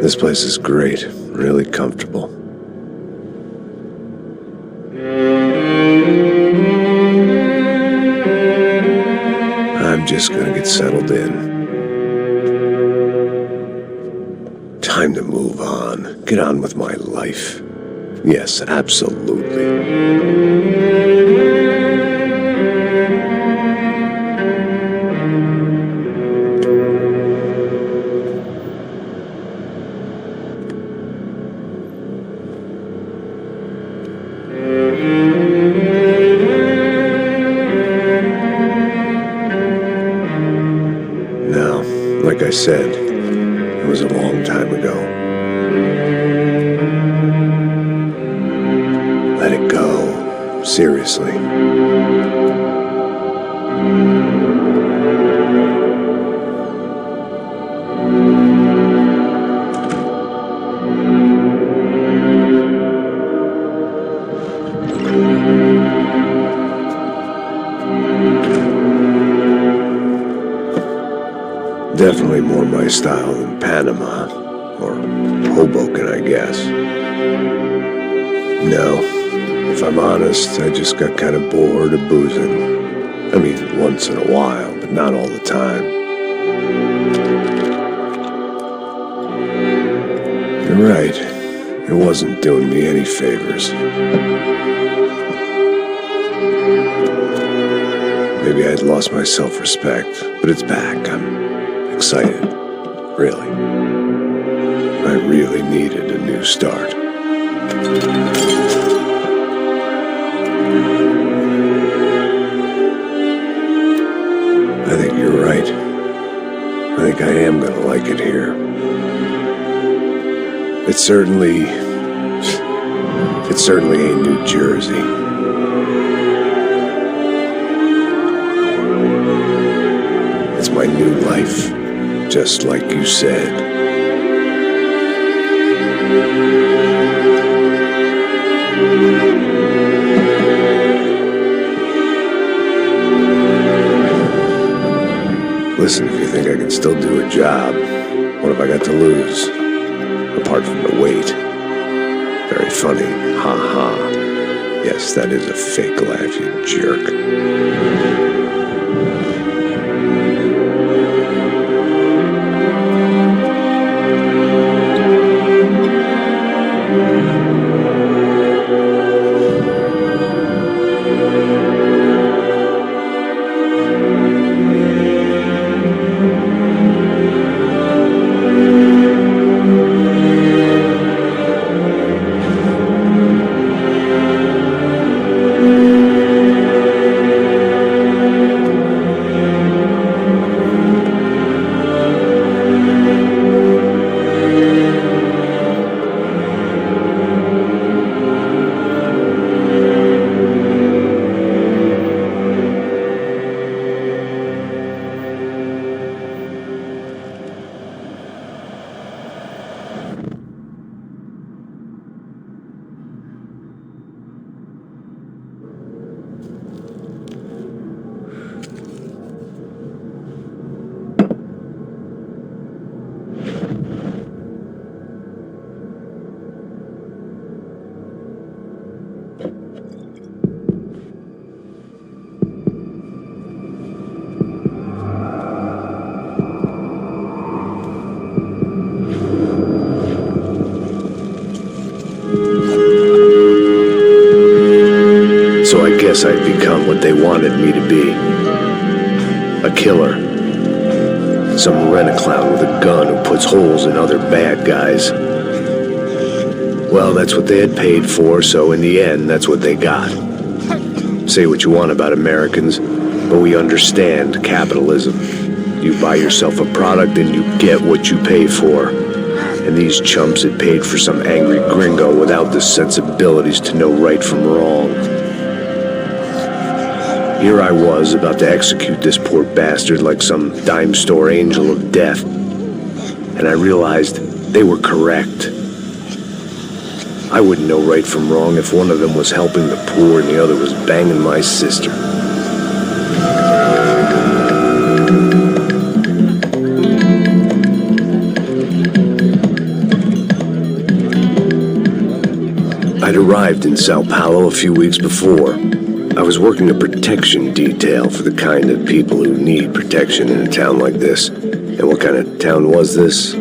This place is great, really comfortable. I'm just gonna get settled in. Time to move on, get on with my life. Yes, absolutely. Now, like I said, it was a long time ago. Let it go. Seriously. Definitely more my style than Panama, or Hoboken, I guess. No, if I'm honest, I just got kind of bored of boozing. I mean, once in a while, but not all the time. You're right, it wasn't doing me any favors. Maybe I'd lost my self-respect, but it's back. I'm excited, really. I really needed a new start. I think you're right. I think I am gonna like it here. It's certainly ain't New Jersey. It's my new life. Just like you said. Listen, if you think I can still do a job, what have I got to lose? Apart from the weight. Very funny. Ha ha. Yes, that is a fake laugh, you jerk. So I guess I'd become what they wanted me to be. A killer. Some rent-a-clown with a gun who puts holes in other bad guys. Well, that's what they had paid for, so in the end, that's what they got. Say what you want about Americans, but we understand capitalism. You buy yourself a product and you get what you pay for. And these chumps had paid for some angry gringo without the sensibilities to know right from wrong. Here I was, about to execute this poor bastard like some dime store angel of death. And I realized they were correct. I wouldn't know right from wrong if one of them was helping the poor and the other was banging my sister. I'd arrived in Sao Paulo a few weeks before. I was working a protection detail for the kind of people who need protection in a town like this. And what kind of town was this?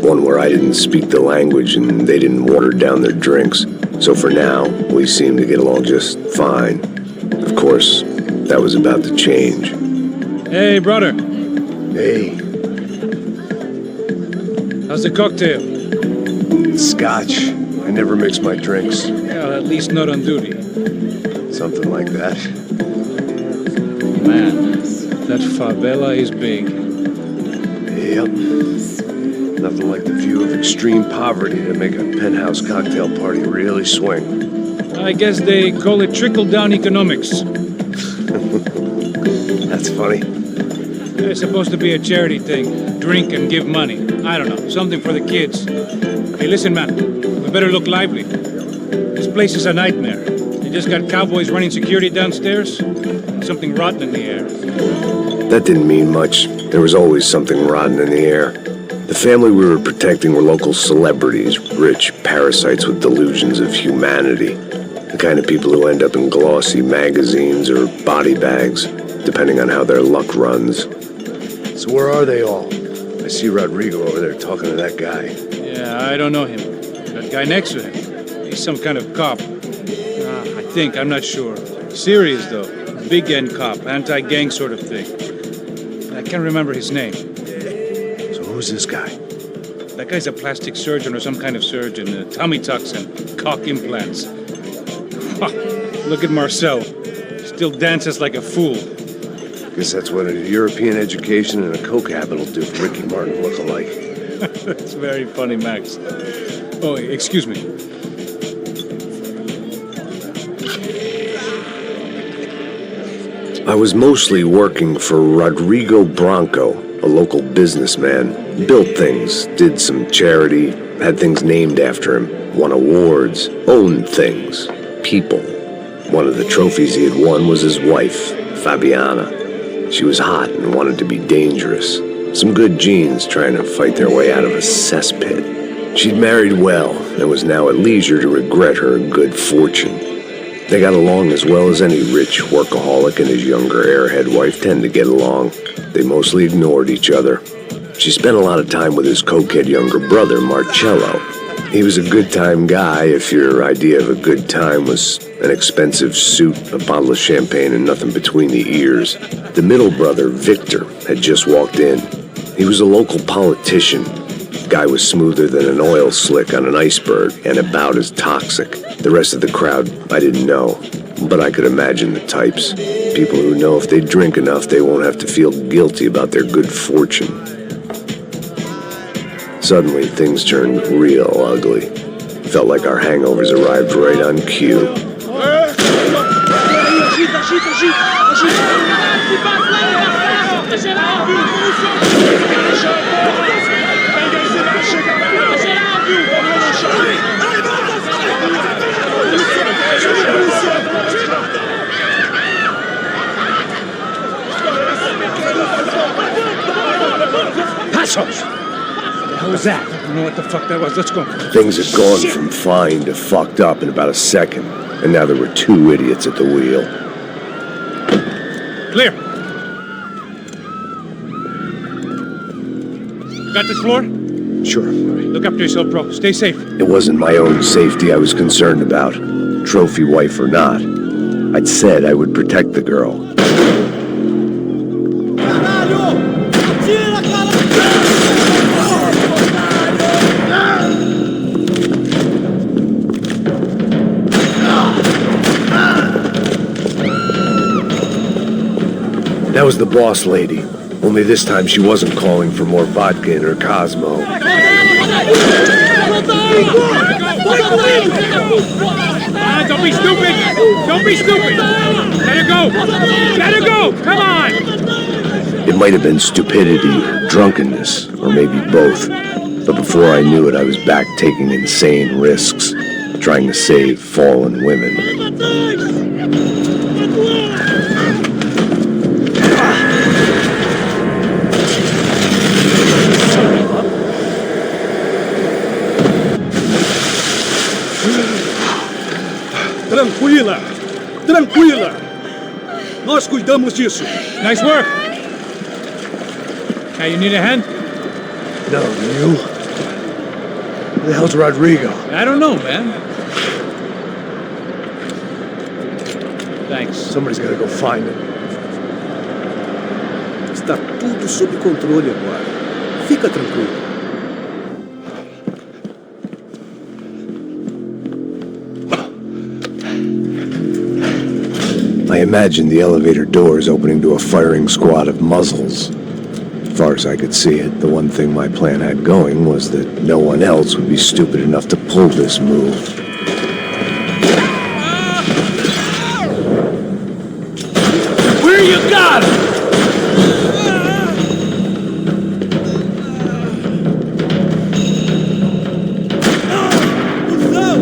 One where I didn't speak the language and they didn't water down their drinks. So for now, we seemed to get along just fine. Of course, that was about to change. Hey, brother. Hey. How's the cocktail? Scotch. I never mix my drinks. Yeah, at least not on duty. Something like that. Man, that favela is big. Yep. Nothing like the view of extreme poverty to make a penthouse cocktail party really swing. I guess they call it trickle-down economics. That's funny. It's supposed to be a charity thing. Drink and give money. I don't know, something for the kids. Hey, listen, man. We better look lively. This place is a nightmare. You just got cowboys running security downstairs. Something rotten in the air. That didn't mean much. There was always something rotten in the air. The family we were protecting were local celebrities, rich parasites with delusions of humanity. The kind of people who end up in glossy magazines or body bags, depending on how their luck runs. So where are they all? I see Rodrigo over there talking to that guy. Yeah, I don't know him. That guy next to him. He's some kind of cop. I think, I'm not sure. Serious, though. Big-end cop, anti-gang sort of thing. I can't remember his name. So who's this guy? That guy's a plastic surgeon or some kind of surgeon. Tummy tucks and cock implants. Look at Marcel. Still dances like a fool. Guess that's what a European education and a coke habit will do for Ricky Martin look-alike. That's very funny, Max. Oh, excuse me. I was mostly working for Rodrigo Branco, a local businessman. Built things, did some charity, had things named after him, won awards, owned things, people. One of the trophies he had won was his wife, Fabiana. She was hot and wanted to be dangerous. Some good genes trying to fight their way out of a cesspit. She'd married well and was now at leisure to regret her good fortune. They got along as well as any rich workaholic and his younger airhead wife tend to get along. They mostly ignored each other. She spent a lot of time with his cokehead younger brother, Marcello. He was a good-time guy if your idea of a good time was an expensive suit, a bottle of champagne, and nothing between the ears. The middle brother, Victor, had just walked in. He was a local politician. Guy was smoother than an oil slick on an iceberg and about as toxic. The rest of the crowd, I didn't know, but I could imagine the types. People who know if they drink enough, they won't have to feel guilty about their good fortune. Suddenly, things turned real ugly. Felt like our hangovers arrived right on cue. Passos! What was that? I don't know what the fuck that was. Let's go. Things had gone from fine to fucked up in about a second, and now there were two idiots at the wheel. Clear. Got this floor? Sure. Look after yourself, bro. Stay safe. It wasn't my own safety I was concerned about, trophy wife or not. I'd said I would protect the girl. That was the boss lady. Only this time she wasn't calling for more vodka in her Cosmo. Don't be stupid! Don't be stupid! Let her go! Let her go! Come on! It might have been stupidity, drunkenness, or maybe both. But before I knew it, I was back taking insane risks, trying to save fallen women. Tranquila! Tranquila! Nós cuidamos disso. Nice work. Hey, you need a hand? No, you? Who the hell's Rodrigo? I don't know, man. Thanks. Somebody's gotta go find him. Está tudo sob controle agora. Fica tranquilo. I imagine the elevator doors opening to a firing squad of muzzles. As far as I could see it, the one thing my plan had going was that no one else would be stupid enough to pull this move. Where you got him?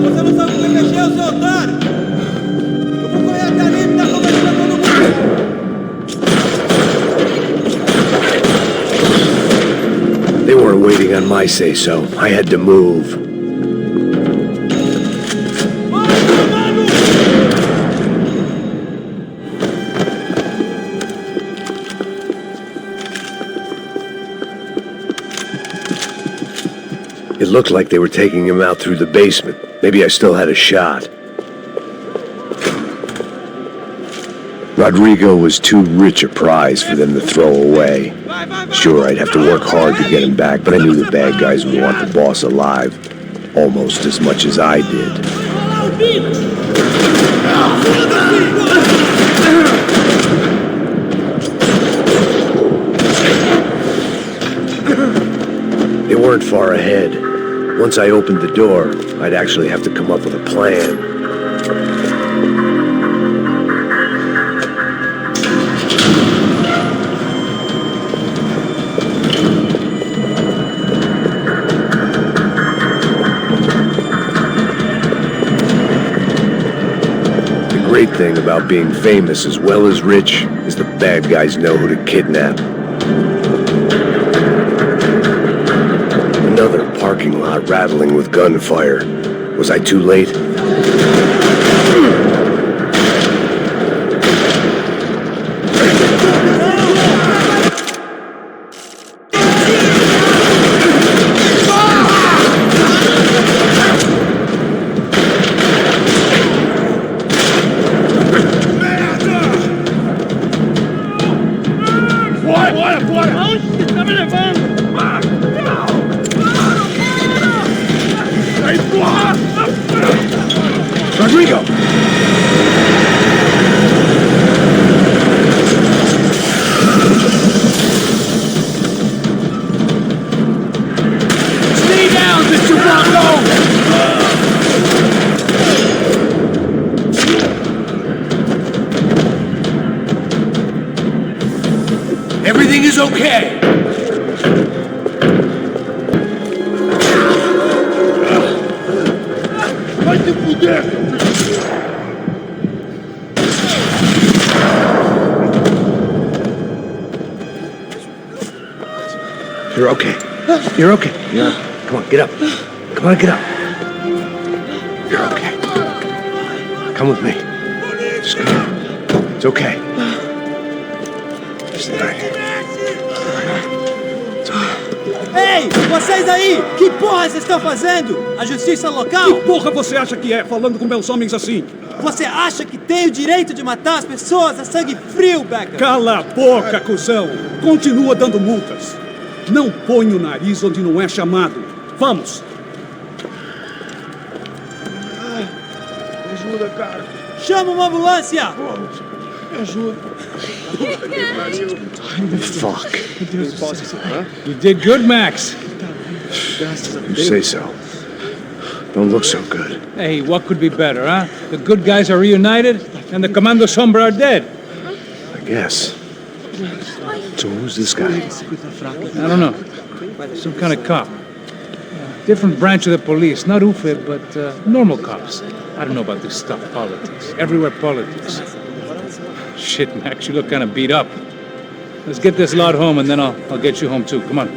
Você não sabe como é mexer, seu otário! Eu vou correr até ali e dar conversa pra todo mundo! They weren't waiting on my say-so. I had to move. It looked like they were taking him out through the basement. Maybe I still had a shot. Rodrigo was too rich a prize for them to throw away. Sure, I'd have to work hard to get him back, but I knew the bad guys would want the boss alive almost as much as I did. They weren't far ahead. Once I opened the door, I'd actually have to come up with a plan. The great thing about being famous as well as rich is the bad guys know who to kidnap. Another parking lot rattling with gunfire. Was I too late? Rodrigo! Stay down, Mr. Bronco! Everything is okay. Vai te fuder! You're okay. You're okay. Yeah. Come on, get up. Come on, get up. You're okay. Come with me. Just come on. It's okay. Just all right. Ei, vocês aí! Que porra vocês estão fazendo? A justiça local? Que porra você acha que é, falando com meus homens assim? Você acha que tem o direito de matar as pessoas a sangue frio, Becker? Cala a boca, cuzão! Continua dando multas. Não põe o nariz onde não é chamado. Vamos! Me ajuda, cara. Chama uma ambulância! Me ajuda. Fuck. You did good, Max. You say so. Don't look so good. Hey, what could be better, huh? The good guys are reunited, and the Commando Sombra are dead. I guess. So who's this guy? I don't know. Some kind of cop. Different branch of the police. Not UFE, but normal cops. I don't know about this stuff, politics. Everywhere politics. Shit, Max, you look kind of beat up. Let's get this lot home, and then I'll get you home too. Come on.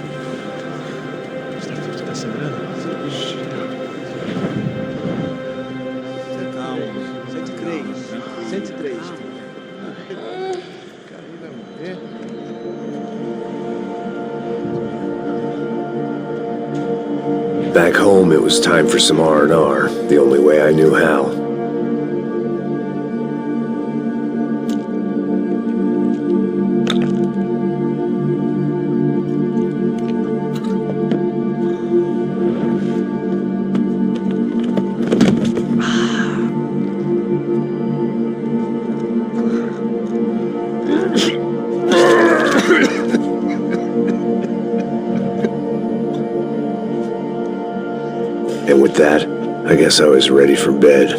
Back home, it was time for some R&R, the only way I knew how. And with that, I guess I was ready for bed.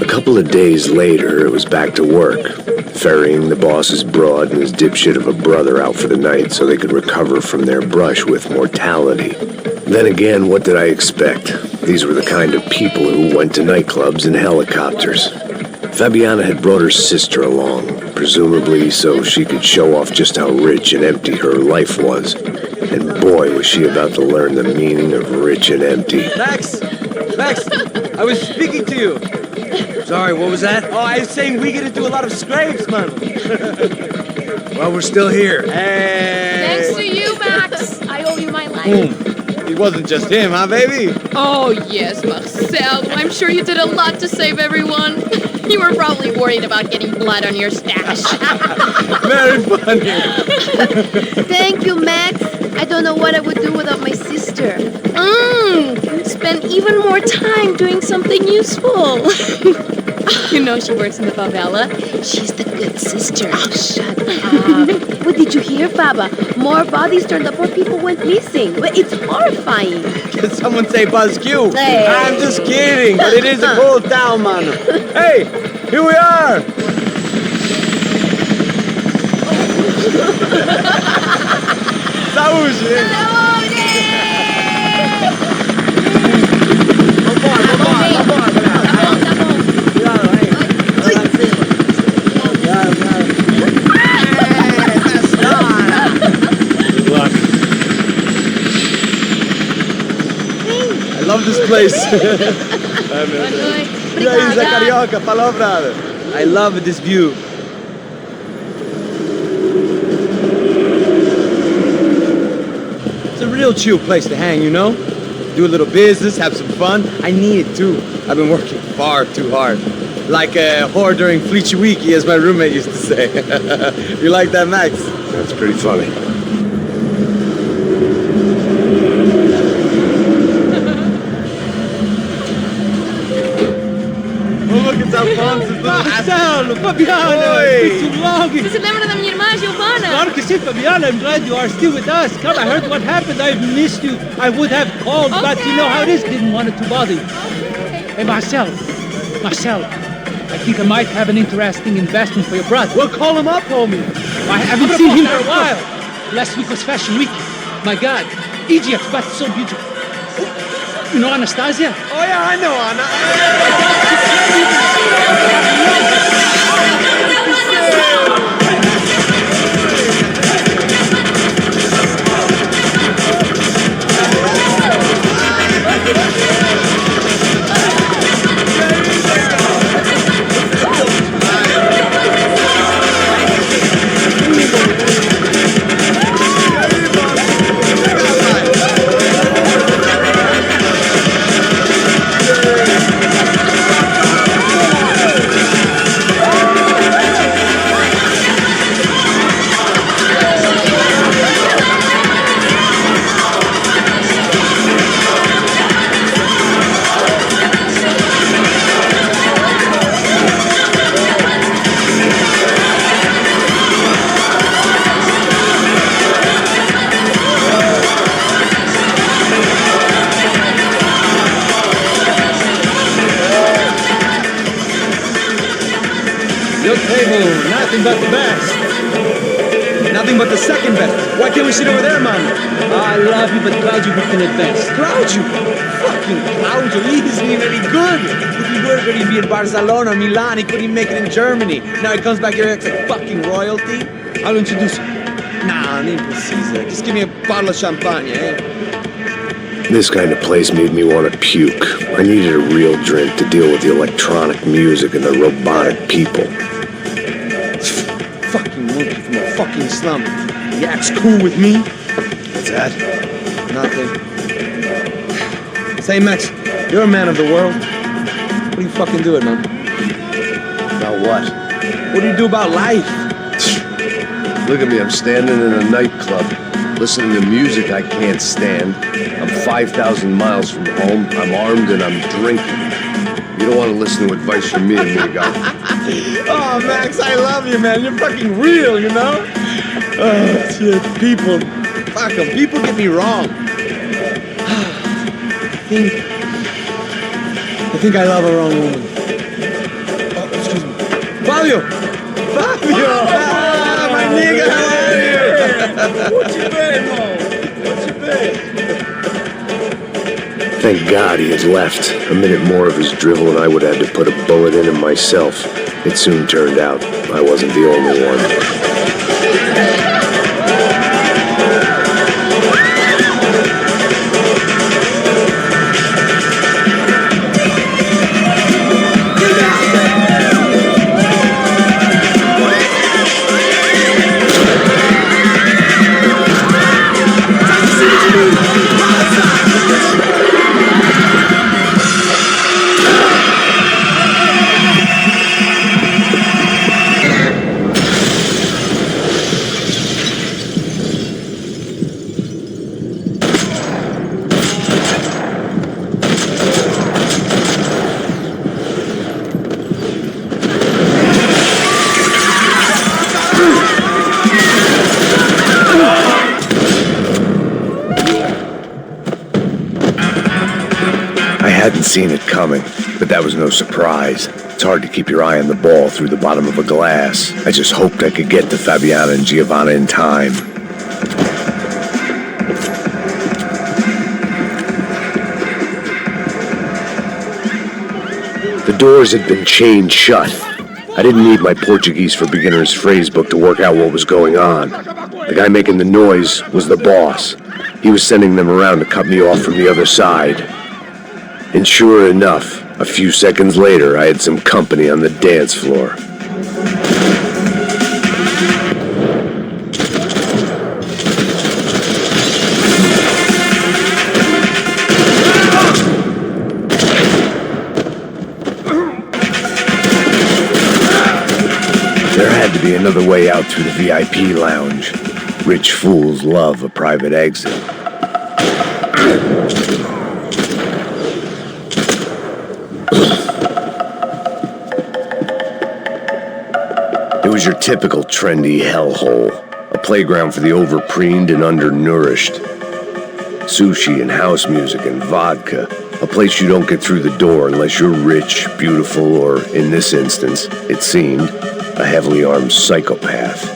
A couple of days later, it was back to work, ferrying the boss's broad and his dipshit of a brother out for the night so they could recover from their brush with mortality. Then again, what did I expect? These were the kind of people who went to nightclubs in helicopters. Fabiana had brought her sister along, presumably so she could show off just how rich and empty her life was. And boy, was she about to learn the meaning of rich and empty. Max! Max! I was speaking to you. Sorry, what was that? Oh, I was saying we get to do a lot of scrapes, man. Well, we're still here. Hey! Thanks to you, Max. I owe you my life. It wasn't just him, huh, baby? Oh, yes, Marcel. I'm sure you did a lot to save everyone. You were probably worried about getting blood on your stash. Very funny. Thank you, Max. I don't know what I would do without my sister. Spend even more time doing something useful. You know she works in the favela. She's the good sister. Oh, shut up. What did you hear, Baba? More bodies turned up where people went missing. But it's horrifying. Can someone say Buzz Q? Hey. I'm just kidding, but it is a cool town, man. Hey, here we are. Saúde! I love this place. Carioca, palavra. I love this view. It's a real chill place to hang, you know? Do a little business, have some fun. I need it too. I've been working far too hard. Like a whore during Fleechy Weeky, as my roommate used to say. You like that, Max? That's pretty funny. Marcelo, Fabiana, it's been too long. Você se lembra da minha irmã, Giovanna? Claro que sim, Fabiana. I'm glad you are still with us. Come, I heard what happened. I've missed you. I would have called, but you know how it is. Didn't want it to bother you. Hey, Marcel, I think I might have an interesting investment for your brother. We'll call him up, homie. I haven't seen him for a while. Last week was Fashion Week. My God, Egypt, but so beautiful. You know Anastasia? Oh yeah, I know Anna. Your table, nothing but the best. Nothing but the second best. Why can't we sit over there, man? I love you, but Claudio booked in advance. Claudio? Fucking Claudio, he isn't even any good. he worked when he'd be in Barcelona or Milan. He couldn't make it in Germany. Now he comes back here and acts like fucking royalty. I'll introduce you. Nah, nem precisa. Just give me a bottle of champagne, eh? This kind of place made me want to puke. I needed a real drink to deal with the electronic music and the robotic people. Fucking monkey from a fucking slum. He acts cool with me. What's that? Nothing. Say, Max, you're a man of the world. What do you fucking do it, man? About what? What do you do about life? Look at me, I'm standing in a nightclub, listening to music I can't stand. I'm 5,000 miles from home, I'm armed and I'm drinking. You don't want to listen to advice from me, amigo. Oh, Max, I love you, man. You're fucking real, you know? Oh, shit, people. Fuck them. People get me wrong. I think I love a wrong woman. Oh, excuse me. Fabio! Fabio! Ah, my nigga, how are you? What you been, Mo? What you been? Thank God he had left. A minute more of his drivel and I would have had to put a bullet in him myself. It soon turned out I wasn't the only one. I hadn't seen it coming, but that was no surprise. It's hard to keep your eye on the ball through the bottom of a glass. I just hoped I could get to Fabiana and Giovanna in time. The doors had been chained shut. I didn't need my Portuguese for Beginners phrase book to work out what was going on. The guy making the noise was the boss. He was sending them around to cut me off from the other side. And sure enough, a few seconds later, I had some company on the dance floor. There had to be another way out through the VIP lounge. Rich fools love a private exit. It was your typical trendy hellhole, a playground for the overpreened and undernourished. Sushi and house music and vodka, a place you don't get through the door unless you're rich, beautiful, or, in this instance, it seemed, a heavily armed psychopath.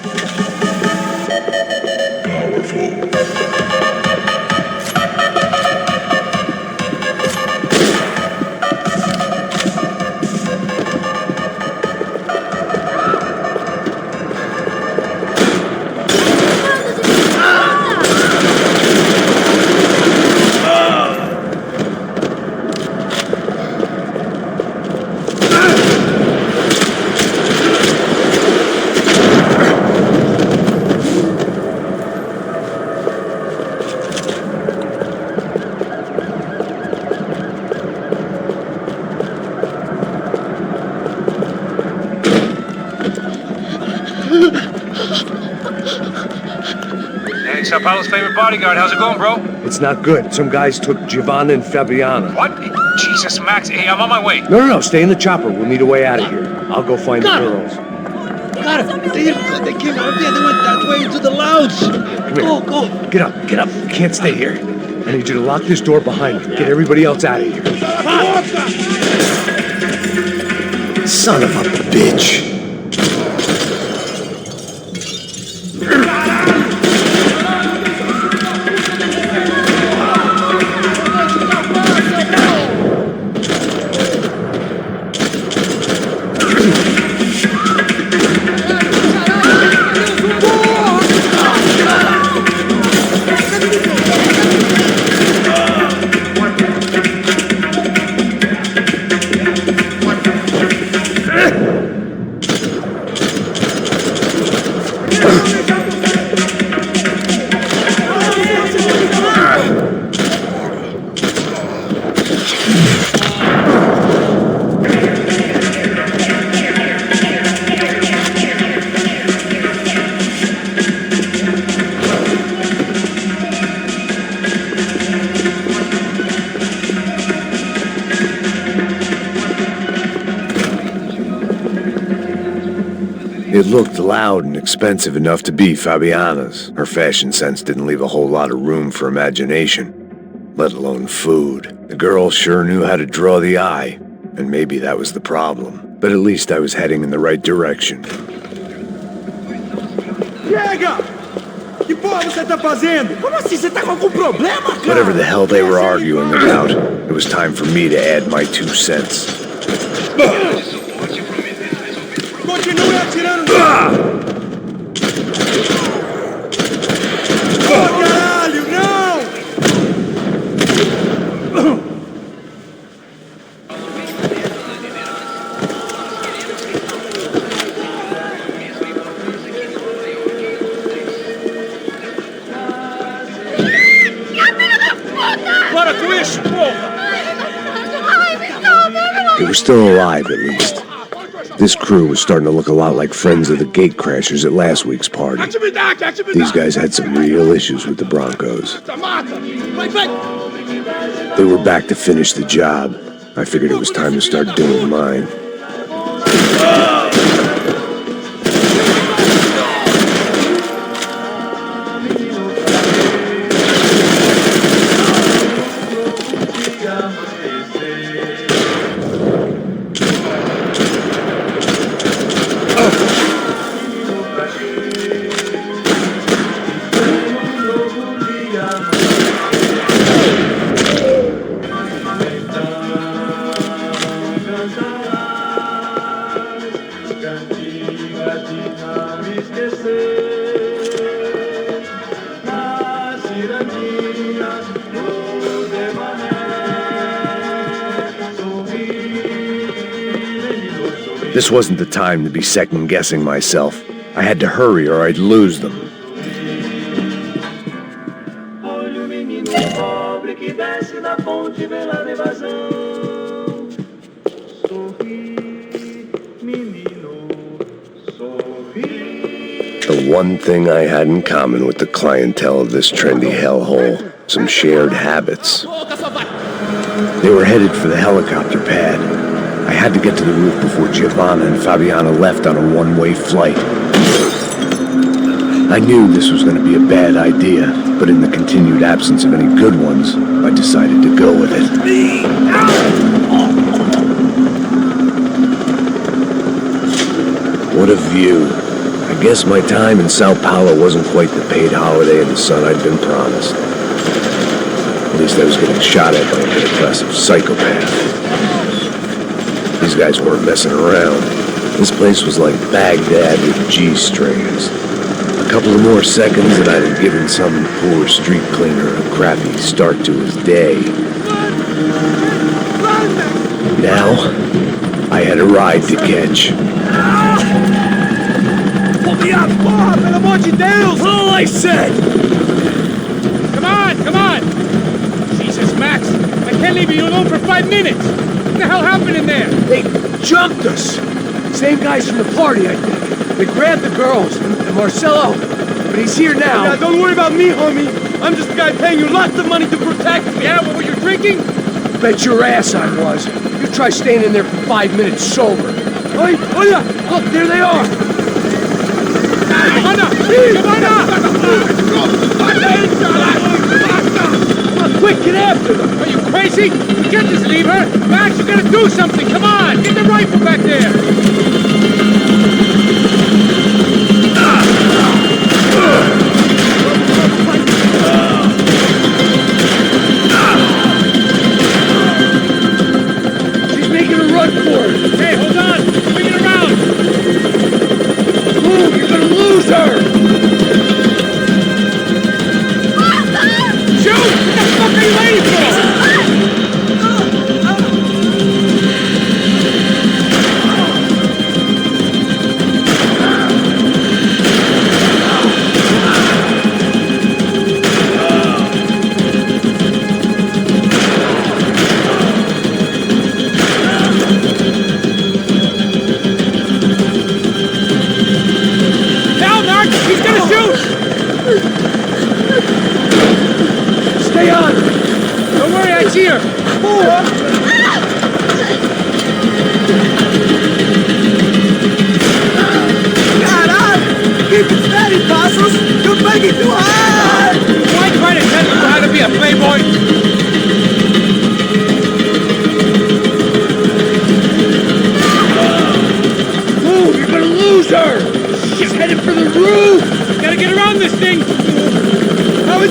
Hey, Sao Paulo's favorite bodyguard. How's it going, bro? It's not good. Some guys took Giovanna and Fabiana. What? Jesus, Max. Hey, I'm on my way. No, stay in the chopper. We'll need a way out of here. I'll go find the girls. Got it. They came out there. They went that way into the lounge. Come here. Go. Get up. You can't stay here. I need you to lock this door behind you. Get everybody else out of here. Son of a bitch. looked loud and expensive enough to be Fabiana's. Her fashion sense didn't leave a whole lot of room for imagination, let alone food. The girl sure knew how to draw the eye, and maybe that was the problem. But at least I was heading in the right direction. Chega! Que porra você tá fazendo? Como assim? Você tá com algum problema, cara? Whatever the hell they were arguing about, it was time for me to add my 2 cents. Continue atirando! Oh, caralho, não! Para com isso, porra! They were still alive, at least. This crew was starting to look a lot like friends of the gatecrashers at last week's party. These guys had some real issues with the Broncos. They were back to finish the job. I figured it was time to start doing mine. This wasn't the time to be second-guessing myself. I had to hurry or I'd lose them. The one thing I had in common with the clientele of this trendy hellhole, some shared habits. They were headed for the helicopter pad. I had to get to the roof before Giovanna and Fabiana left on a one-way flight. I knew this was going to be a bad idea, but in the continued absence of any good ones, I decided to go with it. What a view. I guess my time in Sao Paulo wasn't quite the paid holiday in the sun I'd been promised. At least I was getting shot at by a aggressive psychopath. These guys weren't messing around. This place was like Baghdad with G-strings. A couple of more seconds and I'd have given some poor street cleaner a crappy start to his day. Now, I had a ride to catch. Pull me up! Porra, pelo amor de Deus! All I said! Come on, come on! Jesus, Max, I can't leave you alone for 5 minutes! What the hell happened in there? They jumped us! Same guys from the party, I think. They grabbed the girls, and Marcelo, but he's here now. Yeah, don't worry about me, homie. I'm just a guy paying you lots of money to protect me. Yeah, what were you drinking? Bet your ass I was. You try staying in there for 5 minutes sober. Oi, oh yeah, look, there they are. Giovanna! Come on, quick, get after them. Are you crazy? You can't just leave her! Max, you gotta do something! Come on! Get the rifle back there! She's making a run for it. Hey, hold on! Bring it around! Move, you're gonna lose her! Shoot! What the fuck are you waiting for?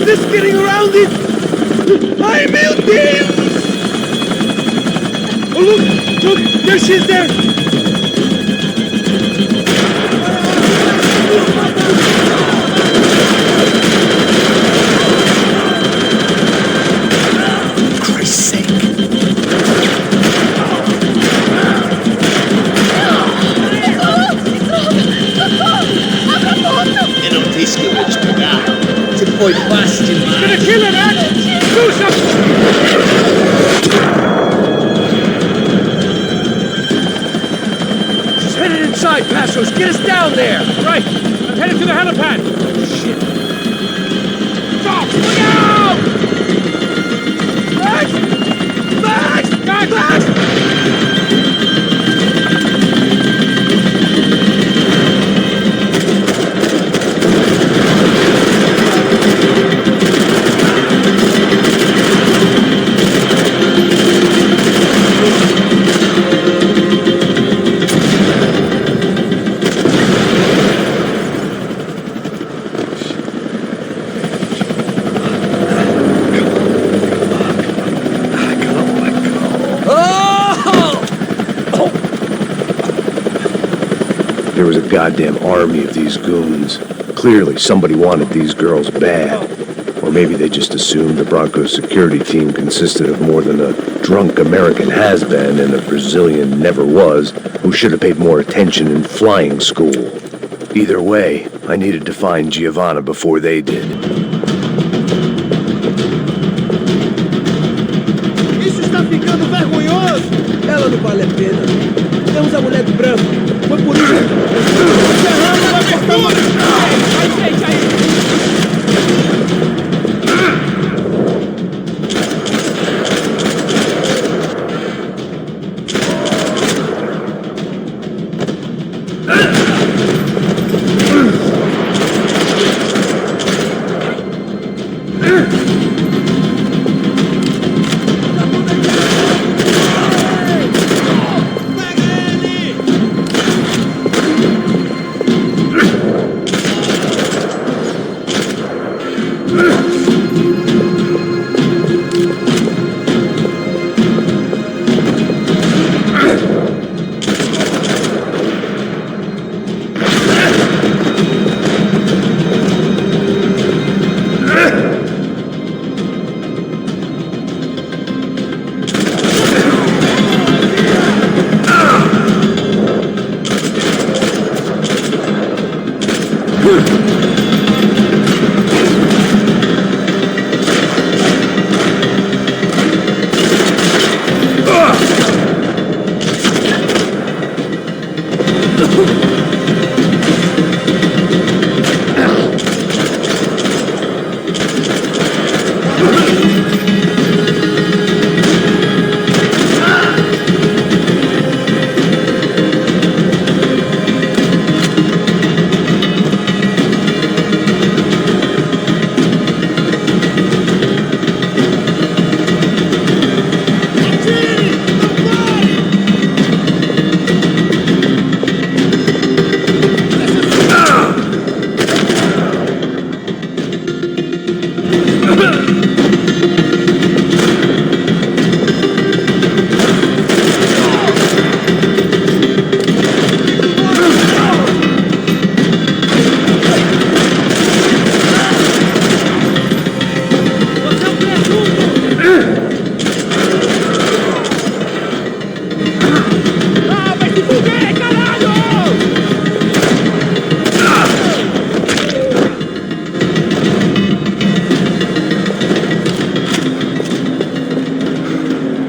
is this getting around it? I'm melting! Oh, look, there she is there. Christ's sake. Eu não disse que eu ia te pegar. Você foi fácil demais. Gonna kill him, Max! Do something! She's headed inside, Passos. Get us down there. Right, I'm headed to the helipad. Shit. Stop! Look out! Max! Max! Max! Max! There was a goddamn army of these goons. Clearly, somebody wanted these girls bad. Or maybe they just assumed the Broncos security team consisted of more than a drunk American has-been and a Brazilian never-was who should have paid more attention in flying school. Either way, I needed to find Giovanna before they did. Isso está ficando vergonhoso! Ela não vale a pena. Temos a mulher de branco. Foi por isso.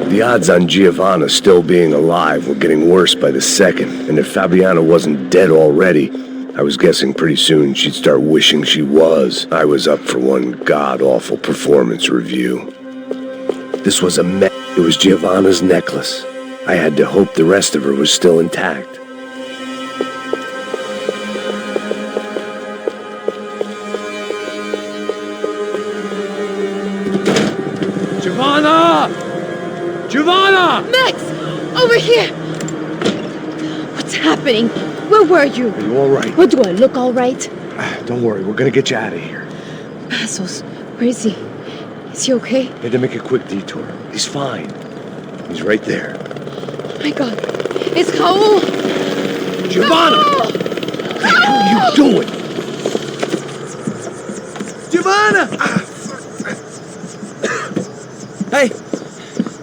The odds on Giovanna still being alive were getting worse by the second, and if Fabiana wasn't dead already, I was guessing pretty soon she'd start wishing she was. I was up for one god-awful performance review. This was a mess. It was Giovanna's necklace. I had to hope the rest of her was still intact. Giovanna! Giovanna! Max! Over here! What's happening? Where were you? Are you all right? What, do I look all right? Don't worry, we're gonna get you out of here. Passos, Where is he? Is he okay? Had to make a quick detour. He's fine. He's right there. Oh my God. It's Raul! Giovanna! No! What the hell are you doing? Giovanna! Hey!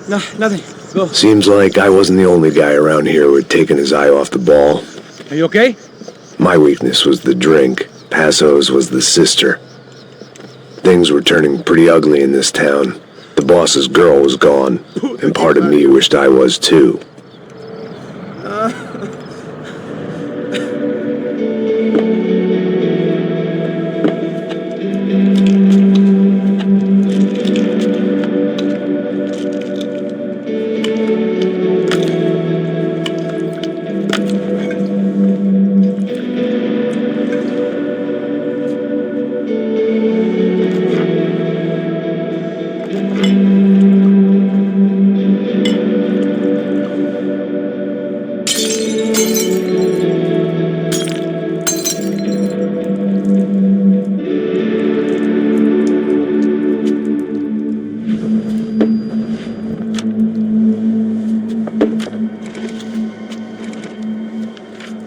No, nothing. Go. Seems like I wasn't the only guy around here who had taken his eye off the ball. Are you okay? My weakness was the drink. Passo's was the sister. Things were turning pretty ugly in this town. The boss's girl was gone, and part of me wished I was too.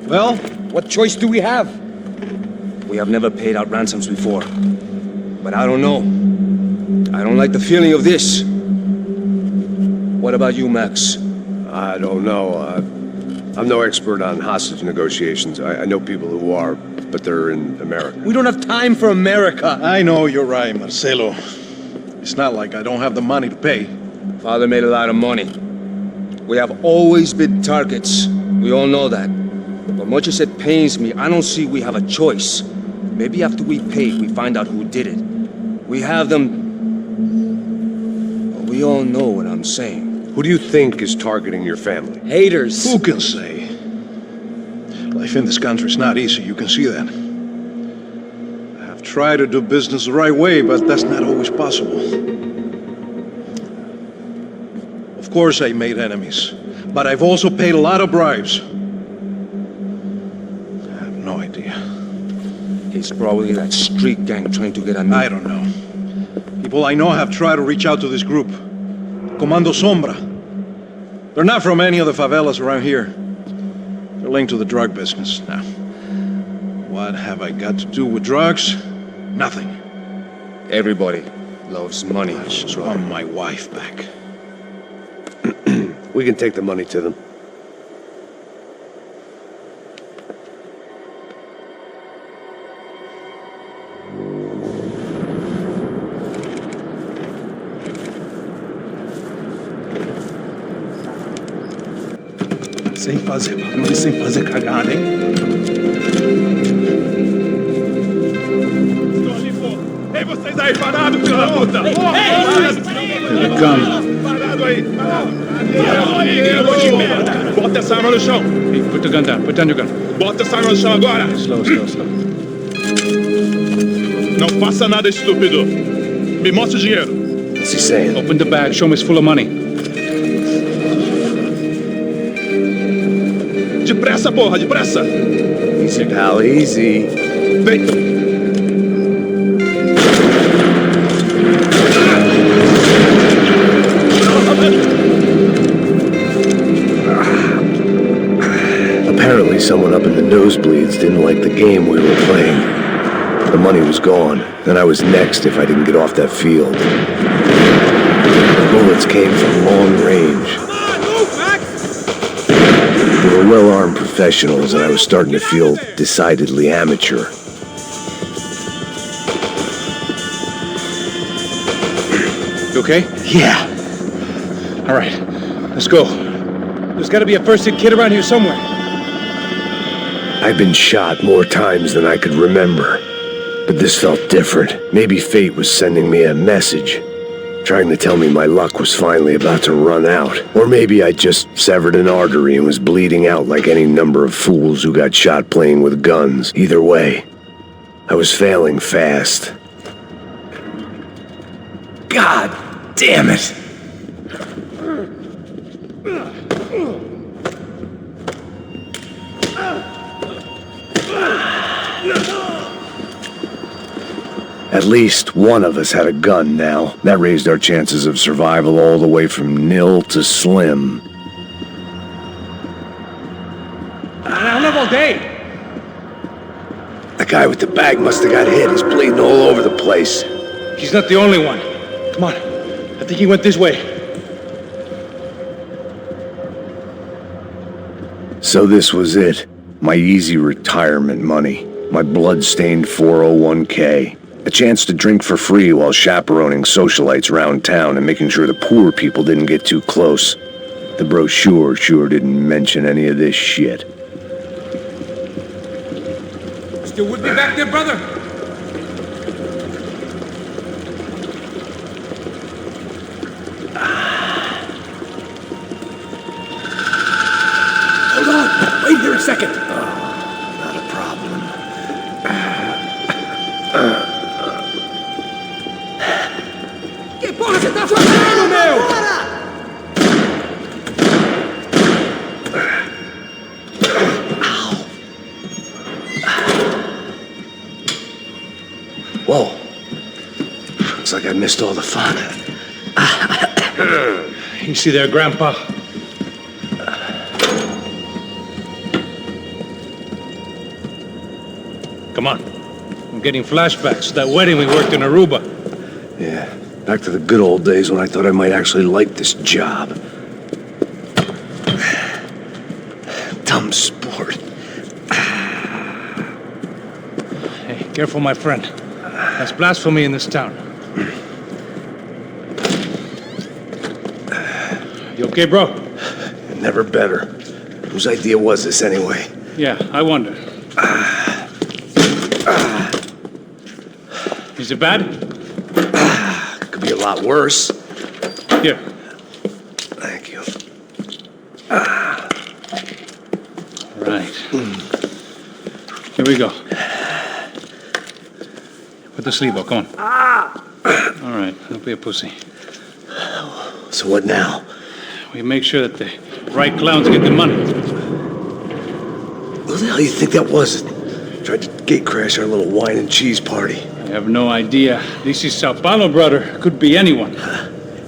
Well, what choice do we have? We have never paid out ransoms before. But I don't know. I don't like the feeling of this. What about you, Max? I don't know. I'm no expert on hostage negotiations. I know people who are, but they're in America. We don't have time for America. I know you're right, Marcelo. It's not like I don't have the money to pay. Father made a lot of money. We have always been targets. We all know that. But much as it pains me, I don't see we have a choice. Maybe after we pay, we find out who did it. We have them... But we all know what I'm saying. Who do you think is targeting your family? Haters. Who can say? Life in this country is not easy, you can see that. I have tried to do business the right way, but that's not always possible. Of course I made enemies, but I've also paid a lot of bribes. I have no idea. It's probably that street gang trying to get at me. I don't know. People I know have tried to reach out to this group. Comando Sombra. They're not from any of the favelas around here. They're linked to the drug business. Now, what have I got to do with drugs? Nothing. Everybody loves money. I just want my wife back. We can take the money to them. Sem fazer barulho, sem fazer cagada, hein? Estou ali, pô! Ei, vocês aí, parados, filho da puta! Ei! Calma. Parado aí! Bota essa arma no chão! Hey, put the gun down. Put down your gun. Bota essa arma no chão agora! Slow, slow, slow. Não faça nada, estúpido! Me mostre o dinheiro! What's he saying? Open the bag. Show me it's full of money. Depressa, porra, depressa! Easy, pal, easy. Vem! Apparently someone up in the nosebleeds didn't like the game we were playing. The money was gone, and I was next if I didn't get off that field. The bullets came from long range. They were well-armed professionals, and I was starting to feel decidedly amateur. You okay? Yeah. All right. Let's go. There's got to be a first-aid kit around here somewhere. I've been shot more times than I could remember, but this felt different. Maybe fate was sending me a message, trying to tell me my luck was finally about to run out. Or maybe I just severed an artery and was bleeding out like any number of fools who got shot playing with guns. Either way, I was failing fast. God damn it! At least one of us had a gun now. That raised our chances of survival all the way from nil to slim. All day. The guy with the bag must have got hit. He's bleeding all over the place. He's not the only one. Come on. I think he went this way. So this was it. My easy retirement money. My blood-stained 401k. A chance to drink for free while chaperoning socialites around town and making sure the poor people didn't get too close. The brochure sure didn't mention any of this shit. Still with me back there, brother? Hold on! Wait here a second! Not a problem. Que porra você tá fazendo, meu? Whoa. Looks like I missed all the fun. You see there, Grandpa? Come on. I'm getting flashbacks to that wedding we worked in Aruba. Yeah, back to the good old days when I thought I might actually like this job. Dumb sport. Hey, careful, my friend. That's blasphemy in this town. You okay, bro? Never better. Whose idea was this anyway? Yeah, I wonder. Is it bad? Could be a lot worse. Here. Thank you. Right. Here we go. Put the sleeve up, come on. All right, don't be a pussy. So what now? We make sure that the right clowns get the money. Who the hell do you think that was? Tried to gate crash our little wine and cheese party. I have no idea. This is Sao Paulo, brother. Could be anyone.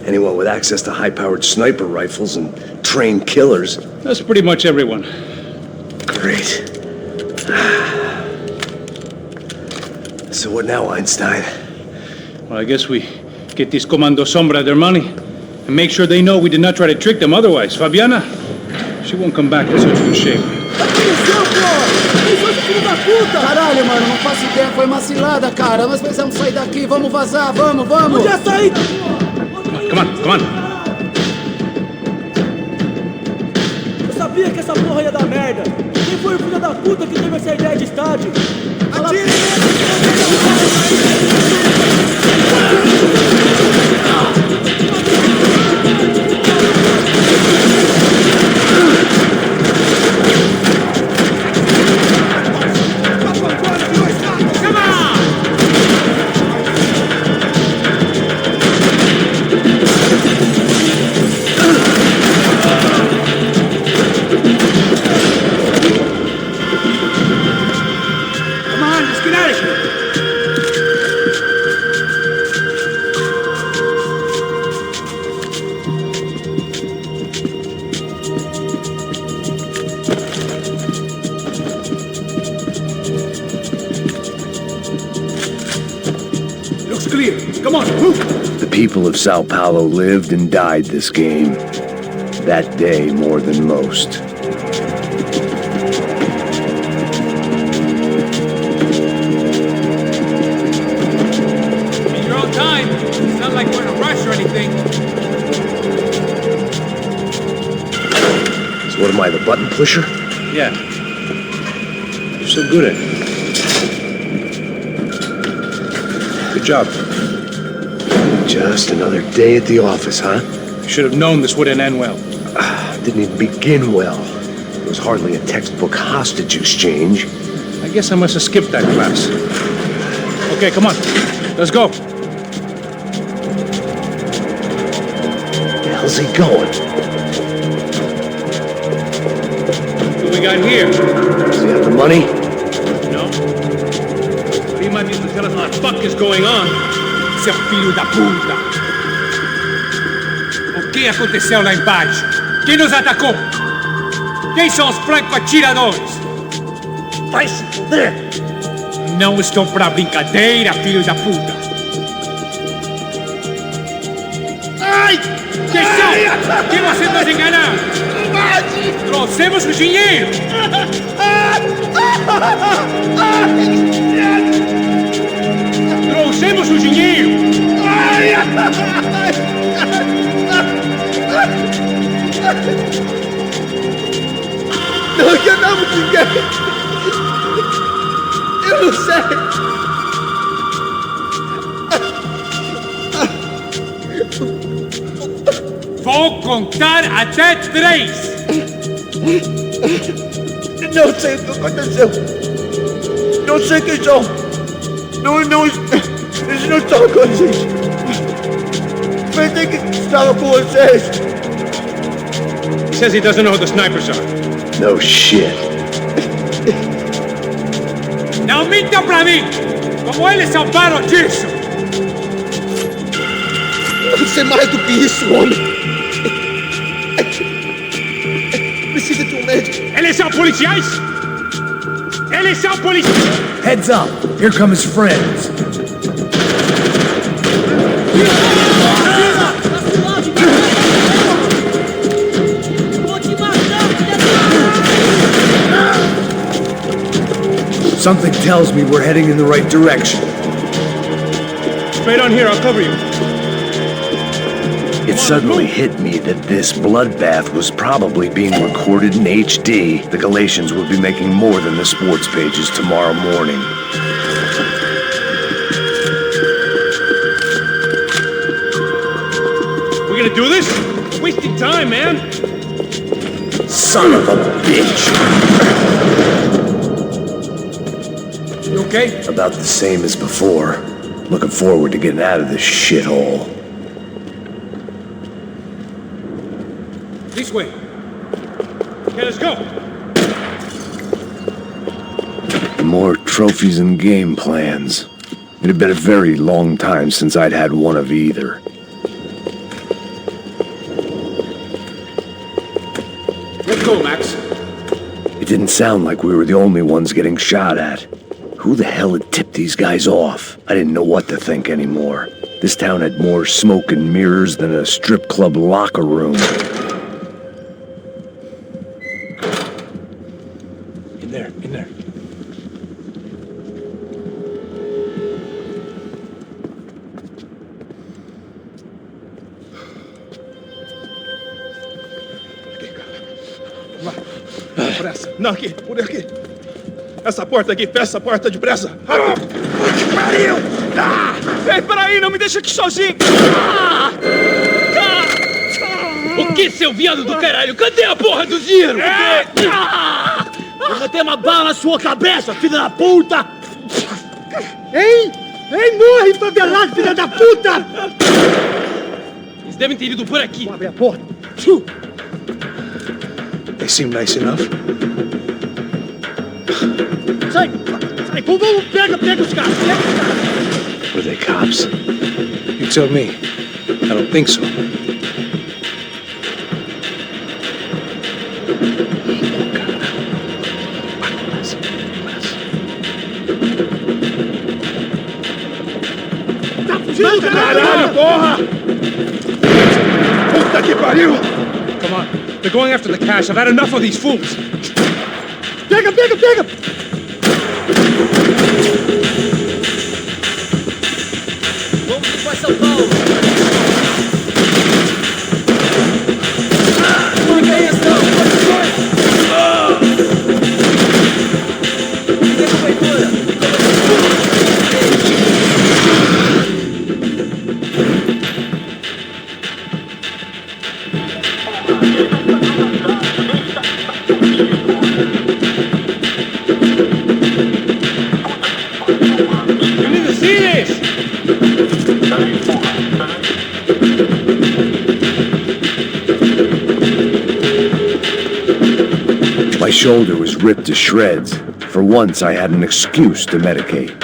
Anyone with access to high-powered sniper rifles and trained killers. That's pretty much everyone. Great. So what now, Einstein? Well, I guess we get these Comando Sombra their money and make sure they know we did not try to trick them otherwise. Fabiana, she won't come back in such good shape. Caralho, mano, não faço ideia, foi uma cilada, cara. Nós precisamos sair daqui, vamos vazar, vamos! Podia sair! Come on! Eu sabia que essa porra ia dar merda. Quem foi o filho da puta que teve essa ideia de estádio? Atire! The people of Sao Paulo lived and died this game. That day more than most. In your own time. It's not like we're in a rush or anything. So what am I, the button pusher? Yeah. You're so good at it. Good job. Just another day at the office, huh? Should have known this wouldn't end well. Didn't even begin well. It was hardly a textbook hostage exchange. I guess I must have skipped that class. Okay, come on. Let's go. Where the hell's he going? What do we got here? Does he have the money? No. But he might be able to tell What the fuck is going on? Seu filho da puta! O que aconteceu lá embaixo? Quem nos atacou? Quem são os franco-atiradores? Vai se fuder! Não estou pra brincadeira, filho da puta! Ai! Quem são? Quem você nos enganar? Trouxemos o dinheiro! Trouxemos o dinheiro! Não enganamos ninguém! Eu não sei! Vou contar até 3! Não sei o que aconteceu! Não sei quem são! Não, eles não estão com a gente! Pensei que estava com vocês! He says he doesn't know who the snipers are. No shit. Não minta pra mim! Como eles salvaram disso! Eu sei mais do que isso, homem! Precisa de um médico! Eles são policiais! Eles são policiais! Heads up! Here come his friends! Something tells me we're heading in the right direction. Straight on here, I'll cover you. It suddenly hit me that this bloodbath was probably being recorded in HD. The Galatians would be making more than the sports pages tomorrow morning. We gonna do this? Wasting time, man! Son of a bitch! You okay? About the same as before. Looking forward to getting out of this shithole. This way. Okay, let's go. More trophies and game plans. It had been a very long time since I'd had one of either. Let's go, Max. It didn't sound like we were the only ones getting shot at. Who the hell had tipped these guys off? I didn't know what to think anymore. This town had more smoke and mirrors than a strip club locker room. In there. Depressa! Não, aqui, por aqui! Essa porta aqui, fecha essa porta depressa! Rápido! Que pariu! Ei, peraí, não me deixa aqui sozinho! O que, seu viado do caralho? Cadê a porra do giro? Vou meter uma bala na sua cabeça, filha da puta! Ei, morre, favelado, filha da puta! Eles devem ter ido por aqui. Vou abrir a porta. They seem nice enough. Sai, vamos, pega os caras, Were they cops? You tell me. I don't think so. Tá fugindo, Caralho, porra! Puta que pariu! Come on. They're going after the cash. I've had enough of these fools. Pega! Vamos para São Paulo. My shoulder was ripped to shreds. For once, I had an excuse to medicate.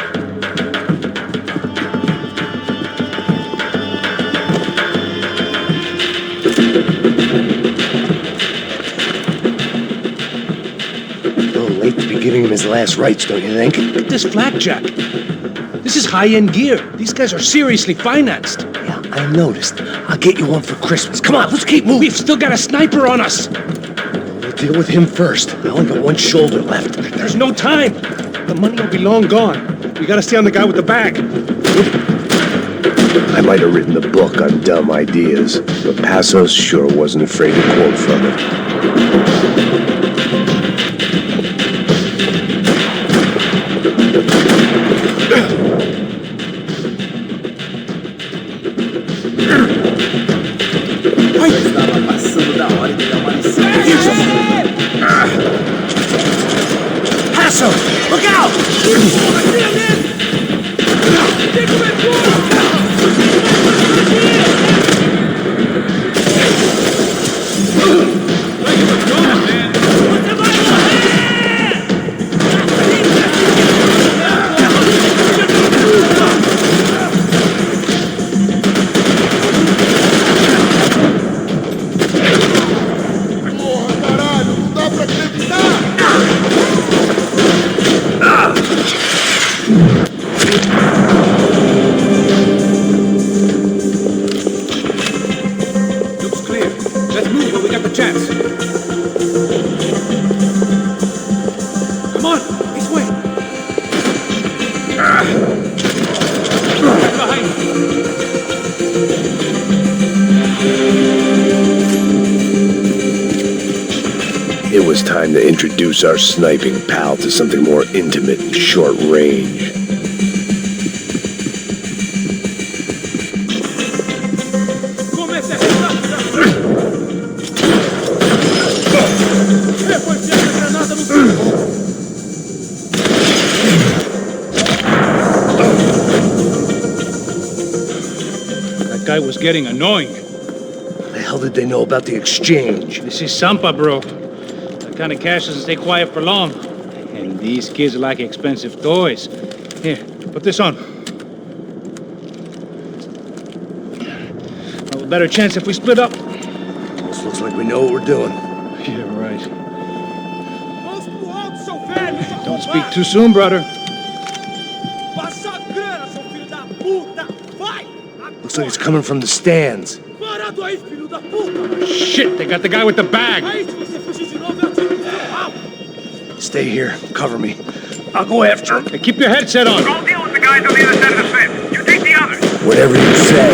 Late to be giving him his last rites, don't you think? Look at this flakjack. This is high-end gear. These guys are seriously financed. Yeah, I noticed. I'll get you one for Christmas. Come on, let's keep moving. We've still got a sniper on us. We'll deal with him first. I only got one shoulder left. There's no time. The money will be long gone. We gotta stay on the guy with the bag. I might have written the book on dumb ideas, but Passos sure wasn't afraid to quote from it. Passo! Look out! Looks clear. Let's move when we got the chance. Come on, this way. Right behind It was time to introduce our sniping pal to something more intimate and short range. That guy was getting annoying. How the hell did they know about the exchange? This is Sampa, bro. That kind of cash doesn't stay quiet for long. And these kids like expensive toys. Here, put this on. Well, a better chance if we split up. This looks like we know what we're doing. Yeah, right. Don't speak too soon, brother. Looks like it's coming from the stands. Shit, they got the guy with the bag. Stay here. Cover me. I'll go after him. Hey, keep your headset on. I'll deal with the guys on the other side of the fence. You take the others. Whatever you say.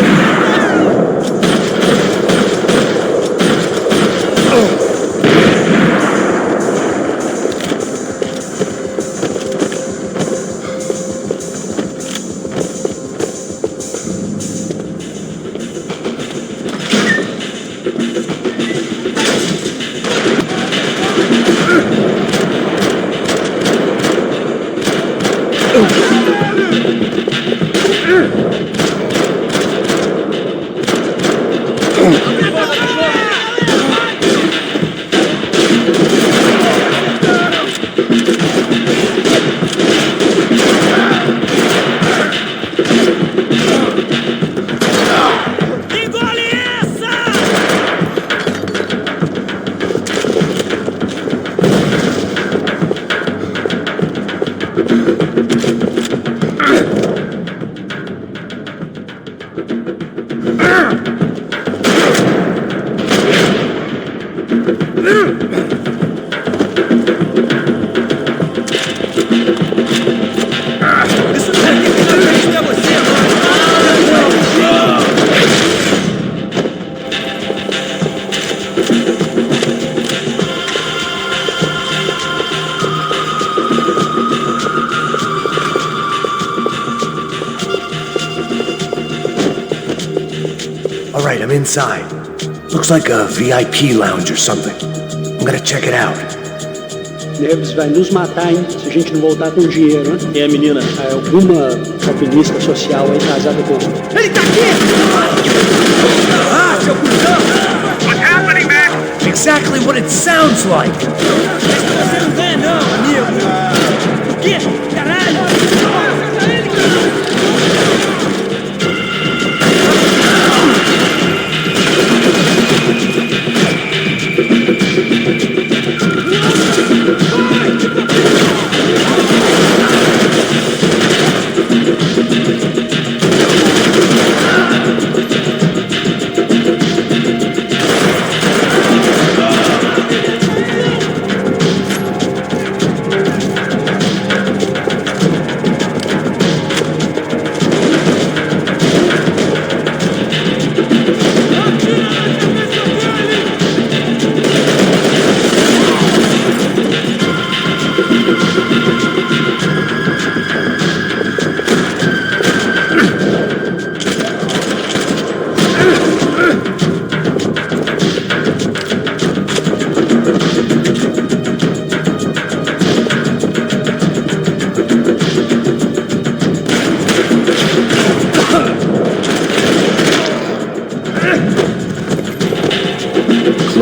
All right, I'm inside. Looks like a VIP lounge or something. I'm gonna check it out. Neves vai nos matar, hein? Se a gente não voltar com dinheiro, hein? E a menina? Alguma alpinista social aí casada com... Ele tá aqui! Ah, seu cuzão! What's happening, Max? Exactly what it sounds like! Você não vê, não, amigo! O quê? Caralho!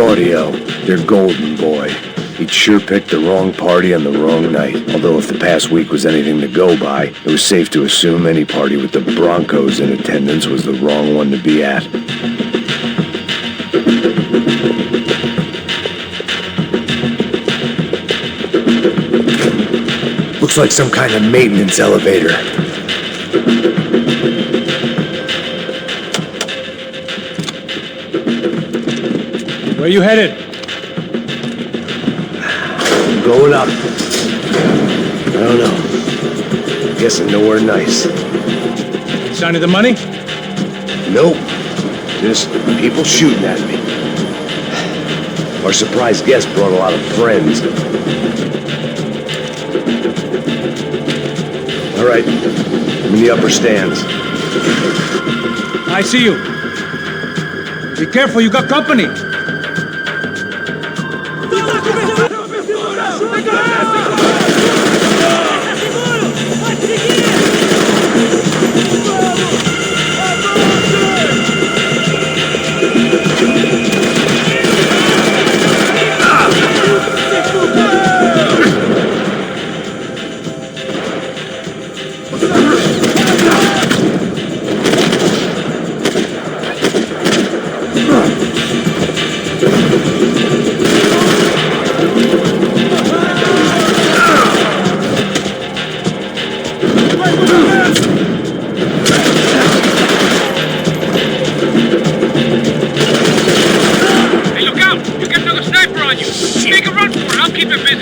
Claudio, their golden boy. He'd sure picked the wrong party on the wrong night. Although if the past week was anything to go by, it was safe to assume any party with the Broncos in attendance was the wrong one to be at. Looks like some kind of maintenance elevator. Where you headed? I'm going up. I don't know. Guessing nowhere nice. Sign of the money? Nope. Just people shooting at me. Our surprise guest brought a lot of friends. All right, I'm in the upper stands. I see you. Be careful, you got company.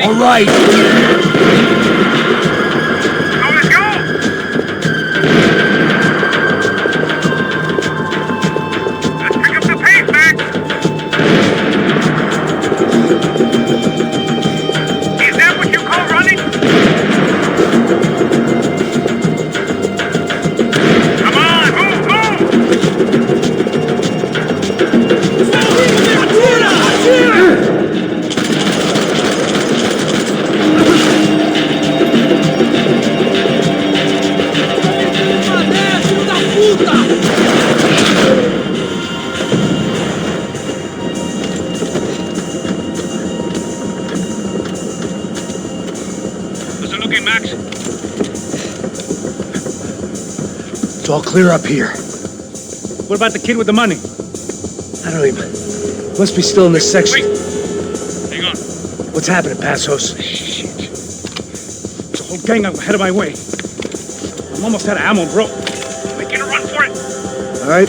All right. Let's go! Let's pick up the pace, Max! Is that what you call running? Come on, move, Max? It's all clear up here. What about the kid with the money? I don't even... Must be still in this section. Wait. Hang on. What's happening, Passos? Shit. There's a whole gang up ahead of my way. I'm almost out of ammo, bro. Making a run for it. All right.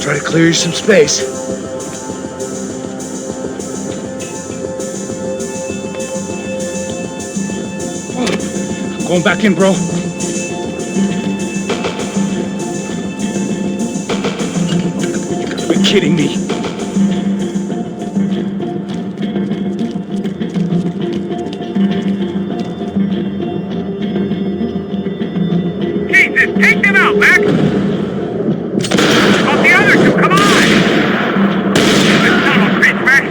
Try to clear you some space. Going back in, bro. You gotta be kidding me. Jesus, take them out, Max! Of the other two, come on! This son of a bitch, Max!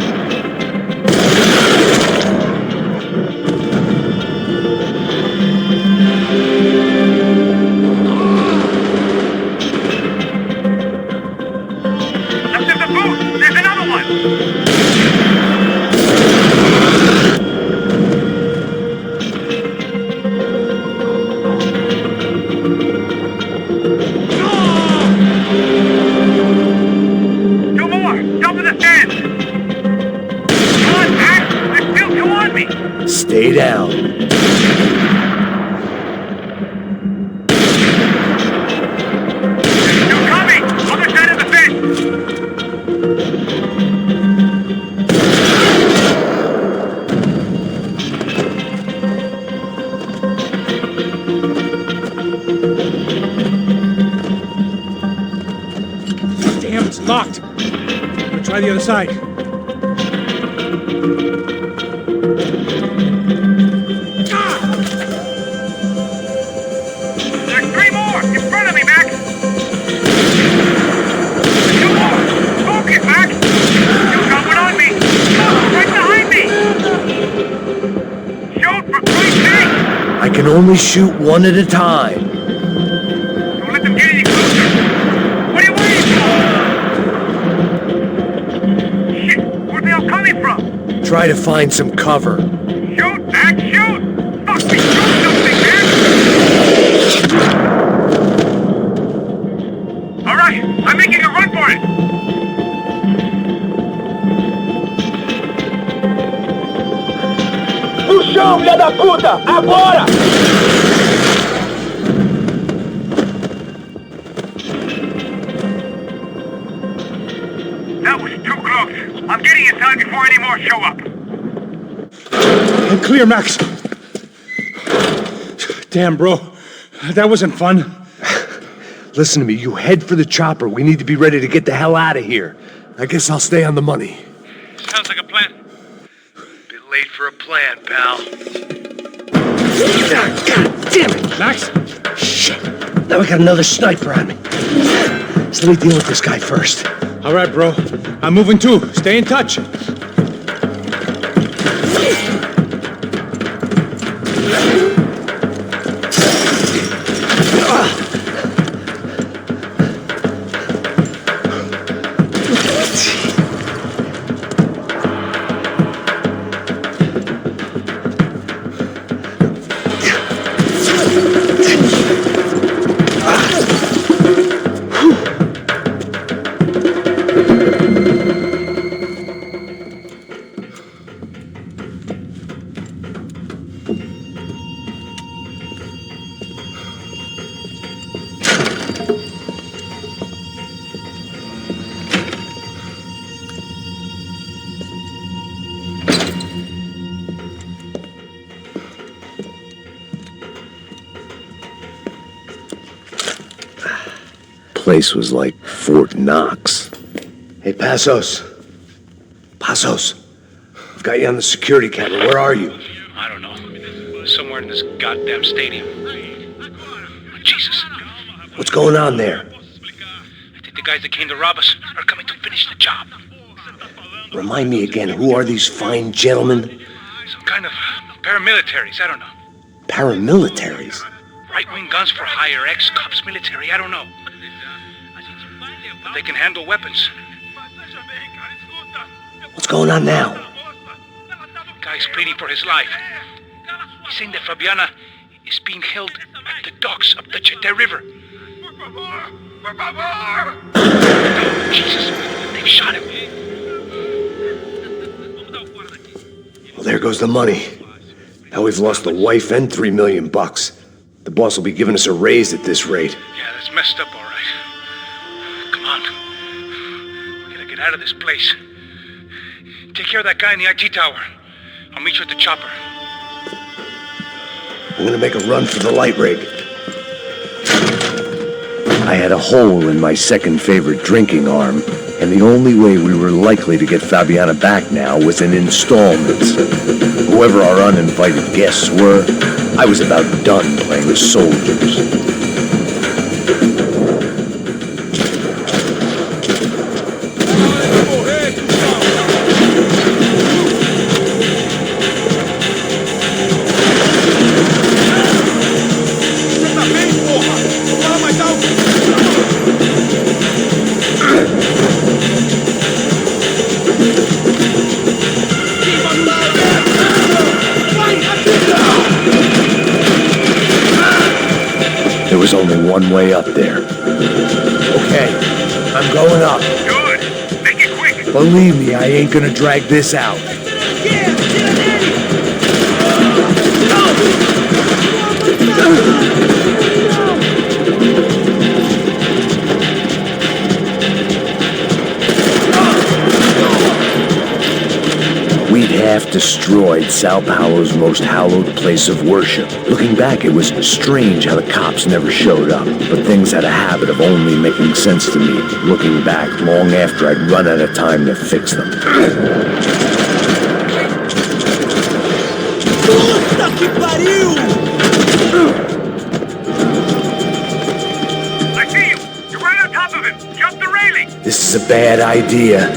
Stay down. You're coming! Other side of the fence! Damn, it's locked. I'm gonna try the other side. I can only shoot one at a time. Don't let them get any closer. What are you waiting for? Shit, where'd the Try to find some cover. Shoot, Max, shoot! Fuck me, shoot something, man! All right, I'm making a run for it! No chão, filha da puta! Agora! That was too close. I'm getting inside before any more show up. I'm clear, Max. Damn, bro. That wasn't fun. Listen to me, you head for the chopper. We need to be ready to get the hell out of here. I guess I'll stay on the money. Sounds like a plan. Bit late for a plan, pal. God damn it! Max? Shit. Now we got another sniper on me. So let me deal with this guy first. All right, bro. I'm moving too. Stay in touch. Place was like Fort Knox. Hey, Passos. Passos. I've got you on the security camera. Where are you? I don't know. Somewhere in this goddamn stadium. Jesus. What's going on there? I think the guys that came to rob us are coming to finish the job. Remind me again, who are these fine gentlemen? Some kind of paramilitaries, I don't know. Paramilitaries? Right-wing guns for hire, ex-cops, military, I don't know. But they can handle weapons. What's going on now? The guy's pleading for his life. He's saying that Fabiana is being held at the docks of the Chete River. Oh, Jesus, they've shot him. Well, there goes the money. Now we've lost the wife and $3 million. The boss will be giving us a raise at this rate. Yeah, that's messed up, all right. Come on. We gotta get out of this place. Take care of that guy in the IT tower. I'll meet you at the chopper. I'm gonna make a run for the light rig. I had a hole in my second favorite drinking arm, and the only way we were likely to get Fabiana back now was in installments. Whoever our uninvited guests were, I was about done playing the soldiers. There was only one way up there. Okay, I'm going up. Good. Make it quick. Believe me, I ain't gonna drag this out. We'd half destroyed Sao Paulo's most hallowed place of worship. Looking back, it was strange how the cops never showed up, but things had a habit of only making sense to me, looking back long after I'd run out of time to fix them. Puta que pariu! I see you. You're right on top of him. Jump the railing. This is a bad idea.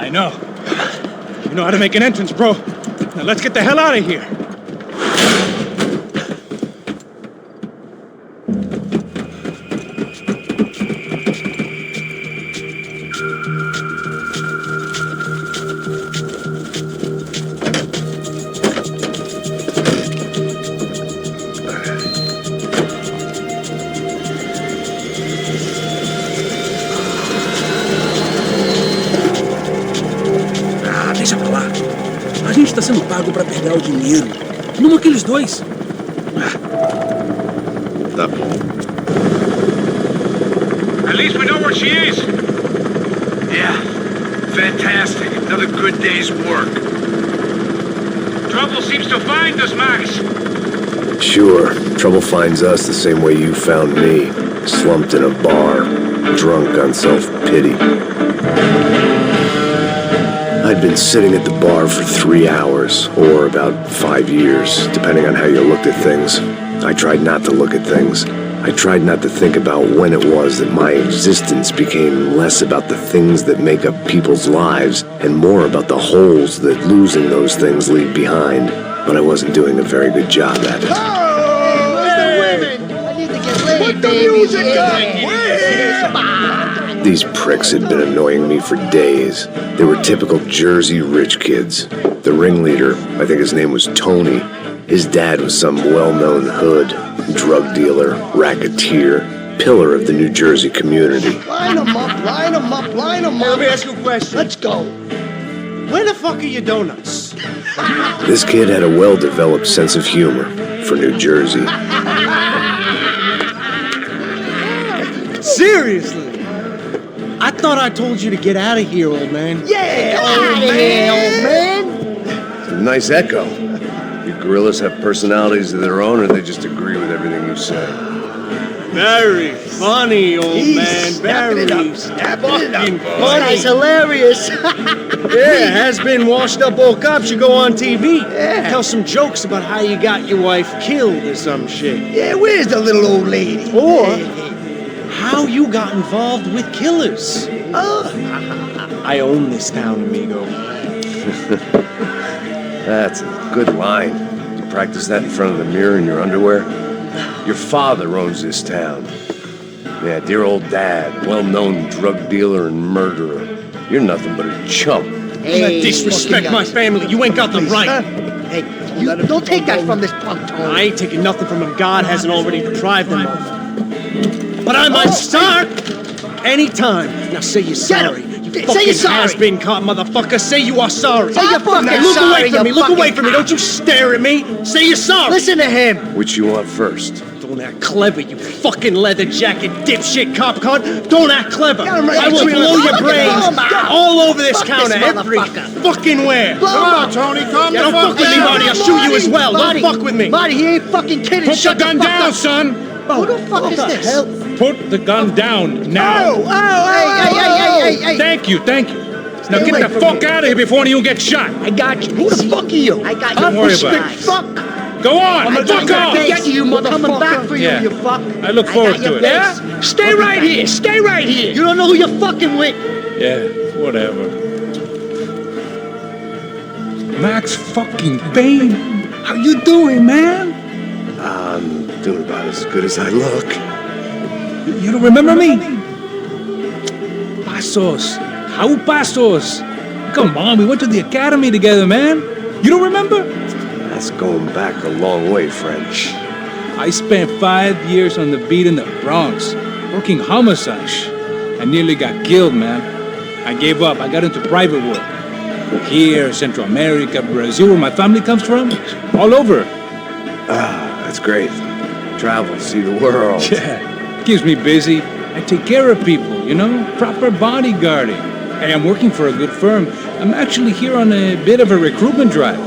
I know. You know how to make an entrance, bro. Now let's get the hell out of here. Deixa pra lá. A gente tá sendo pago pra pegar o dinheiro. Não aqueles dois. Tá. At least we know where she is. Yeah, fantastic. Another good day's work. Trouble seems to find us, Max. Sure, trouble finds us the same way you found me. Slumped in a bar, drunk on self-pity. I'd been sitting at the bar for 3 hours, or about 5 years, depending on how you looked at things. I tried not to look at things. I tried not to think about when it was that my existence became less about the things that make up people's lives, and more about the holes that losing those things leave behind. But I wasn't doing a very good job at it. Hey, where's the women? I need to get laid, put the music up! These pricks had been annoying me for days. They were typical Jersey rich kids. The ringleader, I think his name was Tony. His dad was some well-known hood, drug dealer, racketeer, pillar of the New Jersey community. Line them up, line them up, line them up. Let me ask you a question. Let's go. Where the fuck are your donuts? This kid had a well-developed sense of humor for New Jersey. Seriously? I thought I told you to get out of here, old man. Yeah, old man. It's a nice echo. You gorillas have personalities of their own, or they just agree with everything you say? Very funny, old man. Very fucking funny. He's hilarious. Yeah, has-been washed-up old cop should go on TV. Yeah. Tell some jokes about how you got your wife killed or some shit. Yeah, where's the little old lady? Or how you got involved with killers. I own this town, amigo. That's a good line. You practice that in front of the mirror in your underwear? Your father owns this town. Yeah, dear old dad, well-known drug dealer and murderer. You're nothing but a chump. Hey, don't disrespect my family. You ain't got the right. Hey, you don't take that from this punk, Tony. I ain't taking nothing from him. God hasn't already deprived him of. But I might start anytime. Now say you're sorry. Say you're sorry. Has-been caught, motherfucker. Say you are sorry. Say you're fucking Look sorry, away from me. you Look away fucking from me. Don't you stare at me. Say you're sorry. Listen to him. Which you want first? Don't act clever, you fucking leather jacket dipshit cop cunt. Don't act clever. Right. I will blow your brains all over this counter, every fucking where. Come on, Tony, calm down. Don't fuck with me, Marty. I'll shoot you as well. Don't fuck with me. Marty, he ain't fucking kidding. Put the gun down, son. Who the fuck is this? Hell? Put the gun down now. Hey. Thank you. Now get the fuck out of here before you get shot. I got you. Who the fuck are you? I got you. Don't worry about it. Fuck. Go on. Fuck off. Get you, motherfucker. Coming back for you, Yeah. you fuck. I look forward to it. Yeah? Stay right here. Stay right here. You don't know who you're fucking with. Yeah, whatever. Max fucking Payne. How you doing, man? I'm doing about as good as I look. You don't remember me? Pasos. How Pasos? Come on, we went to the academy together, man. You don't remember? That's going back a long way, French. I spent 5 years on the beat in the Bronx, working homicide. I nearly got killed, man. I gave up. I got into private work. Here, Central America, Brazil, where my family comes from, all over. Ah, that's great. Travel, see the world. Yeah, keeps me busy. I take care of people, you know? Proper bodyguarding. Hey, I'm working for a good firm. I'm actually here on a bit of a recruitment drive.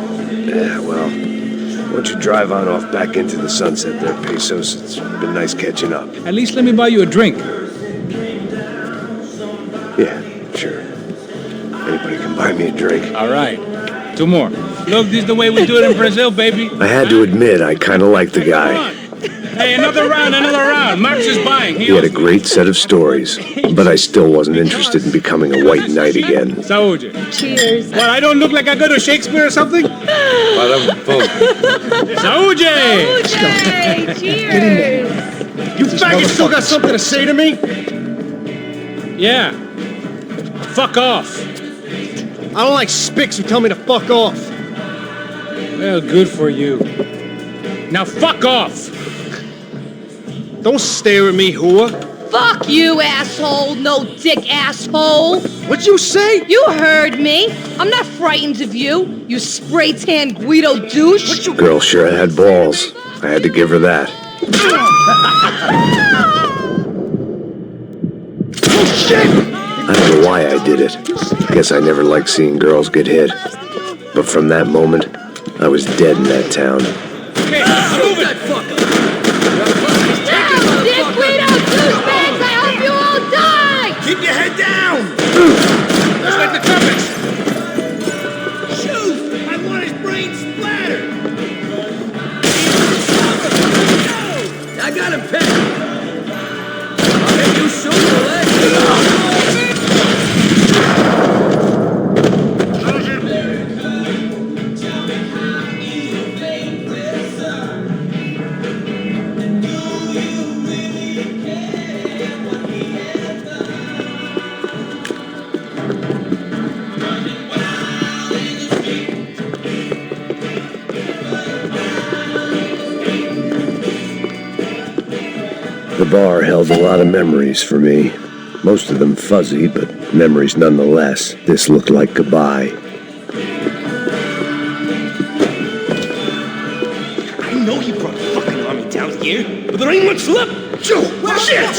Yeah, well, why don't you drive on off back into the sunset there, Pesos? It's been nice catching up. At least let me buy you a drink. Yeah, sure. Anybody can buy me a drink. All right. 2 more. Look, this is the way we do it in Brazil, baby. I had to admit, I kind of like the guy. Hey, another round. Max is buying. He had a great set of stories, but I still wasn't interested in becoming a white knight again. Saúde. Cheers. What, I don't look like I go to Shakespeare or something? Saúde! Cheers. Cheers. You faggot still got something to say to me? Yeah. Fuck off. I don't like spicks who tell me to fuck off. Well, good for you. Now fuck off! Don't stare at me, whore. Fuck you, asshole. No dick asshole. What'd you say? You heard me. I'm not frightened of you, you spray-tan Guido douche. Girl sure had balls. I had to give her that. Oh, shit! I don't know why I did it. Guess I never liked seeing girls get hit. But from that moment, I was dead in that town. Okay, move it! Dick Guido douchebags, I hope you all die! Keep your head down! Just like the trumpets! Shoot! I want his brains splattered! I got him pegged! I'll have you shoot the leg! The bar held a lot of memories for me. Most of them fuzzy, but memories nonetheless. This looked like goodbye. I know he brought a fucking army down here, but there ain't much left! Joe! Shit!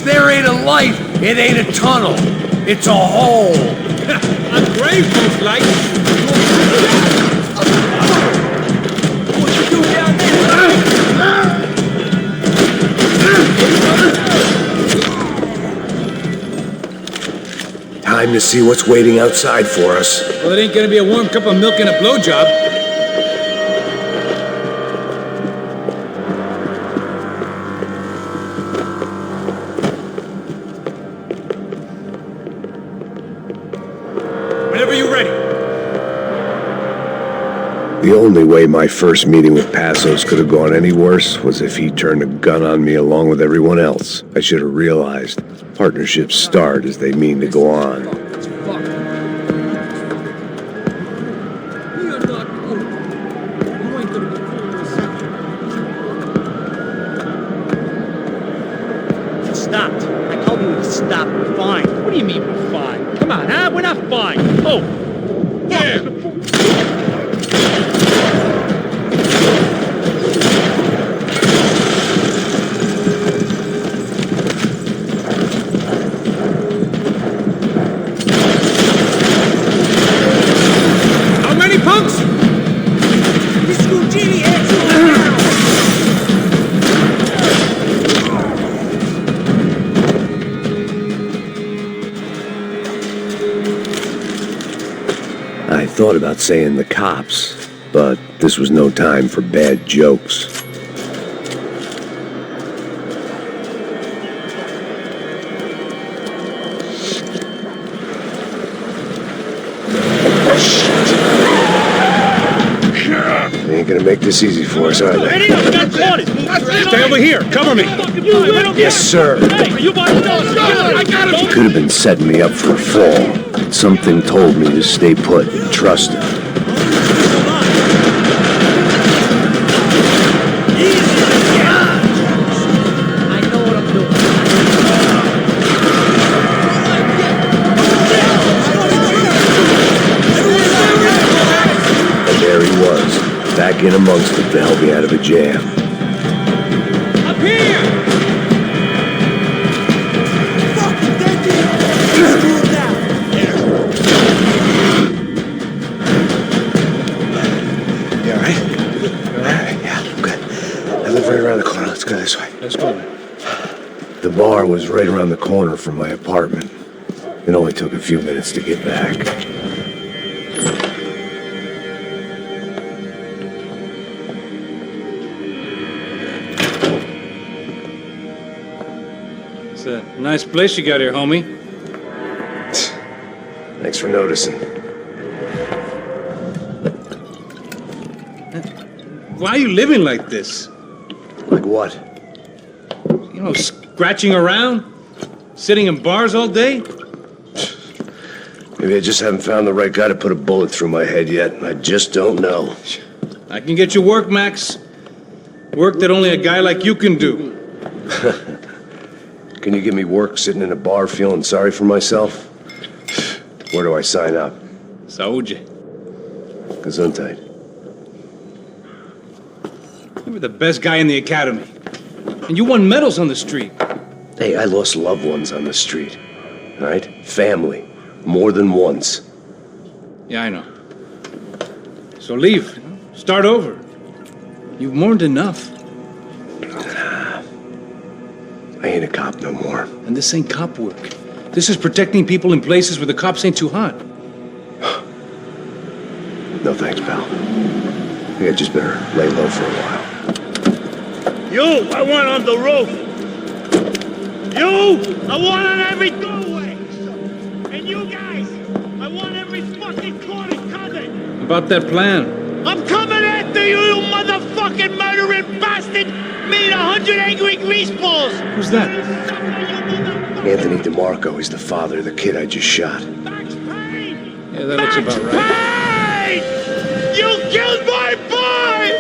There ain't a light, it ain't a tunnel. It's a hole. A grave most like. What you do down there? Time to see what's waiting outside for us. Well, it ain't gonna be a warm cup of milk and a blowjob. Whenever you're ready. The only way my first meeting with Passos could have gone any worse was if he turned a gun on me along with everyone else. I should have realized partnerships start as they mean to go on. Stopped. I told you to stop. Fine. What do you mean we're fine? Come on, huh? We're not fine. Oh. Yeah. How many punks? This Houdini heads you I thought about saying the cops, but this was no time for bad jokes. They ain't gonna make this easy for us, are they? Stay over here. Cover me. Yes, sir. You He could have been setting me up for a fall. Something told me to stay put and trust him. I know what I'm doing. And there he was, back in amongst them to help me out of a jam. Up here! live right around the corner. Let's go this way. Let's go, man. The bar was right around the corner from my apartment. It only took a few minutes to get back. It's a nice place you got here, homie. Thanks for noticing. Why are you living like this? Like what? You know, scratching around? Sitting in bars all day? Maybe I just haven't found the right guy to put a bullet through my head yet. I just don't know. I can get you work, Max. Work that only a guy like you can do. Can you give me work sitting in a bar feeling sorry for myself? Where do I sign up? Saúde. Gesundheit. You were the best guy in the academy. And you won medals on the street. Hey, I lost loved ones on the street. All right? Family. More than once. Yeah, I know. So leave. Start over. You've mourned enough. I ain't a cop no more. And this ain't cop work. This is protecting people in places where the cops ain't too hot. No thanks, pal. I think I just better lay low for a while. You, I want on the roof. You, I want on every doorway. And you guys, I want every fucking corner covered. About that plan. I'm coming after you, you motherfucking murdering bastard! Me and 100 angry greaseballs! Who's that? Anthony DeMarco. He's the father of the kid I just shot. Max Payne! Yeah, that looks about right. Payne! You killed my boy!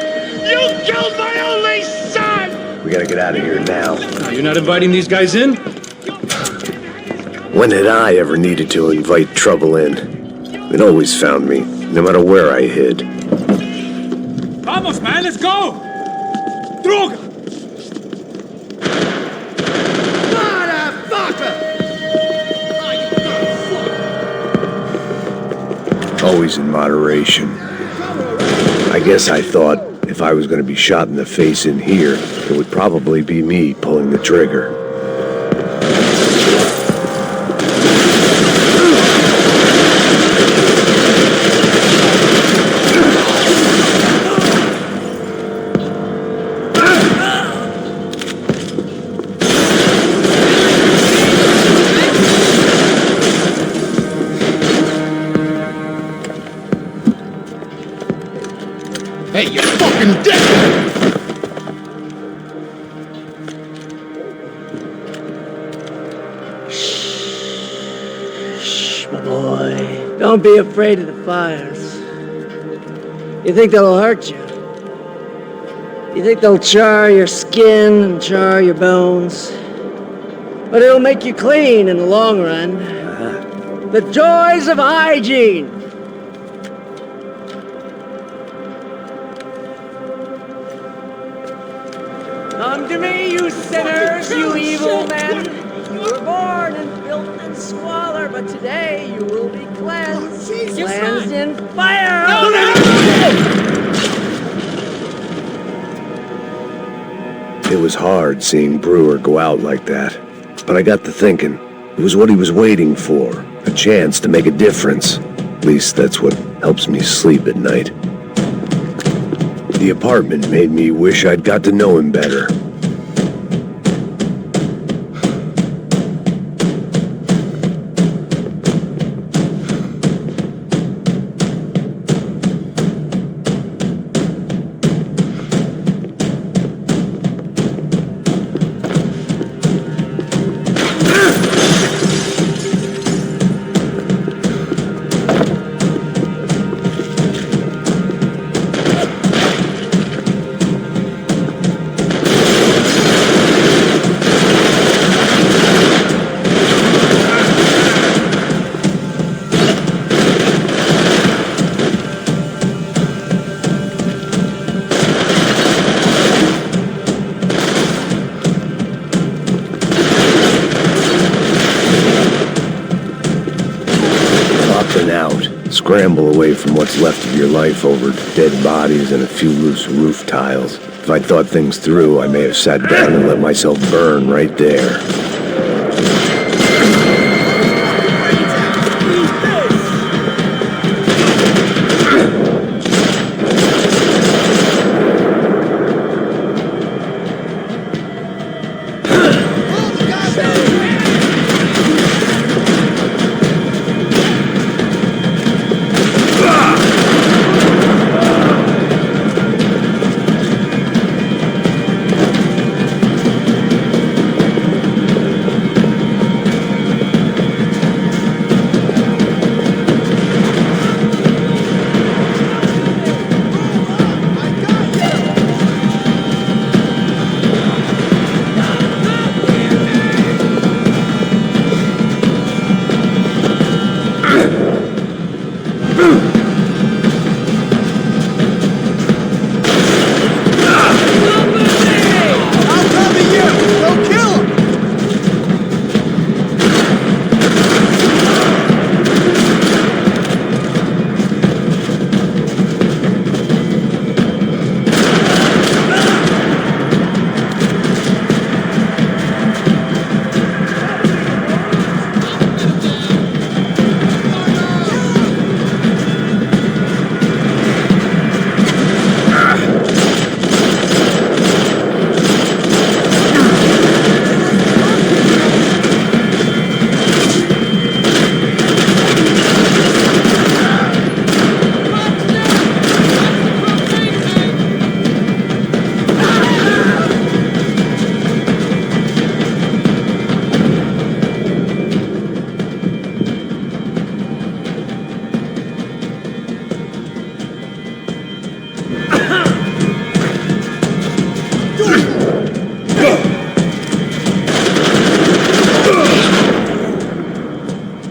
You killed my only son! We gotta get out of here now. Now, you're not inviting these guys in? When had I ever needed to invite trouble in? It always found me, no matter where I hid. Vamos, man, let's go! Droga! Always in moderation. I guess I thought if I was going to be shot in the face in here, it would probably be me pulling the trigger. Hey, you fucking dick! Shh, my boy. Don't be afraid of the fires. You think they'll hurt you? You think they'll char your skin and char your bones? But it'll make you clean in the long run. The joys of hygiene! Come to me, you sinners, you evil men! You were born in filth and squalor, but today you will be cleansed. Cleansed in fire! It was hard seeing Brewer go out like that. But I got to thinking, it was what he was waiting for. A chance to make a difference. At least that's what helps me sleep at night. The apartment made me wish I'd got to know him better. scramble away from what's left of your life over dead bodies and a few loose roof tiles. If I'd thought things through, I may have sat down and let myself burn right there.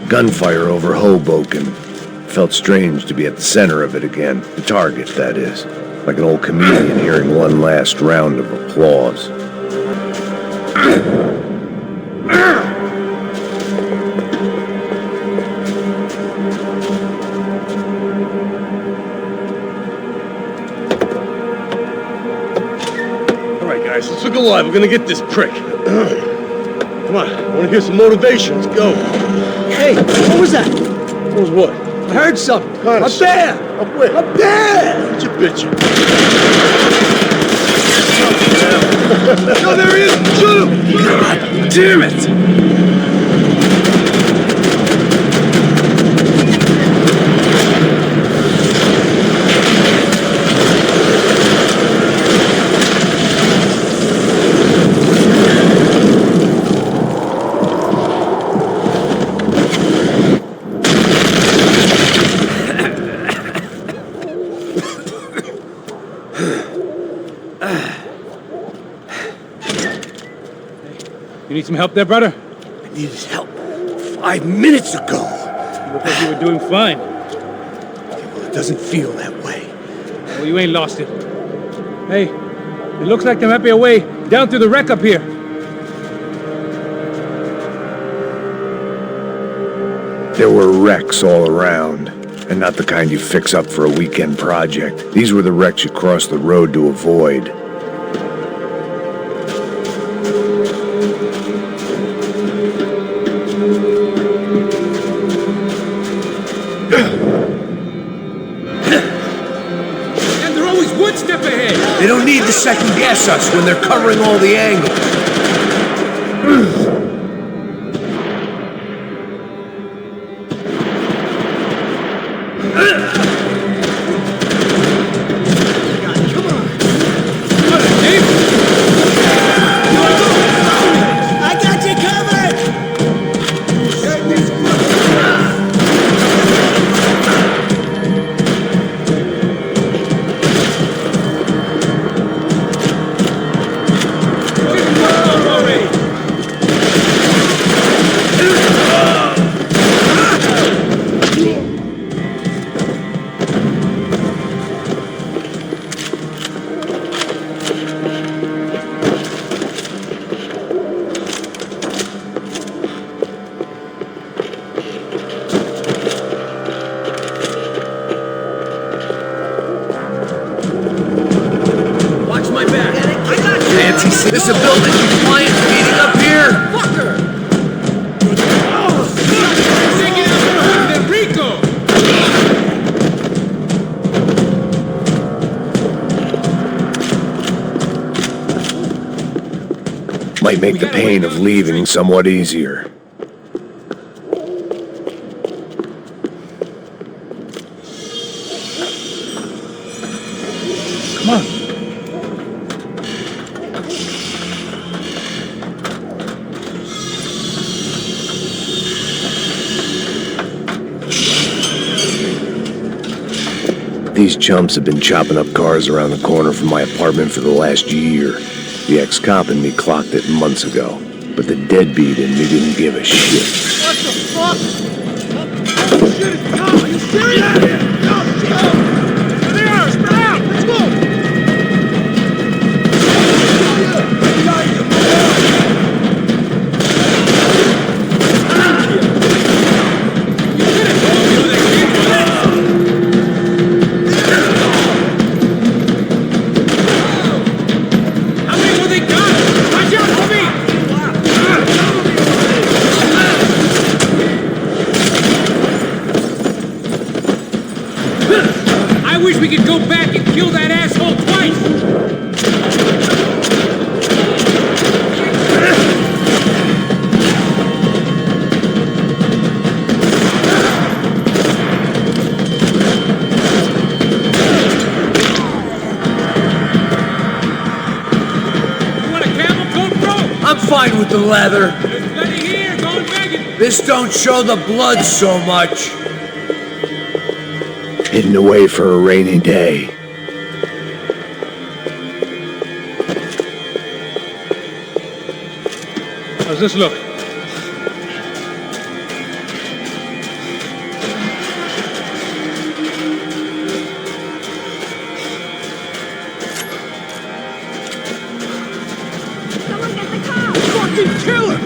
Gunfire over Hoboken. Felt strange to be at the center of it again. The target, that is. Like an old comedian hearing one last round of applause. All right, guys, let's look alive. We're gonna get this prick. Come on, I want to hear some motivation. Let's go. Hey, what was that? What was what? I heard something. Kind of Up there! Up where? Up there! What you bitching? No, there he is! Shoot him! God damn it! You need some help there, brother? I needed help 5 minutes ago. You look like you were doing fine. Well, it doesn't feel that way. Well, you ain't lost it. Hey, it looks like there might be a way down through the wreck up here. There were wrecks all around, and not the kind you fix up for a weekend project. These were the wrecks you cross the road to avoid. They don't need to second guess us when they're covering all the angles. I got you covered! This a building compliance meeting up here? Might make the pain of leaving somewhat easier. Come on. These chumps have been chopping up cars around the corner from my apartment for the last year. The ex-cop in me clocked it months ago, but the deadbeat in me didn't give a shit. What the fuck? Oh, shit, it's Tom! Are you serious? Go! There they are! Spread out! Let's go! I wish we could go back and kill that asshole twice! You want a camel coat, bro? I'm fine with the leather. There's plenty here, going begging. This don't show the blood so much. Hidden away for a rainy day. How's this look? Someone get the car! Fucking killer!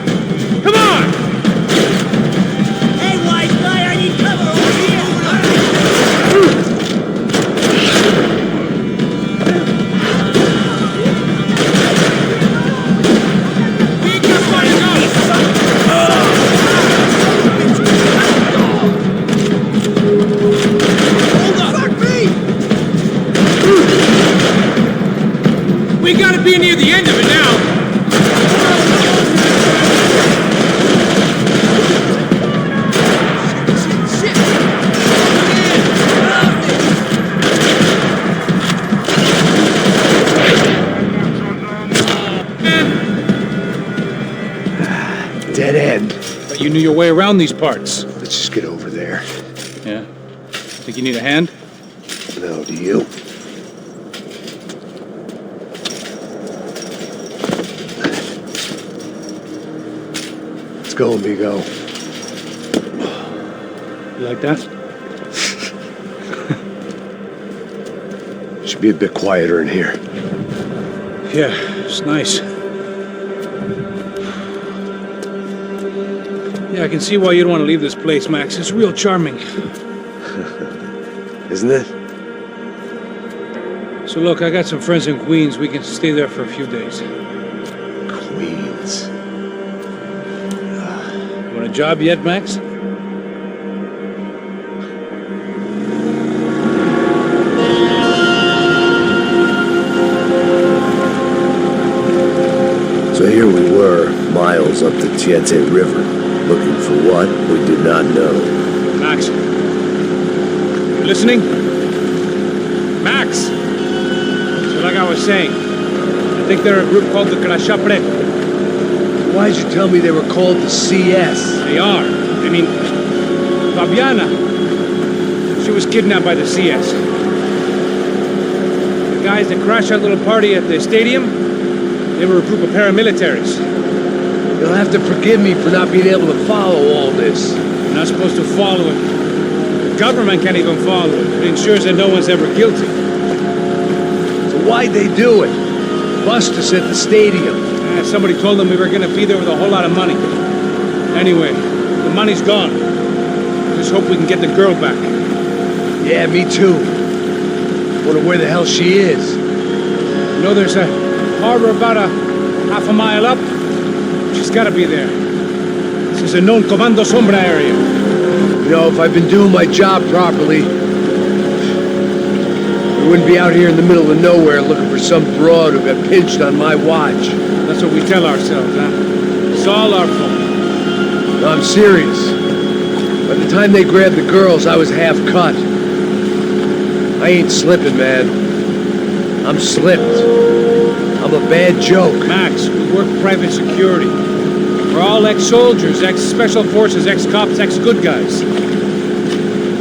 Come on! Hey, wise guy, I need cover over here! We gotta be near the end of it now! Dead end. But you knew your way around these parts. Let's just get over there. Yeah? Think you need a hand? No, do you? Let's go, amigo. You like that? Should be a bit quieter in here. Yeah, it's nice. Yeah, I can see why you'd want to leave this place, Max. It's real charming. Isn't it? So look, I got some friends in Queens. We can stay there for a few days. Queens. You want a job yet, Max? So here we were, miles up the Tiete River, looking for what we did not know. Max. You listening? Max! So like I was saying, I think they're a group called the Crashapre. Why'd you tell me they were called the CS? They are. I mean, Fabiana. She was kidnapped by the CS. The guys that crashed that little party at the stadium, they were a group of paramilitaries. You'll have to forgive me for not being able to follow all this. You're not supposed to follow it. The government can't even follow it. It ensures that no one's ever guilty. So why'd they do it? Bust us at the stadium. Somebody told them we were gonna be there with a whole lot of money. Anyway, the money's gone. Just hope we can get the girl back. Yeah, me too. Wonder where the hell she is. You know, there's a harbor about a Half a mile up, she's gotta be there. This is a known Comando Sombra area. You know, if I'd been doing my job properly, we wouldn't be out here in the middle of nowhere looking for some broad who got pinched on my watch. That's what we tell ourselves, huh? It's all our fault. No, I'm serious. By the time they grabbed the girls, I was half cut. I ain't slipping, man. I'm slipped. I'm a bad joke. Max, we work private security. We're all ex-soldiers, ex-special forces, ex-cops, ex-good guys.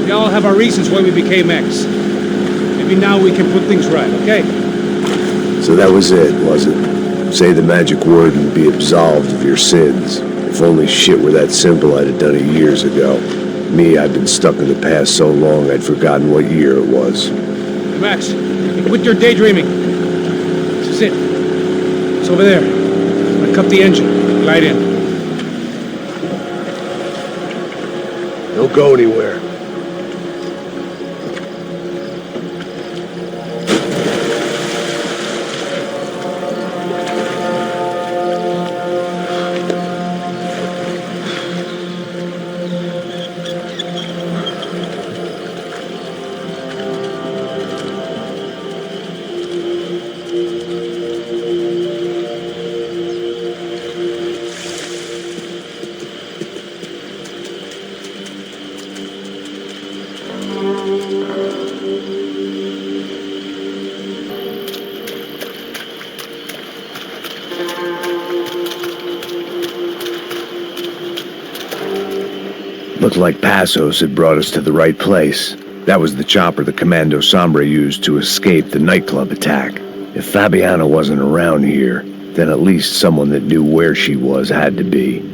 We all have our reasons why we became ex. Maybe now we can put things right, okay? So that was it, was it? Say the magic word and be absolved of your sins. If only shit were that simple, I'd have done it years ago. Me, I've been stuck in the past so long I'd forgotten what year it was. Max, quit your daydreaming. This is it. It's over there. I'm gonna cut the engine. Glide in. Don't go anywhere. Looked like Passos had brought us to the right place. That was the chopper the Comando Sombra used to escape the nightclub attack. If Fabiana wasn't around here, then at least someone that knew where she was had to be.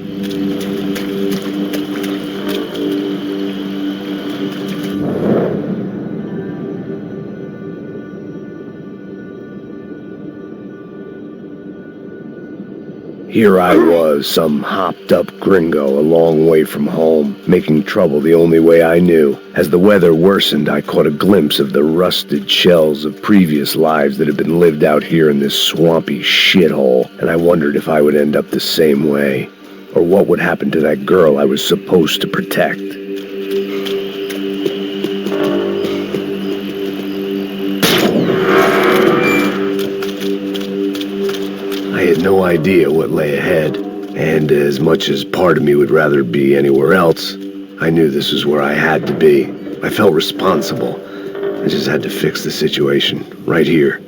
Here I was, some hopped-up gringo a long way from home, making trouble the only way I knew. As the weather worsened, I caught a glimpse of the rusted shells of previous lives that had been lived out here in this swampy shithole, and I wondered if I would end up the same way, or what would happen to that girl I was supposed to protect. I had no idea what lay ahead, and as much as part of me would rather be anywhere else, I knew this was where I had to be. I felt responsible. I just had to fix the situation, right here.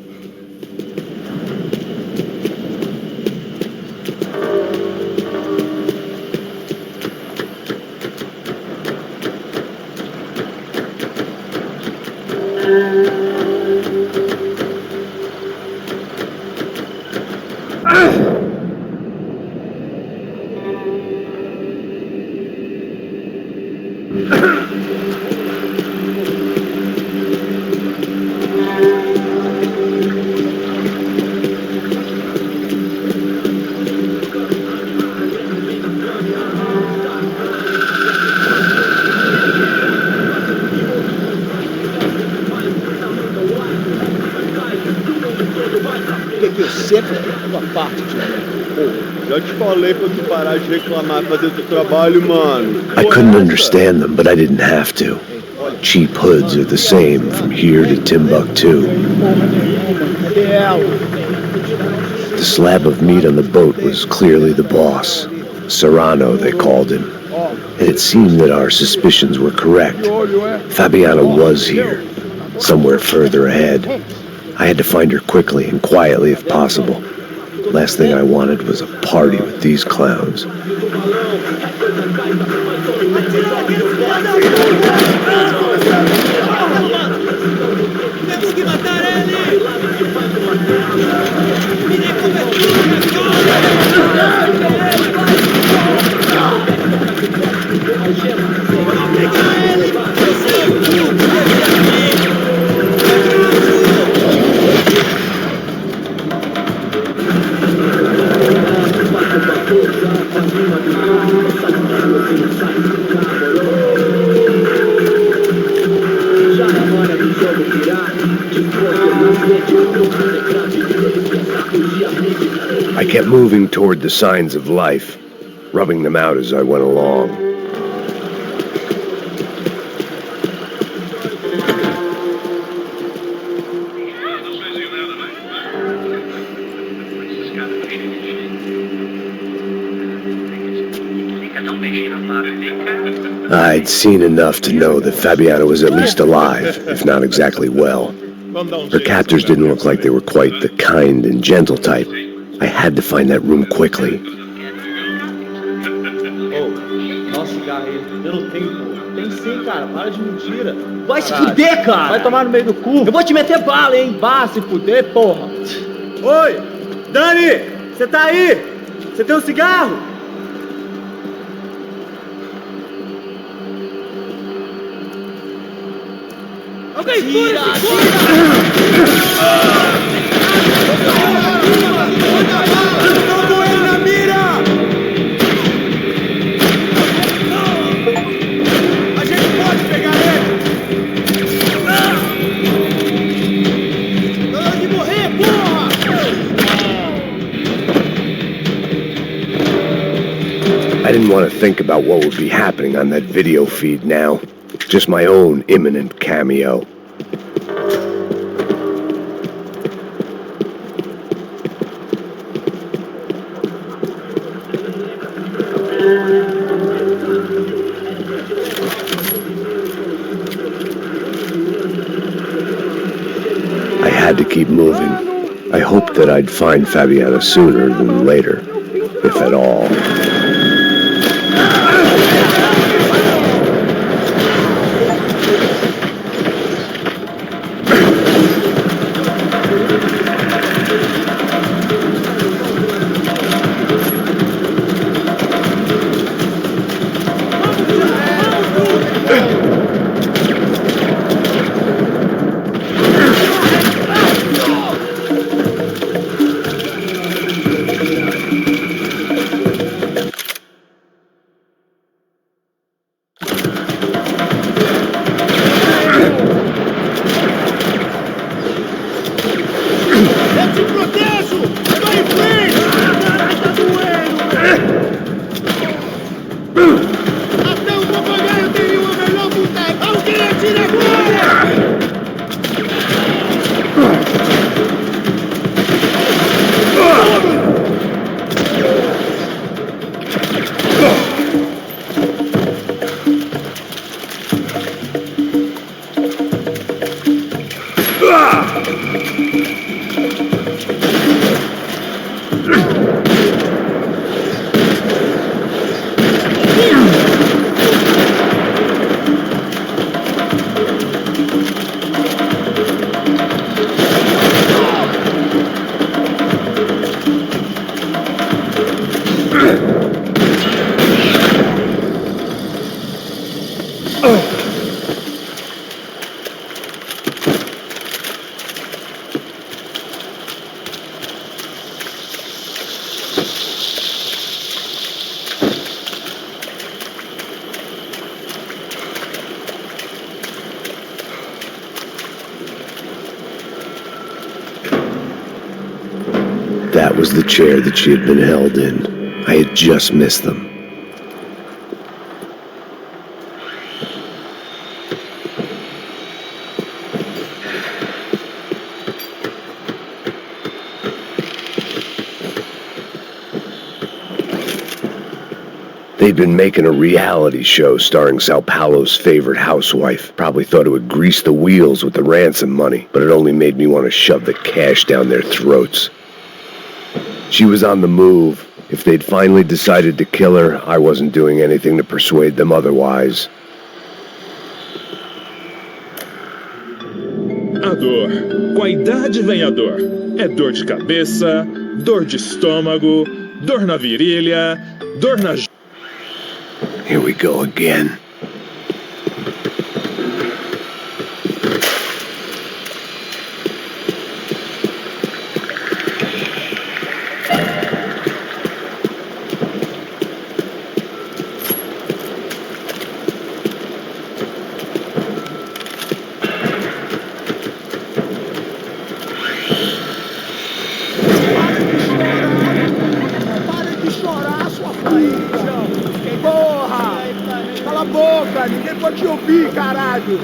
Já te falei pra tu parar de reclamar e fazer teu trabalho, mano. I couldn't understand them, but I didn't have to. Cheap hoods are the same from here to Timbuktu. The slab of meat on the boat was clearly the boss. Serrano, they called him. And it seemed that our suspicions were correct. Fabiana was here, somewhere further ahead. I had to find her quickly and quietly if possible. Last thing I wanted was a party with these clowns. I kept moving toward the signs of life, rubbing them out as I went along. I'd seen enough to know that Fabiana was at least alive, if not exactly well. Her captors didn't look like they were quite the kind and gentle type. I had to find that room quickly. Dá um cigarro aí. Eu não tenho, pô. Tem sim, cara. Para de mentira. Vai se fuder, cara! Vai tomar no meio do cu. Eu vou te meter bala, hein? Vá se fuder, porra. Oi! Dani! Você tá aí? Você tem um cigarro? Alguém tira! Estão com ele na mira! A gente pode pegar ele! Tá hora de morrer, porra! I didn't want to think about what would be happening on that video feed now. Just my own imminent cameo. I had to keep moving. I hoped that I'd find Fabiana sooner than later, if at all. That was the chair that she had been held in. I had just missed them. They'd been making a reality show starring Sao Paulo's favorite housewife. Probably thought it would grease the wheels with the ransom money, but it only made me want to shove the cash down their throats. She was on the move. If they'd finally decided to kill her, I wasn't doing anything to persuade them otherwise. A dor. Com a idade vem a dor. É dor de cabeça, dor de estômago, dor na virilha, dor na... Here we go again. segurar sua faísca. Porra! Cala a boca, ninguém pode te ouvir, caralho.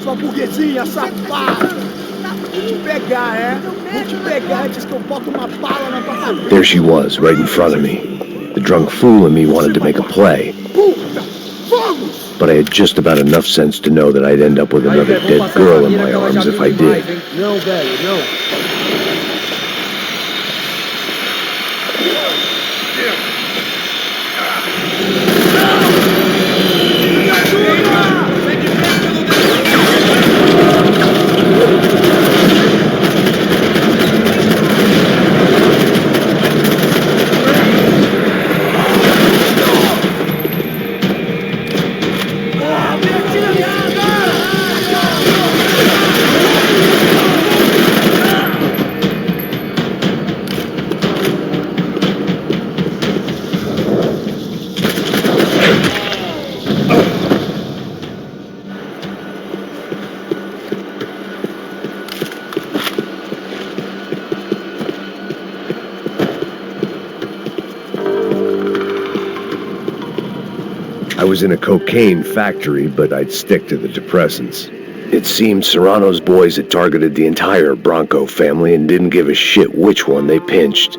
Sua burguesinha safada. Vou te pegar, é? Vou te pegar antes que eu boto uma bala na tua cabeça. There she was, right in front of me. The drunk fool in me wanted to make a play. But I had just about enough sense to know that I'd end up with another dead girl in my arms if I did. Não, velho, não. I was in a cocaine factory, but I'd stick to the depressants. It seemed Serrano's boys had targeted the entire Bronco family and didn't give a shit which one they pinched.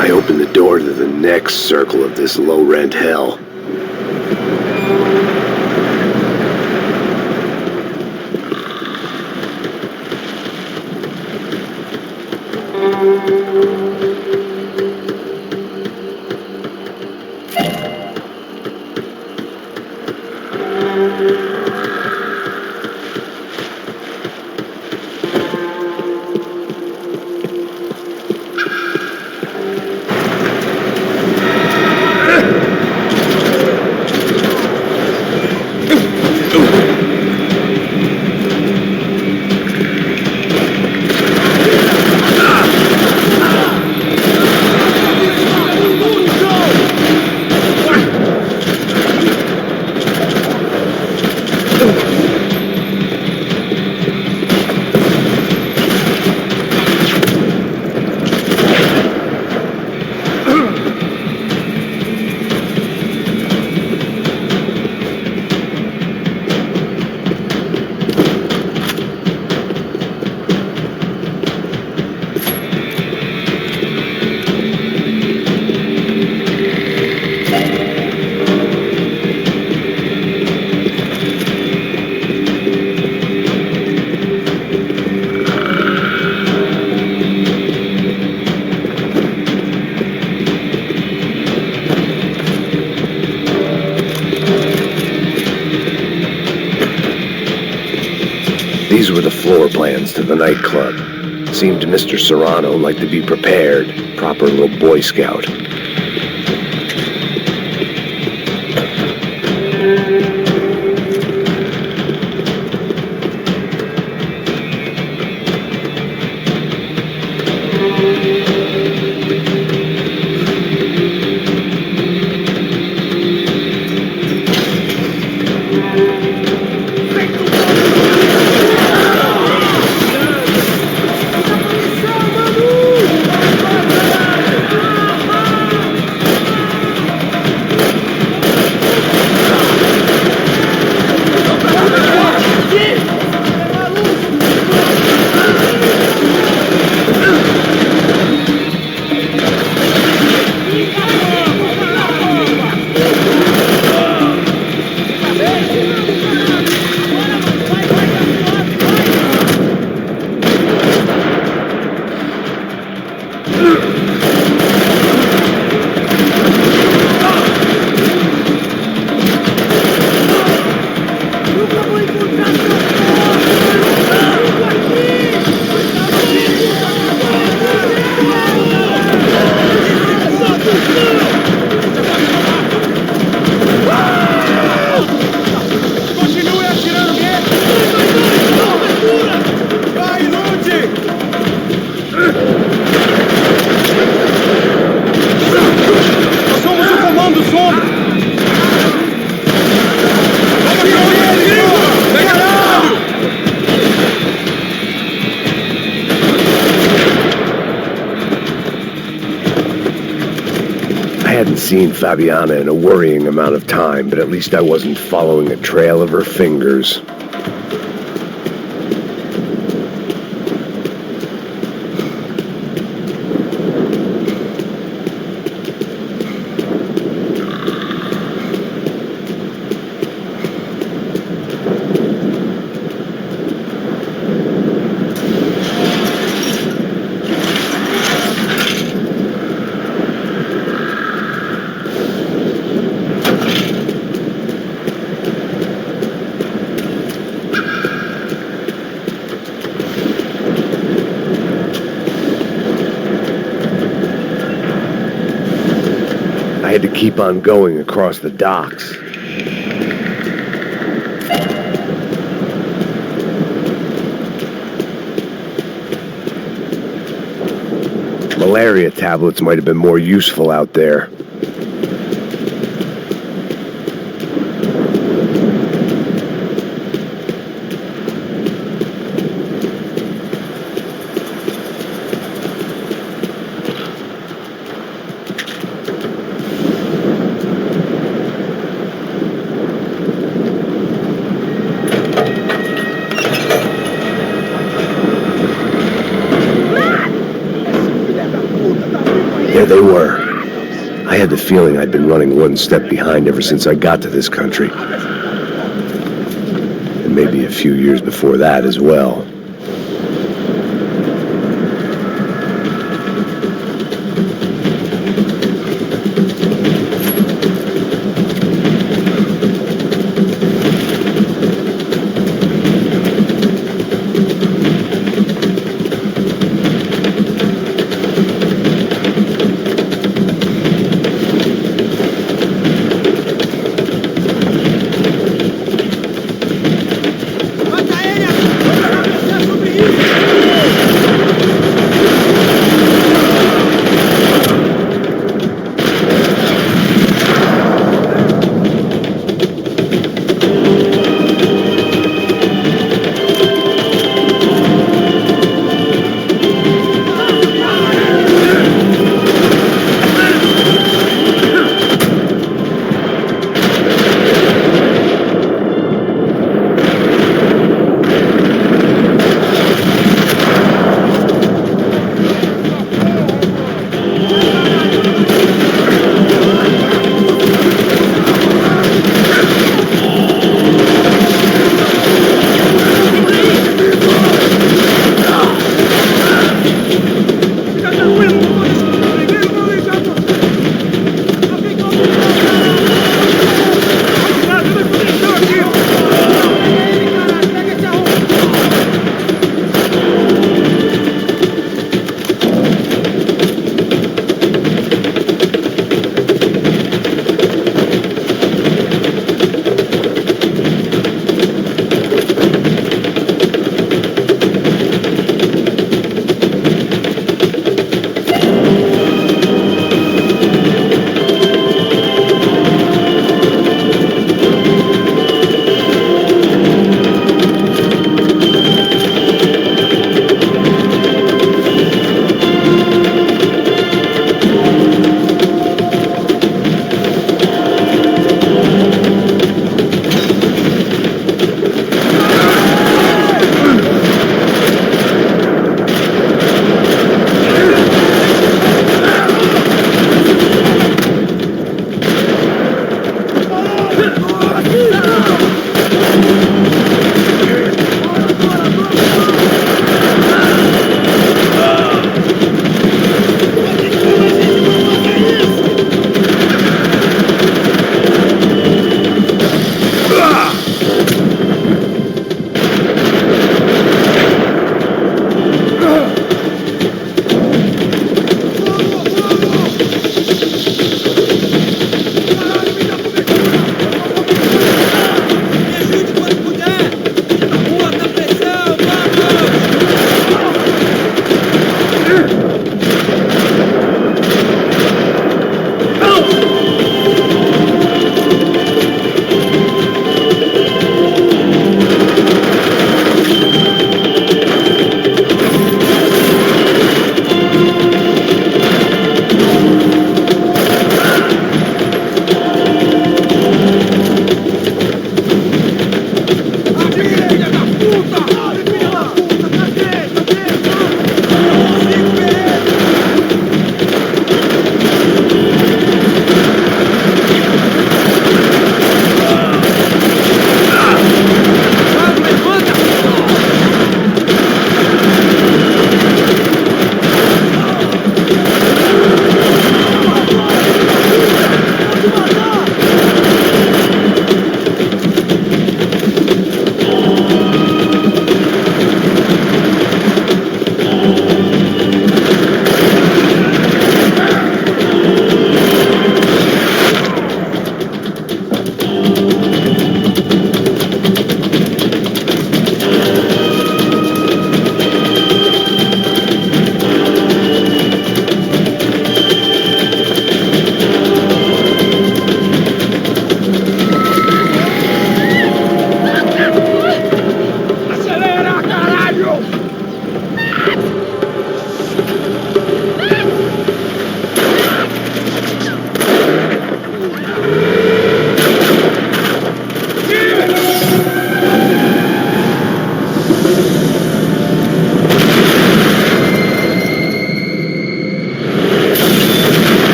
I opened the door to the next circle of this low-rent hell. These were the floor plans to the nightclub. Seemed to Mr. Serrano like to be prepared, proper little Boy Scout. seen Fabiana in a worrying amount of time, but at least I wasn't following a trail of her fingers. I had to keep on going across the docks. Malaria tablets might have been more useful out there. There they were. I had the feeling I'd been running one step behind ever since I got to this country. And maybe a few years before that as well.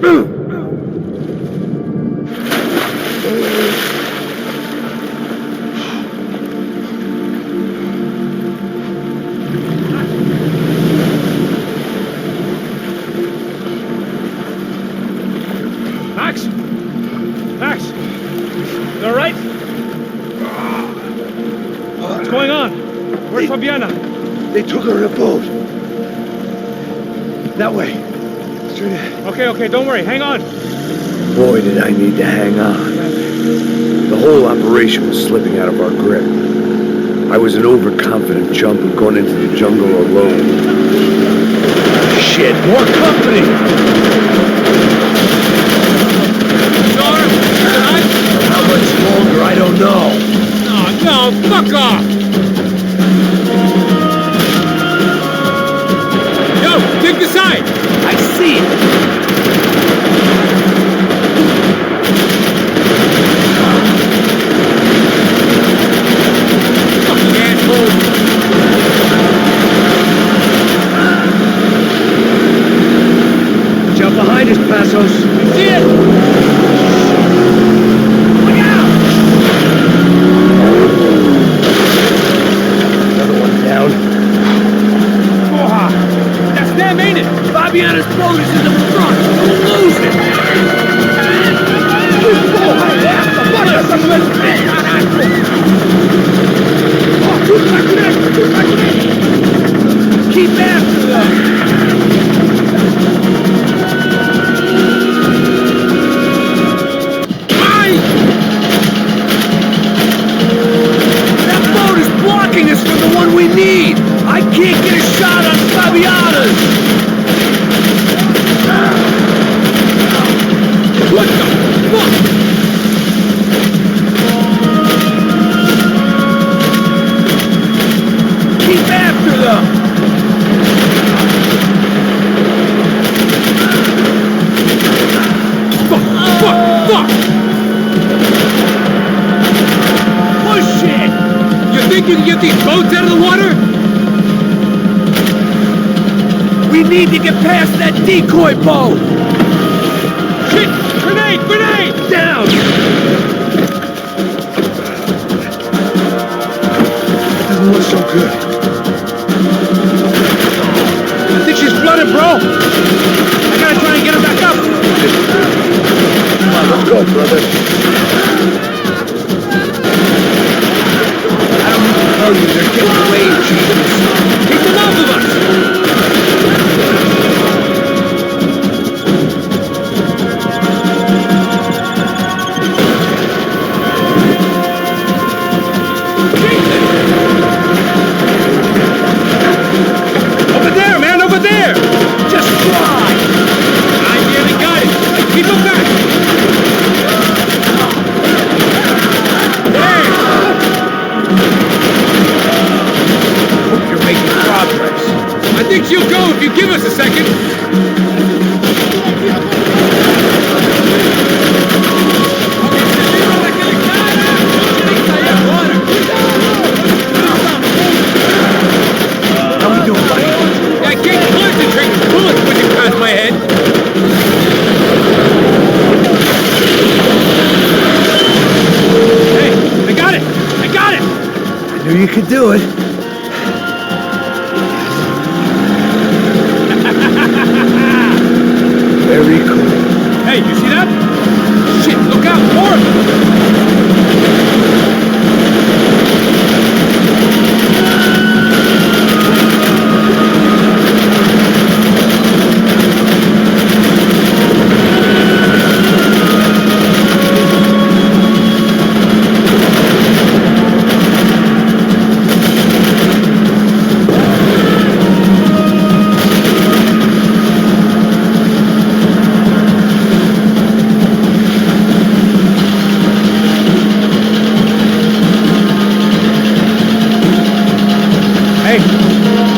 Max? Max? You all right? What's going on? Where's Fabiana? They took her in a boat. That way. Straight ahead. Okay, don't worry. Hang on. Boy, did I need to hang on. The whole operation was slipping out of our grip. I was an overconfident chump who'd gone into the jungle alone. Shit, more company! How much longer, I don't know. No, fuck off! Yo, take the side! I see it! Fucking asshole! Jump behind us, Passos. See it? That's them, ain't it? Fabiana's boat is in the front. We'll lose it. Keep after them. That boat is blocking us from the one we need. I can't get a shot on Fabiana's! What the fuck? Keep after them! Fuck! Push it! You think you can get these boats out of the water? We need to get past that decoy boat! Shit! Grenade! Down! That doesn't look so good. I think she's flooded, bro! I gotta try and get her back up! Come on, let's go, brother. I don't need to tell you, they're getting away, Jesus. Keep them off of us! Over there! Just fly! I nearly got it! Keep them back! There! Hope you're making progress. I think she'll go if you give us a second! How we doing, buddy? I can't concentrate with bullets pushing past my head! Hey, I got it! I knew you could do it. Very cool. Hey, you see that? Shit, look out, more of them!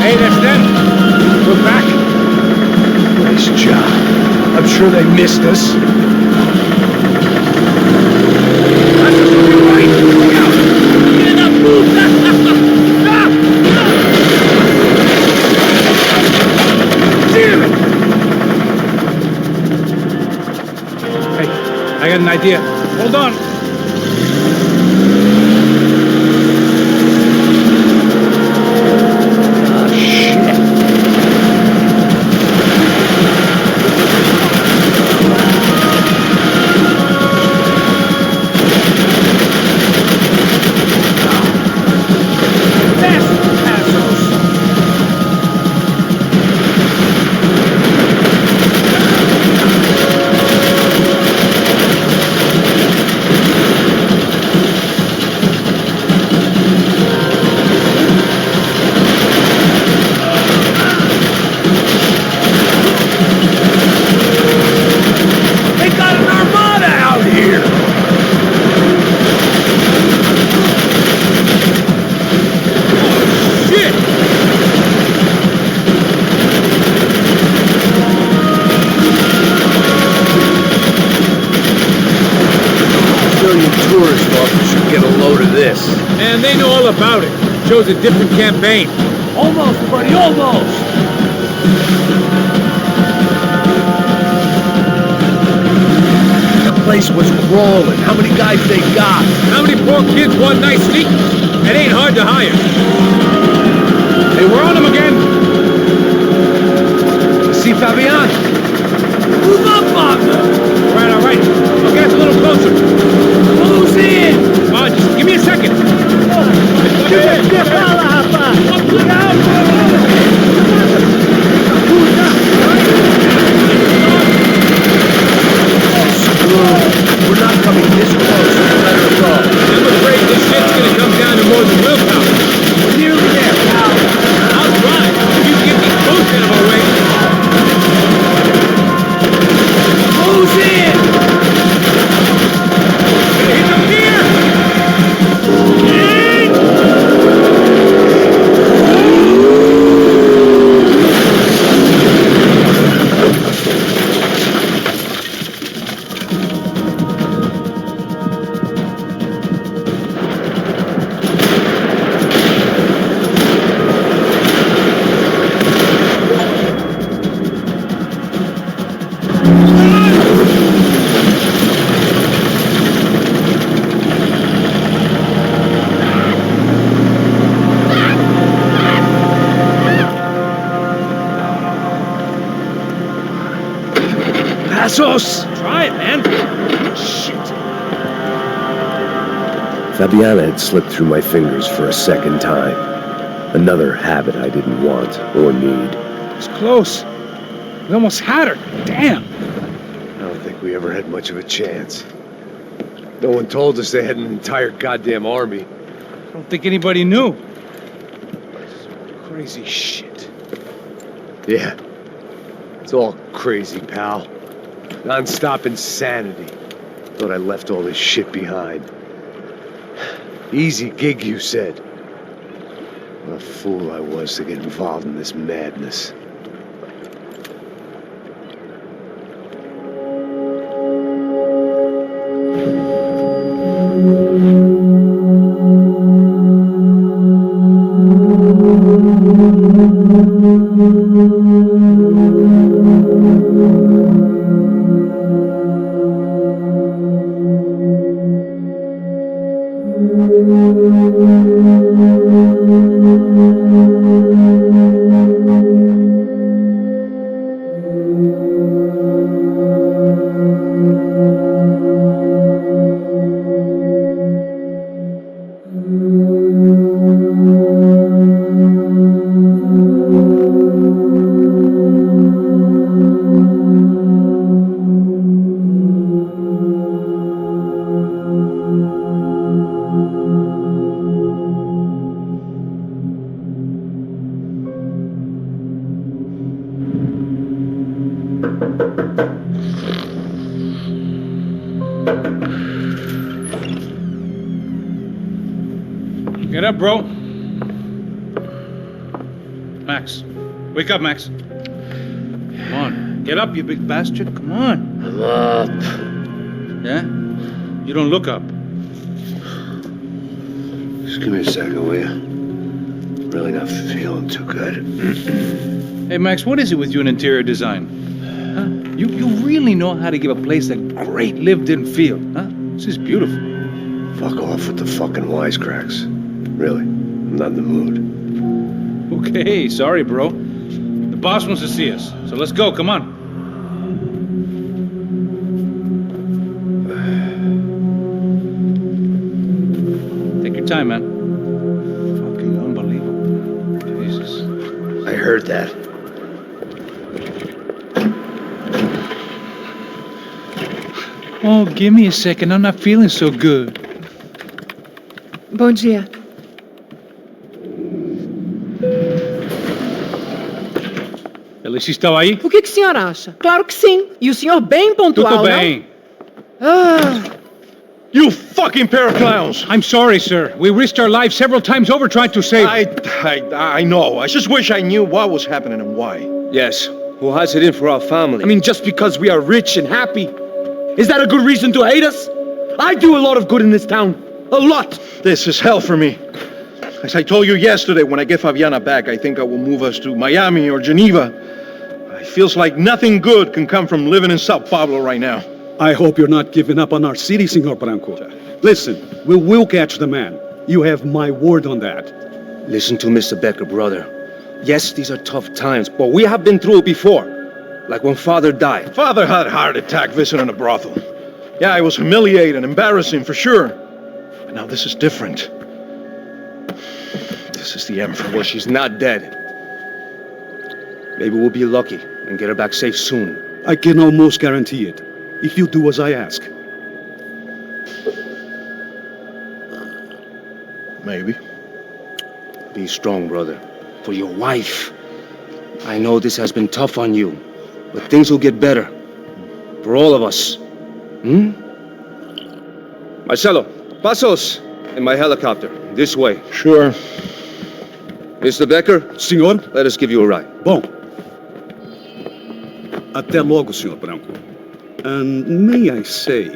Hey, that's them. We're back. Nice job. I'm sure they missed us. That's just what you're right. Look out! Get up, move! Damn it! I got an idea. Hold on. Man, they know all about it. Chose a different campaign. Almost, buddy, almost! The place was crawling. How many guys they got? How many poor kids want nice sneakers? It ain't hard to hire. Hey, we're on them again. See Fabian? Move up, partner! All right. I'll get us a little closer. Who's in? Come on, just give me a second. We're not coming this close, no matter at all. I'm afraid this shit's gonna come down to more than willpower. We're nearly there, pal. I'll try. If you can get these boats out of our way. Who's in? Hit them here! Passos! Try it, man. Shit. Fabiana had slipped through my fingers for a second time. Another habit I didn't want or need. It was close. We almost had her. Damn. I don't think we ever had much of a chance. No one told us they had an entire goddamn army. I don't think anybody knew. Crazy shit. Yeah. It's all crazy, pal. Non-stop insanity. Thought I left all this shit behind. Easy gig, you said. What a fool I was to get involved in this madness. Get up, bro. Max. Wake up, Max. Come on. Get up, you big bastard. Come on. I'm up. Yeah? You don't look up. Just give me a second, will you? Really not feeling too good. Hey, Max, what is it with you in interior design? Huh? You really know how to give a place a great lived-in feel, huh? This is beautiful. Fuck off with the fucking wisecracks. Really, I'm not in the mood. Okay, sorry, bro. The boss wants to see us, so let's go, come on. Take your time, man. Fucking unbelievable. Jesus. I heard that. Oh, give me a second. I'm not feeling so good. Bom dia. Ela estava aí? O que o senhor acha? Claro que sim. E o senhor bem pontual, Tudo bem. não? Ah. You fucking pair of clowns! I'm sorry, sir. We risked our lives several times over trying to save... I know. I just wish I knew what was happening and why. Yes, who has it in for our family? I mean, just because we are rich and happy, is that a good reason to hate us? I do a lot of good in this town. A lot. This is hell for me. As I told you yesterday, when I get Fabiana back, I think I will move us to Miami or Geneva. It feels like nothing good can come from living in Sao Paulo right now. I hope you're not giving up on our city, Senor Branco. Listen, we will catch the man. You have my word on that. Listen to Mr. Becker, brother. Yes, these are tough times, but we have been through it before. Like when Father died. Father had a heart attack visiting a brothel. Yeah, it was humiliating, embarrassing, for sure. But now this is different. This is the Emperor. Well, she's not dead. Maybe we'll be lucky and get her back safe soon. I can almost guarantee it, if you do as I ask. Maybe. Be strong, brother. For your wife. I know this has been tough on you, but things will get better. For all of us. Marcelo, pasos in my helicopter. This way. Sure. Mr. Becker? Senhor? Let us give you a ride. Bom. Até logo, Senhor Branco. And may I say,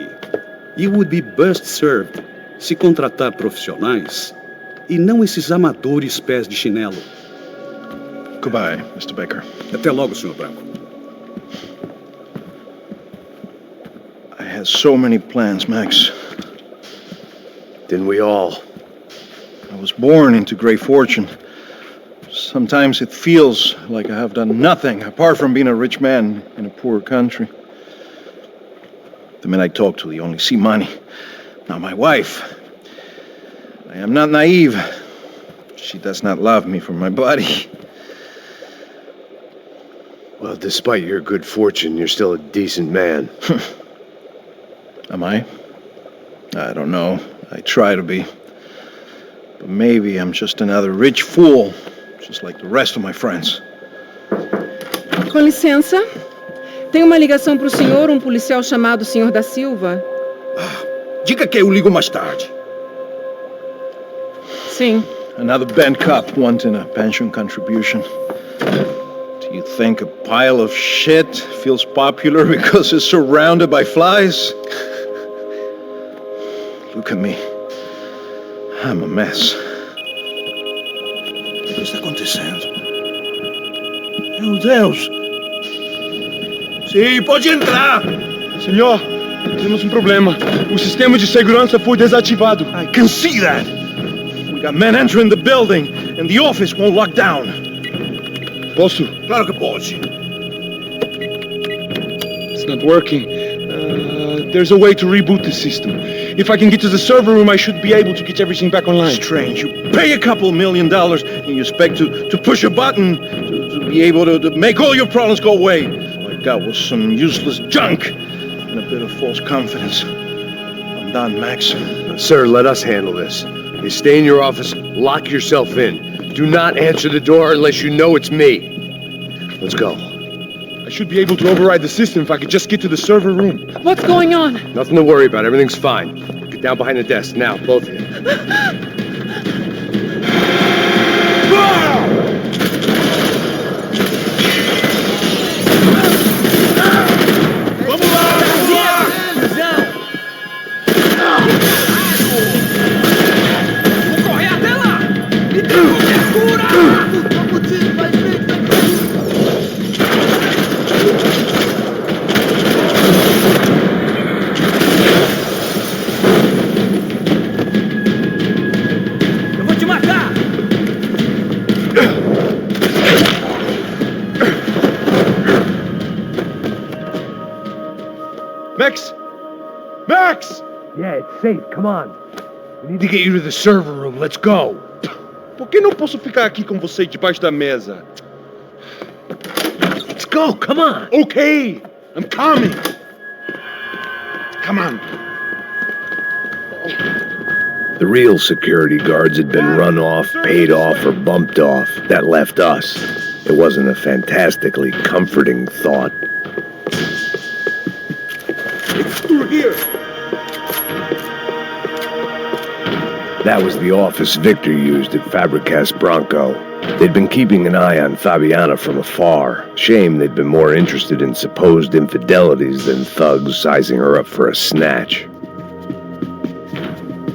you would be best served se contratar profissionais e não esses amadores pés de chinelo. Goodbye, Mr. Becker. Até logo, Senhor Branco. I had so many plans, Max. Didn't we all? I was born into great fortune. Sometimes it feels like I have done nothing apart from being a rich man in a poor country. The men I talk to, they only see money. Now my wife, I am not naive. She does not love me for my body. Well, despite your good fortune, you're still a decent man. Am I? I don't know. I try to be. But maybe I'm just another rich fool, just like the rest of my friends. Com licença. Tem uma ligação para o senhor, um policial chamado Senhor da Silva. Diga que eu ligo mais tarde. Sim. Another band cop wanting a pension contribution. Do you think a pile of shit feels popular because it's surrounded by flies? Look at me. I'm a mess. O que está acontecendo? Meu Deus! Sim, pode entrar! Senhor, temos um problema. O sistema de segurança foi desativado. I can see that. We got men entering the building and the office won't lock down. Posso? Claro que pode. It's not working. There's a way to reboot the system. If I can get to the server room, I should be able to get everything back online. Strange. You pay a couple $1 million and you expect to push a button to be able to make all your problems go away. All I got was some useless junk and a bit of false confidence. I'm done, Max. Sir, let us handle this. You stay in your office, lock yourself in. Do not answer the door unless you know it's me. Let's go. I should be able to override the system if I could just get to the server room. What's going on? Nothing to worry about. Everything's fine. Get down behind the desk now, both of you. Max! Max! Yeah, it's safe. Come on. We need to get you to the server room. Let's go. Por que não posso ficar aqui com você debaixo da mesa? Let's go. Come on. Okay, I'm coming. Come on. The real security guards had been run off, paid off, or bumped off. That left us. It wasn't a fantastically comforting thought. It's through here. That was the office Victor used at Fabricas Bronco. They'd been keeping an eye on Fabiana from afar. Shame they'd been more interested in supposed infidelities than thugs sizing her up for a snatch.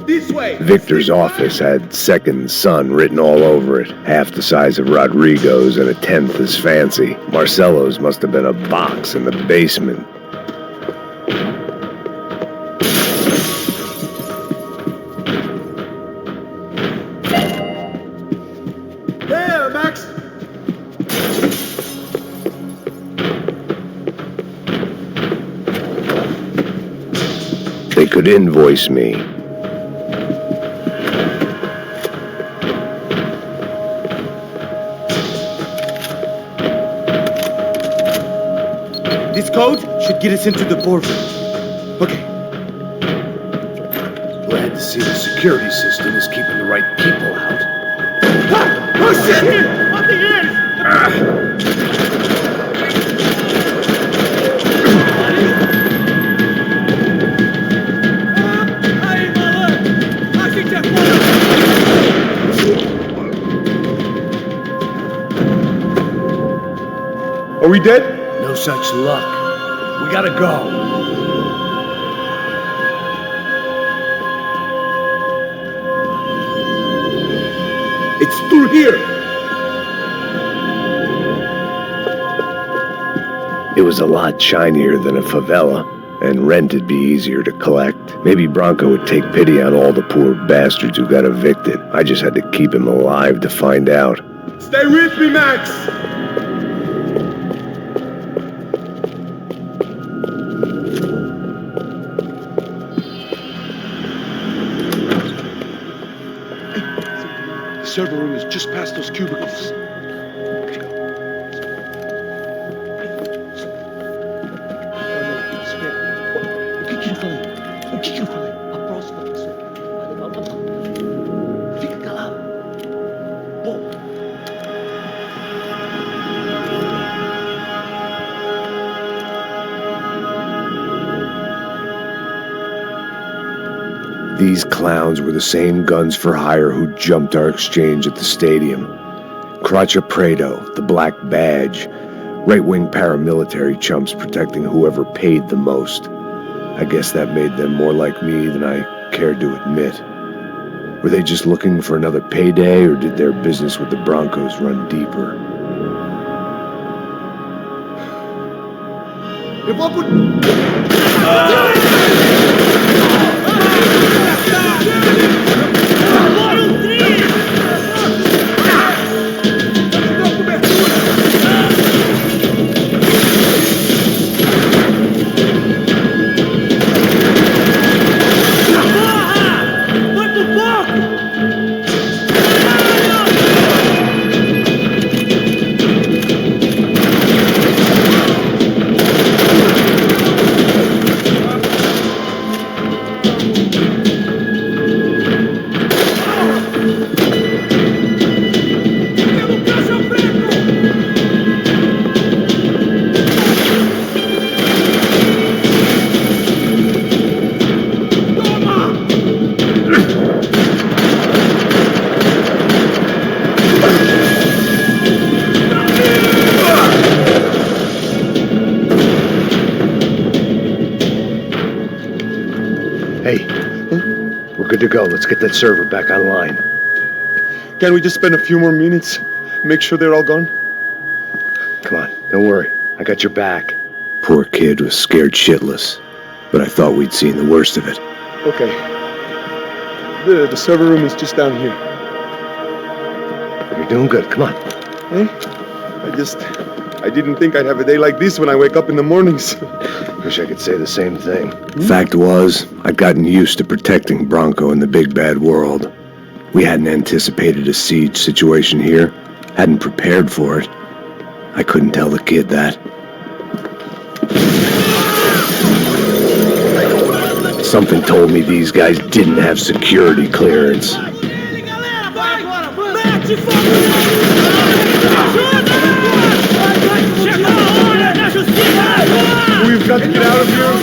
This way. Victor's office had second son written all over it, half the size of Rodrigo's and a tenth as fancy. Marcelo's must have been a box in the basement. There, Max. They could invoice me. This code should get us into the boardroom. Okay. Glad to see the security system is keeping the right people out. Oh shit! What the hell? Are we dead? No such luck. We gotta go. It's through here. It was a lot shinier than a favela, and rent'd be easier to collect. Maybe Bronco would take pity on all the poor bastards who got evicted. I just had to keep him alive to find out. Stay with me, Max. The server room is just past those cubicles. O que eu falei? O que eu falei? A próxima pessoa que vai levar uma mão. Fica calado. Bom. These clowns were the same guns for hire who jumped our exchange at the stadium. Crotcha Prado, the Black Badge, right-wing paramilitary chumps protecting whoever paid the most. I guess that made them more like me than I cared to admit. Were they just looking for another payday, or did their business with the Broncos run deeper? Eu vou por... We're good to go. Let's get that server back online. Can we just spend a few more minutes? Make sure they're all gone? Come on, don't worry. I got your back. Poor kid was scared shitless, but I thought we'd seen the worst of it. Okay. The server room is just down here. You're doing good. Come on. Hey? I didn't think I'd have a day like this when I wake up in the mornings. Wish I could say the same thing. Fact was, I'd gotten used to protecting Bronco in the big bad world. We hadn't anticipated a siege situation here, hadn't prepared for it. I couldn't tell the kid that. Something told me these guys didn't have security clearance. We've got to get out of here.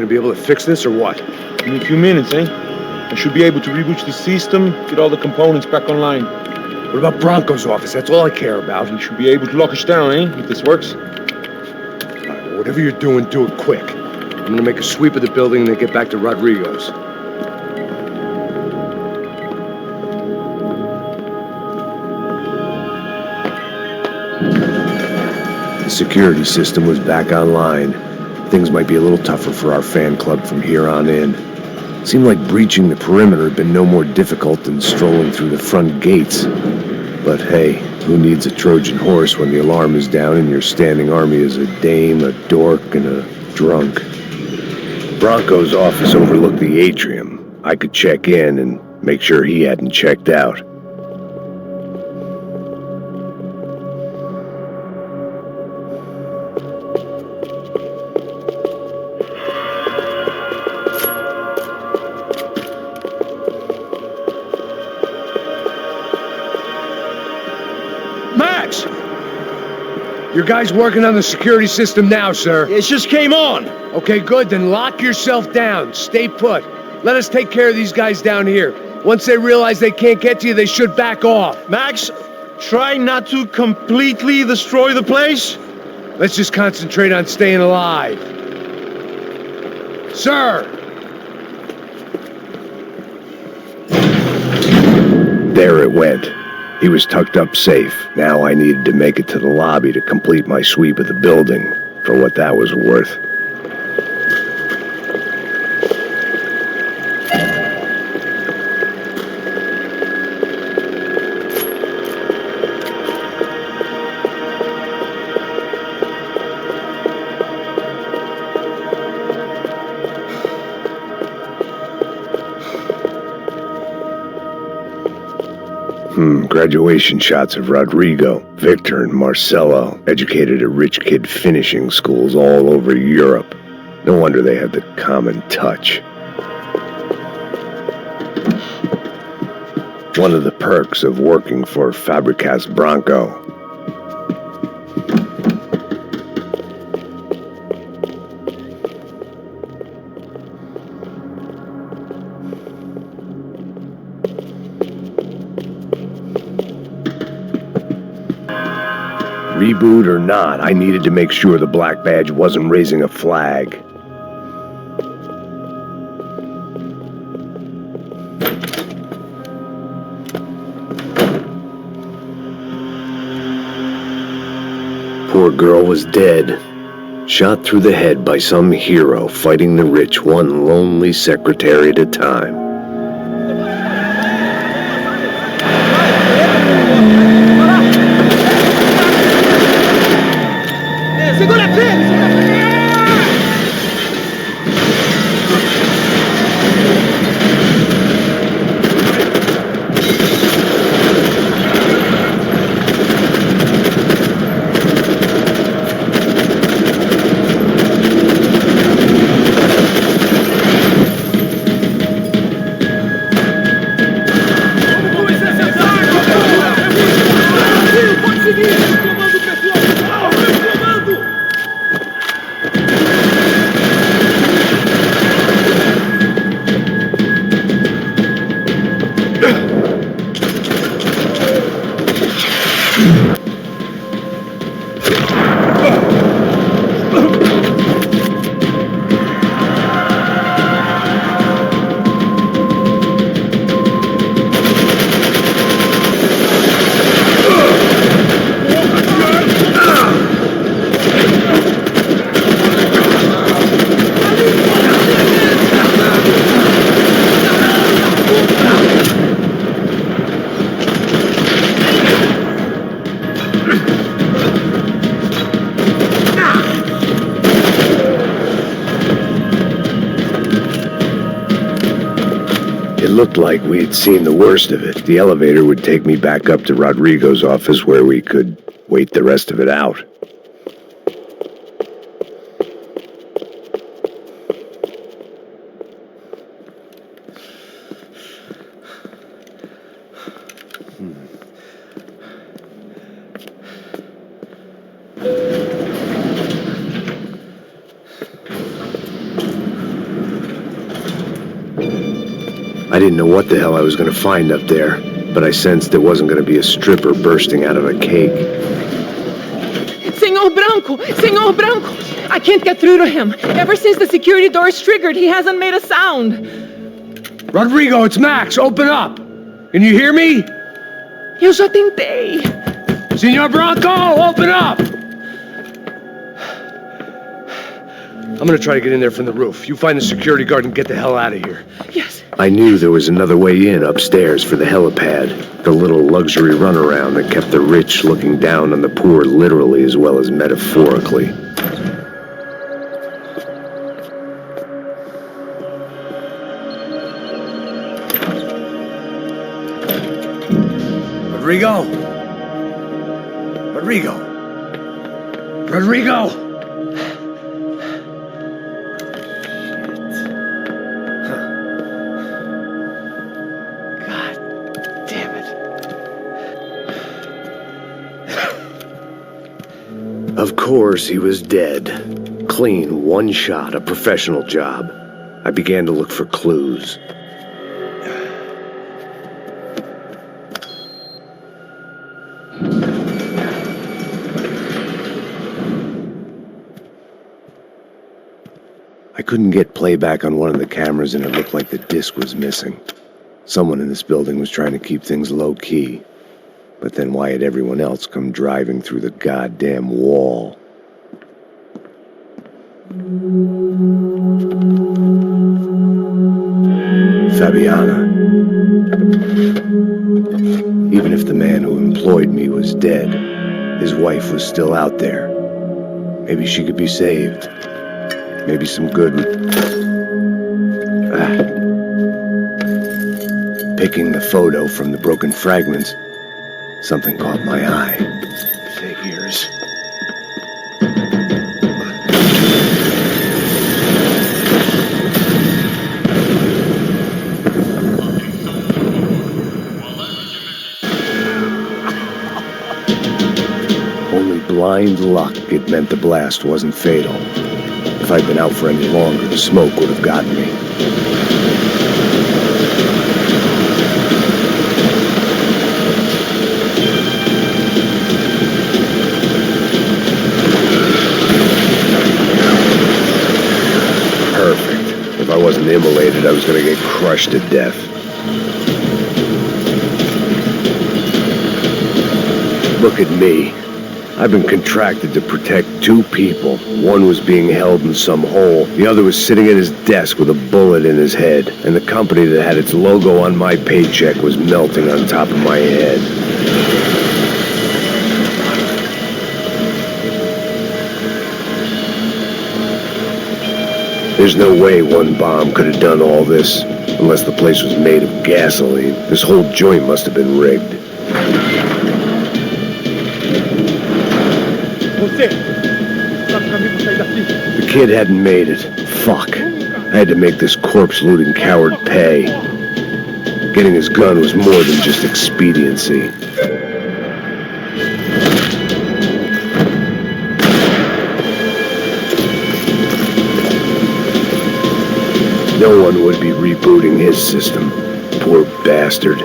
Be able to fix this or what? In a few minutes, eh? I should be able to reboot the system, get all the components back online. What about Bronco's office? That's all I care about. He should be able to lock us down, eh? If this works. All right, well, whatever you're doing, do it quick. I'm gonna make a sweep of the building and then get back to Rodrigo's. The security system was back online. Things might be a little tougher for our fan club from here on in. Seemed like breaching the perimeter had been no more difficult than strolling through the front gates. But hey, who needs a Trojan horse when the alarm is down and your standing army is a dame, a dork, and a drunk? Bronco's office overlooked the atrium. I could check in and make sure he hadn't checked out. Max! Your guy's working on the security system now, sir. It just came on. Okay, good. Then lock yourself down. Stay put. Let us take care of these guys down here. Once they realize they can't get to you, they should back off. Max, try not to completely destroy the place. Let's just concentrate on staying alive. Sir! There it went. He was tucked up safe. Now I needed to make it to the lobby to complete my sweep of the building, for what that was worth. Graduation shots of Rodrigo, Victor, and Marcelo, educated at rich kid finishing schools all over Europe. No wonder they had the common touch. One of the perks of working for Fabricas Bronco. Reboot or not, I needed to make sure the Black Badge wasn't raising a flag. Poor girl was dead. Shot through the head by some hero fighting the rich one lonely secretary at a time. Segura firme! It looked like we had seen the worst of it. The elevator would take me back up to Rodrigo's office where we could wait the rest of it out. I didn't know what the hell I was going to find up there, but I sensed there wasn't going to be a stripper bursting out of a cake. Senor Branco! Senor Branco! I can't get through to him. Ever since the security door is triggered, he hasn't made a sound. Rodrigo, it's Max. Open up. Can you hear me? Eu já tentei. Senor Branco, open up! I'm gonna try to get in there from the roof. You find the security guard and get the hell out of here. Yes. I knew there was another way in upstairs for the helipad, the little luxury runaround that kept the rich looking down on the poor literally as well as metaphorically. Rodrigo! Rodrigo! Rodrigo! Of course, he was dead. Clean, one shot, a professional job. I began to look for clues. I couldn't get playback on one of the cameras and it looked like the disc was missing. Someone in this building was trying to keep things low-key. But then why had everyone else come driving through the goddamn wall? Fabiana. Even if the man who employed me was dead, his wife was still out there. Maybe she could be saved. Maybe some good... Picking the photo from the broken fragments, something caught my eye. Figures. Only blind luck it meant the blast wasn't fatal. If I'd been out for any longer, the smoke would have gotten me. Perfect. If I wasn't immolated, I was going to get crushed to death. Look at me. I've been contracted to protect two people. One was being held in some hole. The other was sitting at his desk with a bullet in his head. And the company that had its logo on my paycheck was melting on top of my head. There's no way one bomb could have done all this, unless the place was made of gasoline. This whole joint must have been rigged. The kid hadn't made it. Fuck. I had to make this corpse-looting coward pay. Getting his gun was more than just expediency. No one would be rebooting his system. Poor bastard.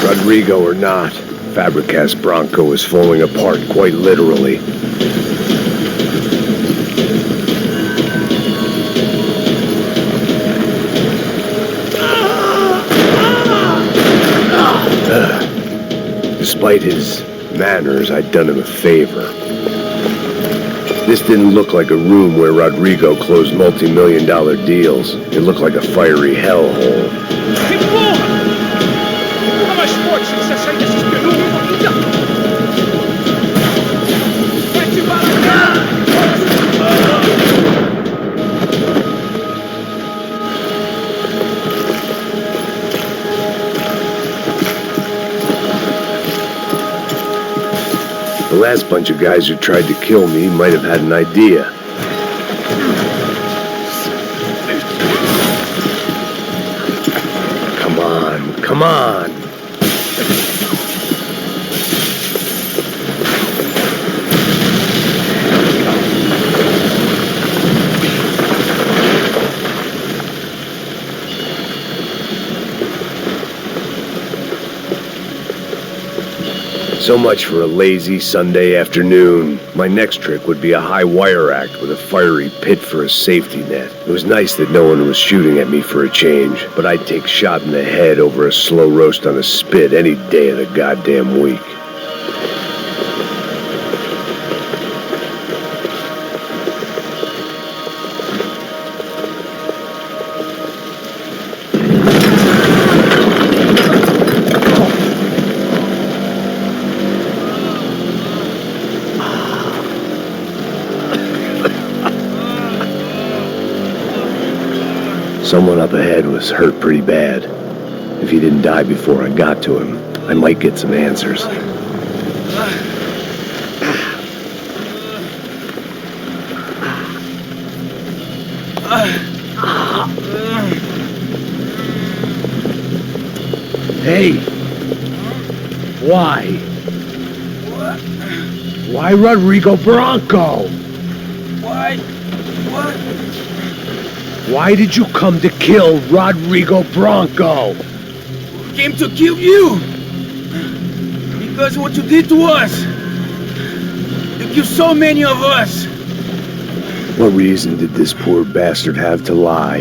Rodrigo or not, Fabricas Bronco is falling apart quite literally. Despite his manners, I'd done him a favor. This didn't look like a room where Rodrigo closed multi-million-dollar deals. It looked like a fiery hellhole. The last bunch of guys who tried to kill me might have had an idea. Come on, come on! So much for a lazy Sunday afternoon. My next trick would be a high wire act with a fiery pit for a safety net. It was nice that no one was shooting at me for a change, but I'd take shot in the head over a slow roast on a spit any day of the goddamn week. Someone up ahead was hurt pretty bad. If he didn't die before I got to him, I might get some answers. Hey! Why? What? Why Rodrigo Bronco? Why? What? Why did you come to kill Rodrigo Bronco? We came to kill you! Because of what you did to us! You killed so many of us! What reason did this poor bastard have to lie?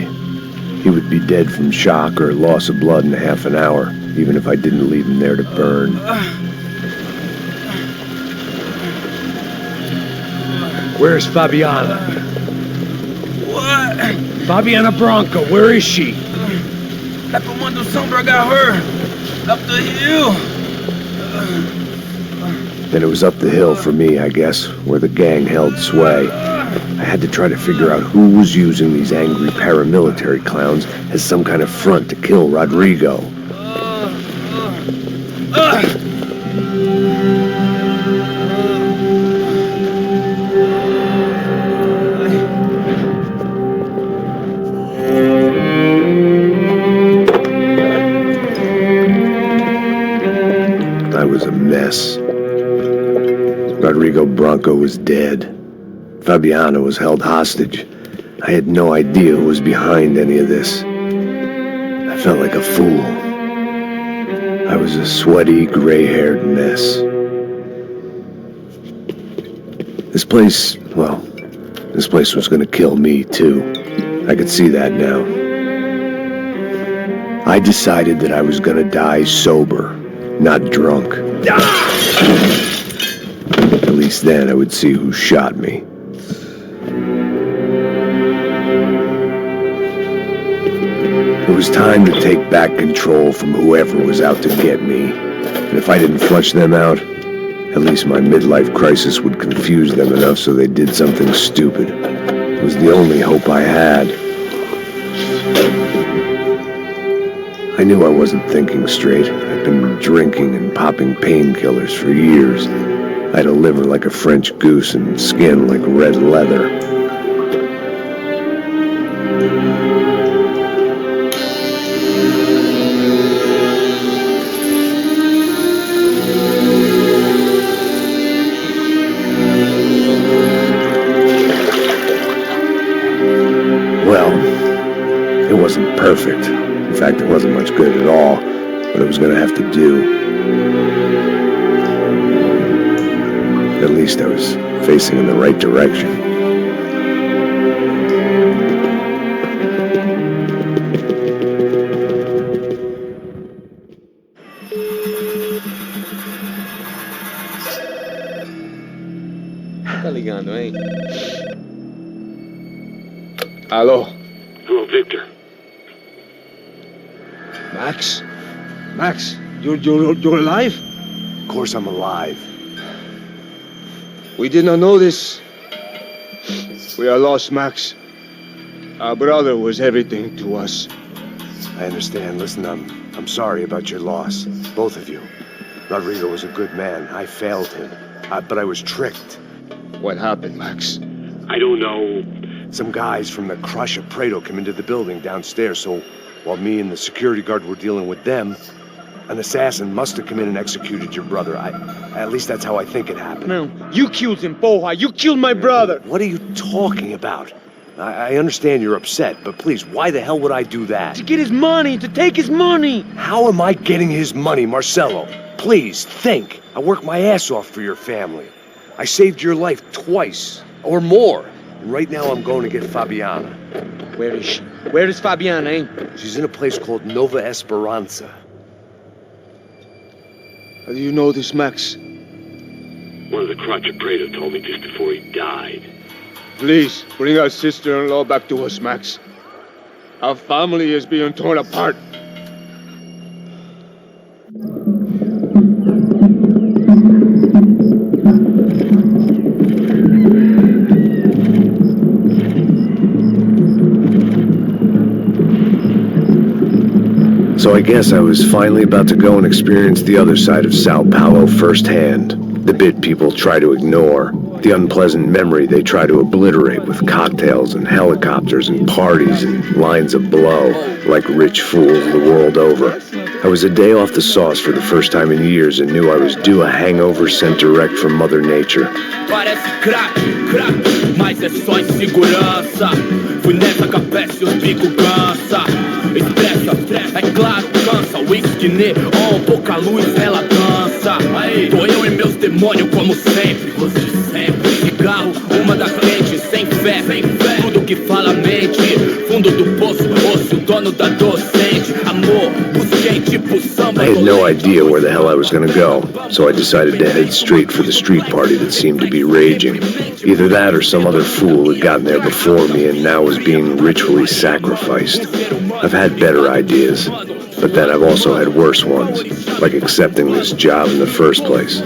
He would be dead from shock or loss of blood in half an hour, even if I didn't leave him there to burn. Where's Fabiana? What? Fabiana Bronco, where is she? La Comando Sombra got her! Up the hill! Then it was up the hill for me, I guess, where the gang held sway. I had to try to figure out who was using these angry paramilitary clowns as some kind of front to kill Rodrigo. I was a mess. Rodrigo Bronco was dead. Fabiana was held hostage. I had no idea who was behind any of this. I felt like a fool. I was a sweaty, gray-haired mess. This place was gonna kill me, too. I could see that now. I decided that I was gonna die sober, not drunk. At least then I would see who shot me. It was time to take back control from whoever was out to get me. And if I didn't flush them out, at least my midlife crisis would confuse them enough so they did something stupid. It was the only hope I had. I knew I wasn't thinking straight. I'd been drinking and popping painkillers for years. I had a liver like a French goose and skin like red leather. Well, it wasn't perfect. In fact, it wasn't much good at all, but it was going to have to do. At least I was facing in the right direction. Tá ligando, hein? Alô? Hello, Victor. Max? Max, you're alive? Of course I'm alive. We did not know this. We are lost, Max. Our brother was everything to us. I understand. Listen, I'm sorry about your loss. Both of you. Rodrigo was a good man. I failed him. But I was tricked. What happened, Max? I don't know. Some guys from the Crush of Prado came into the building downstairs, so while me and the security guard were dealing with them, an assassin must have come in and executed your brother. At least that's how I think it happened. No, you killed him, porra. You killed my brother. What are you talking about? I understand you're upset, but please, why the hell would I do that? To get his money, to take his money. How am I getting his money, Marcelo? Please, think. I worked my ass off for your family. I saved your life twice, or more. And right now I'm going to get Fabiana. Where is she? Where is Fabiana, eh? She's in a place called Nova Esperanza. How do you know this, Max? One of the Crotch of Prado told me just before he died. Please, bring our sister-in-law back to us, Max. Our family is being torn apart. So I guess I was finally about to go and experience the other side of Sao Paulo firsthand. The bit people try to ignore. The unpleasant memory they try to obliterate with cocktails and helicopters and parties and lines of blow, like rich fools the world over. I was a day off the sauce for the first time in years and knew I was due a hangover sent direct from Mother Nature. Parece crack, mas é só insegurança. Fui nessa capeste, os bico cansa. Estressa, é claro, cansa. Whisky neon, pouca luz, ela dança. Aí, tô eu e meus demônios como sempre. Rosto de sempre, cigarro, uma das quentes. Sem fé, tudo que fala mente. Fundo do poço, osso, dono da docente. Amor, busquei tipo samba. I had no idea where the hell I was gonna go, so I decided to head straight for the street party that seemed to be raging. Either that or some other fool had gotten there before me and now was being ritually sacrificed. I've had better ideas, but then I've also had worse ones, like accepting this job in the first place.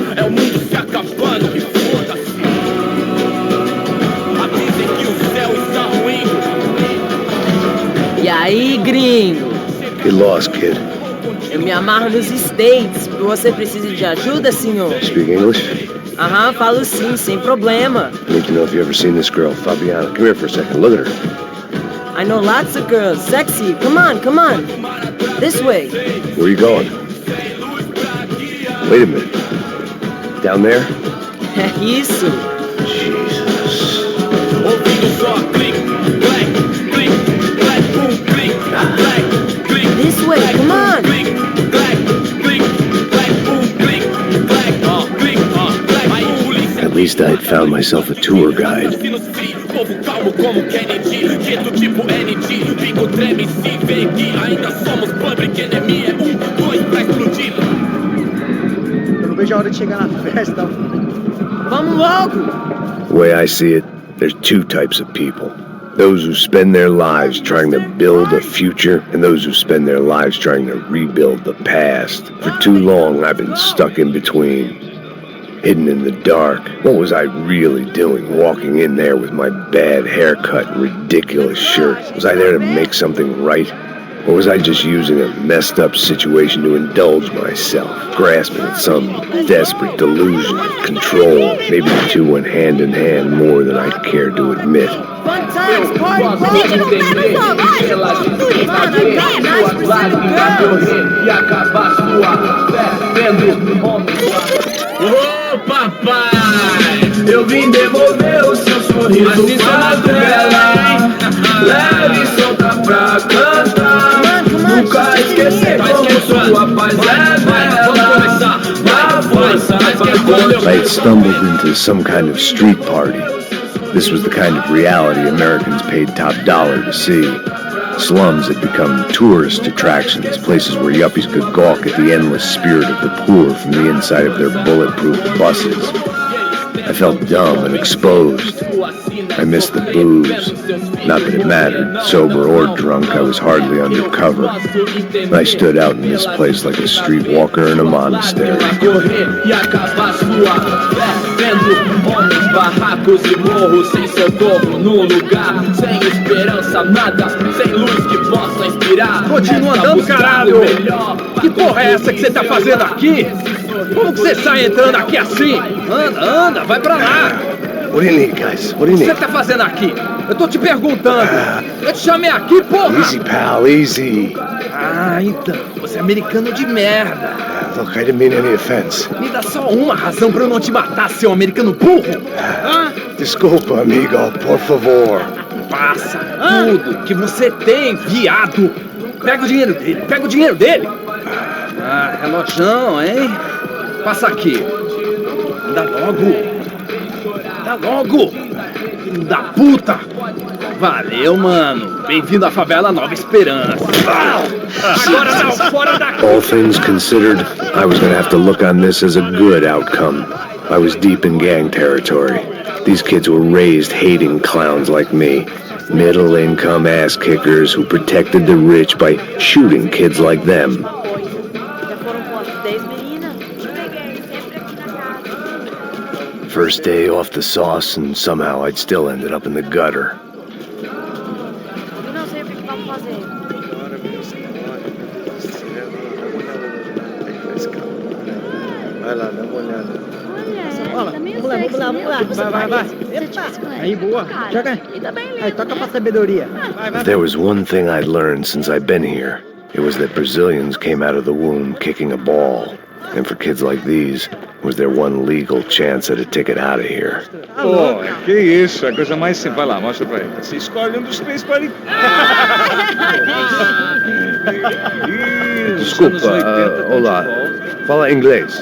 E aí, gringo? Get lost, kid. Eu me amarro nos States. Você precisa de ajuda, senhor? Speak English? Aham, falo sim, sem problema. I need to know if you've ever seen this girl, Fabiana. Come here for a second. Look at her. I know lots of girls. Sexy. Come on. This way. Where are you going? Wait a minute. Down there? É isso. Jesus. Ouvindo só clique, clack, clique, clack, boom, clique, clack, clique. This way, come on. Clique, clack, clique, clack, boom, clique, clack, clique, clack. Aí polícia. At least I had found myself a tour guide. Povo calmo como Kennedy, quieto tipo ND. Bico treme se vê que ainda somos public enemy. É 1, 2 pra explodir. Eu não vejo a hora de chegar na festa. Vamos logo. The way I see it, there's two types of people. Those who spend their lives trying to build a future, and those who spend their lives trying to rebuild the past. For too long, I've been stuck in between, hidden in the dark. What was I really doing, walking in there with my bad haircut and ridiculous shirt? Was I there to make something right? Or was I just using a messed up situation to indulge myself, grasping at some desperate delusion of control? Maybe the two went hand in hand more than I cared to admit. Fun times, party, Ô papai, eu vim devolver o seu sorriso pra tela. Leve e solta pra cantar. Nunca esquecer como sua paz é bela. Na força I had stumbled into some kind of street party. This was the kind of reality Americans paid top dollar to see. Slums had become tourist attractions, places where yuppies could gawk at the endless spirit of the poor from the inside of their bulletproof buses. I felt dumb and exposed. I missed the booze. Not that it mattered, sober or drunk, I was hardly undercover. I stood out in this place like a streetwalker in a monastery. E acabar sua fé, vendo homens, barracos e morros sem socorro num lugar sem esperança, nada, sem luz que possa inspirar. Continua andando, caralho! Que porra é essa que você tá fazendo aqui? Como que você sai entrando aqui assim? Anda, vai pra lá! What do you need, guys? What do you O que need? você tá fazendo aqui? Eu tô te perguntando. Eu te chamei aqui, porra! Easy, pal, easy. Ah, então. Você é americano de merda. Look, I didn't mean any offense. Me dá só uma razão pra eu não te matar, seu americano burro. Desculpa, amigo, por favor. Passa tudo que você tem, viado. Pega o dinheiro dele, Ah, relojão, hein? Passa aqui. Dá logo. Filho da puta. Valeu, mano. Bem-vindo à favela Nova Esperança. Agora não, fora daqui. All things considered, I was gonna have to look on this as a good outcome. I was deep in gang territory. These kids were raised hating clowns like me. Middle-income ass-kickers who protected the rich by shooting kids like them. First day off the sauce, and somehow I'd still ended up in the gutter. Vai lá, dá uma olhada. Vamos lá. Vai. Epa. Aí, boa. Joga. Aí, toca pra sabedoria. If there was one thing I'd learned since I'd been here, it was that Brazilians came out of the womb kicking a ball. And for kids like these, was their one legal chance at a ticket out of here. Pô, que isso, a coisa mais simples. Vai lá, mostra pra ele. Você escolhe um dos três para ele. Desculpa, olá. Fala inglês.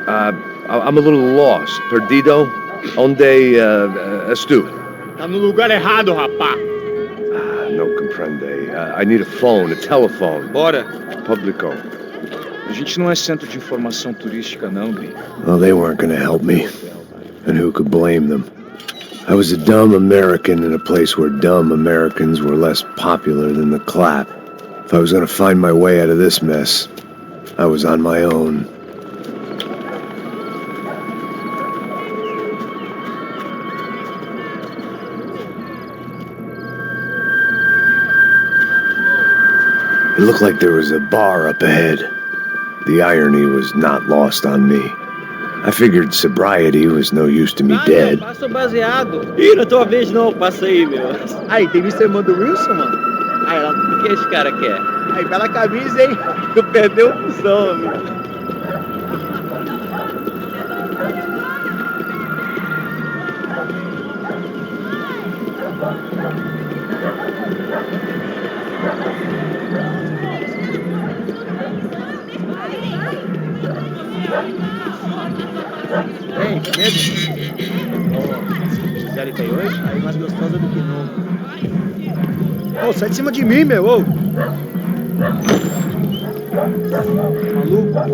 I'm a little lost. Perdido? Onde estou? Tá no lugar errado, rapá. No comprende. I need a phone, a telephone. Bora. Publico. A gente não é centro de informação turística, não, Bi. Well, they weren't gonna help me. And who could blame them? I was a dumb American in a place where dumb Americans were less popular than the clap. If I was gonna find my way out of this mess, I was on my own. It looked like there was a bar up ahead. The irony was not lost on me. I figured sobriety was no use to me dead. Passa o baseado. Ih, não é tua vez não, passa aí, meu. Aí, tem visto a irmã do Wilson, mano? Aí, ela, o que esse cara quer? Aí, bela camisa, hein? Tu perdeu o fusão, amigo. Tem, mesmo? Gisele tem hoje? Aí mais gostosa do que nunca. Ô, sai de cima de mim, meu, ô! Maluco?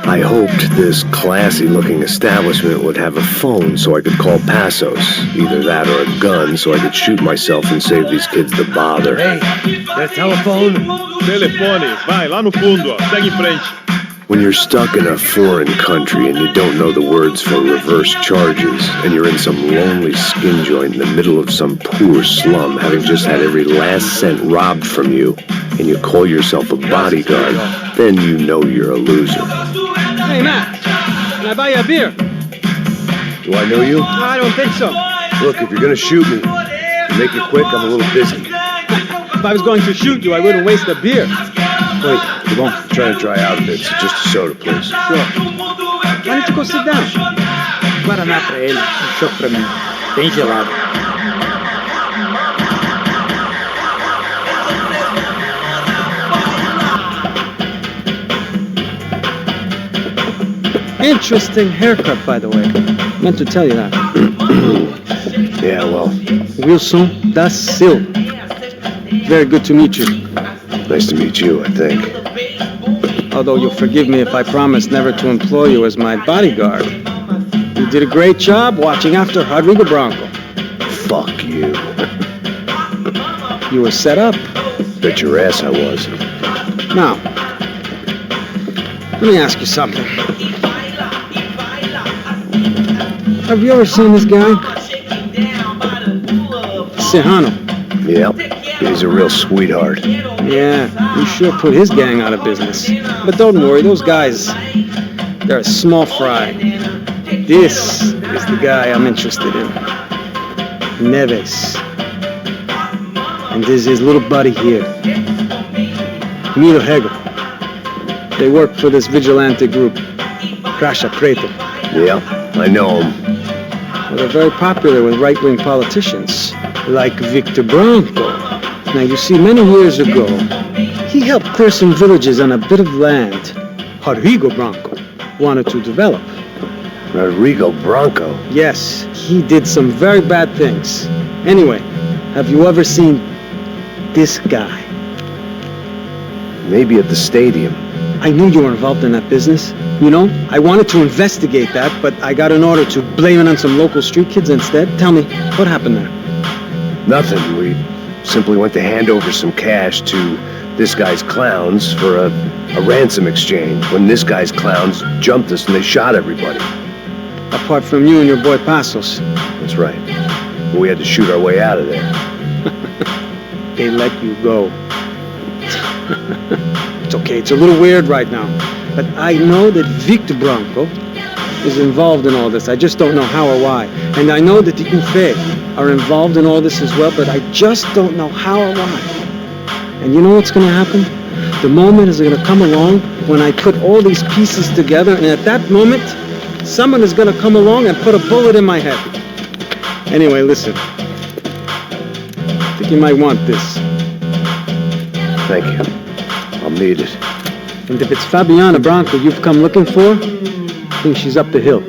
I hoped this classy-looking establishment would have a phone so I could call Passos. Either that or a gun so I could shoot myself and save these kids the bother. Hey, their telephone? Telefone, vai, lá no fundo, ó. Segue em frente. When you're stuck in a foreign country and you don't know the words for reverse charges, and you're in some lonely skin joint in the middle of some poor slum, having just had every last cent robbed from you, and you call yourself a bodyguard, then you know you're a loser. Hey, Matt, can I buy you a beer? Do I know you? I don't think so. Look, if you're gonna shoot me, make it quick, I'm a little busy. If I was going to shoot you, I wouldn't waste a beer. Wait, come on, I'm trying to dry out a bit, so just a soda, please. Sure. Why don't you go sit down? Guaraná pra ele, chopp pra mim. Bem gelado. Interesting haircut, by the way. Meant to tell you that. Yeah, well, Wilson da Silva. Very good to meet you. nice to meet you, I think. Although you'll forgive me if I promise never to employ you as my bodyguard. You did a great job watching after Rodrigo Bronco. Fuck you. You were set up. Bet your ass I was. Now, let me ask you something. Have you ever seen this guy? Serrano. Yep, he's a real sweetheart. Yeah, you sure put his gang out of business. But don't worry, those guys, they're a small fry. This is the guy I'm interested in. Neves. And this is his little buddy here. Milo Hegel. They work for this vigilante group, Crasha Preto. Yeah, I know him. Well, they're very popular with right-wing politicians, like Victor Bronco. Now, you see, many years ago, he helped clear some villages on a bit of land Rodrigo Bronco wanted to develop. Rodrigo Bronco? Yes, he did some very bad things. Anyway, have you ever seen this guy? Maybe at the stadium. I knew you were involved in that business. You know, I wanted to investigate that, but I got an order to blame it on some local street kids instead. Tell me, what happened there? Nothing. We simply went to hand over some cash to this guy's clowns for a ransom exchange when this guy's clowns jumped us and they shot everybody. Apart from you and your boy Passos. That's right. But we had to shoot our way out of there. They let you go. It's okay, it's a little weird right now. But I know that Victor Bronco is involved in all this. I just don't know how or why. And I know that the UFE are involved in all this as well, but I just don't know how or why. And you know what's going to happen? The moment is going to come along when I put all these pieces together, and at that moment, someone is going to come along and put a bullet in my head. Anyway, listen. I think you might want this. Thank you. I'll need it. And if it's Fabiana Bronco you've come looking for, I think she's up the hill.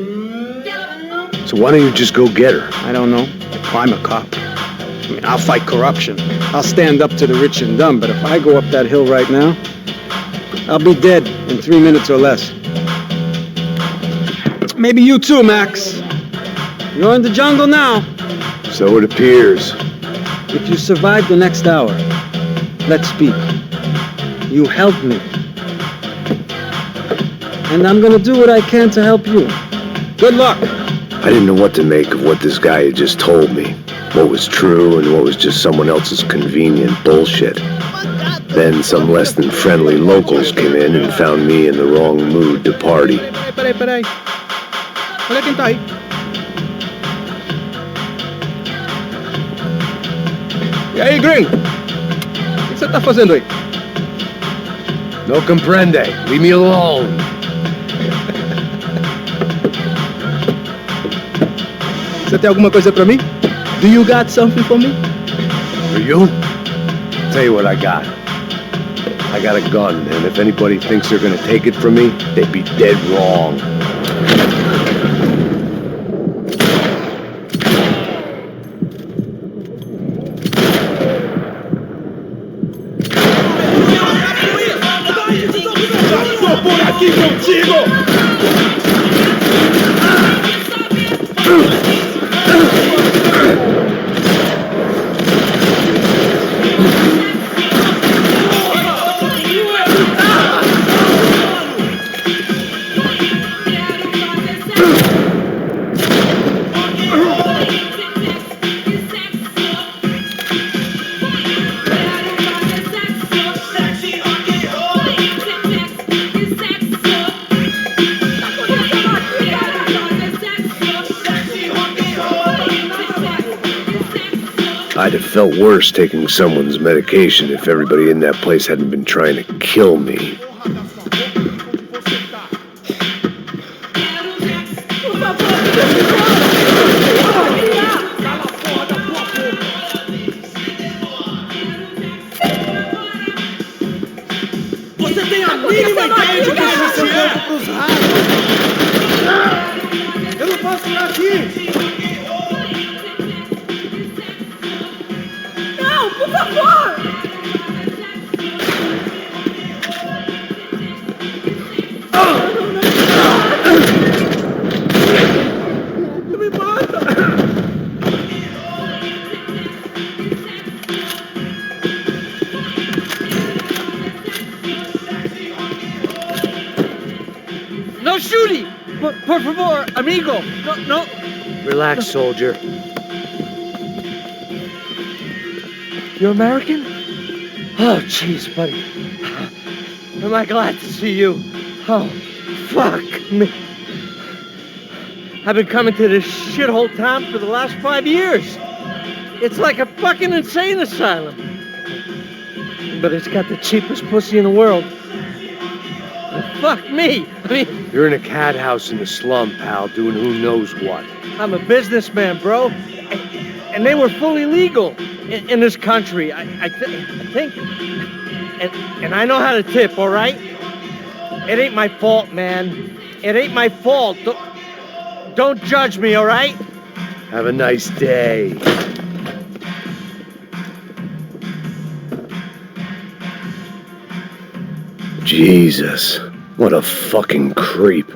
So why don't you just go get her? I don't know. I'm a cop. I mean, I'll fight corruption. I'll stand up to the rich and dumb, but if I go up that hill right now, I'll be dead in 3 minutes or less. Maybe you too, Max. You're in the jungle now. So it appears. If you survive the next hour, let's speak. You helped me. And I'm gonna do what I can to help you. Good luck. I didn't know what to make of what this guy had just told me. What was true and what was just someone else's convenient bullshit. Then some less than friendly locals came in and found me in the wrong mood to party. Peraí. Olha quem tá aí. E aí, Green? O que você tá fazendo aí? No comprende. Leave me alone. Você tem alguma coisa pra mim? Do you got something for me? For you? Tell you what I got. I got a gun, and if anybody thinks they're gonna take it from me, they'd be dead wrong. Tô por aqui contigo! I'd have felt worse taking someone's medication if everybody in that place hadn't been trying to kill me. Você tem a mínima ideia de que esse corpo pros ratos? Eu não posso ficar aqui! Não, por favor! Não me mata! No shooting! Por favor, amigo! No. Relax, soldier. You American? Oh, jeez, buddy. Am I glad to see you? Oh, fuck me. I've been coming to this shithole town for the last 5 years. It's like a fucking insane asylum. But it's got the cheapest pussy in the world. Fuck me. I mean, You're in a cat house in the slum, pal, doing who knows what. I'm a businessman, bro. And they were fully legal in this country. I think. And I know how to tip, all right? It ain't my fault, man. It ain't my fault. Don't judge me, all right? Have a nice day. Jesus, what a fucking creep.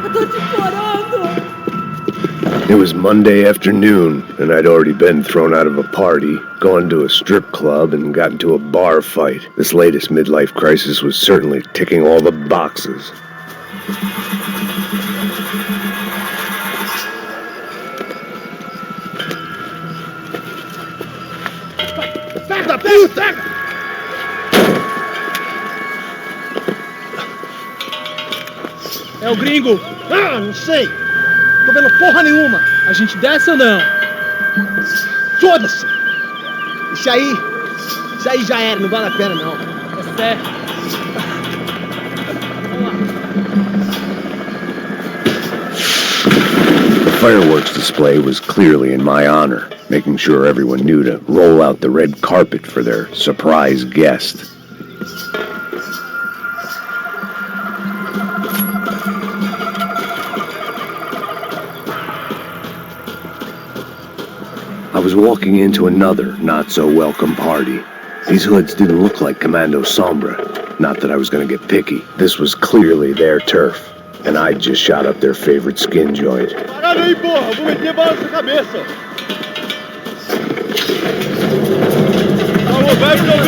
Eu tô te implorando! It was Monday afternoon, and I'd already been thrown out of a party, gone to a strip club, and got into a bar fight. This latest midlife crisis was certainly ticking all the boxes. Pega, puta! É o gringo. Ah, não sei. Tô vendo porra nenhuma. A gente desce ou não? Foda-se. Isso aí já era, não vale a pena não. É certo. The fireworks display was clearly in my honor, making sure everyone knew to roll out the red carpet for their surprise guest. I was walking into another not-so-welcome party. These hoods didn't look like Commando Sombra. Not that I was going to get picky. This was clearly their turf, and I'd just shot up their favorite skin joint. Parada aí, porra! Vou meter bala na sua cabeça! Alô, vai pro meu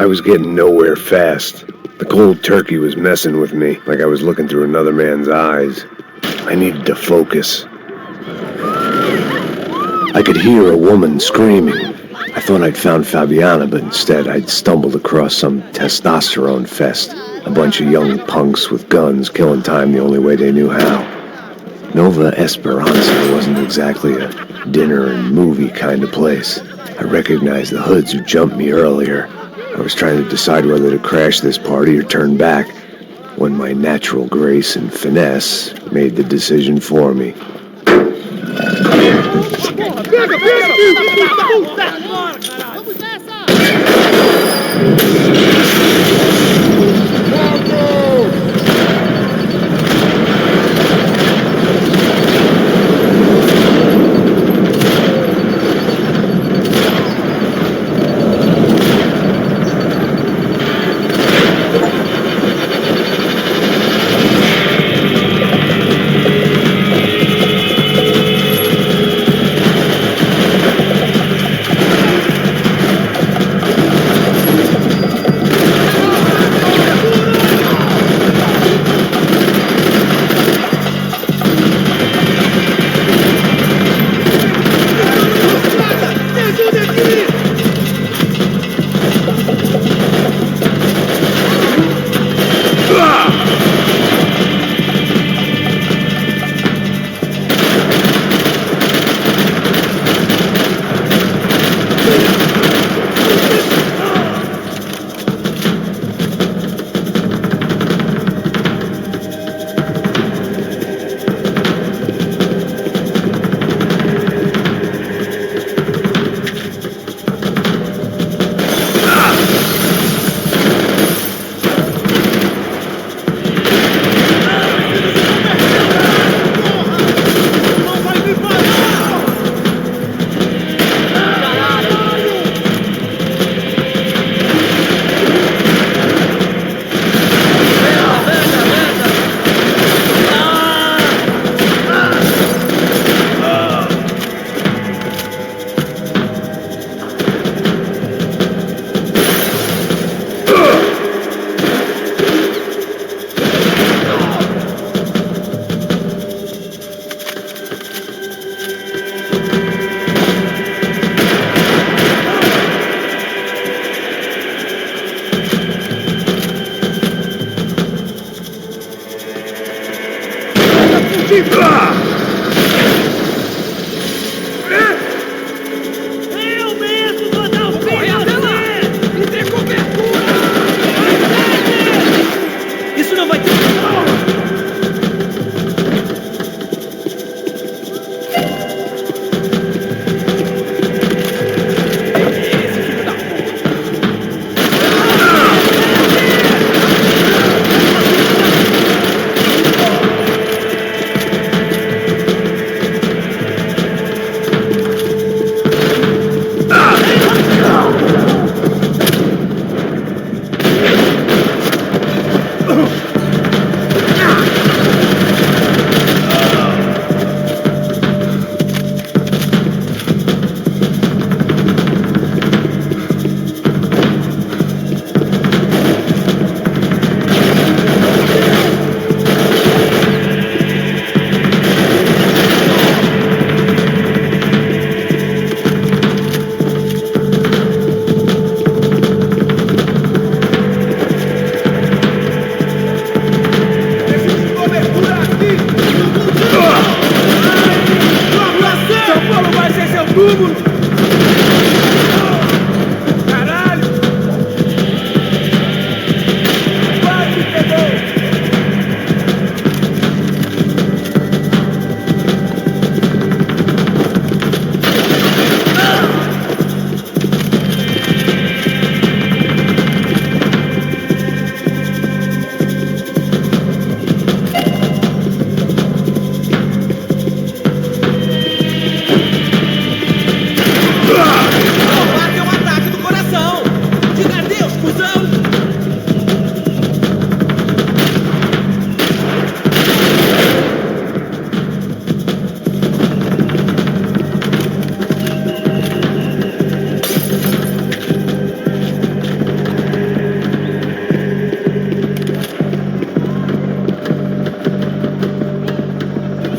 I was getting nowhere fast. The cold turkey was messing with me, like I was looking through another man's eyes. I needed to focus. I could hear a woman screaming. I thought I'd found Fabiana, but instead I'd stumbled across some testosterone fest. A bunch of young punks with guns killing time the only way they knew how. Nova Esperanza wasn't exactly a dinner and movie kind of place. I recognized the hoods who jumped me earlier. I was trying to decide whether to crash this party or turn back, when my natural grace and finesse made the decision for me.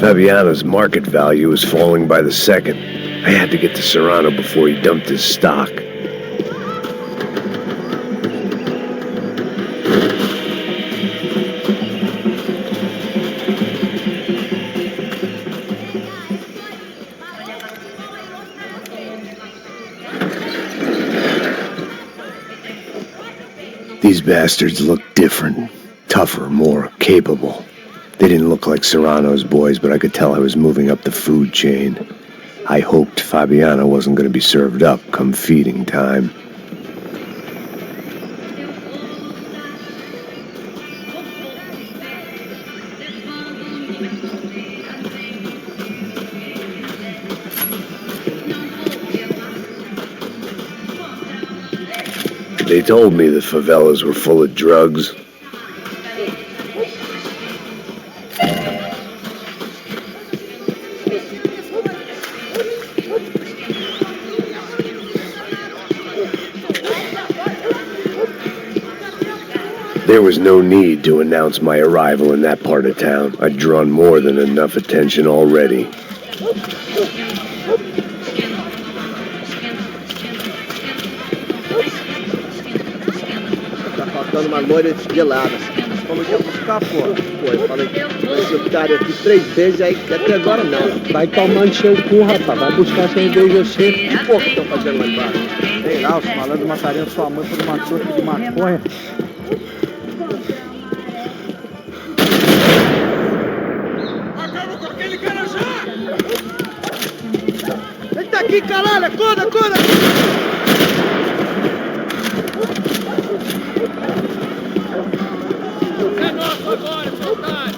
Fabiano's market value was falling by the second. I had to get to Serrano before he dumped his stock. These bastards looked different, tougher, more capable. They didn't look like Serrano's boys, but I could tell I was moving up the food chain. I hoped Fabiano wasn't going to be served up come feeding time. They told me the favelas were full of drugs. There was no need to announce my arrival in that part of town. I'd drawn more than enough attention already. Tá faltando uma loira desvelada. Falou que ia buscar fora. Pô, eu falei, esse otário aqui 3 vezes, aí até agora não. Vai tomando seu cu, rapaz. Vai buscar cerveja sempre. Que porra que estão fazendo lá embaixo? Sei lá, os malandros matariam sua mãe por uma torta de maconha. Acaba com aquele cara já! Ele tá aqui, caralho! Acorda, acorda! É nosso agora, seu otário!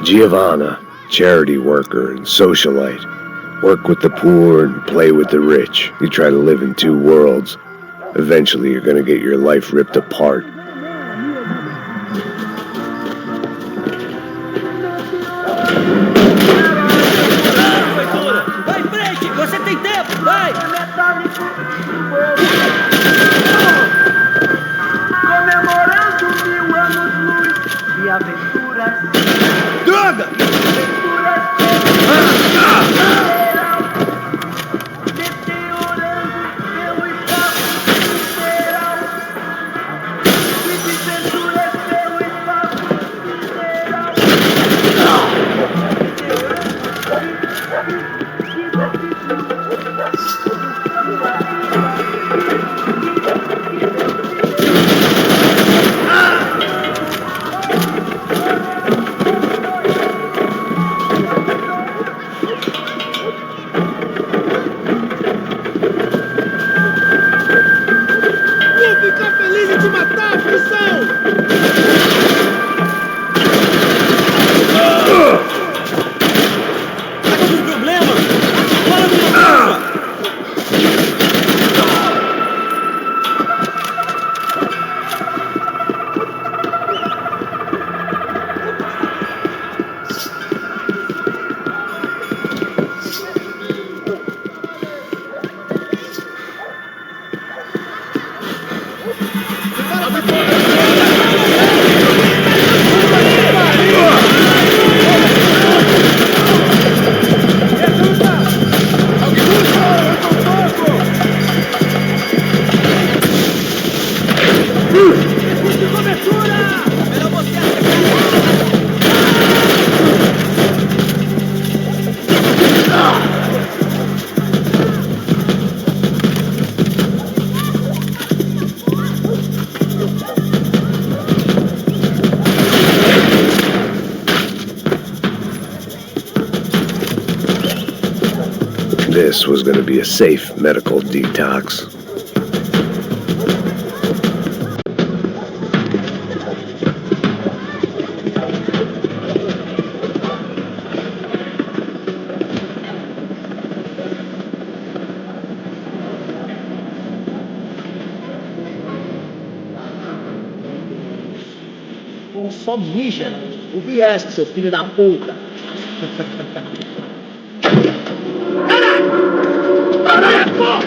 Giovanna, charity worker and socialite. Work with the poor and play with the rich. You try to live in 2 worlds. Eventually you're gonna get your life ripped apart. Vai em frente! Você tem tempo! Vai! Comemorando 1000 anos-luz de aventuras. Droga! this was going to be a safe medical detox. Só mija. O vieste, seu filho da puta. Caralho, porra!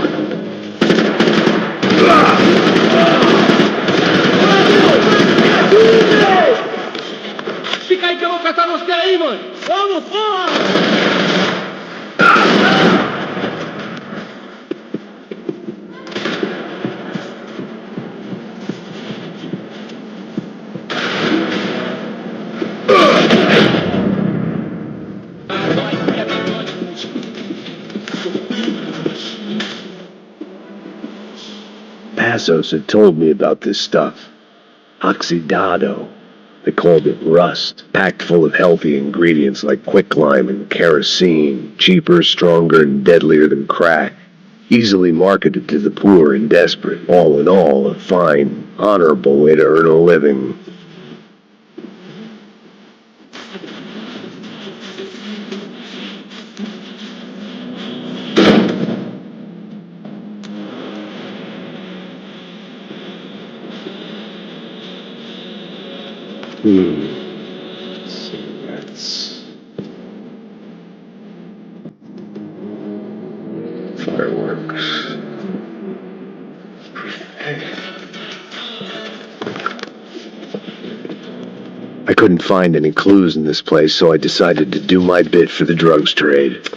Fica aí que eu vou catar você aí, mano! Vamos, porra! Passos had told me about this stuff. Oxidado. They called it rust, packed full of healthy ingredients like quicklime and kerosene, cheaper, stronger, and deadlier than crack. Easily marketed to the poor and desperate. All in all, a fine, honorable way to earn a living. Cigarettes. Fireworks. I couldn't find any clues in this place, so I decided to do my bit for the drugs trade.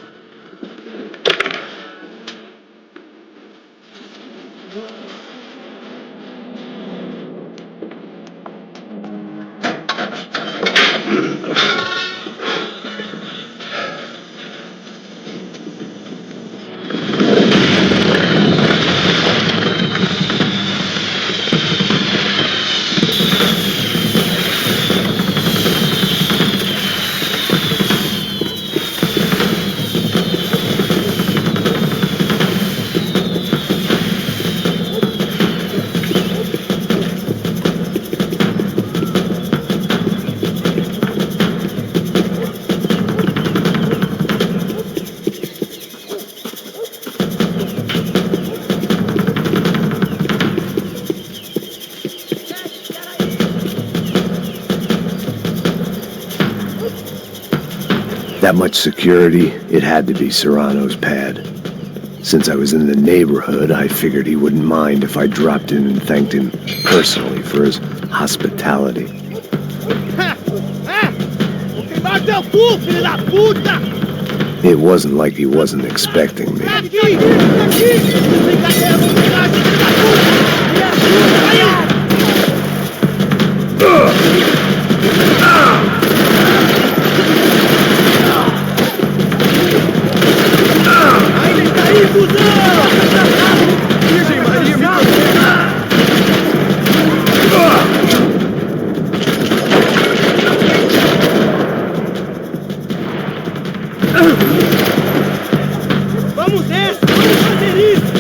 That much security, it had to be Serrano's pad. Since I was in the neighborhood, I figured he wouldn't mind if I dropped in and thanked him personally for his hospitality. It wasn't like he wasn't expecting me. Vamos nessa! Vamos fazer isso!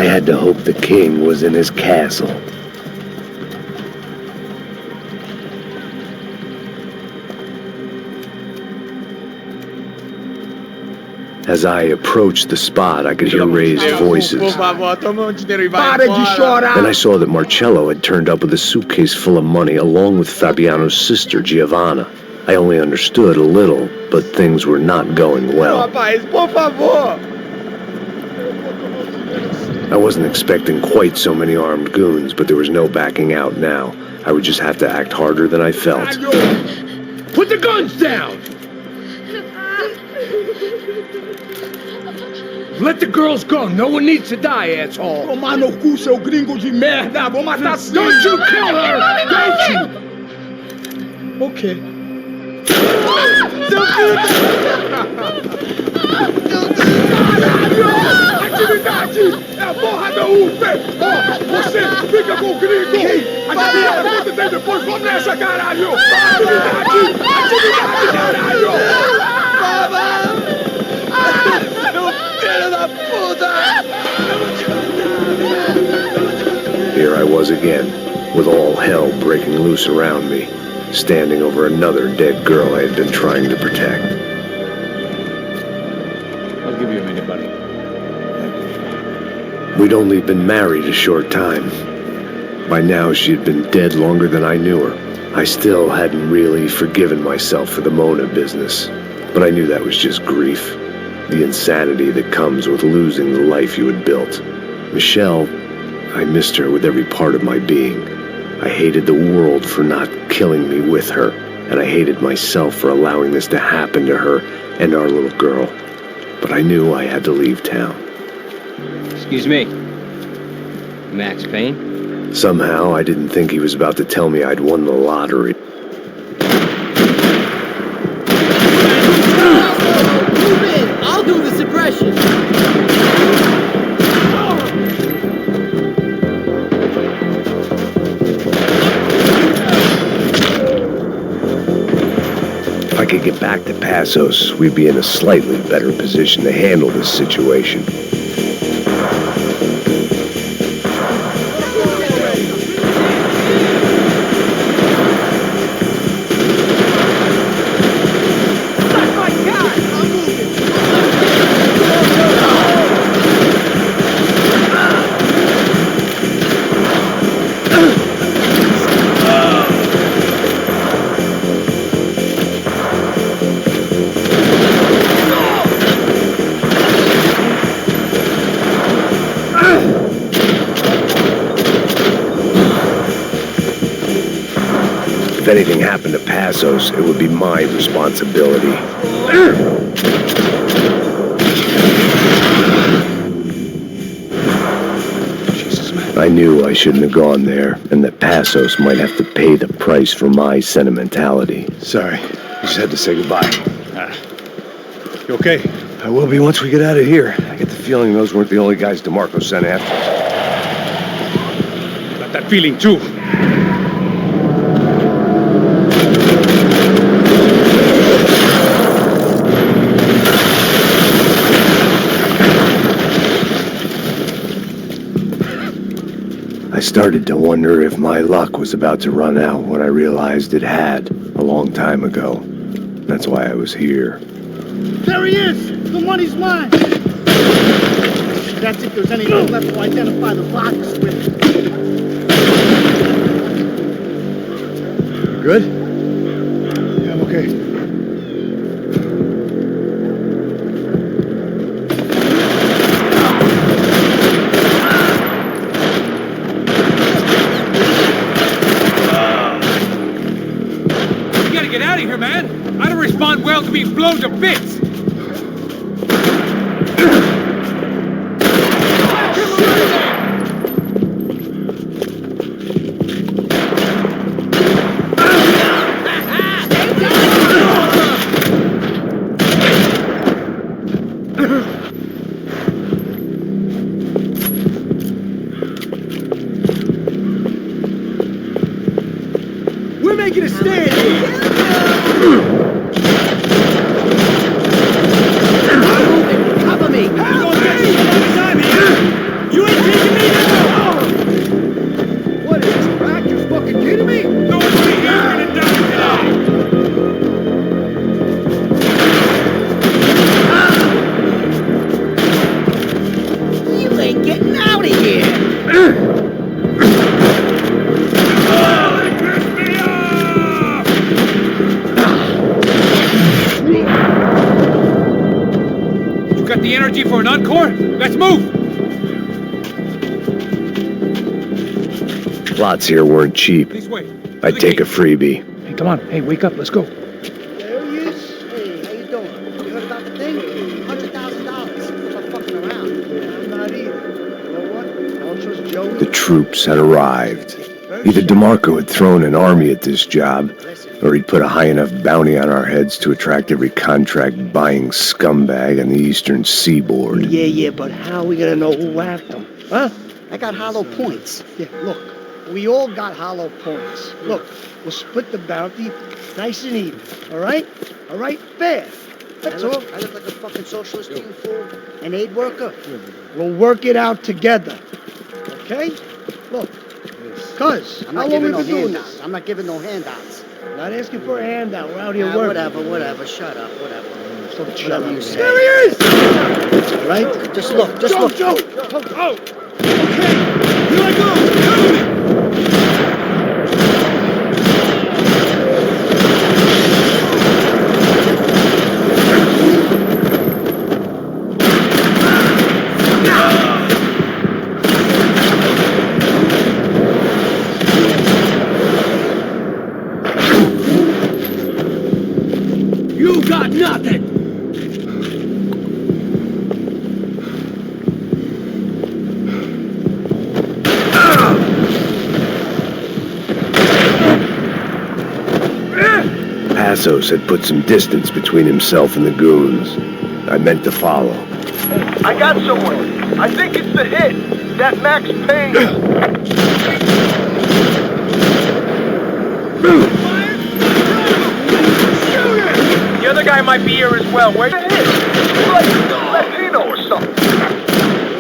I had to hope the king was in his castle. As I approached the spot, I could hear raised voices. Por favor, toma dinheiro e vai embora. Para de chorar! Then I saw that Marcello had turned up with a suitcase full of money along with Fabiano's sister, Giovanna. I only understood a little, but things were not going well. Rapaz, por favor! I wasn't expecting quite so many armed goons, but there was no backing out now. I would just have to act harder than I felt. Put the guns down! Let the girls go. No one needs to die, asshole. Tomar no cu, seu gringo de merda! Vou matar sim! Don't you kill her! Don't you! Ok. Seu filho! Caralho! Atividade! É a porra da UP! Ó, você fica com o gringo! A gente vai depois, vamos nessa, caralho! Atividade! Atividade, caralho! Filho da puta! Here I was again, with all hell breaking loose around me, standing over another dead girl I had been trying to protect. I'll give you a minute, buddy. We'd only been married a short time. By now, she had been dead longer than I knew her. I still hadn't really forgiven myself for the Mona business, but I knew that was just grief. The insanity that comes with losing the life you had built. Michelle, I missed her with every part of my being. I hated the world for not killing me with her, and I hated myself for allowing this to happen to her and our little girl. But I knew I had to leave town. Excuse me. Max Payne? Somehow, I didn't think he was about to tell me I'd won the lottery. I'll do the suppression. If I could get back to Passos, we'd be in a slightly better position to handle this situation. If anything happened to Passos, it would be my responsibility. I knew I shouldn't have gone there, and that Passos might have to pay the price for my sentimentality. Sorry, I just had to say goodbye. You okay? I will be once we get out of here. I get the feeling those weren't the only guys DeMarco sent after us. Got that feeling too. I started to wonder if my luck was about to run out when I realized it had a long time ago. That's why I was here. There he is! The money's mine! That's if there's anything left to identify the box with. You good? Yeah, I'm okay. Get out of here, man! I don't respond well to being blown to bits! We're making a stand here! Cover me! You ain't ain't getting out of here! You got the energy for an encore? Let's move! Lots here weren't cheap. This way. I'd take a freebie. Hey, come on. Hey, wake up. Let's go. There he is. Hey, how you doing? You heard about the thing? $100,000. Stop fucking around. I'm not either. You know what? I don't trust Joey. The troops had arrived. Either DeMarco had thrown an army at this job, or he'd put a high enough bounty on our heads to attract every contract-buying scumbag on the eastern seaboard. Yeah, but how are we gonna know who whacked them? Huh? I got hollow points. Yeah, look. We all got hollow points. Look, we'll split the bounty nice and even. All right? All right? Fair. That's all. I look like a fucking socialist, you fool. An aid worker. We'll work it out together. Okay? Look. Cuz, how long we been doing this? I'm not giving no handouts. Not asking for a handout. We're out here working. Whatever. Shut up. Whatever. Shut up. There he is! All right? Just look. Joe! Oh! Okay. Here I go! Cover me! You got nothing! Passos had put some distance between himself and the goons. I meant to follow. I got someone. I think it's the hit. That Max Payne. The other guy might be here as well. Where's the hit? Like Latino or something.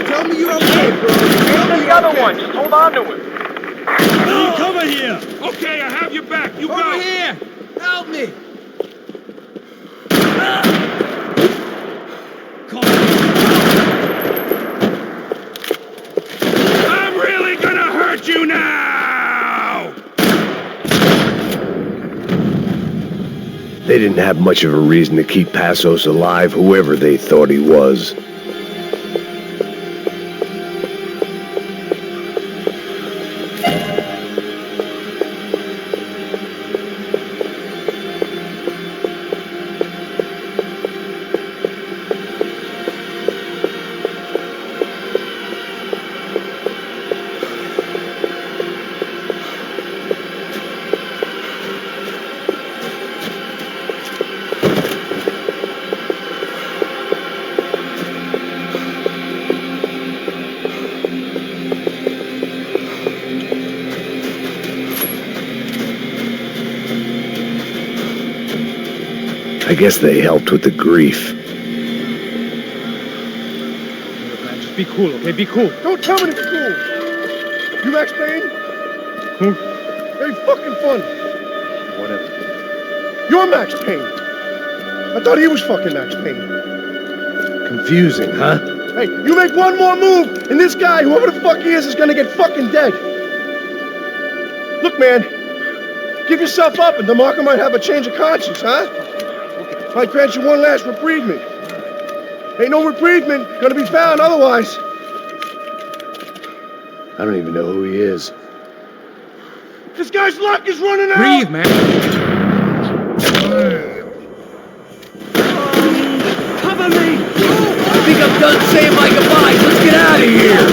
Tell me you're okay, bro. Tell me the other one. Just hold on to him. Come here! Okay, I have your back. You go! Over here! Help me! I'm really gonna hurt you now! They didn't have much of a reason to keep Passos alive, whoever they thought he was. I guess they helped with the grief. Just be cool, okay? Be cool. Don't tell me to be cool! You Max Payne? Very fucking funny. Whatever. You're Max Payne. I thought he was fucking Max Payne. Confusing, huh? Hey, you make one more move, and this guy, whoever the fuck he is gonna get fucking dead. Look, man, give yourself up, and DeMarco might have a change of conscience, huh? Might grant you one last reprievement. Ain't no reprievement gonna be found otherwise. I don't even know who he is. This guy's luck is running out! Breathe, man. Cover me! I think I'm done saying my goodbyes. Let's get out of here!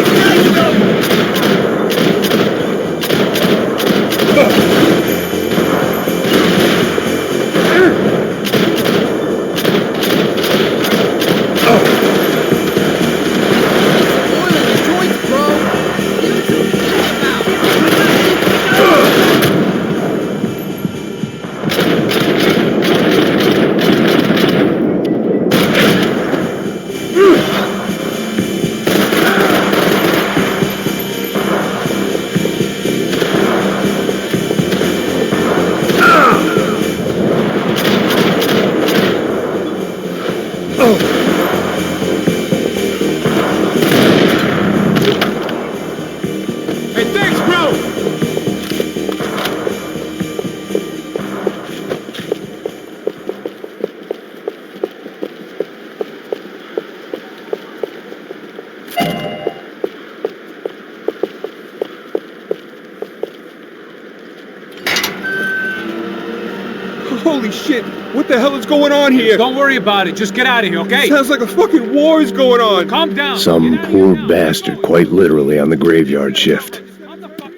Holy shit! What the hell is going on here? Don't worry about it. Just get out of here, okay? Sounds like a fucking war is going on. Calm down. Some poor bastard, quite literally, on the graveyard shift.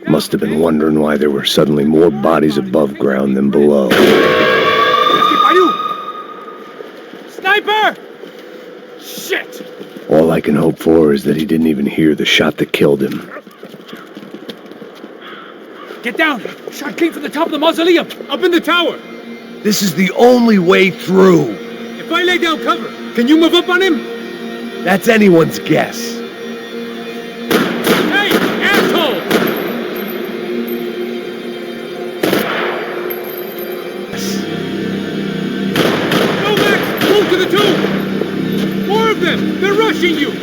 Must have been wondering why there were suddenly more bodies above ground than below. Sniper! Shit! All I can hope for is that he didn't even hear the shot that killed him. Get down! Shot came from the top of the mausoleum, up in the tower. This is the only way through. If I lay down cover, can you move up on him? That's anyone's guess. Hey, asshole! Go, Max! Move to the tomb! More of them! They're rushing you!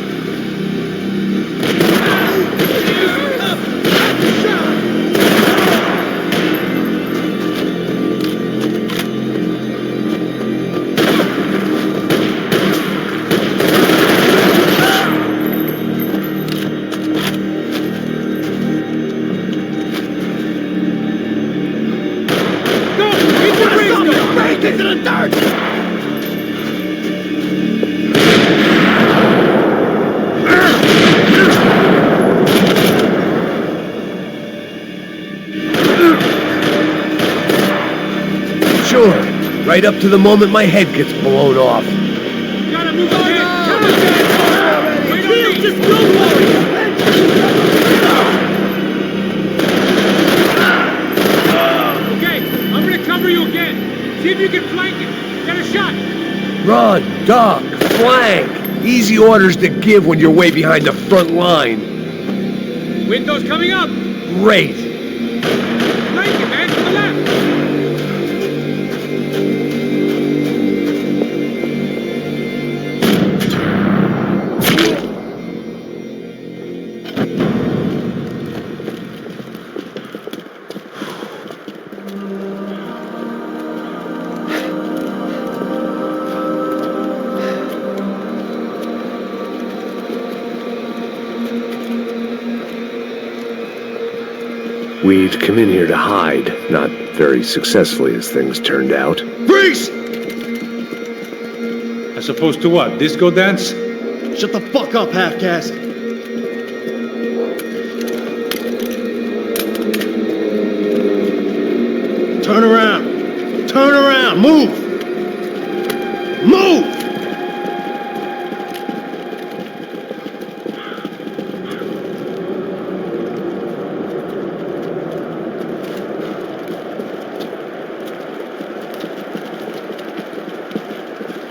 Sure, right up to the moment my head gets blown off. Gotta move on! Just go for it! Okay, I'm gonna cover you again. See if you can flank it. Get a shot. Run, duck, flank. Easy orders to give when you're way behind the front line. Window's coming up. Great. Flank it, man, to the left. We'd come in here to hide, not very successfully as things turned out. Freeze! As opposed to what? Disco dance? Shut the fuck up, half-caste. Turn around. Turn around. Move. Move!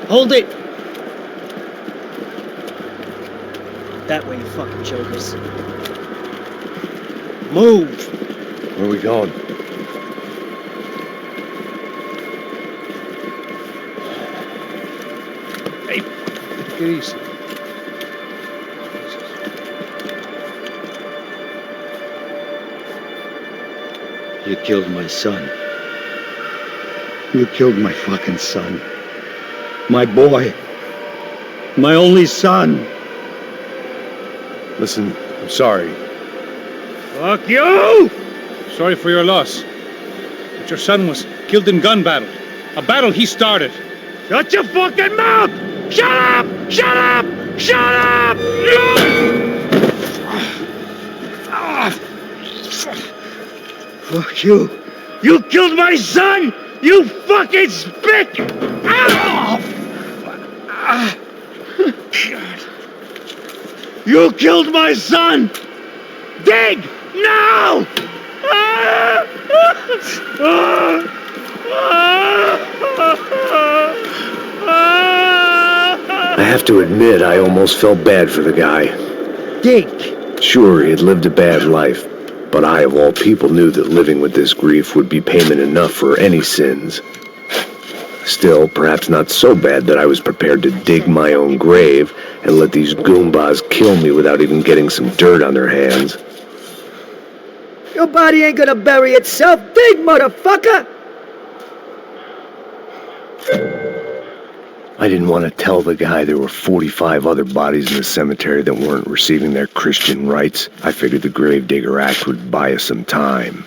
Hold it! That way, you fucking jokers. Move! Where are we going? Hey, take it easy. You killed my son. You killed my fucking son. My boy. My only son. Listen, I'm sorry. Fuck you! Sorry for your loss. But your son was killed in gun battle. A battle he started. Shut your fucking mouth! Shut up! Shut up! Shut up! Fuck you! You killed my son! You fucking spick! You killed my son! Dig! Now! I have to admit, I almost felt bad for the guy. Dig! Sure, he had lived a bad life, but I, of all people, knew that living with this grief would be payment enough for any sins. Still, perhaps not so bad that I was prepared to dig my own grave and let these goombas kill me without even getting some dirt on their hands. Your body ain't gonna bury itself. Dig, motherfucker! I didn't want to tell the guy there were 45 other bodies in the cemetery that weren't receiving their Christian rites. I figured the Gravedigger Act would buy us some time.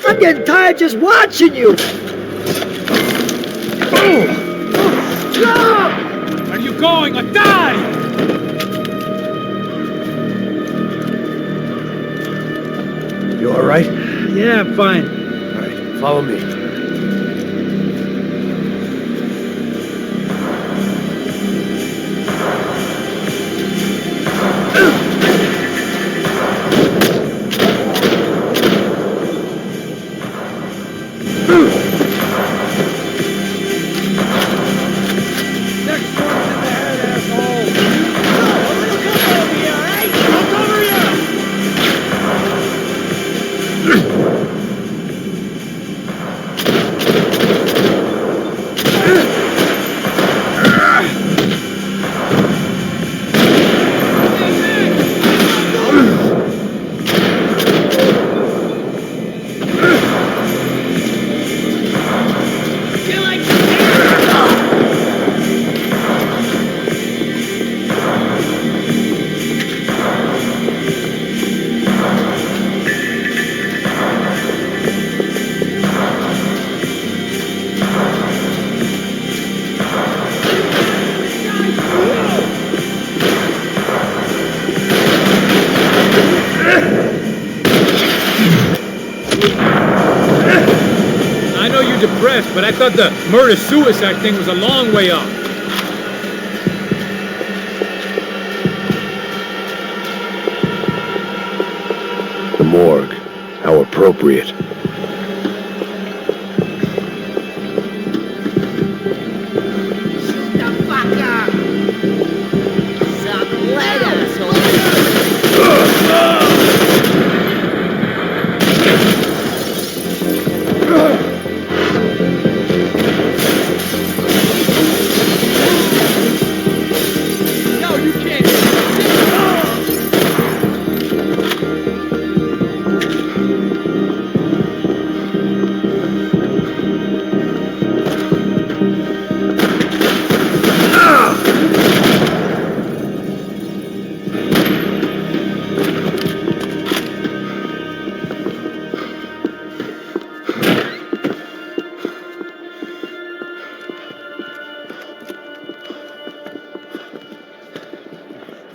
I'm getting tired just watching you. Where are you going or die? You all right? Yeah, I'm fine. All right, follow me. I know you're depressed, but I thought the murder-suicide thing was a long way off. The morgue. How appropriate.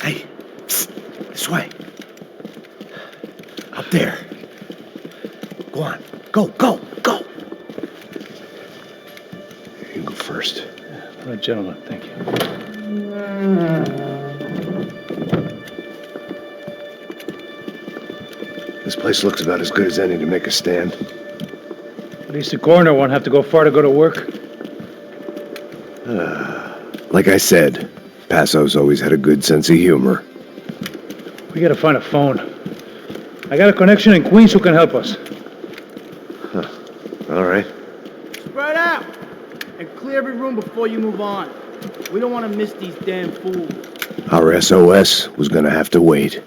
Hey, psst, this way. Up there. Go on. Go, go, go. You go first. All right, gentlemen, thank you. This place looks about as good as any to make a stand. At least the coroner won't have to go far to go to work. Like I said, Passo's always had a good sense of humor. We gotta find a phone. I got a connection in Queens who can help us. All right. Spread out and clear every room before you move on. We don't want to miss these damn fools. Our SOS was gonna have to wait.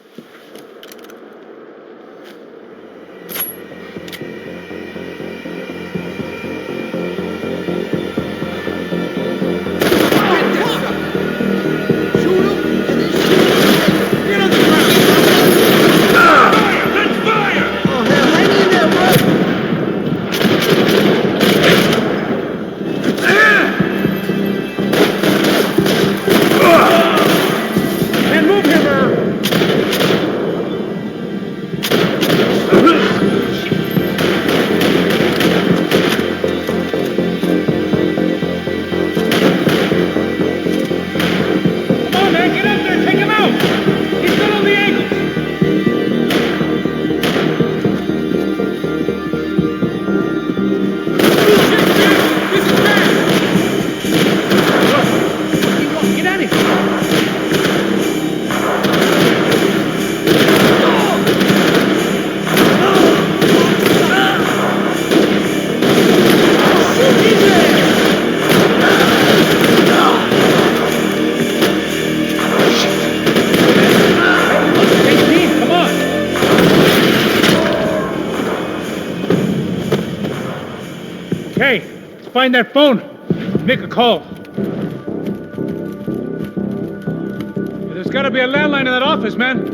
Hey, let's find that phone. Make a call. There's gotta be a landline in that office, man.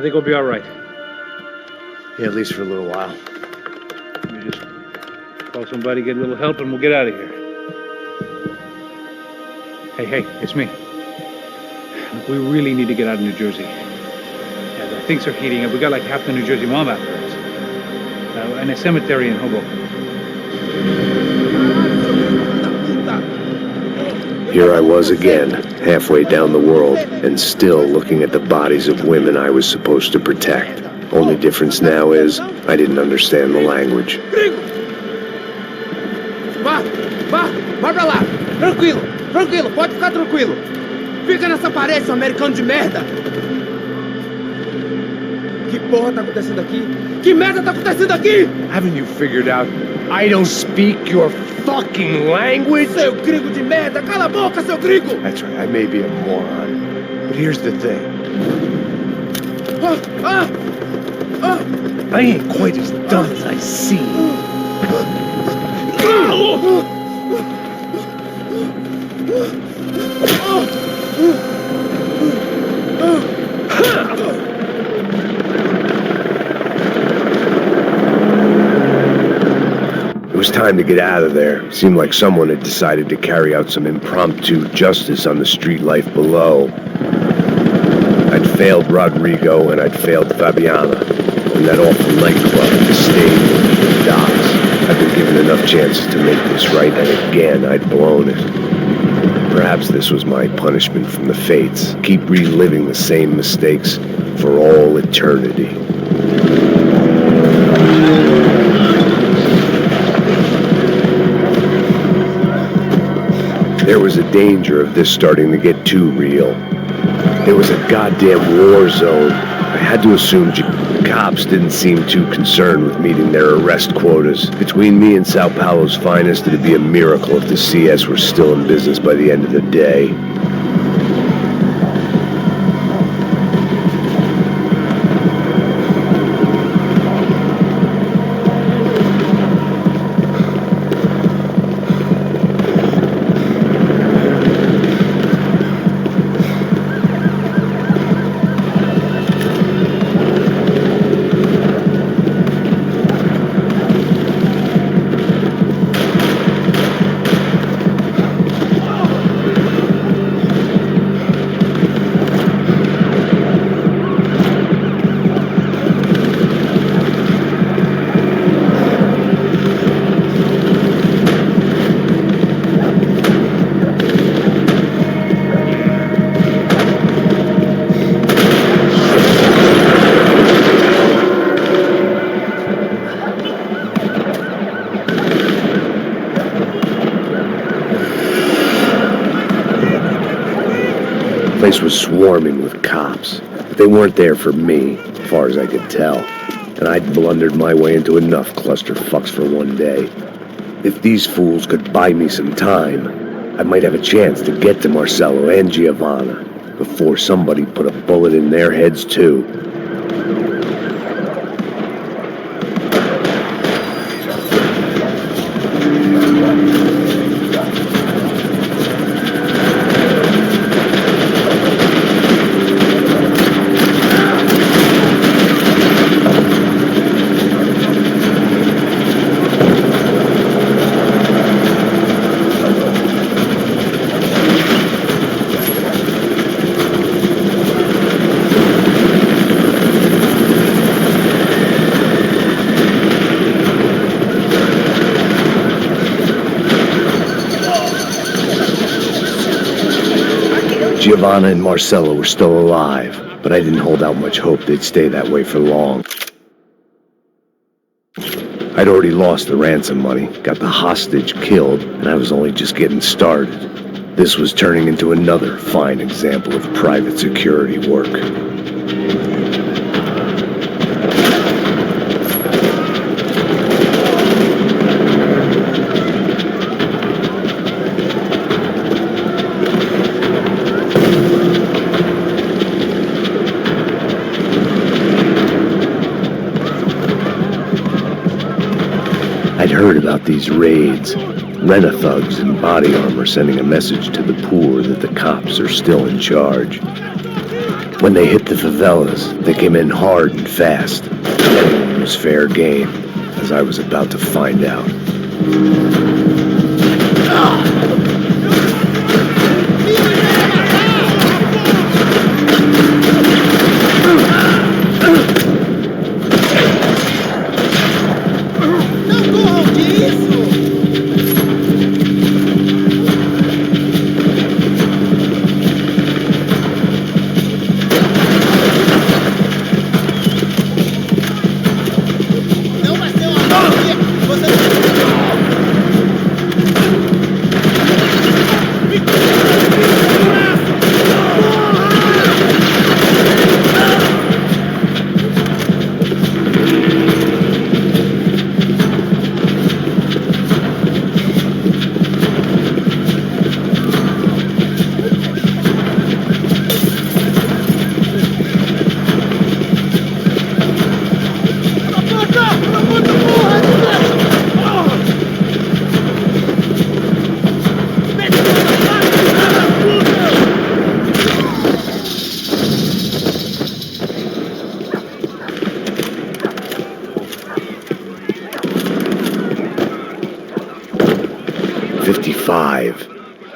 think we'll be all right. Yeah, at least for a little while. We just call somebody, get a little help, and we'll get out of here. Hey, it's me. Look, we really need to get out of New Jersey. Yeah, things are heating up. We got like half the New Jersey mob after us. And a cemetery in Hoboken. Here I was again, halfway down the world, and still looking at the bodies of women I was supposed to protect. Only difference now is, I didn't understand the language. Vai pra lá! Tranquilo, pode ficar tranquilo! Fica nessa parede, seu americano de merda! Que porra tá acontecendo aqui? Que merda tá acontecendo aqui? Haven't you figured out I don't speak your fucking language? Seu gringo de merda! Cala a boca, seu gringo! That's right, I may be a moron. But here's the thing. I ain't quite as dumb as I seem. It was time to get out of there. Seemed like someone had decided to carry out some impromptu justice on the street life below. I'd failed Rodrigo and I'd failed Fabiana. And that awful nightclub, the stadium, the docks. I've been given enough chances to make this right, and again I'd blown it. Perhaps this was my punishment from the fates. Keep reliving the same mistakes for all eternity. There was a danger of this starting to get too real. It was a goddamn war zone. I had to assume cops didn't seem too concerned with meeting their arrest quotas. Between me and Sao Paulo's finest, it'd be a miracle if the CS were still in business by the end of the day. The place was swarming with cops, but they weren't there for me, as far as I could tell. And I'd blundered my way into enough clusterfucks for one day. If these fools could buy me some time, I might have a chance to get to Marcello and Giovanna before somebody put a bullet in their heads too. Giovanna and Marcello were still alive, but I didn't hold out much hope they'd stay that way for long. I'd already lost the ransom money, got the hostage killed, and I was only just getting started. This was turning into another fine example of private security work. I'd heard about these raids, rent-a-thugs in body armor sending a message to the poor that the cops are still in charge. When they hit the favelas, they came in hard and fast. It was fair game, as I was about to find out.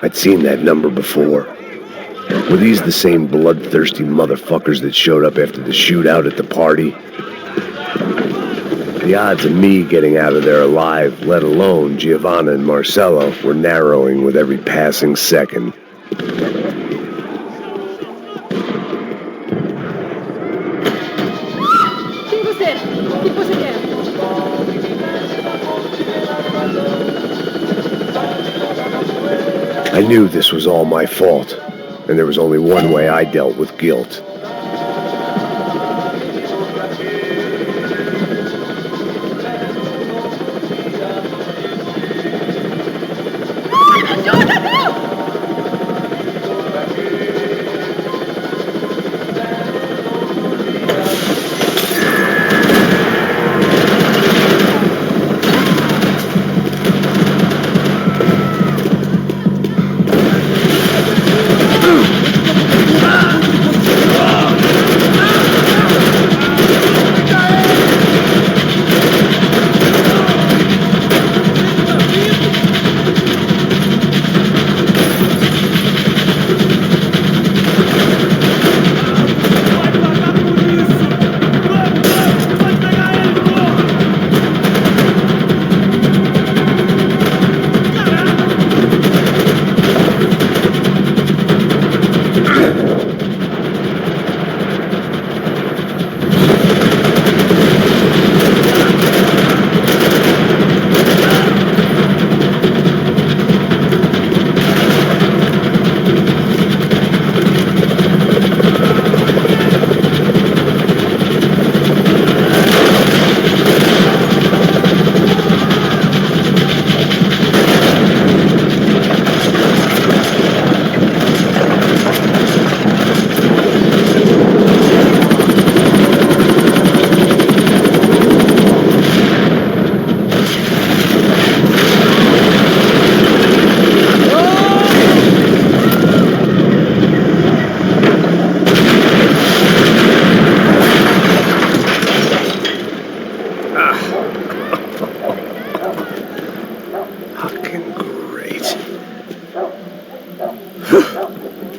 I'd seen that number before. Were these the same bloodthirsty motherfuckers that showed up after the shootout at the party? The odds of me getting out of there alive, let alone Giovanna and Marcello, were narrowing with every passing second. Quem você é? O que você quer? I knew this was all my fault, and there was only one way I dealt with guilt.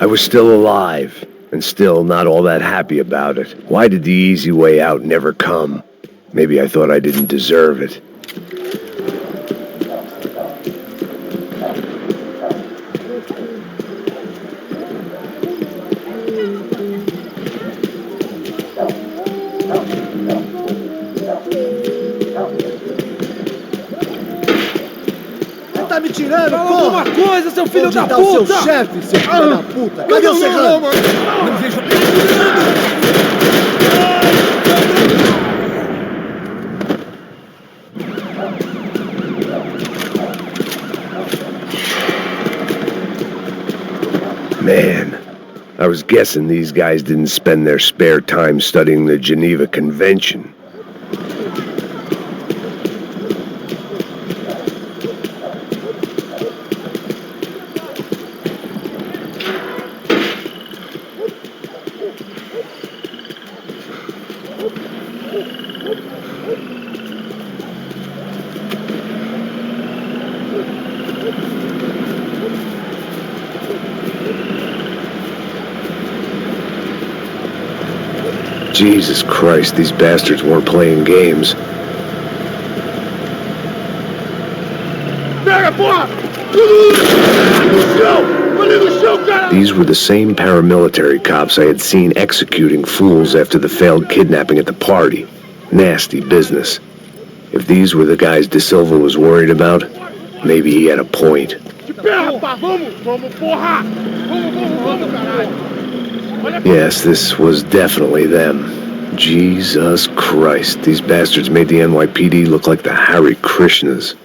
I was still alive, and still not all that happy about it. Why did the easy way out never come? Maybe I thought I didn't deserve it. Você tá me tirando, Fala porra! alguma coisa, seu filho Onde da tá puta! o seu chefe, seu filho da puta? Cadê o Serrano? Não vejo... Man, I was guessing these guys didn't spend their spare time studying the Geneva Convention. Jesus Christ, these bastards weren't playing games. These were the same paramilitary cops I had seen executing fools after the failed kidnapping at the party. Nasty business. If these were the guys De Silva was worried about, maybe he had a point. Yes, this was definitely them. Jesus Christ, these bastards made the NYPD look like the Hare Krishnas.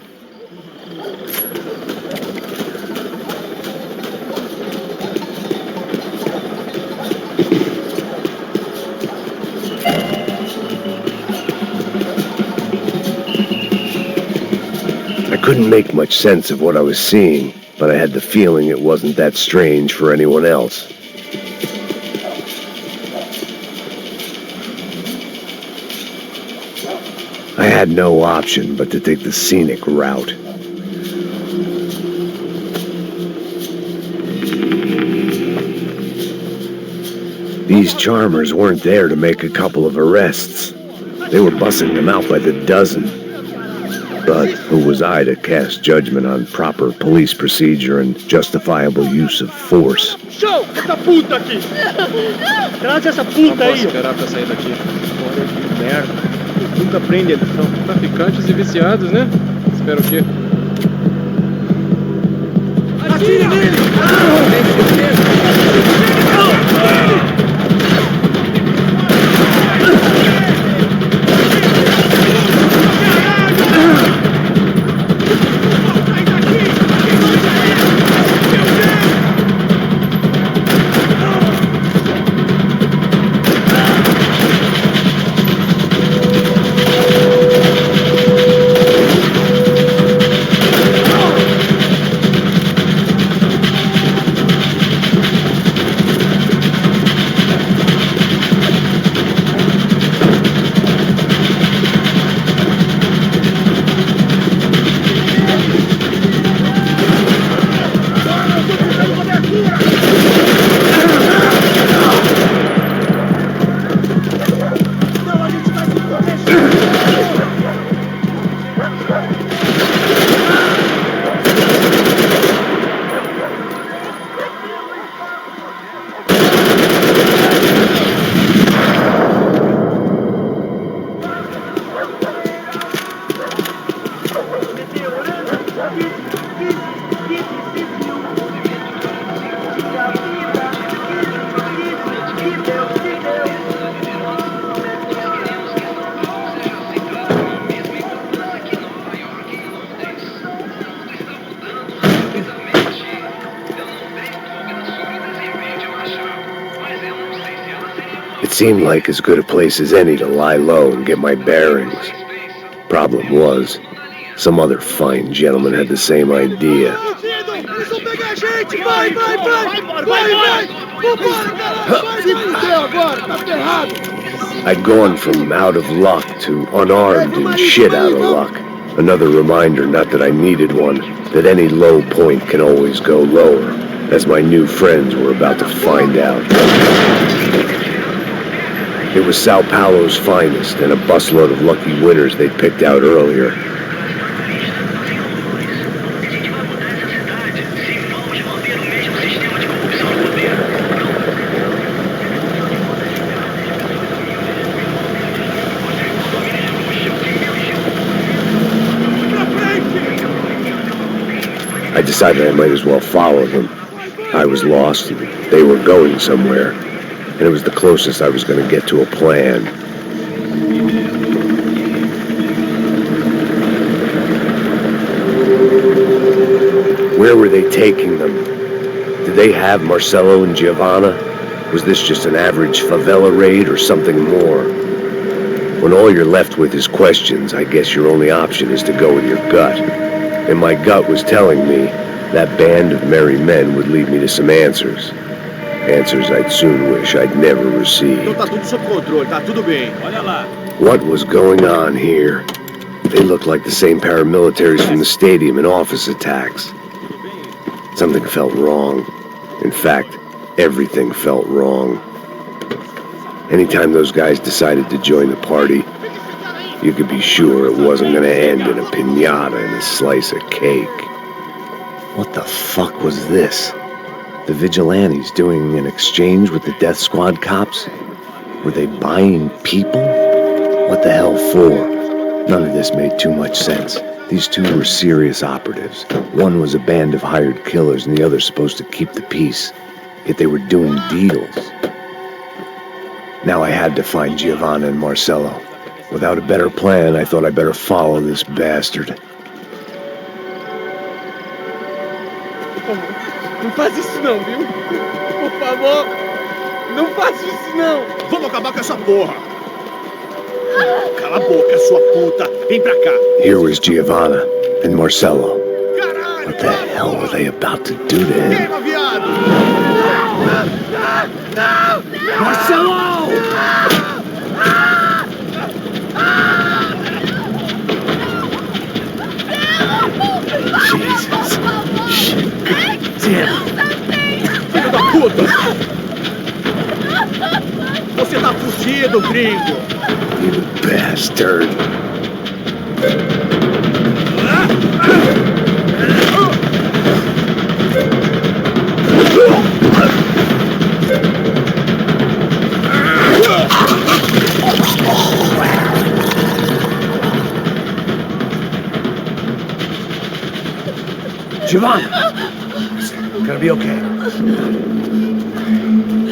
I couldn't make much sense of what I was seeing, but I had the feeling it wasn't that strange for anyone else. I had no option but to take the scenic route. These charmers weren't there to make a couple of arrests. They were bussing them out by the dozen. But who was I to cast judgment on proper police procedure and justifiable use of force? Show! Essa puta aqui! Traz essa puta aí! Não posso esperar pra sair daqui. História de merda. Nunca aprende a lição. Traficantes e viciados, né? Espero o quê? Atire nele! It seemed like as good a place as any to lie low and get my bearings. Problem was, some other fine gentleman had the same idea. I'd gone from out of luck to unarmed and shit out of luck. Another reminder, not that I needed one, that any low point can always go lower, as my new friends were about to find out. It was Sao Paulo's finest and a busload of lucky winners they'd picked out earlier. I decided I might as well follow them. I was lost, and they were going somewhere, and it was the closest I was going to get to a plan. Where were they taking them? Did they have Marcelo and Giovanna? Was this just an average favela raid or something more? When all you're left with is questions, I guess your only option is to go with your gut. And my gut was telling me that band of merry men would lead me to some answers. Answers I'd soon wish I'd never received. Então tá tudo sob controle, tá tudo bem. Olha lá. What was going on here? They looked like the same paramilitaries from the stadium and office attacks. Something felt wrong. In fact, everything felt wrong. Anytime those guys decided to join the party, you could be sure it wasn't gonna end in a piñata and a slice of cake. What the fuck was this? The vigilantes doing an exchange with the death squad cops? Were they buying people? What the hell for? None of this made too much sense. These two were serious operatives. One was a band of hired killers and the other supposed to keep the peace. Yet they were doing deals. Now I had to find Giovanna and Marcello. Without a better plan, I thought I better follow this bastard. Não faz isso não, viu? Por favor, não faz isso não. Vamos acabar com essa porra. Cala a boca, sua puta. Vem pra cá. Here was Giovanna and Marcello. What the hell were they about to do to him? Marcello! Jesus. Shit. Damn. Filho da puta! Você tá fugido, gringo! You bastard. Giovanna! It's gonna be okay.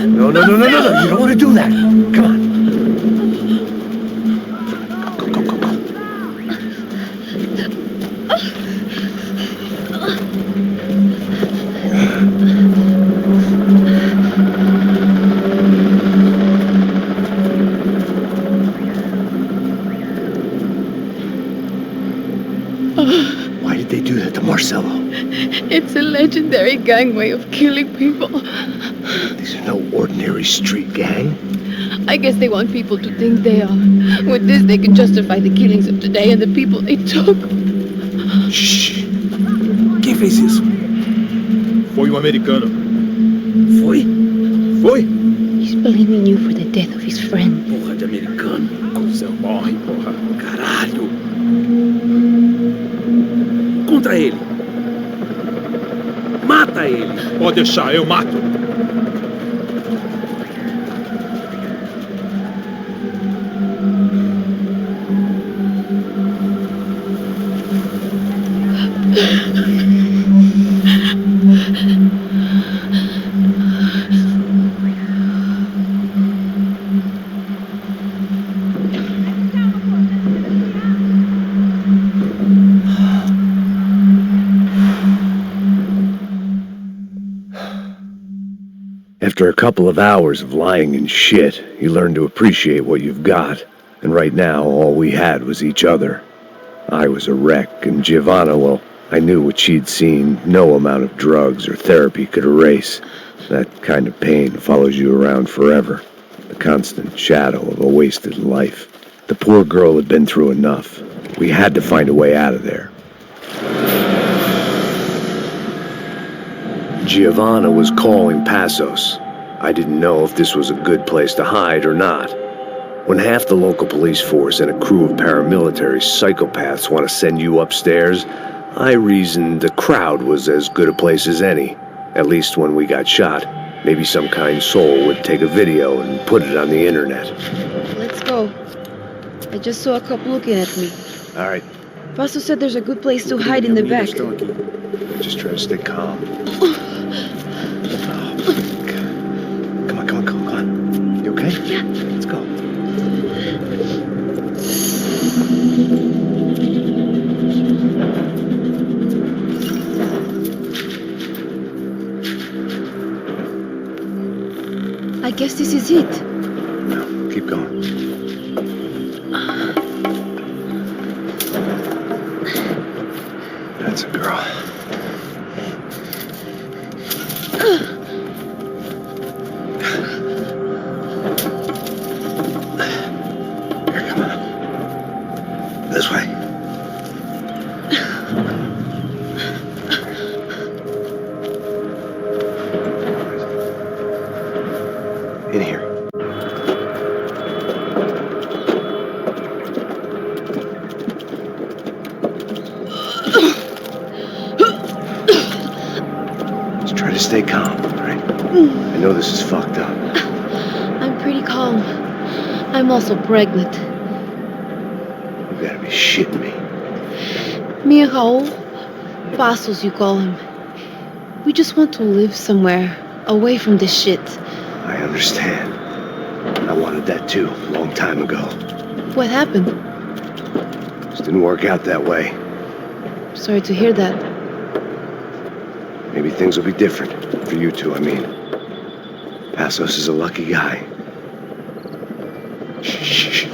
No. You don't want to do that. Come on. Go. Why did they do that to Marcello? It's a legendary gang way of killing people. These are no ordinary street gang. I guess they want people to think they are. With this, they can justify the killings of today and the people they took. Shh. Quem fez isso? Foi um americano. Foi? He's blaming you for the death of his friend. Porra de americano. Cusão, morre, porra. Caralho. Contra ele. Mata ele. Pode deixar, eu mato. After a couple of hours of lying and shit, you learn to appreciate what you've got. And right now, all we had was each other. I was a wreck, and Giovanna, well, I knew what she'd seen no amount of drugs or therapy could erase. That kind of pain follows you around forever. The constant shadow of a wasted life. The poor girl had been through enough. We had to find a way out of there. Giovanna was calling Passos. I didn't know if this was a good place to hide or not. When half the local police force and a crew of paramilitary psychopaths want to send you upstairs, I reasoned the crowd was as good a place as any. At least when we got shot, maybe some kind soul would take a video and put it on the internet. Let's go. I just saw a cop looking at me. All right, Pasto said there's a good place to hide in the back. just try to stay calm. Come on. You okay? Yeah. Let's go. I guess this is it. No, keep going. That's a girl. Here, come on. This way. In here. stay calm, all right? I know this is fucked up. I'm pretty calm. I'm also pregnant. You gotta be shitting me. Me and Raul, Passos you call him. We just want to live somewhere, away from this shit. I understand. I wanted that too, a long time ago. What happened? Just didn't work out that way. Sorry to hear that. Maybe things will be different. For you two, I mean. Passos is a lucky guy. Shh.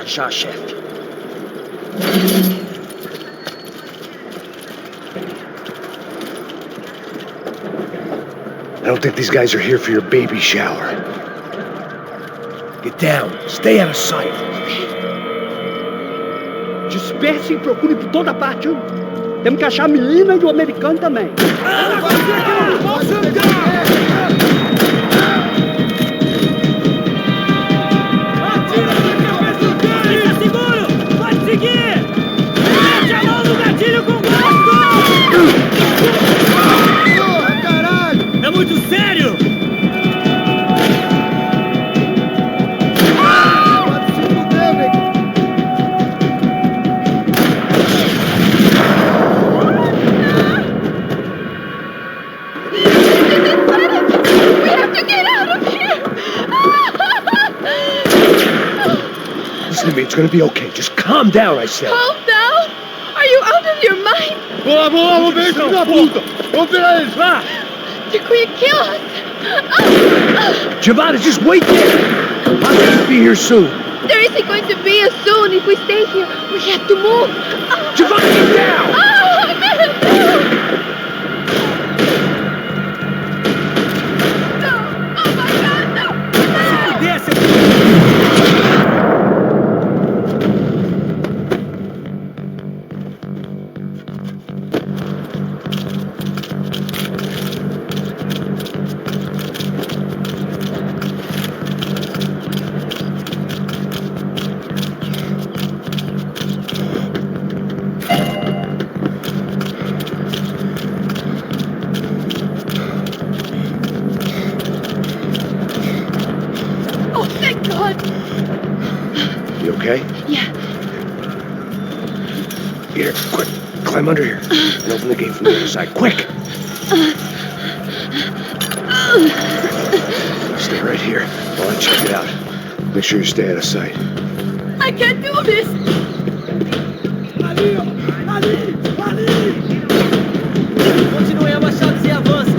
Já, chefe. I don't think these guys are here for your baby shower. Get down. Stay out of sight. Disperse e procure por toda parte. Temos que achar a menina e o americano também. Fica seguro! Pode seguir! Mete a mão no gatilho com gosto! Caralho! É muito sério! Pode se fuder, nego! We have to get out of here! Listen to me, it's gonna be okay. Just calm down, I said. Calm down? Are you out of your mind? Vamos ver esse filho da puta! Vamos pegar eles, vá! They're going to kill us! Giovanna, just wait there. I'll be here soon. There isn't going to be a soon if we stay here. We have to move. Giovanna, get down! Oh, man, no! No! Oh, my God, no! Desce! Oh, thank God! You okay? Yeah. Here, quick. Climb under here. And open the gate from the other side. Quick! Stay right here while I check it out. Make sure you stay out of sight. I can't do this! Ali, ó! Ali! Ali! Continue abaixados e avance!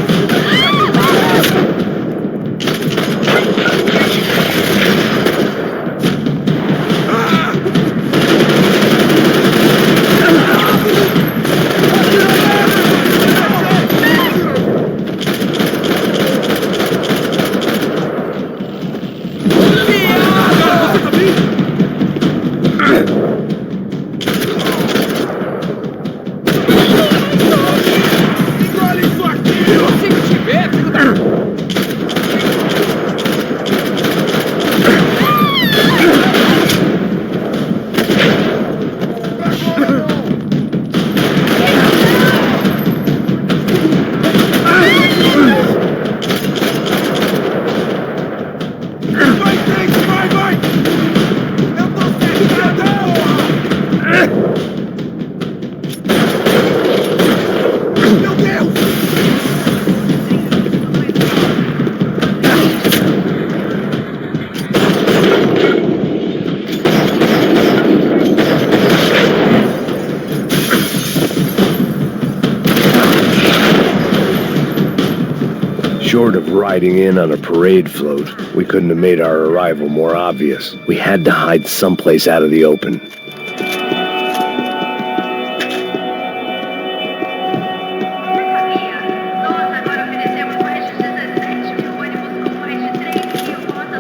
Short of riding in on a parade float, we couldn't have made our arrival more obvious. We had to hide someplace out of the open.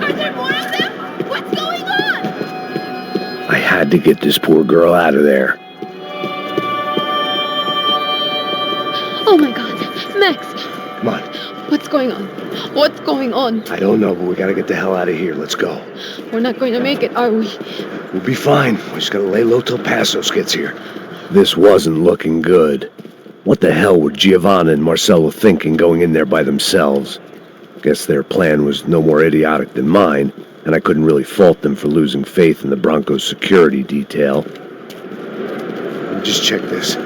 Are there more of them? What's going on? I had to get this poor girl out of there. Oh my God. Max, Come on. what's going on? What's going on? I don't know, but we gotta get the hell out of here. Let's go. We're not going to make it, are we? We'll be fine. We just gotta lay low till Passos gets here. This wasn't looking good. What the hell were Giovanna and Marcello thinking going in there by themselves? Guess their plan was no more idiotic than mine, and I couldn't really fault them for losing faith in the Broncos security detail. Just check this.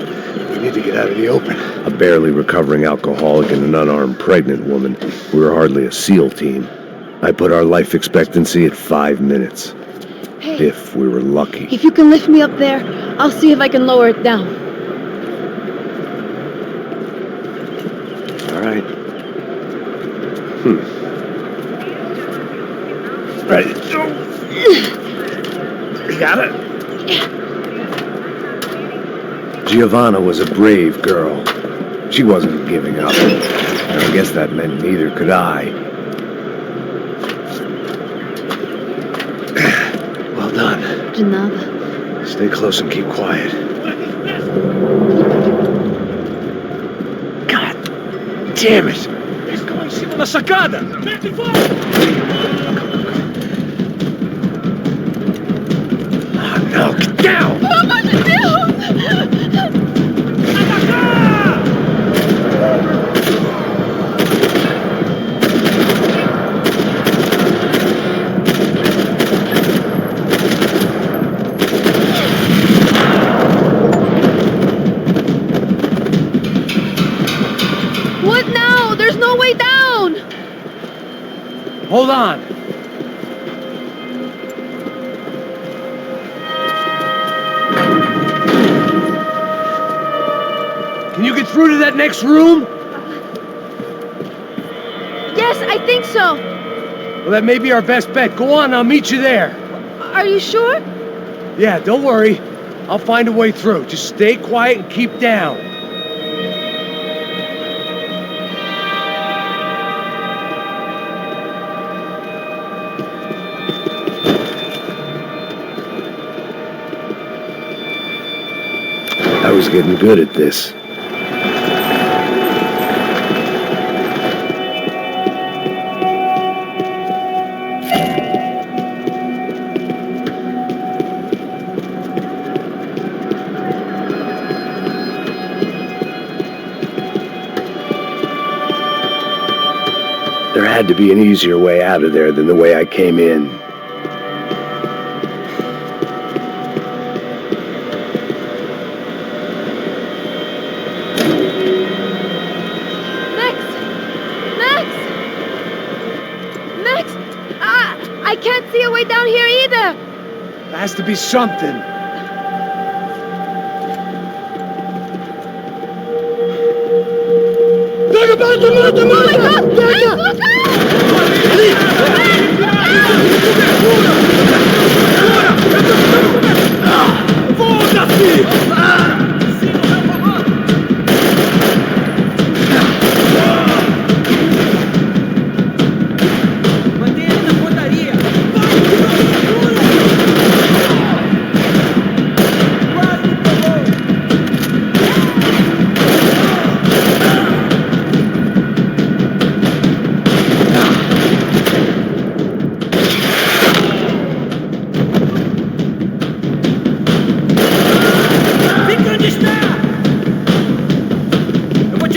We need to get out of the open. A barely recovering alcoholic and an unarmed pregnant woman. We were hardly a SEAL team. I put our life expectancy at 5 minutes. Hey. If we were lucky. If you can lift me up there, I'll see if I can lower it down. All right. Ready. You got it? Giovanna was a brave girl. She wasn't giving up. And I guess that meant neither could I. Well done. De nada. Stay close and keep quiet. God damn it! Eles estão em cima da sacada! Mete fogo! No, get down! Pelo amor de Deus! What now? There's no way down! Hold on. Can you get through to that next room? Yes, I think so. Well, that may be our best bet. Go on, I'll meet you there. Are you sure? Yeah, don't worry. I'll find a way through. Just stay quiet and keep down. I was getting good at this. There had to be an easier way out of there than the way I came in. I can't see a way down here either. There has to be something. Oh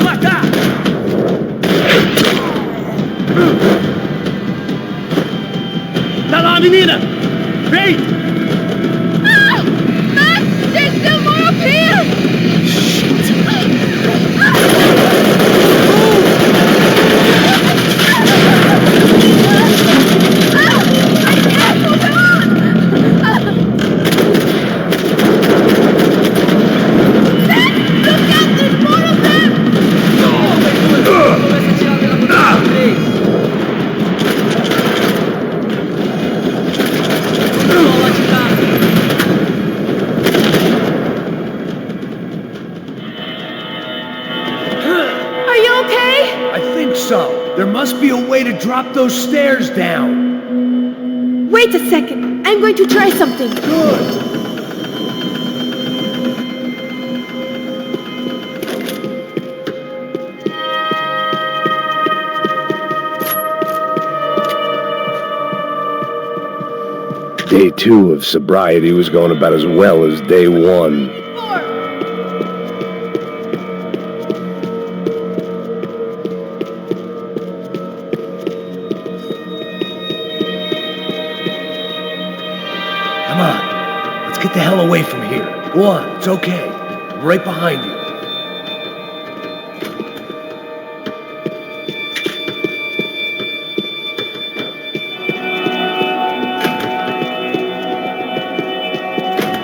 my God! Max, look out! Tá lá, menina! Vem! Ah! Max, there's still more up here! There must be a way to drop those stairs down. Wait a second. I'm going to try something. Good. Day 2 of sobriety was going about as well as day 1. Come on. Let's get the hell away from here. Go on, it's okay. I'm right behind you.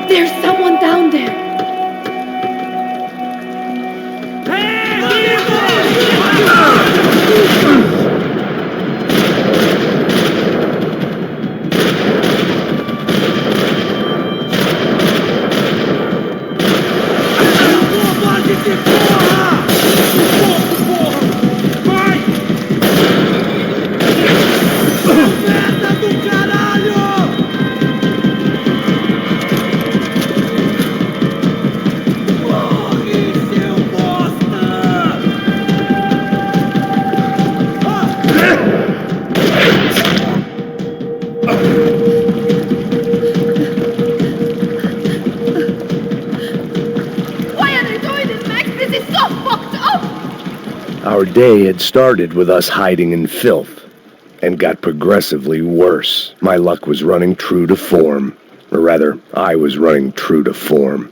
There's someone down there. Our day had started with us hiding in filth, and got progressively worse. My luck was running true to form. Or rather, I was running true to form.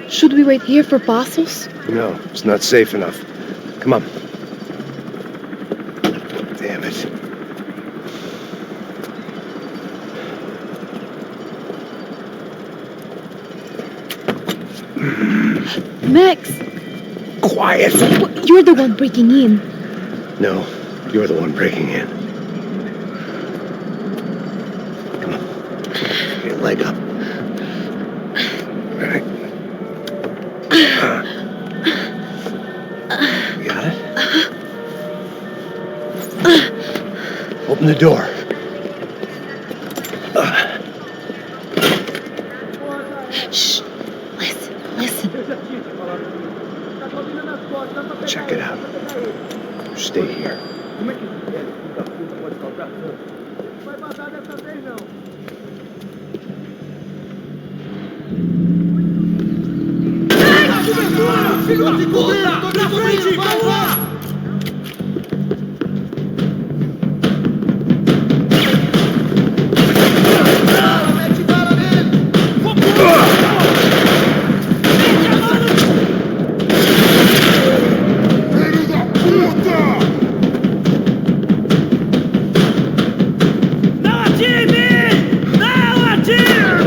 Should we wait here for parcels? No, it's not safe enough. Come on. Damn it. Max! Quiet! You're the one breaking in. No, you're the one breaking in. Come on. Get your leg up. All right. You got it? Open the door. Shh. Listen. Check it out. Stay here. Filho da puta! Na frente! Vamos lá! Mete bala nele! Filho da puta! Não atire em mim! Não atire!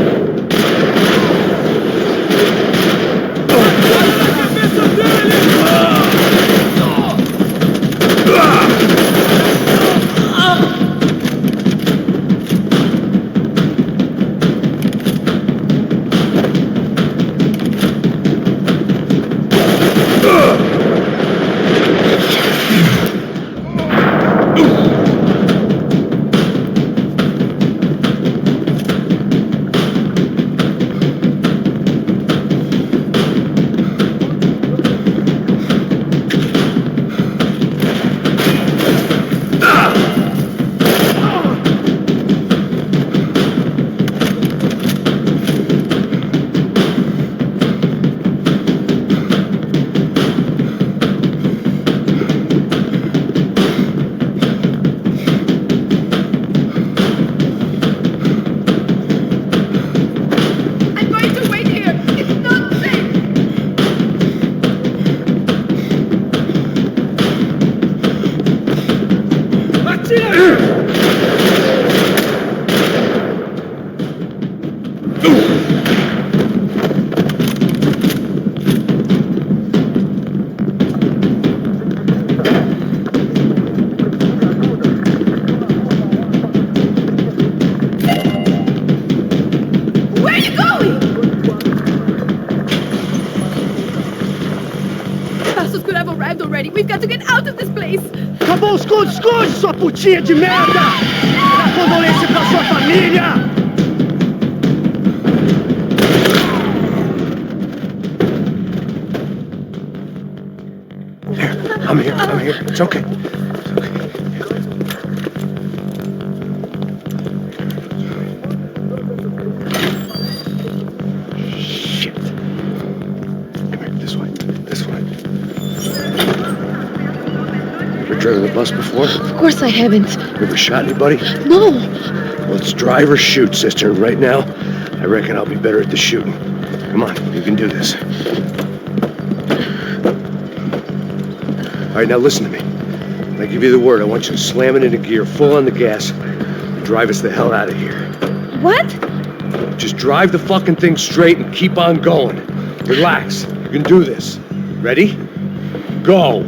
already. We've got to get out of this place. Acabou os esconde, sua putinha de merda! Dá condolência pra sua família! I'm here. It's okay. Shit. Come here, this way. Ever driven a bus before? Of course I haven't. Ever shot anybody? No. Let's drive or shoot, sister. And right now, I reckon I'll be better at the shooting. Come on, you can do this. All right, now listen to me. When I give you the word, I want you to slam it into gear, full on the gas, and drive us the hell out of here. What? Just drive the fucking thing straight and keep on going. Relax. You can do this. Ready? Go.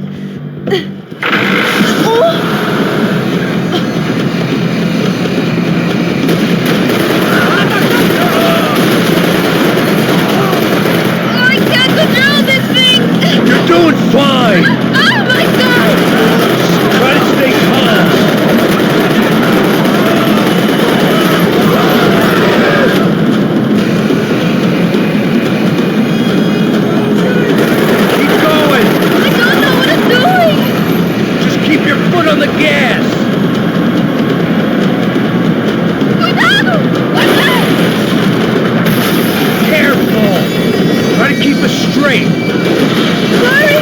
I can't control this thing! You're doing fine! Oh my god! Try to stay calm. Keep going! I don't know what I'm doing! Just keep your foot on the gas! Cuidado! What's that? Careful! Try to keep us straight! Sorry!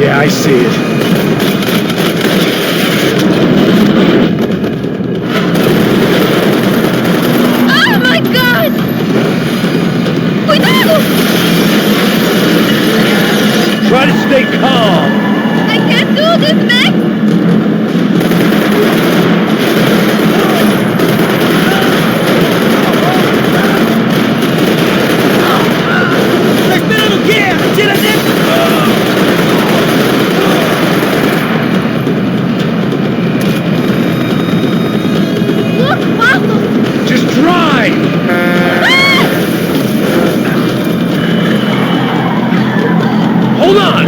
Yeah, I see it. Oh my god! Cuidado! Try to stay calm. I can't do this, Max! Esperando o quê? Tira dentro! Look, Pablo! Just drive! Hold on!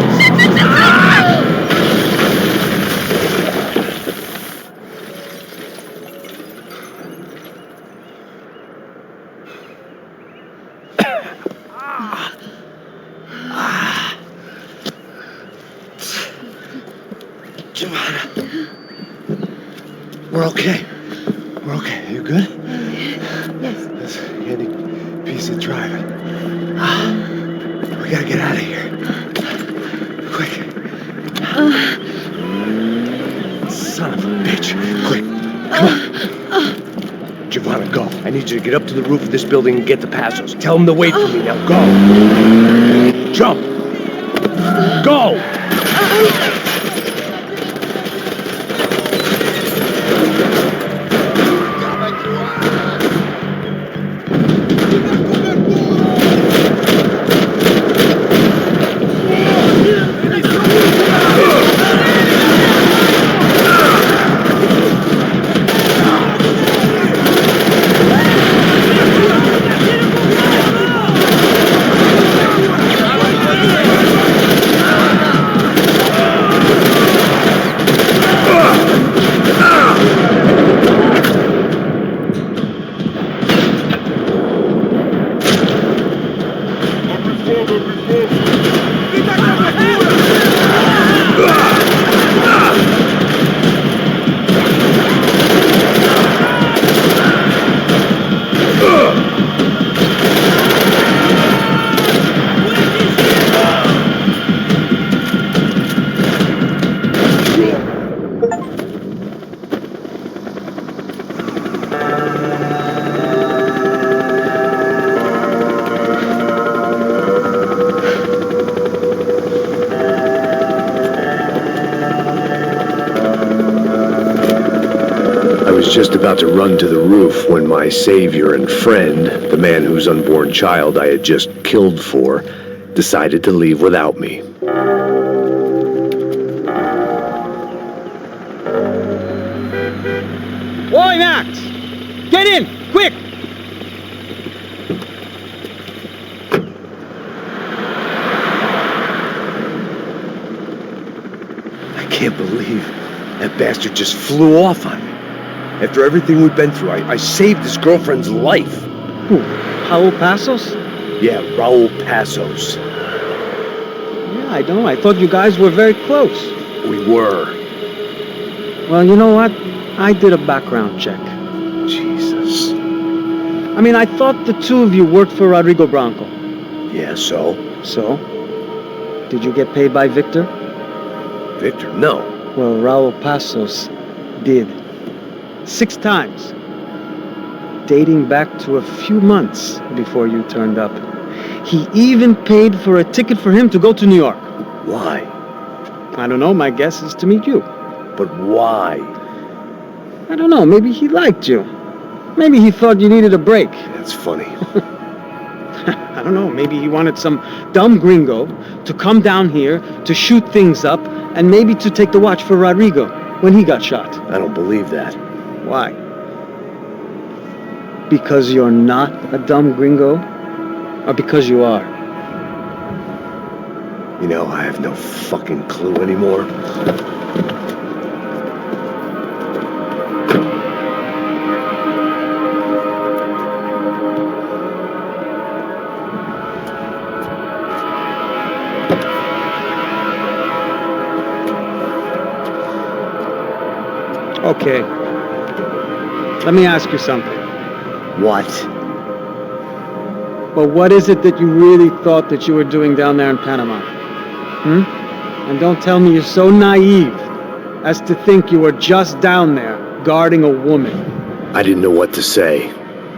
We're okay. We're okay. You good? Yes. That's a handy piece of driving. We gotta get out of here. Quick. Son of a bitch. Quick. Come on. Giovanna, go. I need you to get up to the roof of this building and get the Passos. Tell them to wait for me. Now go. Jump. Go. Just about to run to the roof when my savior and friend, the man whose unborn child I had just killed for, decided to leave without me. Oi, Max! Get in! Quick! I can't believe that bastard just flew off on me. After everything we've been through, I saved his girlfriend's life. Who? Raul Passos? Yeah, Raul Passos. Yeah, I know. I thought you guys were very close. We were. Well, you know what? I did a background check. Jesus. I mean, I thought the two of you worked for Rodrigo Branco. Yeah, so? So? Did you get paid by Victor? Victor? No. Well, Raul Passos did. 6 times. Dating back to a few months before you turned up. He even paid for a ticket for him to go to New York. Why? I don't know. My guess is to meet you. But why? I don't know. Maybe he liked you. Maybe he thought you needed a break. That's funny. I don't know. Maybe he wanted some dumb gringo to come down here to shoot things up and maybe to take the watch for Rodrigo when he got shot. I don't believe that. Why? Because you're not a dumb gringo? Or because you are? You know, I have no fucking clue anymore. Okay. Let me ask you something. What? Well, what is it that you really thought that you were doing down there in Panama? And don't tell me you're so naive as to think you were just down there guarding a woman. I didn't know what to say.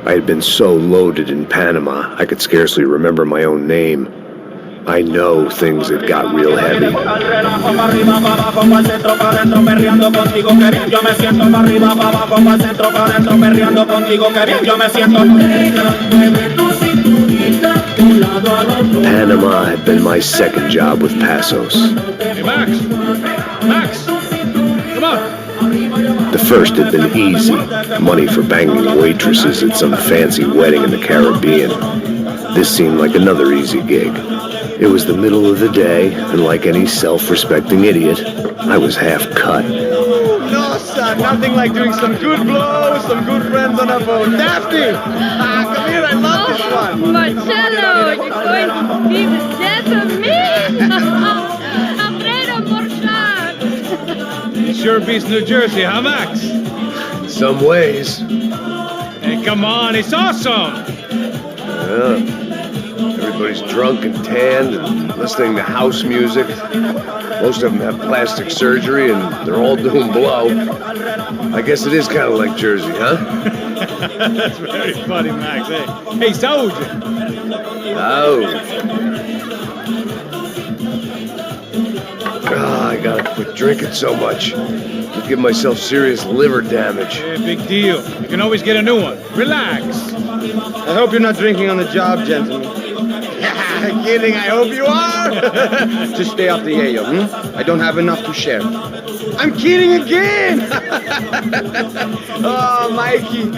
I had been so loaded in Panama, I could scarcely remember my own name. I know things had got real heavy. Panama had been my second job with Passos. Hey, Max! Max! Come on! The first had been easy. Money for banging waitresses at some fancy wedding in the Caribbean. This seemed like another easy gig. It was the middle of the day, and like any self-respecting idiot, I was half cut. No, son, nothing like doing some good blows, some good friends on a boat. Daphne! Come here, I love this one. Marcello, you're going to be the death of me! Alfredo Borchardt! It sure beats New Jersey, huh, Max? In some ways. Hey, come on, it's awesome! Yeah. Everybody's drunk and tanned and listening to house music. Most of them have plastic surgery and they're all doing blow. I guess it is kind of like Jersey, huh? That's very funny, Max. Hey, Saúde! I gotta quit drinking so much. I'll give myself serious liver damage. Hey, big deal. You can always get a new one. Relax. I hope you're not drinking on the job, gentlemen. Kidding, I hope you are. Just stay off the yayo, I don't have enough to share. I'm kidding again! Oh, Mikey,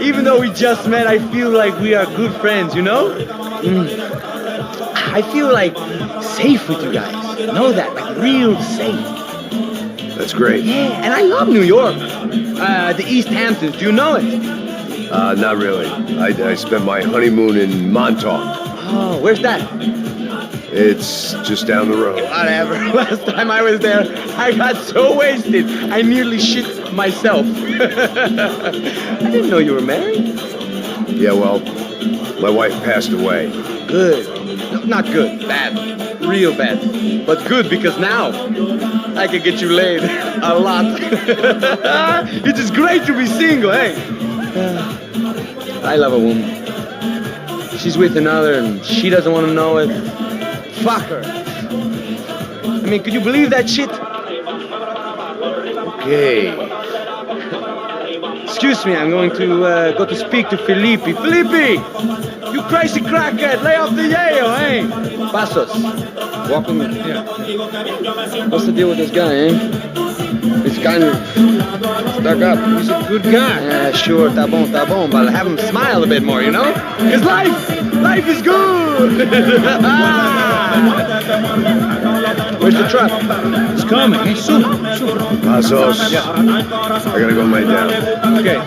even though we just met, I feel like we are good friends, you know? I feel like safe with you guys. Know that, like real safe. That's great. Yeah, and I love New York. The East Hamptons, do you know it? Not really. I spent my honeymoon in Montauk. Oh, where's that? It's just down the road. Whatever. Last time I was there, I got so wasted, I nearly shit myself. I didn't know you were married. Yeah, well, my wife passed away. Good. No, not good. Bad. Real bad. But good because now I can get you laid a lot. It is great to be single, hey? I love a woman. She's with another and she doesn't want to know it. Fuck her. I mean, could you believe that shit? Okay. Excuse me, I'm going to go to speak to Felipe. Felipe! You crazy crackhead, lay off the yayo, eh? Passos, walk with me. Yeah. What's the deal with this guy, eh? He's kind of stuck up. He's a good guy. Yeah, sure, tá bom, but have him smile a bit more, you know? His life! Life is good! Where's the truck? It's coming, eh? Soon. Pasos. Yeah. I gotta go lay down. Okay.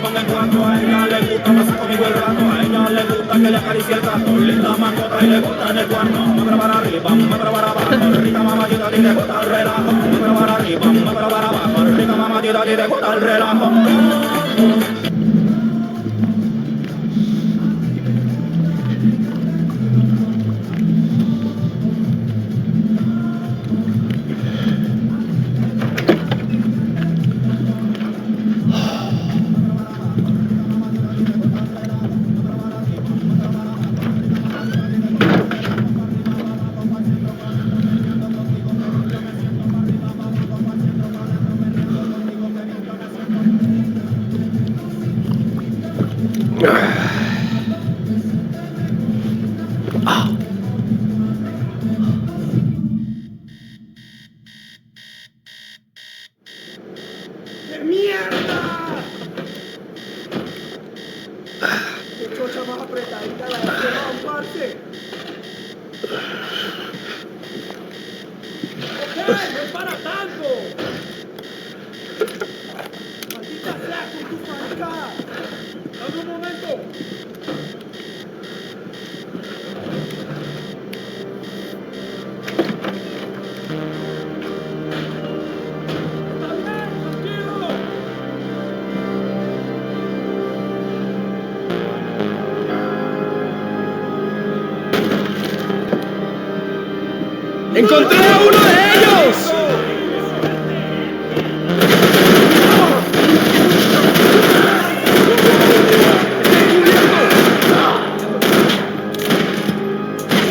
¡Encontré a uno de ellos!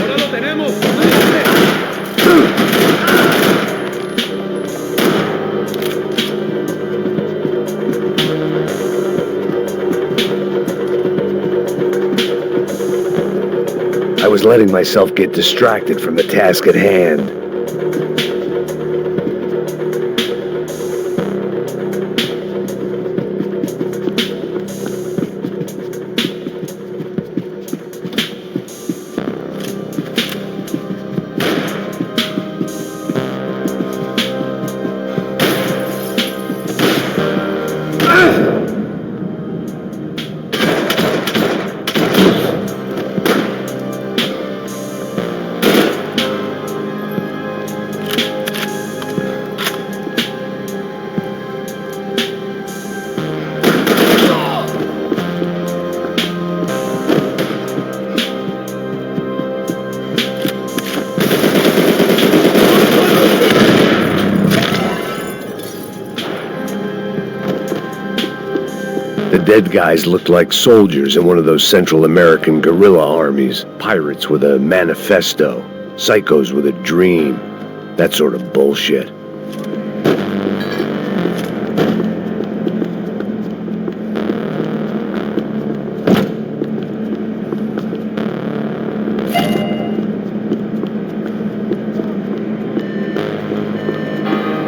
¡Ahora lo tenemos! I was letting myself get distracted from the task at hand. The dead guys looked like soldiers in one of those Central American guerrilla armies. Pirates with a manifesto. Psychos with a dream. That sort of bullshit.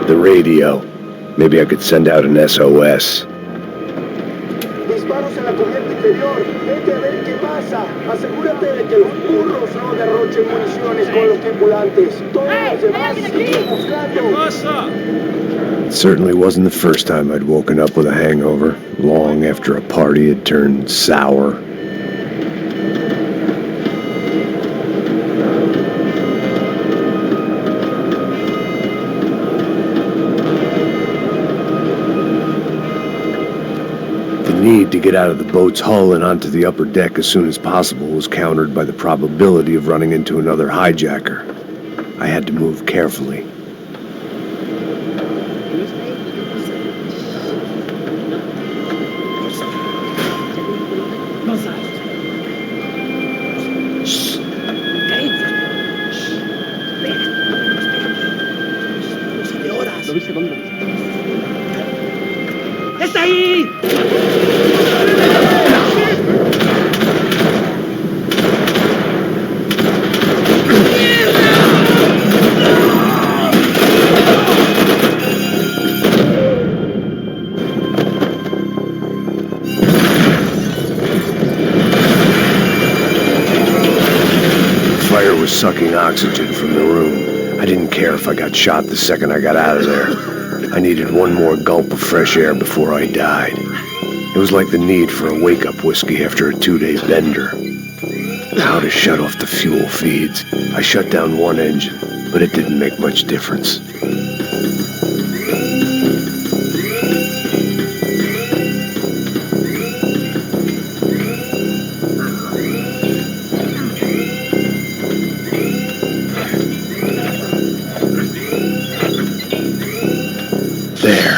The radio. Maybe I could send out an SOS. Disparos en la cubierta inferior. Vete a ver qué pasa. Asegúrate de que los burros no derrochen municiones con los tripulantes. Todos los demás siguen buscando. It certainly wasn't the first time I'd woken up with a hangover, long after a party had turned sour. The need to get out of the boat's hull and onto the upper deck as soon as possible was countered by the probability of running into another hijacker. I had to move carefully. ¡Está ahí! sucking oxygen from the room. I didn't care if I got shot the second I got out of there. I needed one more gulp of fresh air before I died. It was like the need for a wake-up whiskey after a 2-day bender. How to shut off the fuel feeds. I shut down one engine, but it didn't make much difference. There.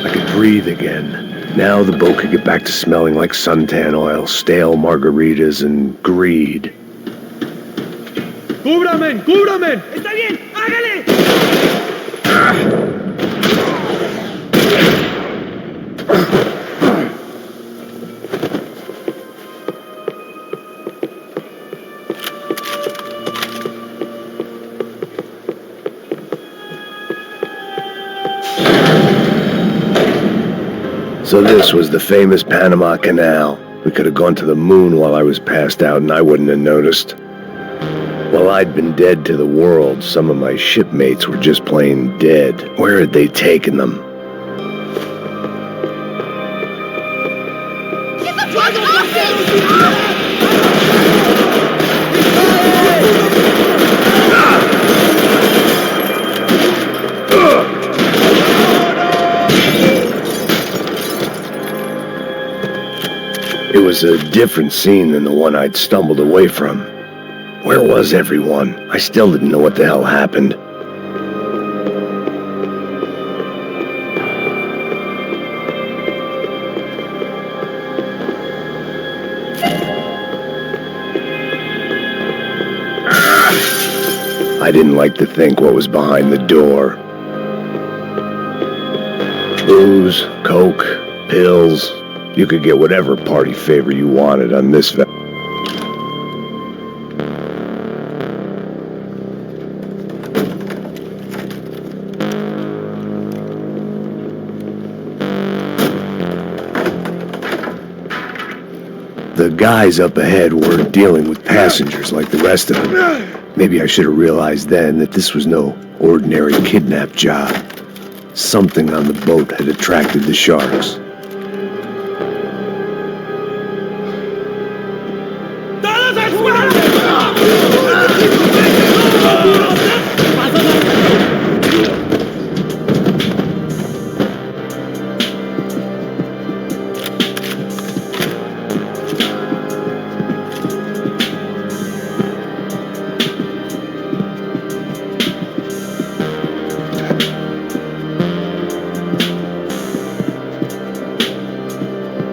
I could breathe again. Now the boat could get back to smelling like suntan oil, stale margaritas, and greed. ¡Cúbrame! ¡Cúbrame! ¡Está bien! ¡Hágale! So this was the famous Panama Canal. We could have gone to the moon while I was passed out and I wouldn't have noticed. While I'd been dead to the world, some of my shipmates were just plain dead. Where had they taken them? Get the fuck off me! It was a different scene than the one I'd stumbled away from. Where was everyone? I still didn't know what the hell happened. I didn't like to think what was behind the door. Booze, coke, pills. You could get whatever party favor you wanted on this The guys up ahead were dealing with passengers like the rest of them. Maybe I should have realized then that this was no ordinary kidnap job. Something on the boat had attracted the sharks.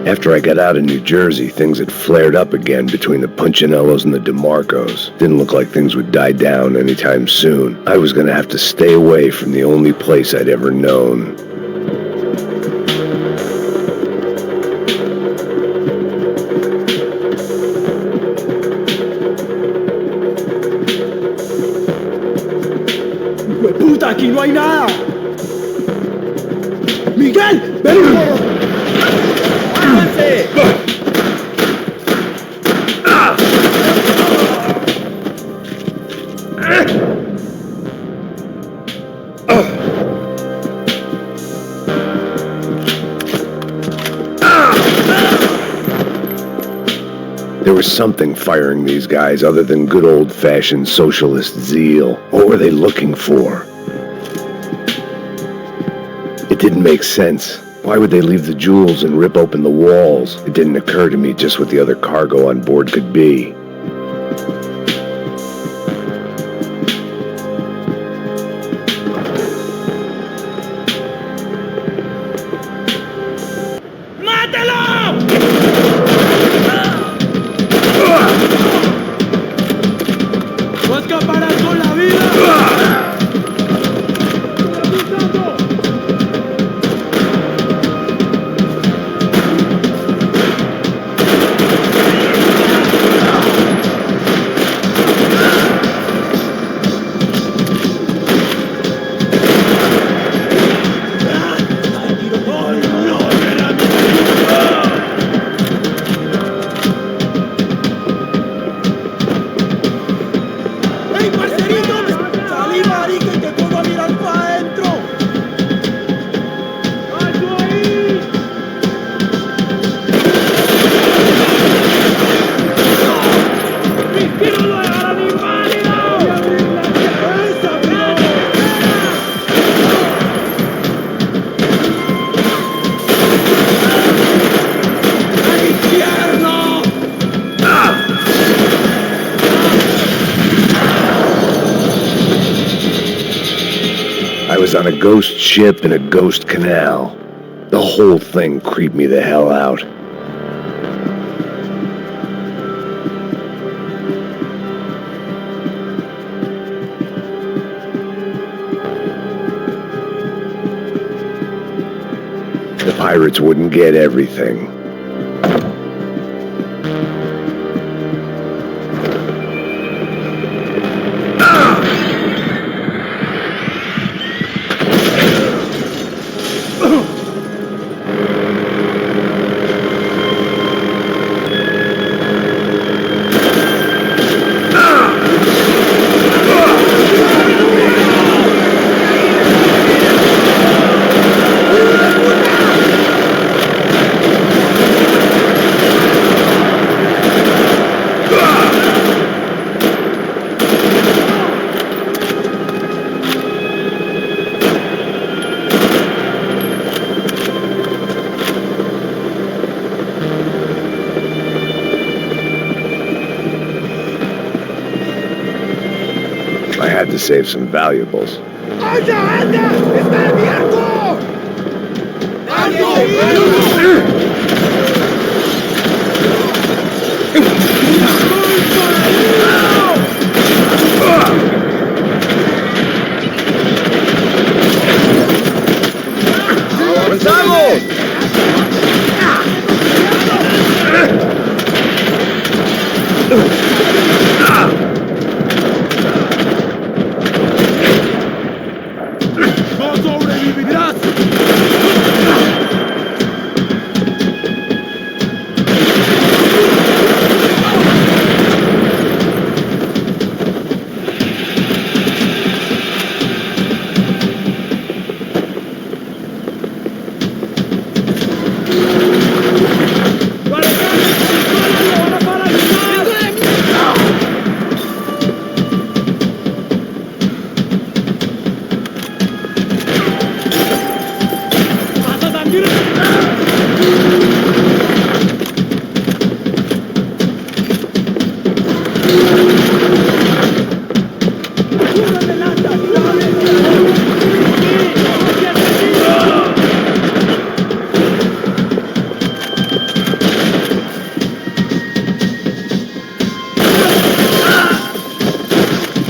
After I got out of New Jersey, things had flared up again between the Punchinellos and the DeMarcos. Didn't look like things would die down anytime soon. I was gonna have to stay away from the only place I'd ever known. ¡Puta, aquí no hay nada! ¡Miguel! ¡Ven! There was something firing these guys other than good old-fashioned socialist zeal. What were they looking for? It didn't make sense. Why would they leave the jewels and rip open the walls? It didn't occur to me just what the other cargo on board could be. was on a ghost ship in a ghost canal. The whole thing creeped me the hell out. The pirates wouldn't get everything. I had to save some valuables. ¡Anda, anda! ¡Está abierto! ¡Avanzamos! ¡No sobrevivirás!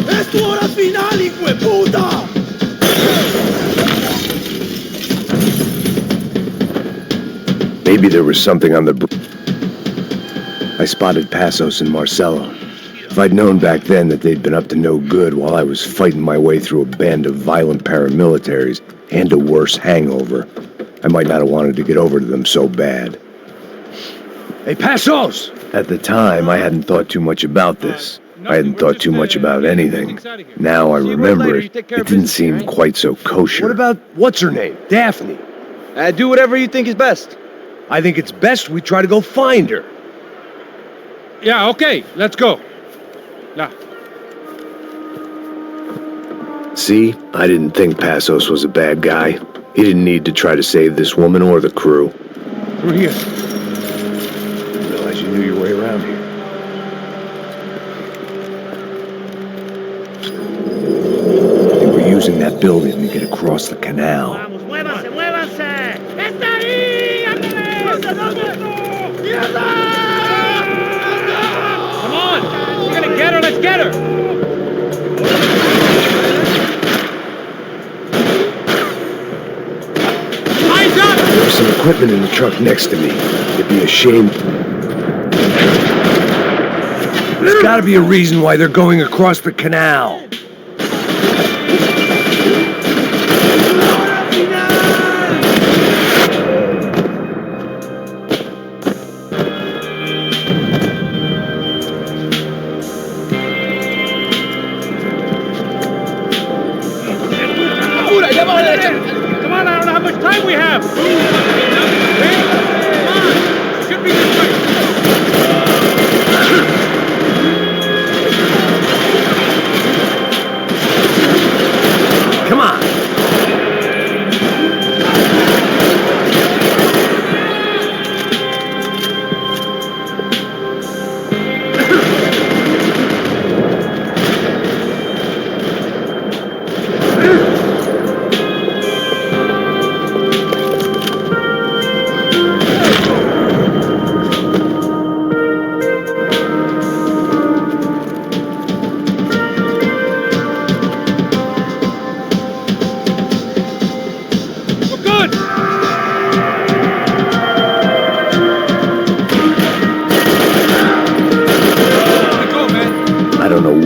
¡Es tu hora final, hijo de puta! Maybe there was something on the I spotted Passos and Marcelo. If I'd known back then that they'd been up to no good while I was fighting my way through a band of violent paramilitaries and a worse hangover, I might not have wanted to get over to them so bad. Hey, Passos! At the time, I hadn't thought too much about this. I hadn't thought too much about anything. Now I remember it, it didn't seem quite so kosher. What about, what's her name? Daphne. Do whatever you think is best. I think it's best we try to go find her. Yeah, okay, let's go. Now. See, I didn't think Passos was a bad guy. He didn't need to try to save this woman or the crew. Through here. Didn't realize you knew your way around here. They were using that building to get across the canal. ¡Muévanse, muévanse! ¡Está ahí! ¡Ándale! ¡Mierda! Come on! We're gonna get her, let's get her! Eyes up! There was some equipment in the truck next to me. It'd be a shame. There's gotta be a reason why they're going across the canal. Come on, I don't know how much time we have! Okay? Come on! Should be this way! Come on!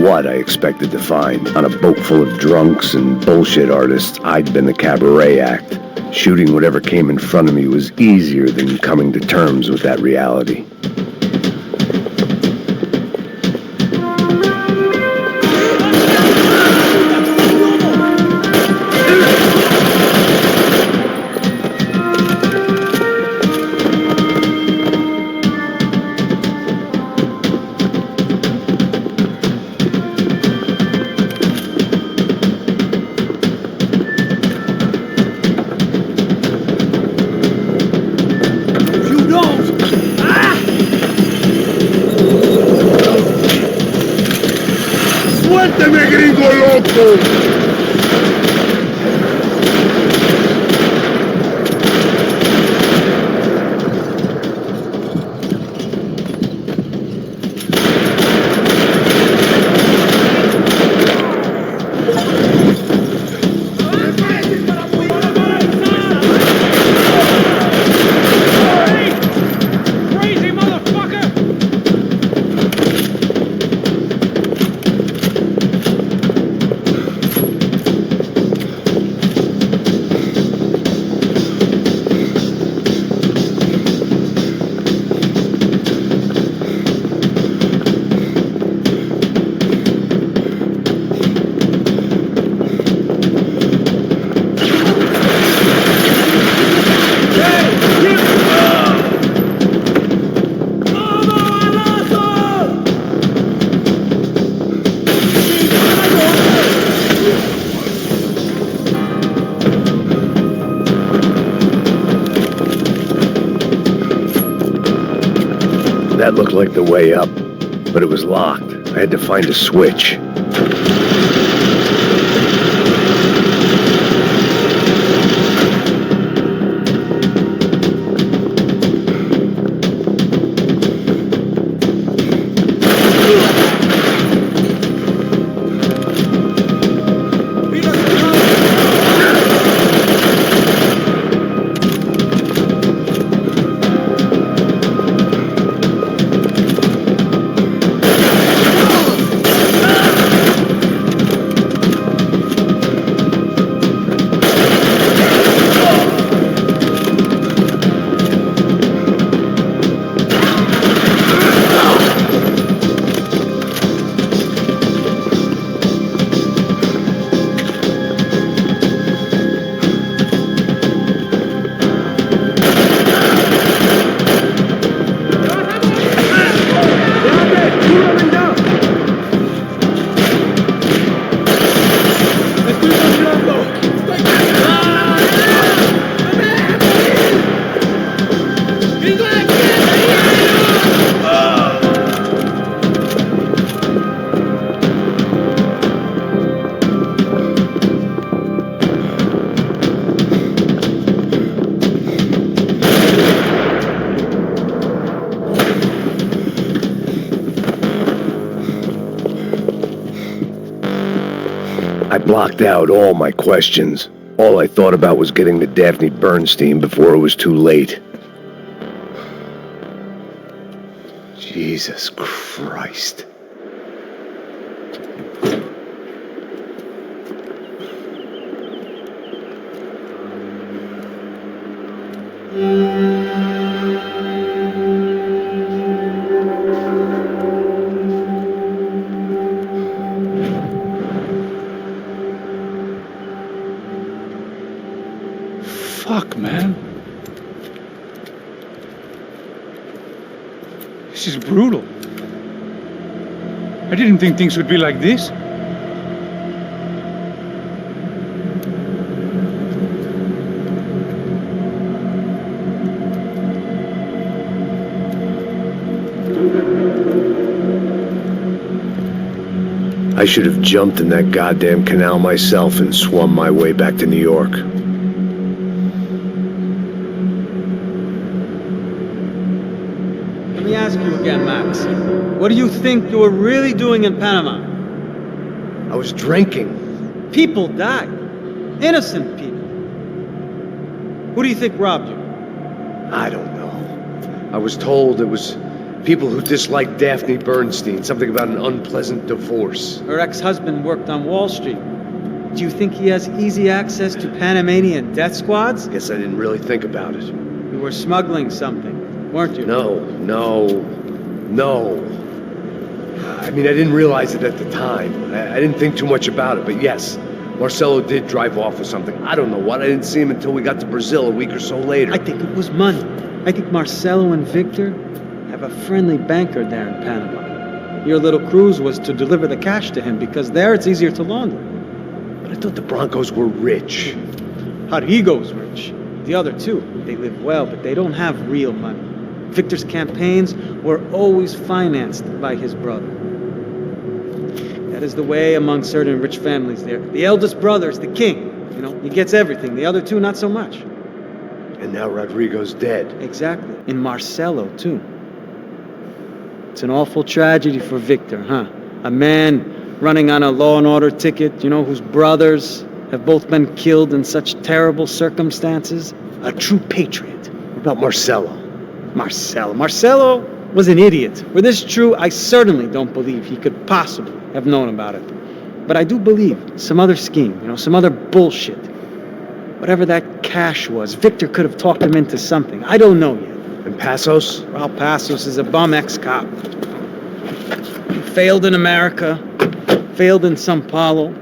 what I expected to find. On a boat full of drunks and bullshit artists, I'd been the cabaret act. Shooting whatever came in front of me was easier than coming to terms with that reality. ¡Suélteme, gringo loco! That looked like the way up, but it was locked. I had to find a switch. I blocked out all my questions. All I thought about was getting to Daphne Bernstein before it was too late. Jesus Christ. Fuck, man. This is brutal. I didn't think things would be like this. I should have jumped in that goddamn canal myself and swum my way back to New York. Let me ask you again, Max. What do you think you were really doing in Panama? I was drinking. People died. Innocent people. Who do you think robbed you? I don't know. I was told it was People who dislike Daphne Bernstein. Something about an unpleasant divorce. Her ex-husband worked on Wall Street. Do you think he has easy access to Panamanian death squads? Guess I didn't really think about it. You were smuggling something, weren't you? No. I mean, I didn't realize it at the time. I didn't think too much about it, but yes, Marcelo did drive off with something. I don't know what. I didn't see him until we got to Brazil a week or so later. I think it was money. I think Marcelo and Victor have a friendly banker there in Panama. Your little cruise was to deliver the cash to him because there it's easier to launder. But I thought the Broncos were rich. Rodrigo's rich. The other two, they live well, but they don't have real money. Victor's campaigns were always financed by his brother. That is the way among certain rich families there. The eldest brother is the king. You know, he gets everything. The other two, not so much. And now Rodrigo's dead. Exactly. And Marcelo, too. It's an awful tragedy for Victor, huh? A man running on a law and order ticket, you know, whose brothers have both been killed in such terrible circumstances. A true patriot. What about Marcelo? Marcelo was an idiot. Were this true, I certainly don't believe he could possibly have known about it. But I do believe some other scheme, you know, some other bullshit. Whatever that cash was, Victor could have talked him into something. I don't know yet. And Passos? Well, Passos is a bum ex-cop. He failed in America, failed in Sao Paulo.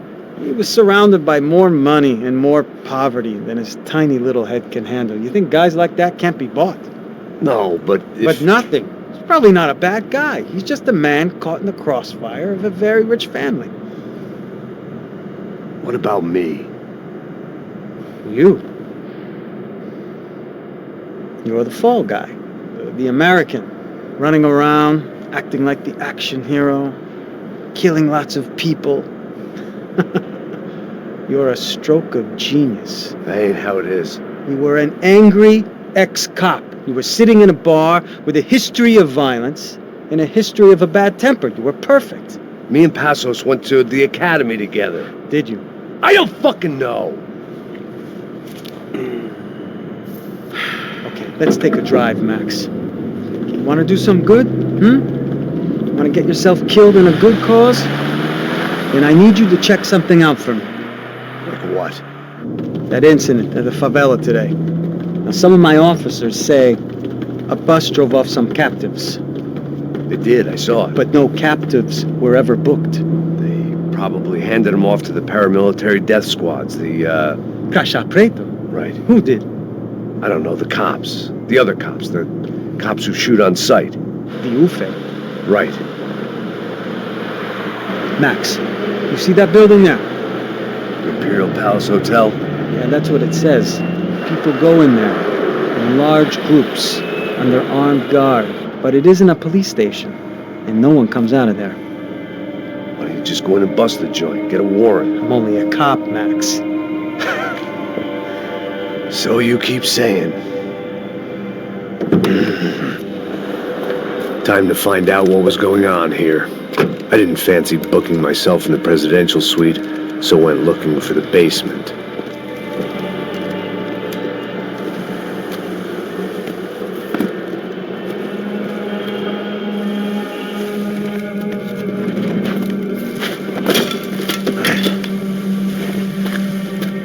He was surrounded by more money and more poverty than his tiny little head can handle. You think guys like that can't be bought? No, but But nothing. He's probably not a bad guy. He's just a man caught in the crossfire of a very rich family. What about me? You. You're the fall guy. The American. Running around, acting like the action hero, killing lots of people. You're a stroke of genius. That ain't how it is. You were an angry ex-cop. You were sitting in a bar with a history of violence and a history of a bad temper. You were perfect. Me and Passos went to the academy together. Did you? I don't fucking know. Okay, let's take a drive, Max. You want to do some good? Want to get yourself killed in a good cause? Then I need you to check something out for me. Like what? That incident at the favela today. Now, some of my officers say a bus drove off some captives. They did, I saw it. But no captives were ever booked. They probably handed them off to the paramilitary death squads, the, Caixa Preto? Right. Who did? I don't know, the cops. The other cops. The cops who shoot on sight. The UFE. Right. Max, you see that building there? Imperial Palace Hotel? Yeah, that's what it says. People go in there in large groups under armed guard. But it isn't a police station, and no one comes out of there. Why don't you just go in and bust the joint? Get a warrant. I'm only a cop, Max. So you keep saying. Time to find out what was going on here. I didn't fancy booking myself in the presidential suite, so went looking for the basement.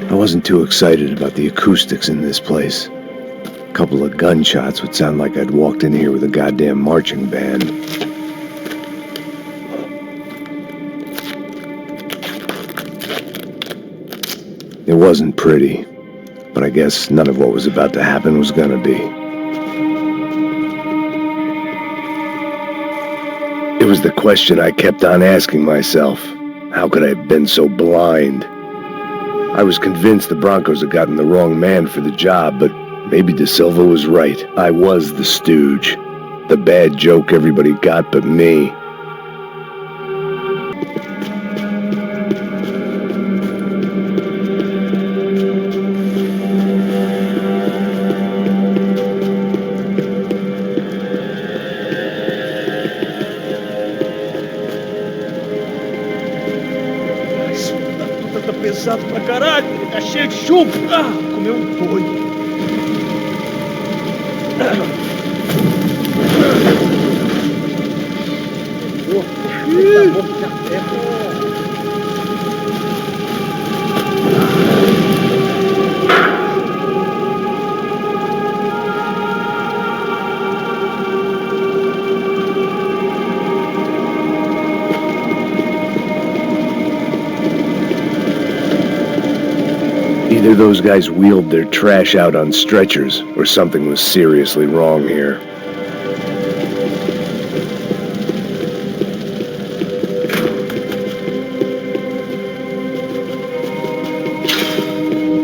I wasn't too excited about the acoustics in this place. A couple of gunshots would sound like I'd walked in here with a goddamn marching band. It wasn't pretty, but I guess none of what was about to happen was gonna be. It was the question I kept on asking myself. How could I have been so blind? I was convinced the Broncos had gotten the wrong man for the job, but maybe De Silva was right. I was the stooge. The bad joke everybody got but me. Pesado pra caralho, tá cheio de chumbo. Ah, comeu boi. Either those guys wheeled their trash out on stretchers, or something was seriously wrong here.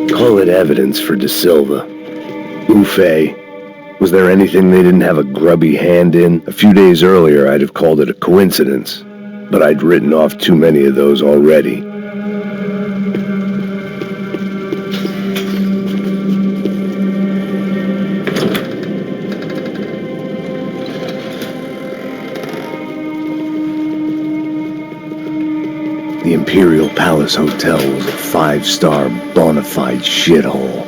Call it evidence for De Silva. Ufe. Was there anything they didn't have a grubby hand in? A few days earlier, I'd have called it a coincidence, but I'd written off too many of those already. The Imperial Palace Hotel was a 5-star bona fide shithole.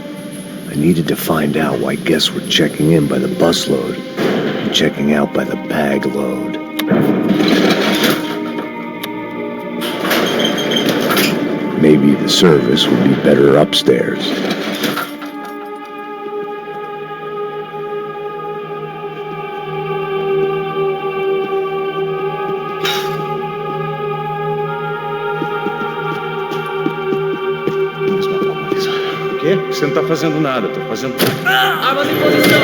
I needed to find out why guests were checking in by the busload and checking out by the bag load. Maybe the service would be better upstairs. O quê? Você não tá fazendo nada, tô fazendo... Armas em posição!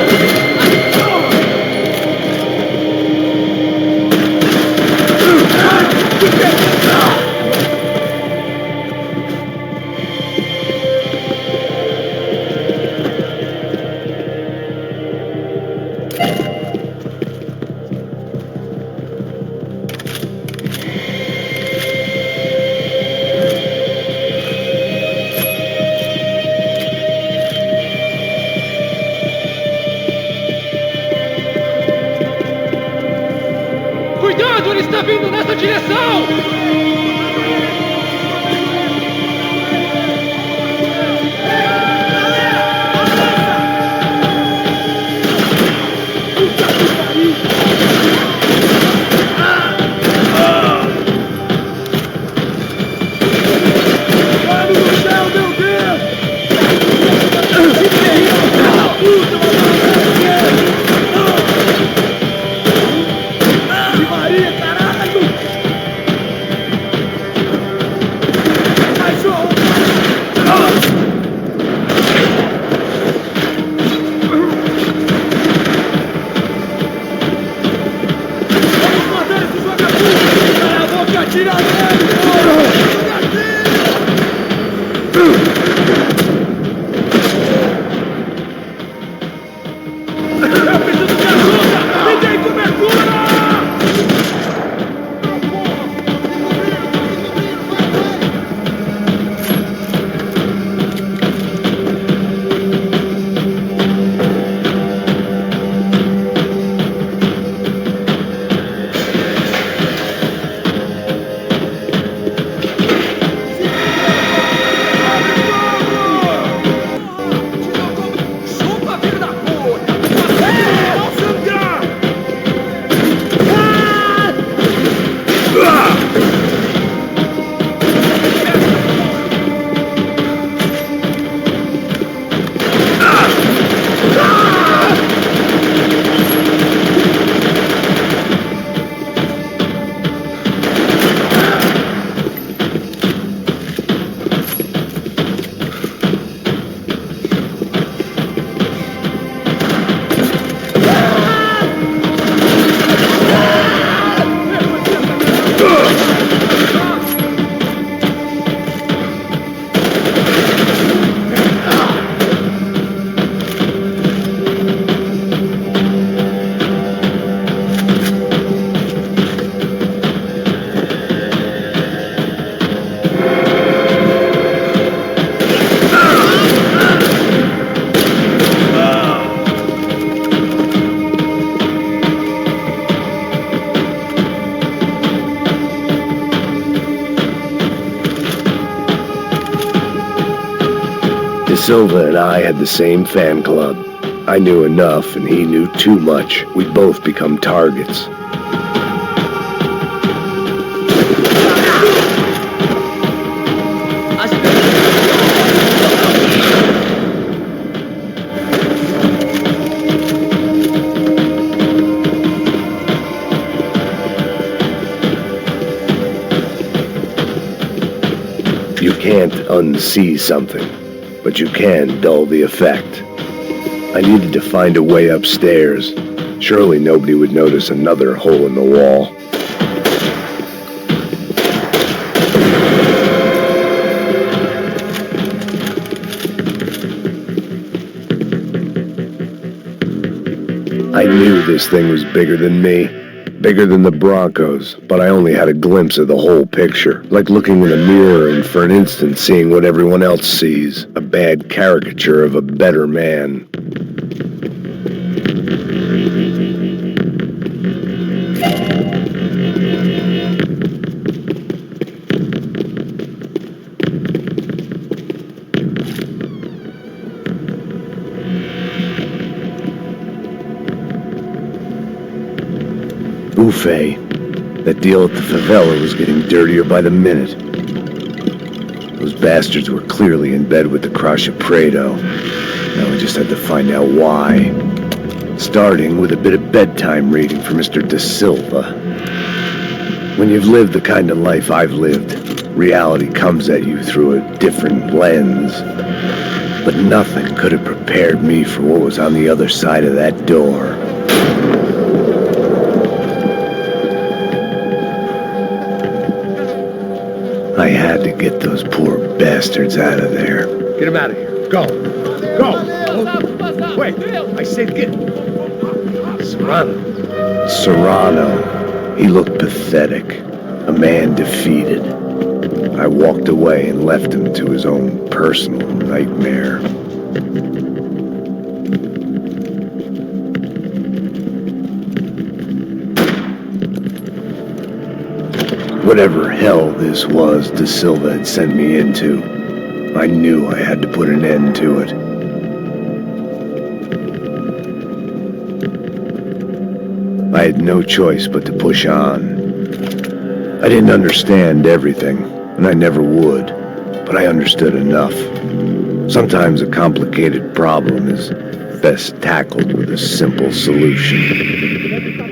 Cuidado, ele está vindo nessa direção! De Silva and I had the same fan club. I knew enough and he knew too much. We'd both become targets. unsee something, but you can dull the effect. I needed to find a way upstairs. Surely nobody would notice another hole in the wall. I knew this thing was bigger than me, bigger than the Broncos, but I only had a glimpse of the whole picture, like looking in a mirror and for an instant seeing what everyone else sees, a bad caricature of a better man. Buffet. That deal at the favela was getting dirtier by the minute. Those bastards were clearly in bed with the Crusher Prado. Now we just had to find out why. Starting with a bit of bedtime reading for Mr. Da Silva. When you've lived the kind of life I've lived, reality comes at you through a different lens. But nothing could have prepared me for what was on the other side of that door. I had to get those poor bastards out of there. Get him out of here. Go. Go. Wait. I said get... Serrano. He looked pathetic. A man defeated. I walked away and left him to his own personal nightmare. Whatever hell this was Da Silva had sent me into, I knew I had to put an end to it. I had no choice but to push on. I didn't understand everything, and I never would, but I understood enough. Sometimes a complicated problem is best tackled with a simple solution.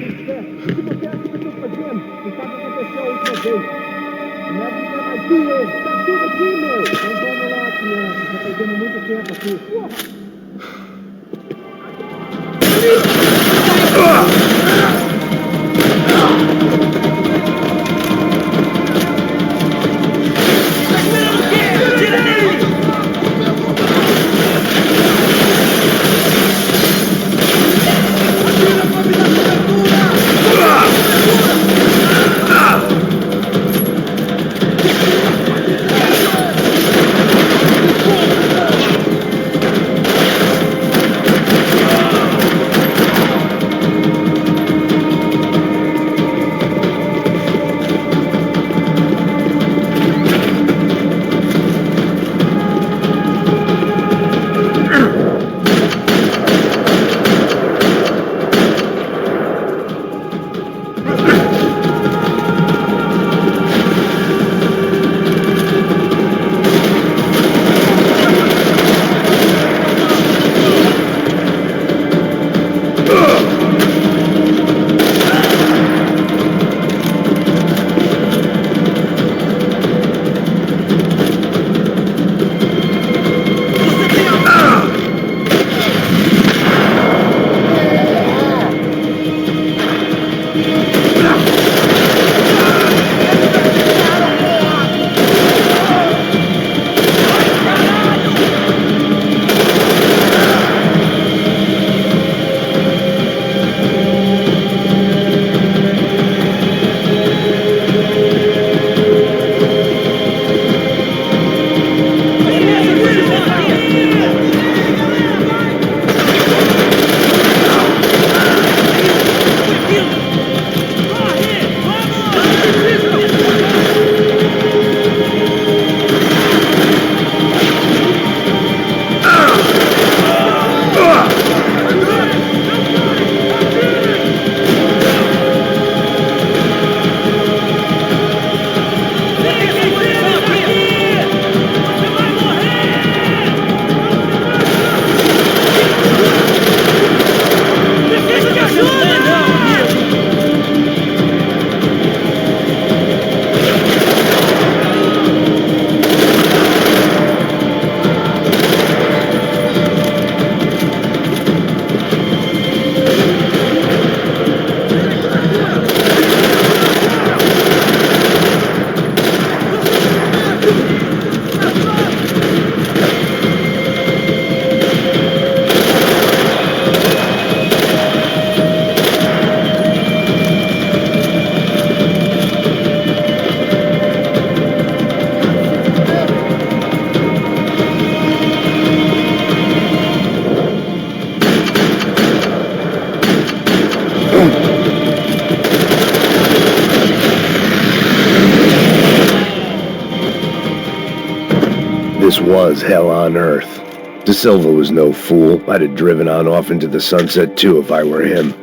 was hell on earth. De Silva was no fool. I'd have driven on off into the sunset too if I were him.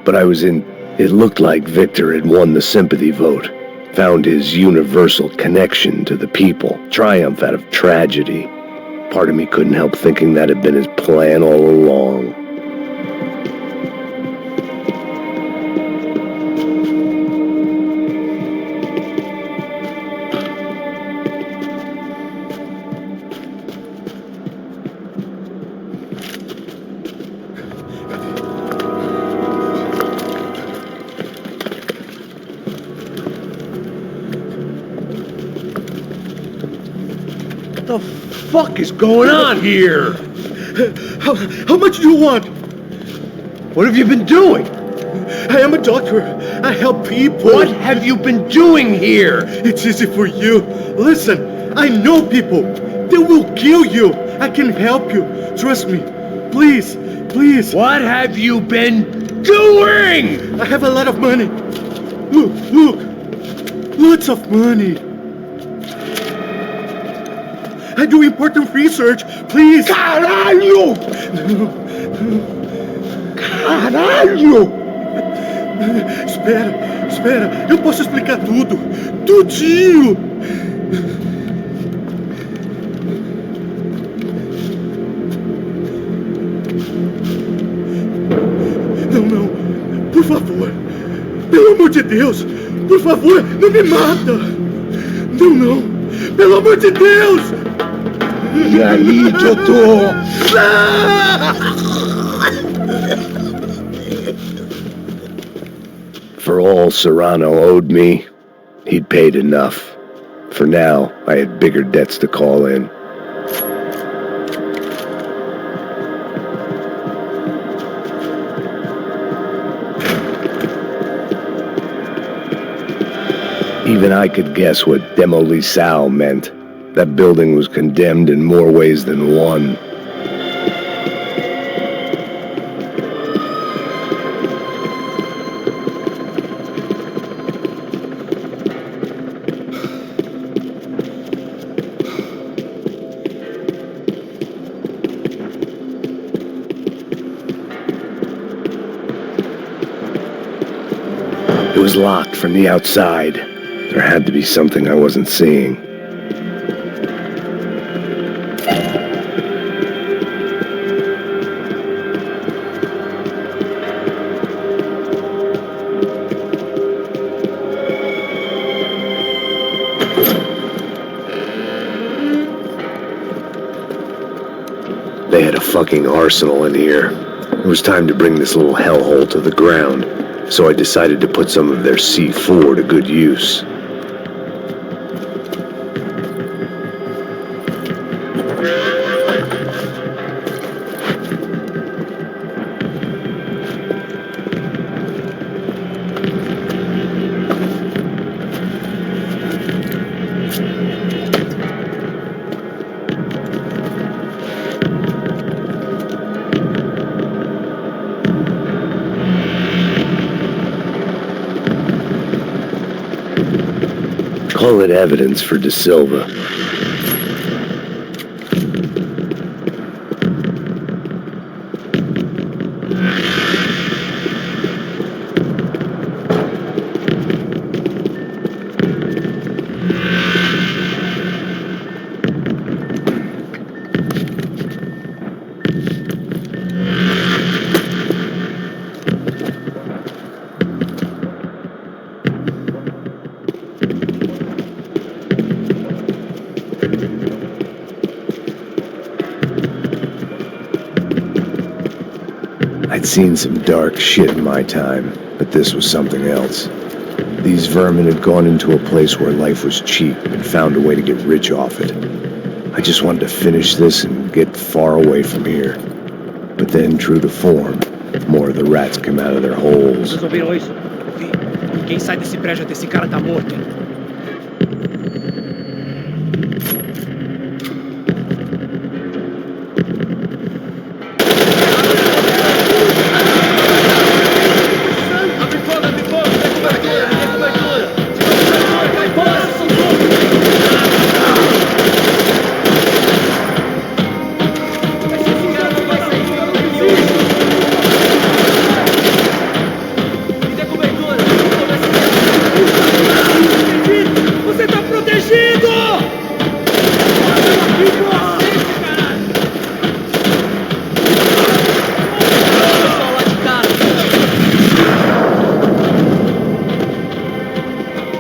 But I was in... It looked like Victor had won the sympathy vote. Found his universal connection to the people. Triumph out of tragedy. Part of me couldn't help thinking that had been his plan all along. What the fuck is going on here? How much do you want? What have you been doing? I am a doctor. I help people. What have you been doing here? It's easy for you. Listen, I know people. They will kill you. I can help you. Trust me. Please, please. What have you been doing? I have a lot of money. Look, look. Lots of money. I do important research. Please. Caralho! Caralho! Espera. Eu posso explicar tudo. Tudinho. Não. Por favor. Pelo amor de Deus. Por favor, não me mata. Não. Pelo amor de Deus. E aí, doutor? For all Serrano owed me, he'd paid enough. For now, I had bigger debts to call in. Even I could guess what Demolisal meant. That building was condemned in more ways than one. It was locked from the outside. There had to be something I wasn't seeing. They had a fucking arsenal in here. It was time to bring this little hellhole to the ground, so I decided to put some of their C4 to good use. Call it evidence for De Silva. I'd seen some dark shit in my time, but this was something else. These vermin had gone into a place where life was cheap and found a way to get rich off it. I just wanted to finish this and get far away from here. But then, true to form, more of the rats come out of their holes. Vocês ouviram isso? Vi. Quem sai desse prédio até esse cara tá morto, hein?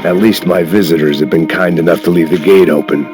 At least my visitors have been kind enough to leave the gate open.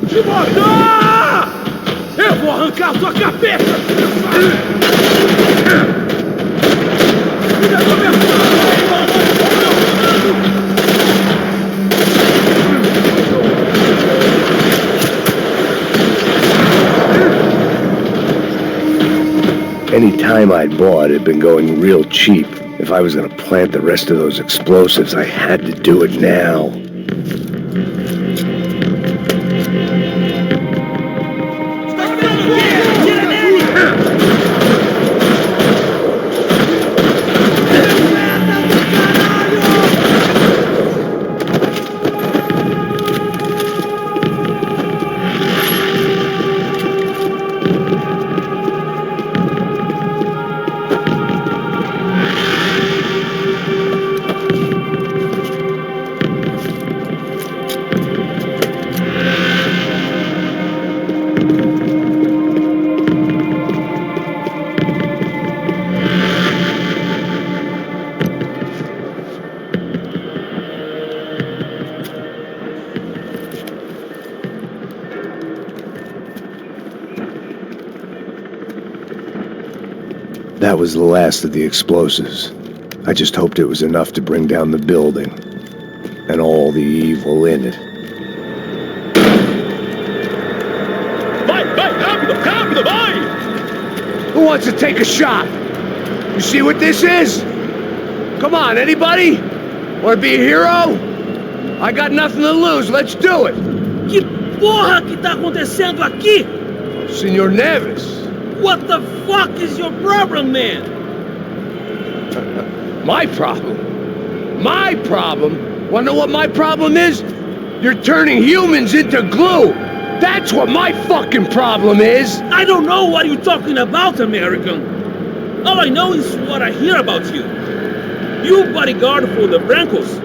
Te matar! Eu vou arrancar sua cabeça! Any time I'd bought had been going real cheap. If I was gonna plant the rest of those explosives, I had to do it now. That was the last of the explosives. I just hoped it was enough to bring down the building, and all the evil in it. Vai, rápido, rápido, vai! Who wants to take a shot? You see what this is? Come on, anybody? Want to be a hero? I got nothing to lose, let's do it! Que porra que tá acontecendo aqui? Senor Neves. What the fuck is your problem, man? My problem? My problem? Wanna know what my problem is? You're turning humans into glue! That's what my fucking problem is! I don't know what you're talking about, American. All I know is what I hear about you. You bodyguard for the Brancos.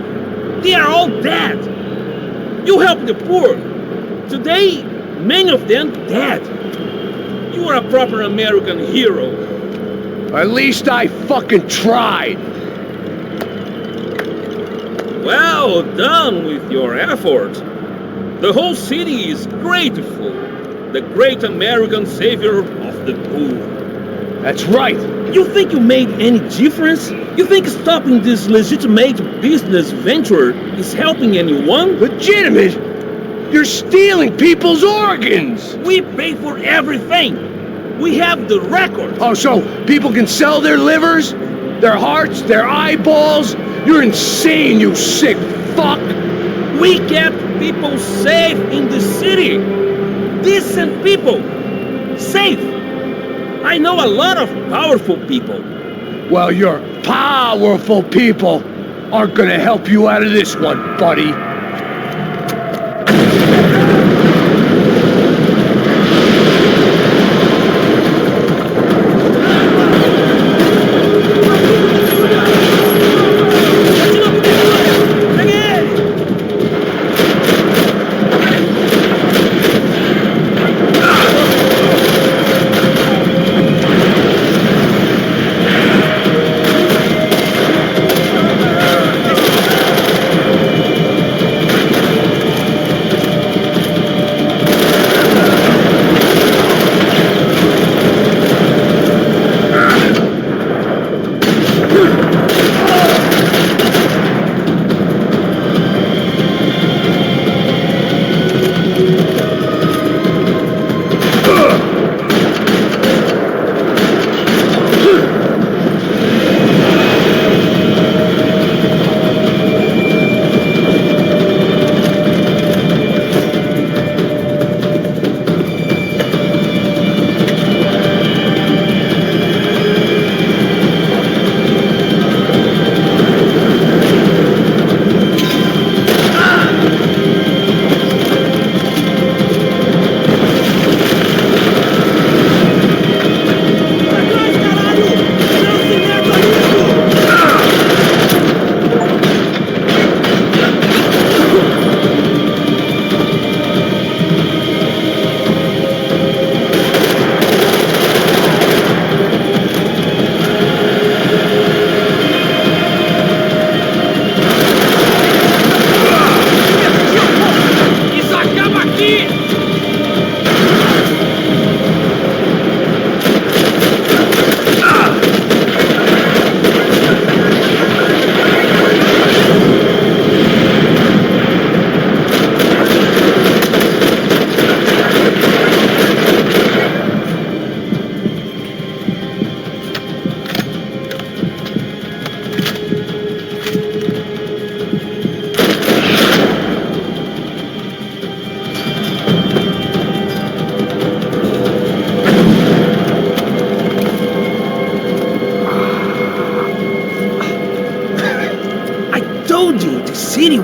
They are all dead. You help the poor. Today, many of them dead. You are a proper American hero. At least I fucking tried. Well done with your effort. The whole city is grateful. The great American savior of the poor. That's right. You think you made any difference? You think stopping this legitimate business venture is helping anyone? Legitimate? You're stealing people's organs! We pay for everything! We have the record! Oh, so people can sell their livers? Their hearts? Their eyeballs? You're insane, you sick fuck! We kept people safe in the city! Decent people! Safe! I know a lot of powerful people. Well, your powerful people aren't gonna help you out of this one, buddy.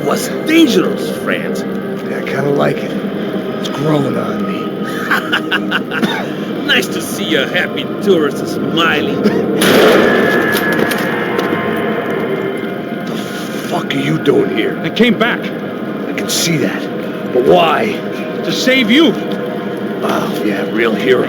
was dangerous, friends. Yeah, I kind of like it. It's growing on me. Nice to see a happy tourist smiling. The fuck are you doing here? I came back. I can see that. But why? To save you. Oh, yeah, real hero.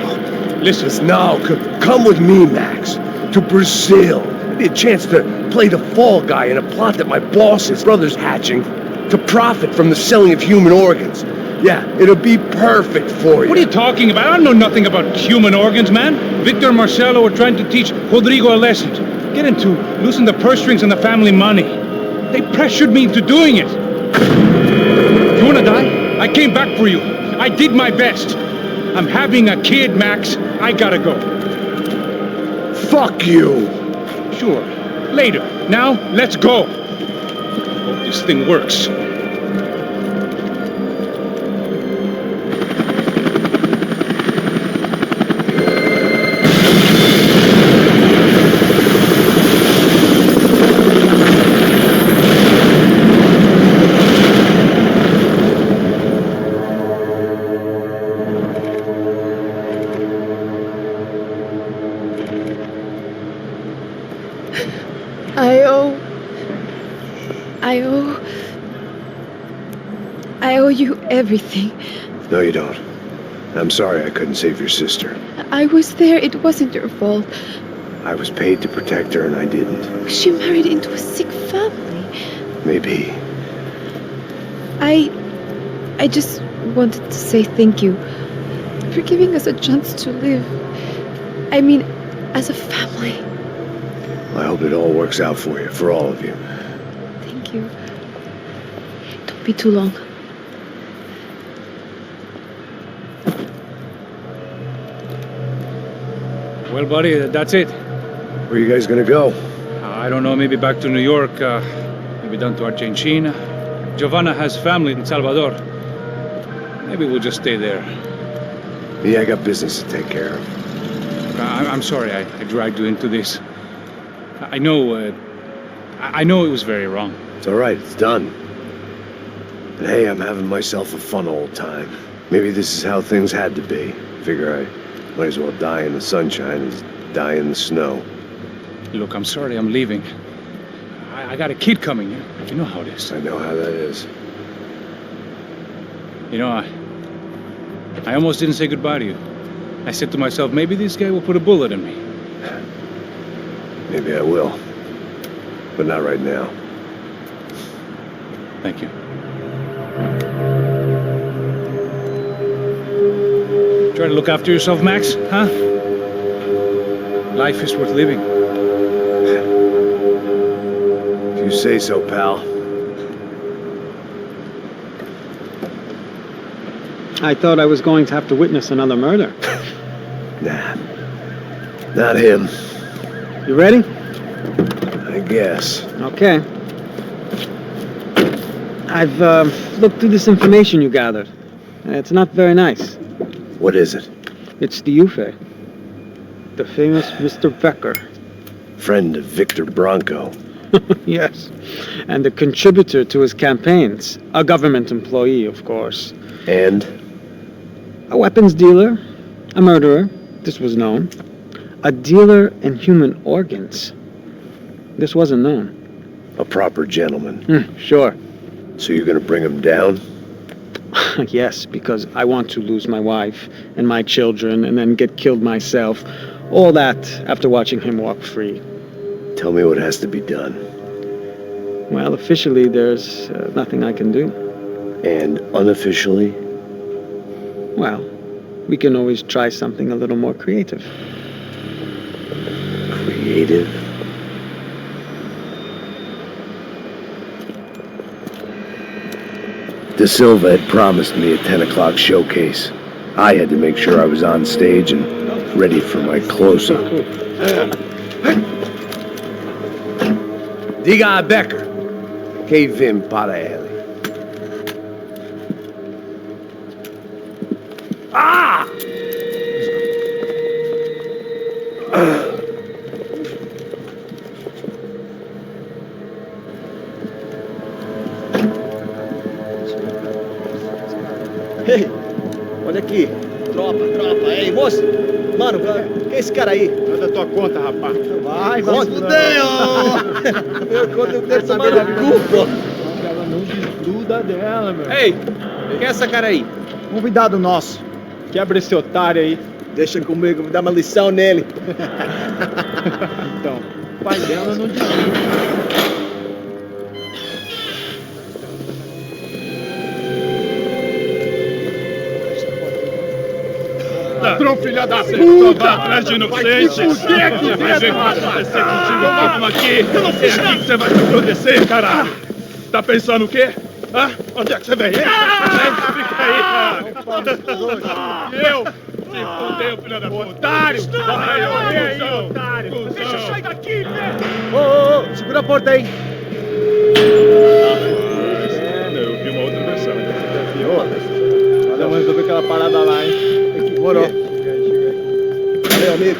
Listen. Now, come with me, Max. To Brazil. Be a chance to play the fall guy in a plot that my boss's brother's hatching to profit from the selling of human organs. Yeah, it'll be perfect for you. What are you talking about? I know nothing about human organs, man. Victor and Marcelo were trying to teach Rodrigo a lesson. Get him to loosen the purse strings and the family money. They pressured me into doing it. You wanna die? I came back for you. I did my best. I'm having a kid, Max. I gotta go. Fuck you. Sure. Later. Now, let's go. Hope this thing works. I owe you everything. No, you don't. I'm sorry I couldn't save your sister. I was there. It wasn't your fault. I was paid to protect her and I didn't. She married into a sick family. Maybe. I just wanted to say thank you for giving us a chance to live. I mean, as a family. I hope it all works out for you, for all of you. Thank you. Don't be too long. Well, buddy, that's it. Where are you guys gonna go? I don't know, maybe back to New York, maybe down to Argentina. Giovanna has family in Salvador. Maybe we'll just stay there. Me, I got business to take care of. I'm sorry I dragged you into this. I know it was very wrong. It's all right, it's done. And hey, I'm having myself a fun old time. Maybe this is how things had to be. Figure I might as well die in the sunshine as die in the snow. Look, I'm sorry I'm leaving. I got a kid coming. You know how it is. I know how that is. You know, I almost didn't say goodbye to you. I said to myself, maybe this guy will put a bullet in me. Maybe I will. But not right now. Thank you. Try to look after yourself, Max, huh? Life is worth living. If you say so, pal. I thought I was going to have to witness another murder. Nah. Not him. You ready? I guess. Okay. I've looked through this information you gathered. It's not very nice. What is it? It's the UFE. The famous Mr. Becker. Friend of Victor Bronco. Yes. And a contributor to his campaigns. A government employee, of course. And? A weapons dealer. A murderer. This was known. A dealer in human organs. This wasn't known. A proper gentleman. Sure. So you're gonna bring him down? Yes, because I want to lose my wife and my children and then get killed myself. All that after watching him walk free. Tell me what has to be done. Well, officially, there's nothing I can do. And unofficially? Well, we can always try something a little more creative. Creative? De Silva had promised me a 10 o'clock showcase. I had to make sure I was on stage and ready for my close-up. Diga a Becker. Que vim para ele. Ah! Tropa. Ei, moço. Mano, quem é esse cara aí? Manda tua conta, rapaz. Vai fudeu! Meu conta eu quero tomar no cu, pô. Ela não desgruda dela, meu. Ei, quem é essa cara aí? Convidado nosso. Quebra esse otário aí. Deixa comigo, me dá uma lição nele. Então, o pai dela não desgruda. Ladrão, filha da puta! Vai atrás de inocente! O que é que vai ver vai acontecer contigo mesmo aqui? Eu não fiz nada! Você vai se proteger, caralho! Tá pensando o quê? Hã? Onde é que você vem? Fica aí, caralho! Eu? Se fudeu, filha da puta! Otário! Vai, aí, otário! Deixa eu sair daqui, velho! Ô, segura a porta aí. Eu vi uma outra versão. Valeu, mas resolver aquela parada lá, hein? Morou. Chega aí. Valeu, amigo.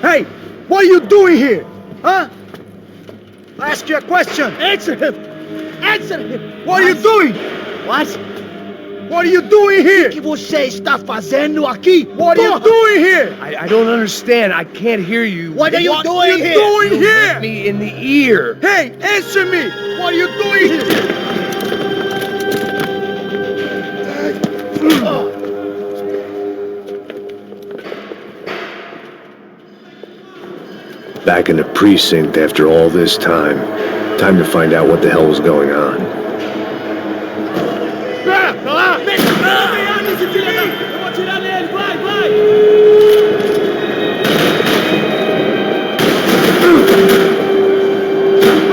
Hey, what are you doing here? Huh? I ask you a question. Answer him. Answer him. What are you doing? What? What are you doing here? O que você está fazendo aqui? What are you doing here? I don't understand. I can't hear you. What are you What doing are you here? doing You here? hit me in the ear. Hey, answer me. What are you doing here? Back in the precinct after all this time. Time to find out what the hell was going on. Tá lá! Vem esse filho da... Eu vou atirar nele, vai!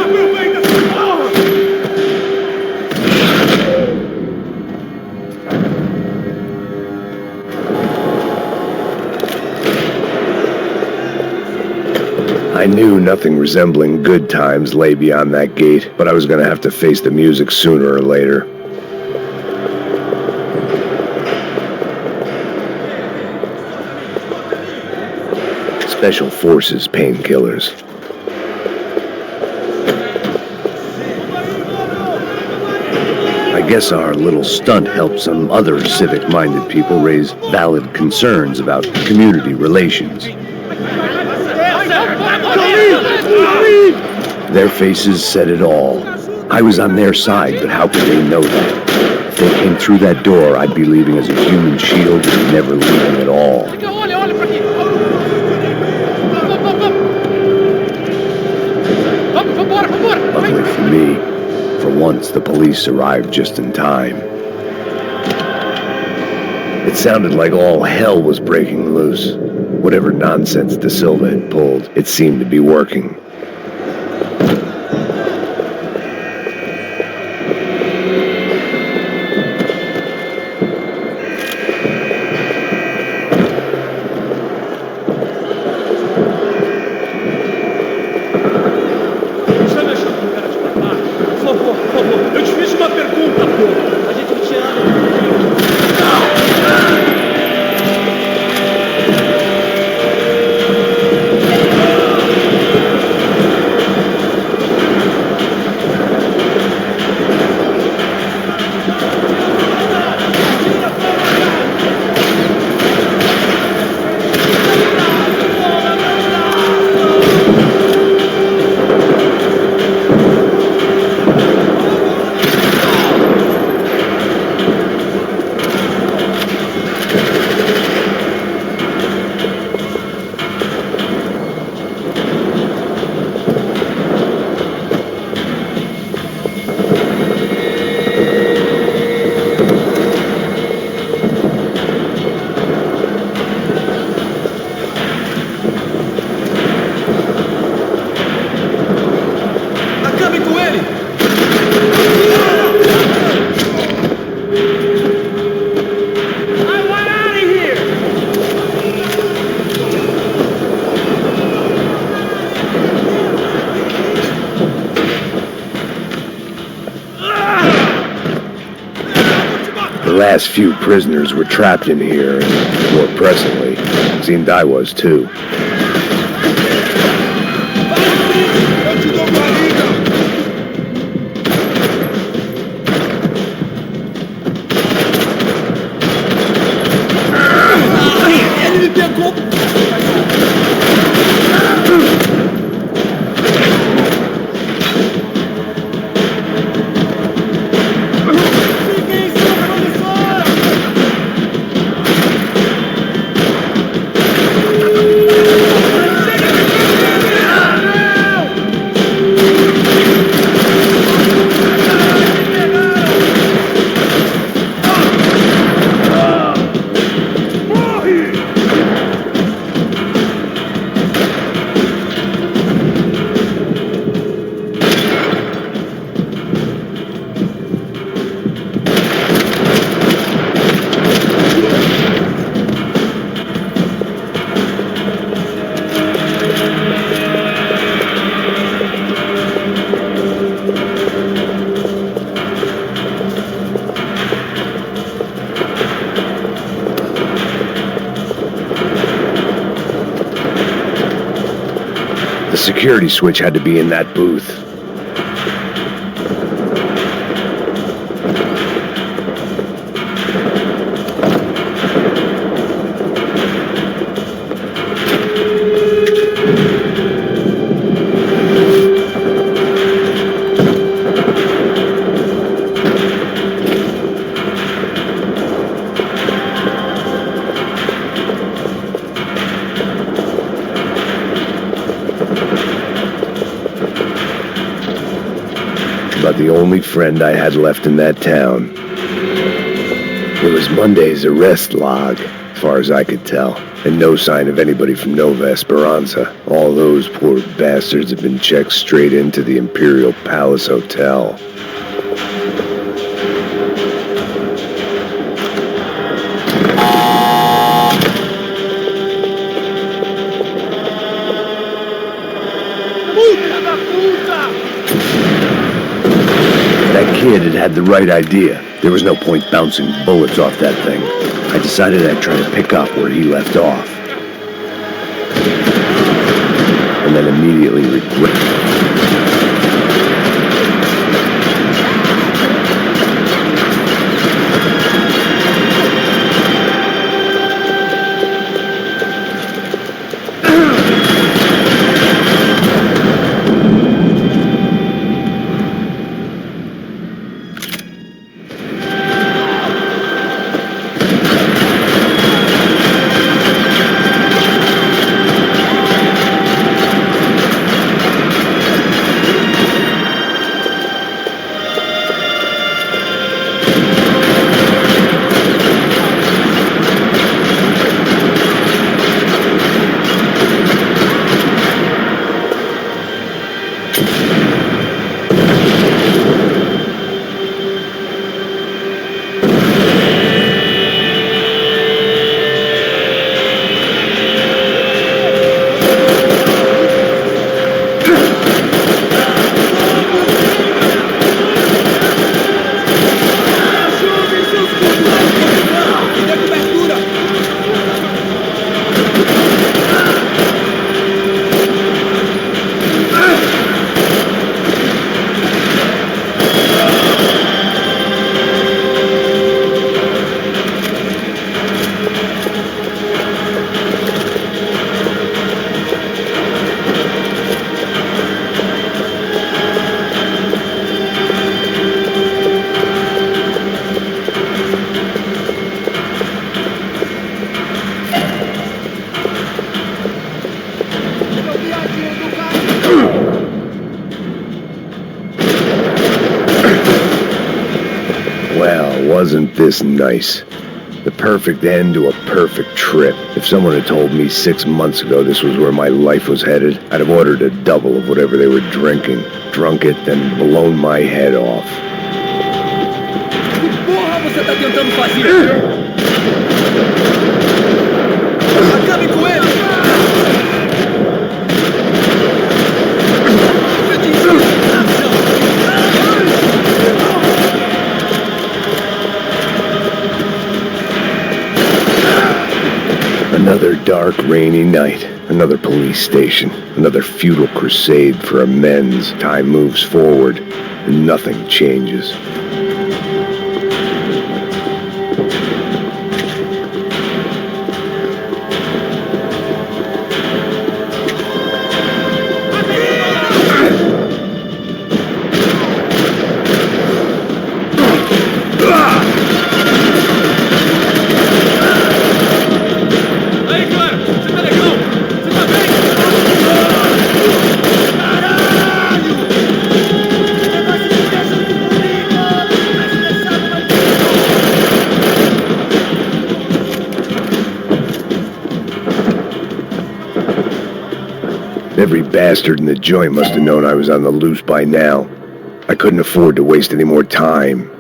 Aproveita essa porra! I knew nothing resembling good times lay beyond that gate, but I was gonna have to face the music sooner or later. Special Forces painkillers. I guess our little stunt helped some other civic-minded people raise valid concerns about community relations. Their faces said it all. I was on their side, but how could they know that? If they came through that door, I'd be leaving as a human shield and never leaving at all. Olha pra aqui! Vambora! Luckily for me, for once the police arrived just in time. It sounded like all hell was breaking loose. Whatever nonsense De Silva had pulled, it seemed to be working. Eu te fiz uma pergunta, pô! A gente não tinha nada. The last few prisoners were trapped in here, and more presently, it seemed I was too. Ele me pegou! The security switch had to be in that booth. About the only friend I had left in that town. It was Monday's arrest log, as far as I could tell, and no sign of anybody from Nova Esperanza. All those poor bastards had been checked straight into the Imperial Palace Hotel. That kid had the right idea. There was no point bouncing bullets off that thing. I decided I'd try to pick up where he left off. And then immediately regret. Well, wasn't this nice? The perfect end to a perfect trip. If someone had told me 6 months ago this was where my life was headed, I'd have ordered a double of whatever they were drinking, drunk it, then blown my head off. Que porra você tá tentando fazer? Acabe com ele! Another dark, rainy night. Another police station. Another futile crusade for amends. Time moves forward, and nothing changes. Every bastard in the joint must have known I was on the loose by now. I couldn't afford to waste any more time.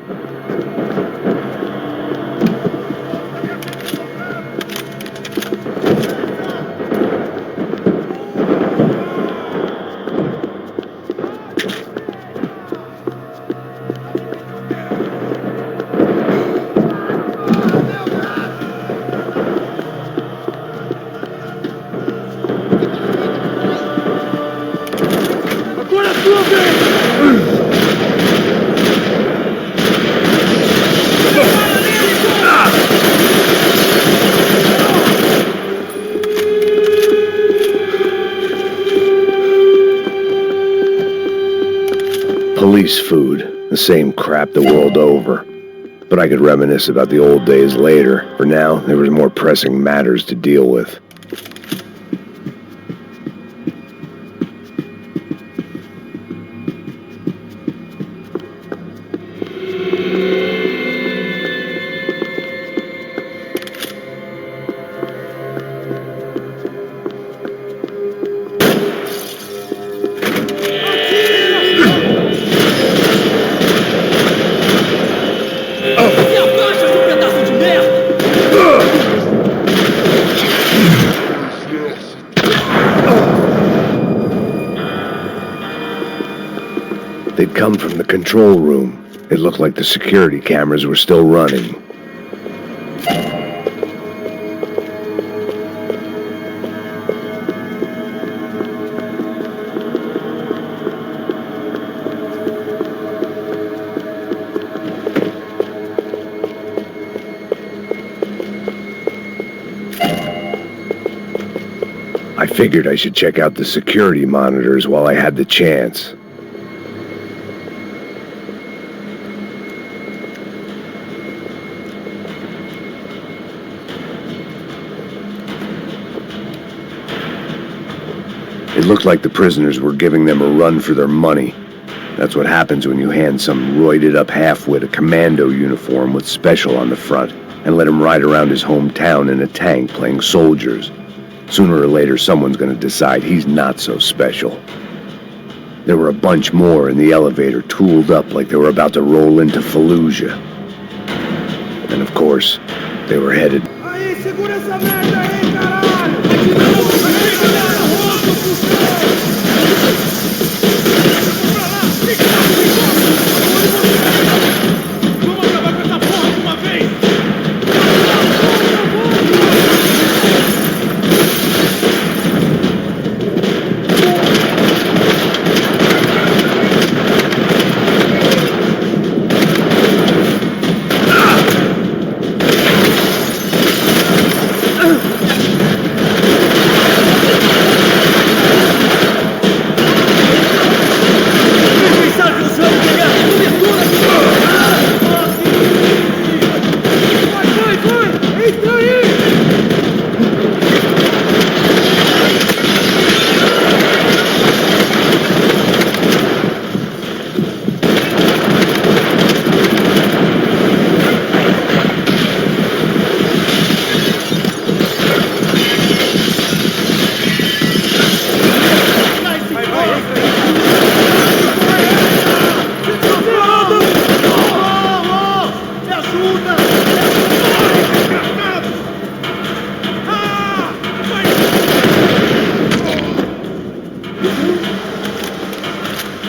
Police food, the same crap the world over. But I could reminisce about the old days later. For now, there was more pressing matters to deal with. They'd come from the control room. It looked like the security cameras were still running. I figured I should check out the security monitors while I had the chance. It looked like the prisoners were giving them a run for their money. That's what happens when you hand some roided-up halfwit a commando uniform with special on the front and let him ride around his hometown in a tank playing soldiers. Sooner or later, someone's gonna decide he's not so special. There were a bunch more in the elevator, tooled up like they were about to roll into Fallujah. And of course, they were headed... Aí, segura essa merda aí, caralho! Vamos acabar com essa porra de uma vez!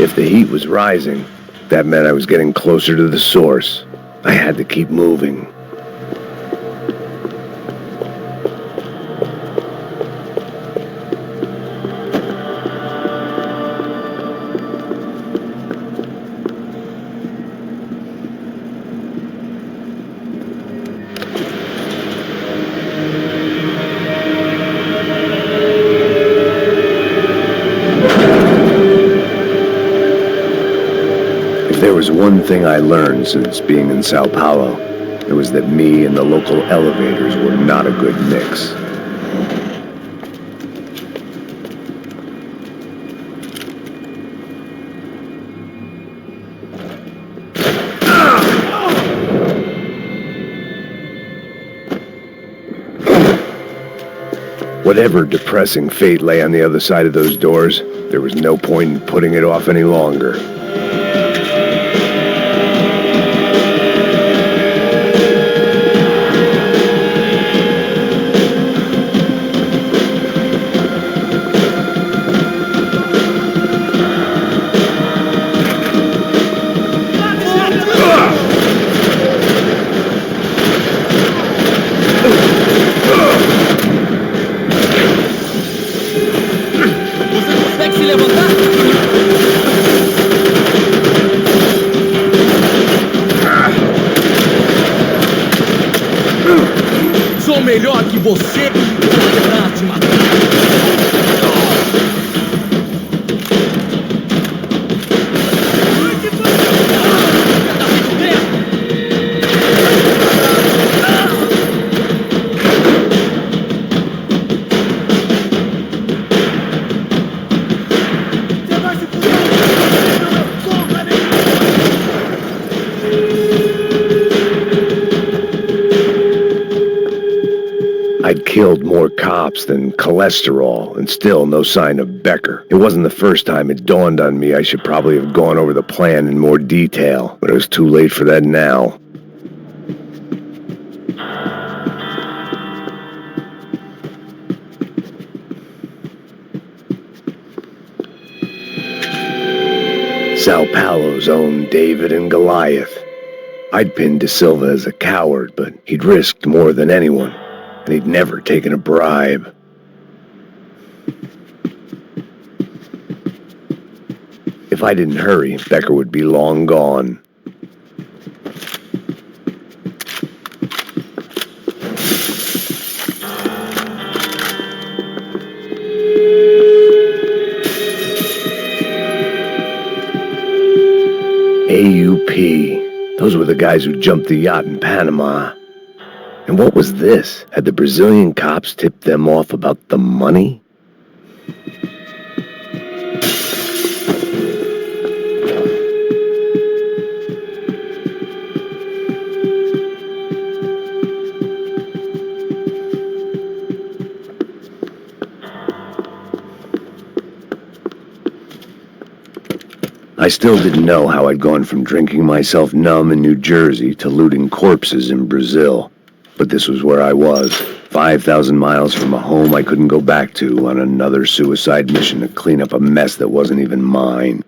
If the heat was rising, that meant I was getting closer to the source. I had to keep moving. one thing I learned since being in Sao Paulo, it was that me and the local elevators were not a good mix. Whatever depressing fate lay on the other side of those doors, there was no point in putting it off any longer. Sou melhor que você. Vou te matar. I'd killed more cops than cholesterol, and still no sign of Becker. It wasn't the first time it dawned on me I should probably have gone over the plan in more detail, but it was too late for that now. Sao Paulo's own David and Goliath. I'd pinned De Silva as a coward, but he'd risked more than anyone, and he'd never taken a bribe. If I didn't hurry, Becker would be long gone. AUP. Those were the guys who jumped the yacht in Panama. And what was this? Had the Brazilian cops tipped them off about the money? I still didn't know how I'd gone from drinking myself numb in New Jersey to looting corpses in Brazil. But this was where I was, 5,000 miles from a home I couldn't go back to, on another suicide mission to clean up a mess that wasn't even mine.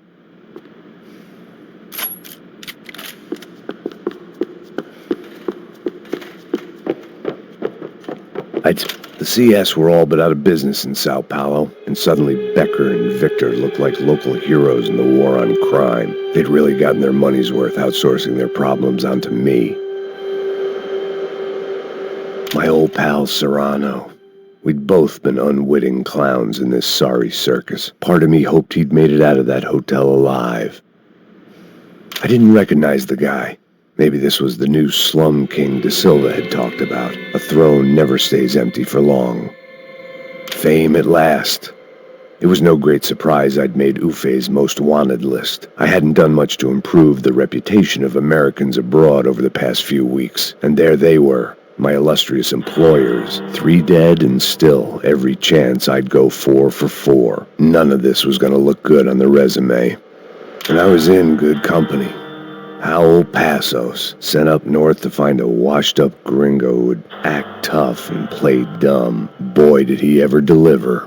The CS were all but out of business in Sao Paulo, and suddenly Becker and Victor looked like local heroes in the war on crime. They'd really gotten their money's worth outsourcing their problems onto me. My old pal Serrano. We'd both been unwitting clowns in this sorry circus. Part of me hoped he'd made it out of that hotel alive. I didn't recognize the guy. Maybe this was the new slum king De Silva had talked about. A throne never stays empty for long. Fame at last. It was no great surprise I'd made Ufe's most wanted list. I hadn't done much to improve the reputation of Americans abroad over the past few weeks, and there they were, my illustrious employers, 3 dead and still every chance I'd go 4 for 4. None of this was going to look good on the resume. And I was in good company. Howell Passos, sent up north to find a washed-up gringo who would act tough and play dumb. Boy, did he ever deliver.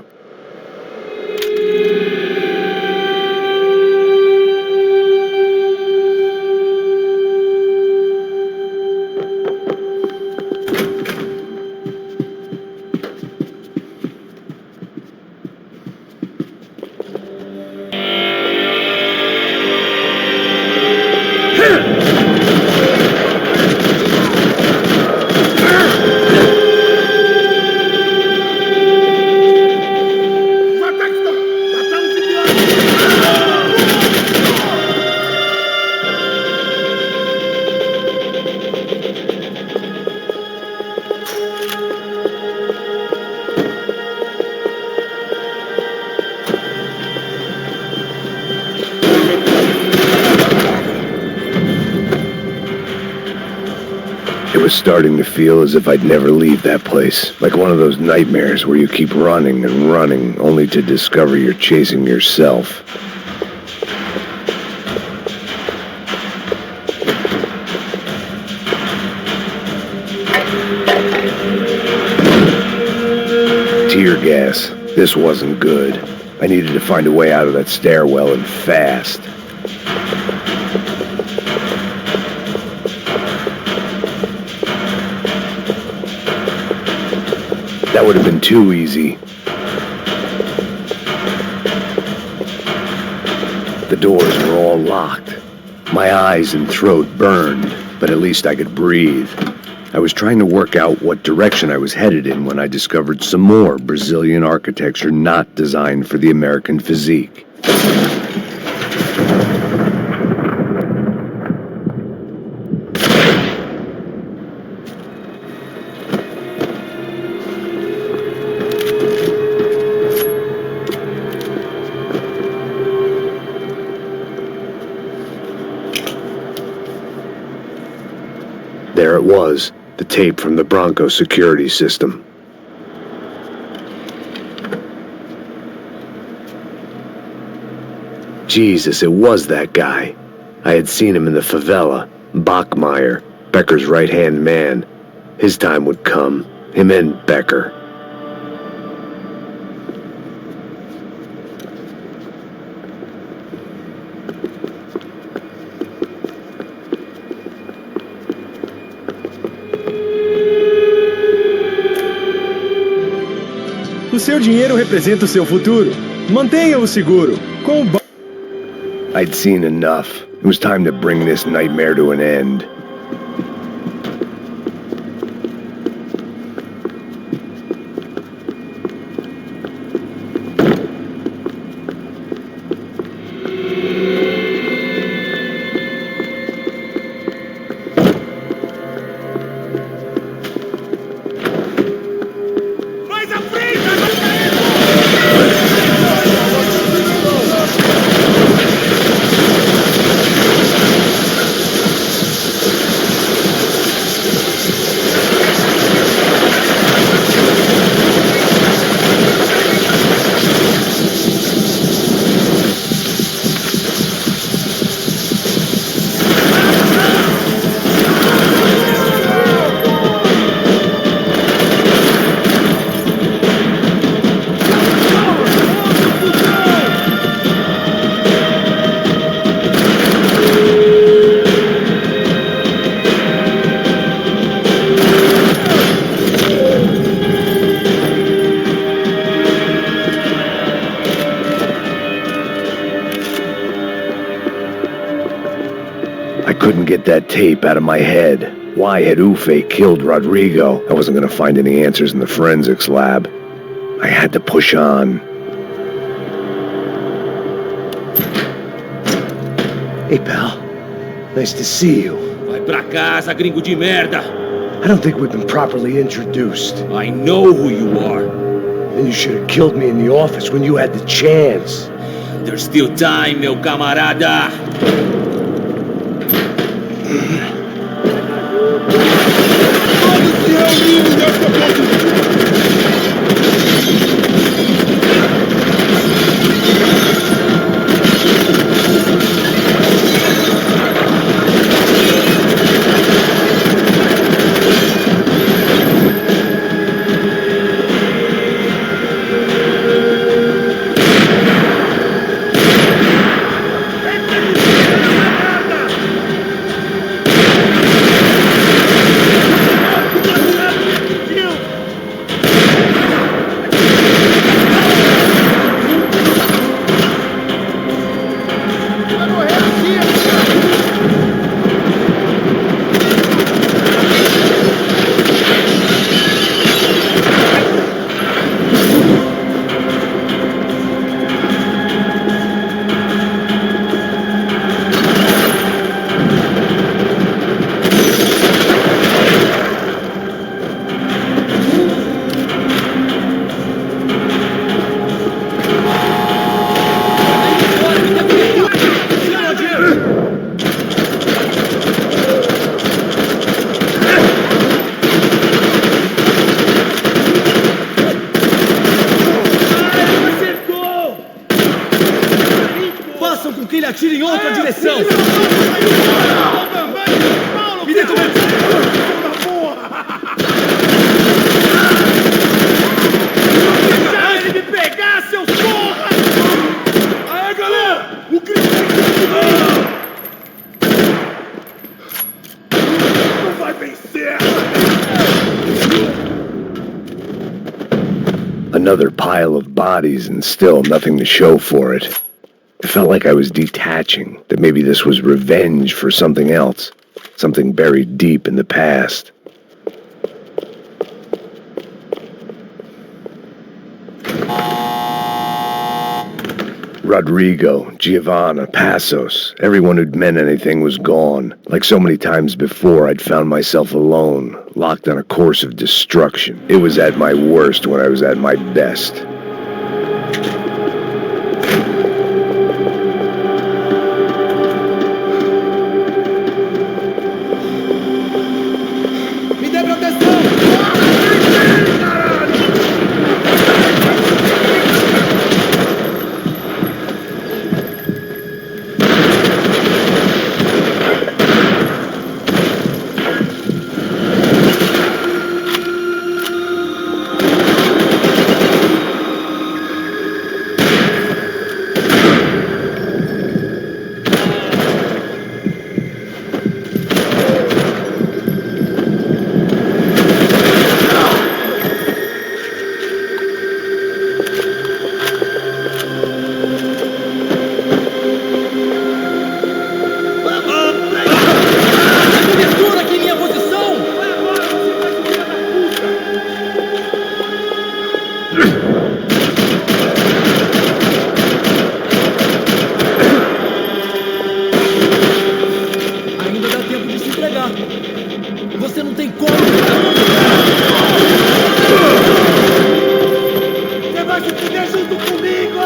was starting to feel as if I'd never leave that place. Like one of those nightmares where you keep running and running, only to discover you're chasing yourself. Tear gas. This wasn't good. I needed to find a way out of that stairwell, and fast. That would have been too easy. The doors were all locked. My eyes and throat burned, but at least I could breathe. I was trying to work out what direction I was headed in when I discovered some more Brazilian architecture not designed for the American physique. There it was, the tape from the Bronco security system. Jesus, it was that guy. I had seen him in the favela. Bachmeyer, Becker's right-hand man. His time would come. Him and Becker. O seu dinheiro representa o seu futuro. Mantenha-o seguro. Com o I'd seen enough. It was time to bring this nightmare to an end. Couldn't get that tape out of my head. Why had Ufe killed Rodrigo? I wasn't going to find any answers in the forensics lab. I had to push on. Hey, pal. Nice to see you. Vai pra casa, gringo de merda! I don't think we've been properly introduced. I know who you are. Then you should have killed me in the office when you had the chance. There's still time, meu camarada! Another pile of bodies and still nothing to show for it. It felt like I was detaching, that maybe this was revenge for something else, something buried deep in the past. Rodrigo, Giovanna, Passos, everyone who'd meant anything was gone. Like so many times before, I'd found myself alone, locked on a course of destruction. It was at my worst when I was at my best. Me dê proteção! Você não tem como! Você vai se fuder junto comigo!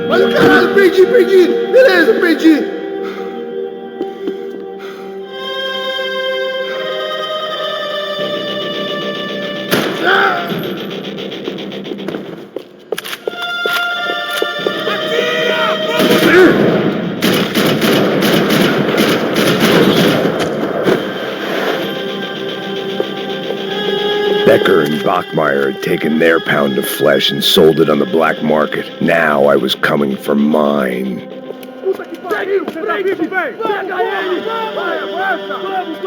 Olha o caralho, perdi! Beleza, perdi! Becker and Bachmeyer had taken their pound of flesh and sold it on the black market. Now I was coming for mine. Puta que pariu! Pega ele! Vai, avança! Vamos!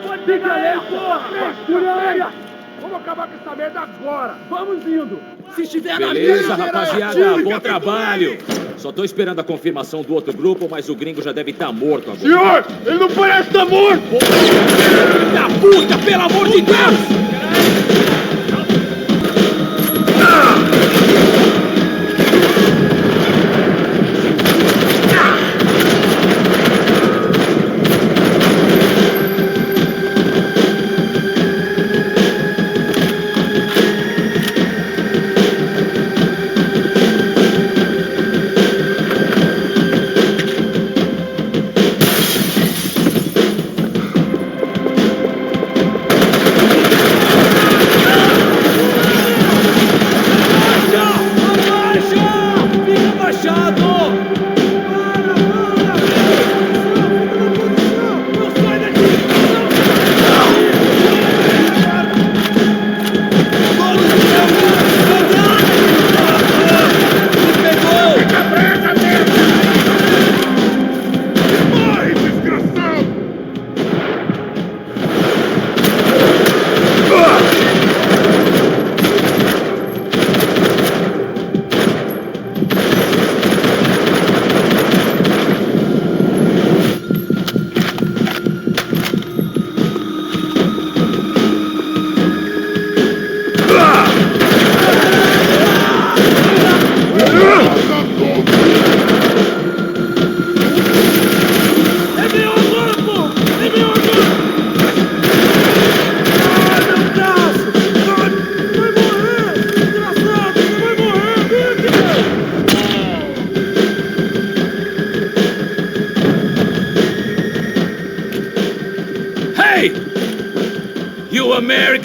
Pode pegar ele, porra! Vamos acabar com essa merda agora! Vamos indo! Se estiver na Beleza, rapaziada, bom trabalho! Só tô esperando a confirmação do outro grupo, mas o gringo já deve estar morto agora. Senhor, ele não parece estar morto! Filho da puta, pelo amor de Deus!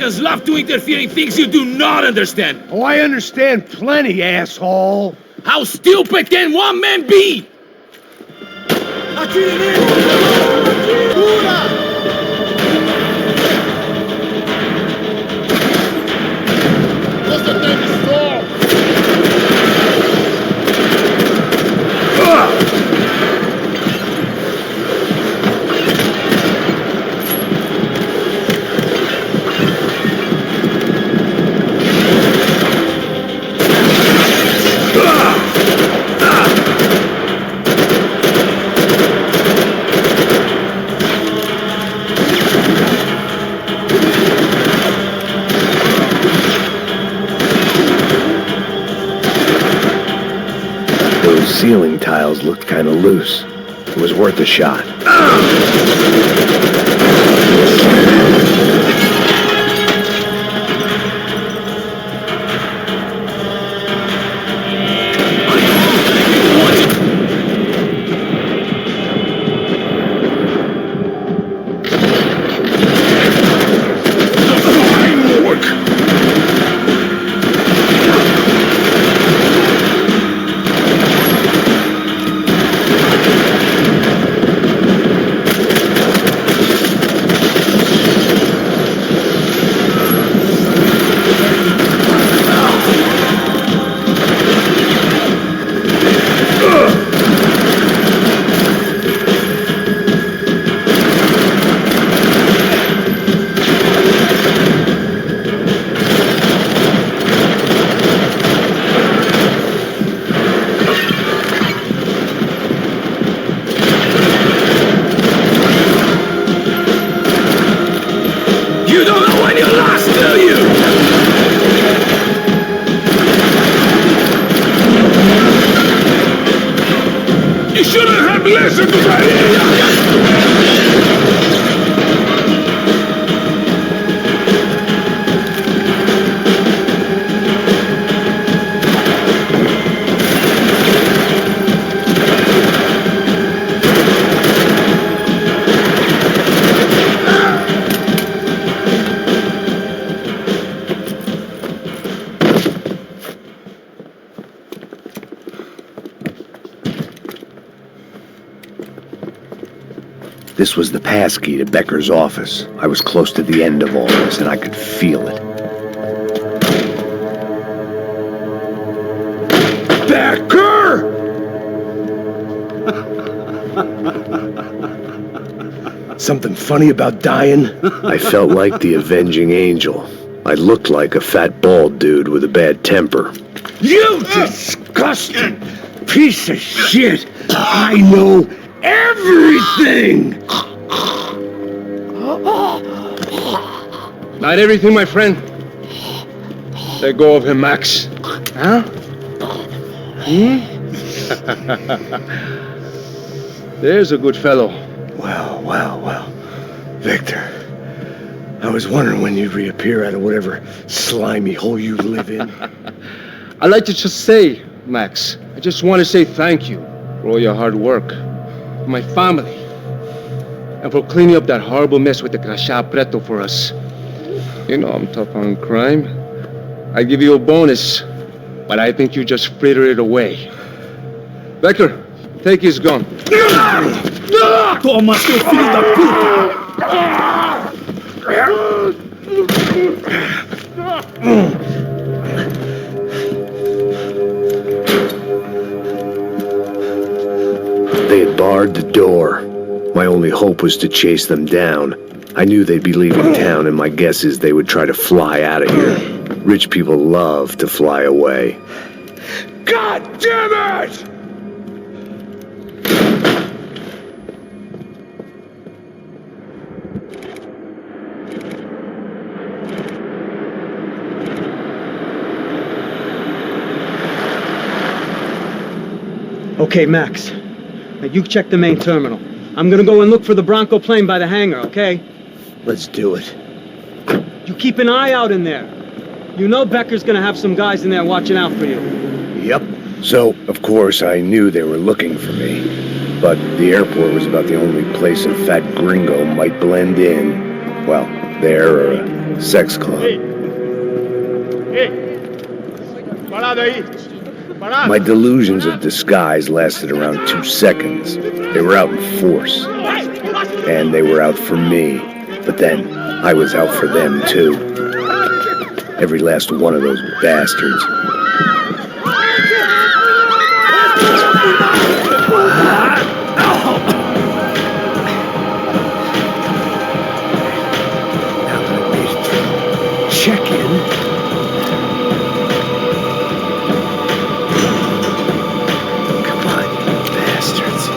Americans love to interfere in things you do not understand. Oh, I understand plenty, asshole. How stupid can one man be? Those ceiling tiles looked kind of loose. It was worth a shot. You don't know when you're lost, do you? You shouldn't have listened to This was the passkey to Becker's office. I was close to the end of all this, and I could feel it. Becker! Something funny about dying? I felt like the avenging angel. I looked like a fat bald dude with a bad temper. You disgusting piece of shit! I know everything! Not everything, my friend. Let go of him, Max. Huh? There's a good fellow. Well. Victor, I was wondering when you'd reappear out of whatever slimy hole you live in. I'd like to just say, Max, I just want to say thank you for all your hard work, for my family, and for cleaning up that horrible mess with the Crachá Preto for us. You know I'm tough on crime. I give you a bonus, but I think you just fritter it away. Becker, take his gun. Toma, seu filho da puta! They had barred the door. My only hope was to chase them down. I knew they'd be leaving town, and my guess is they would try to fly out of here. Rich people love to fly away. God damn it! Okay, Max. Now you check the main terminal. I'm gonna go and look for the Bronco plane by the hangar, okay? Let's do it. You keep an eye out in there. You know Becker's gonna have some guys in there watching out for you. Yep. So, of course, I knew they were looking for me. But the airport was about the only place a fat gringo might blend in. Well, there or Sex club. Parado aí. Parado. My delusions of disguise lasted around 2 seconds. They were out in force. And they were out for me. But then, I was out for them too. Every last one of those bastards. Check-in. Come on, you bastards.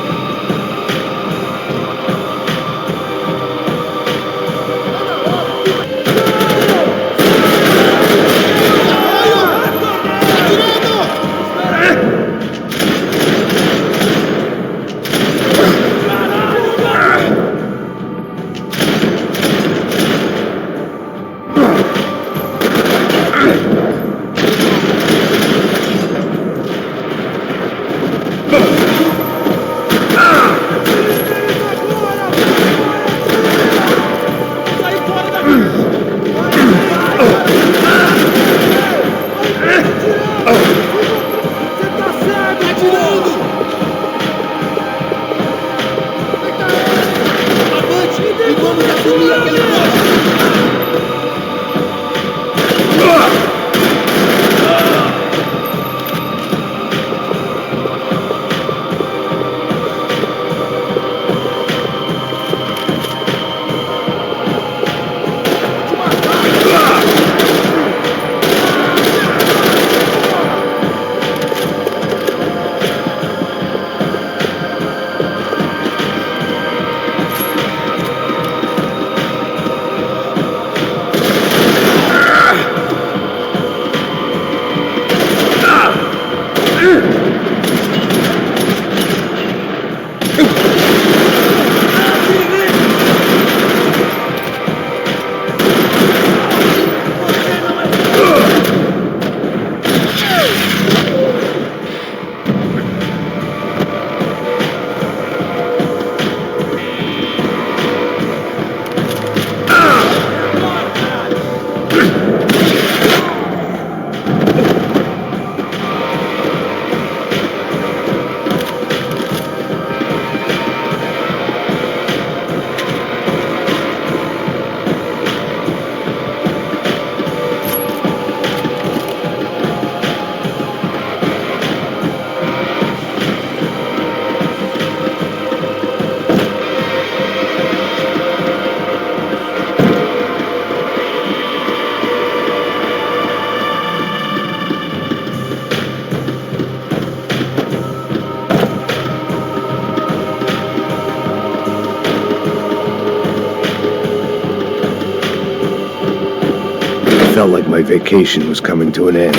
Felt like my vacation was coming to an end.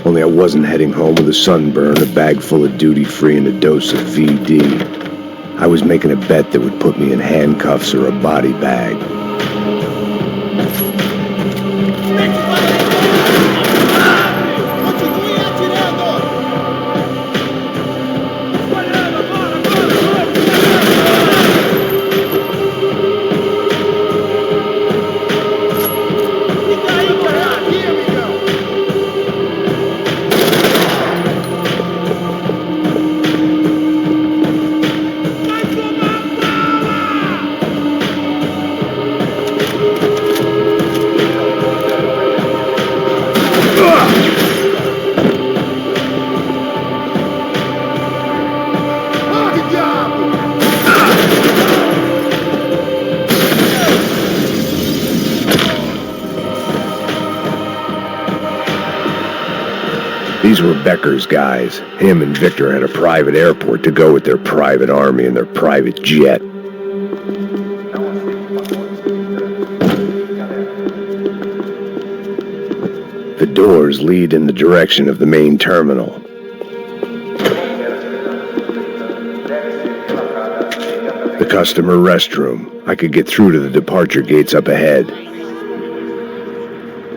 Only I wasn't heading home with a sunburn, a bag full of duty-free, and a dose of VD. I was making a bet that would put me in handcuffs or a body bag. These were Becker's guys. Him and Victor had a private airport to go with their private army and their private jet. The doors lead in the direction of the main terminal. The customer restroom. I could get through to the departure gates up ahead.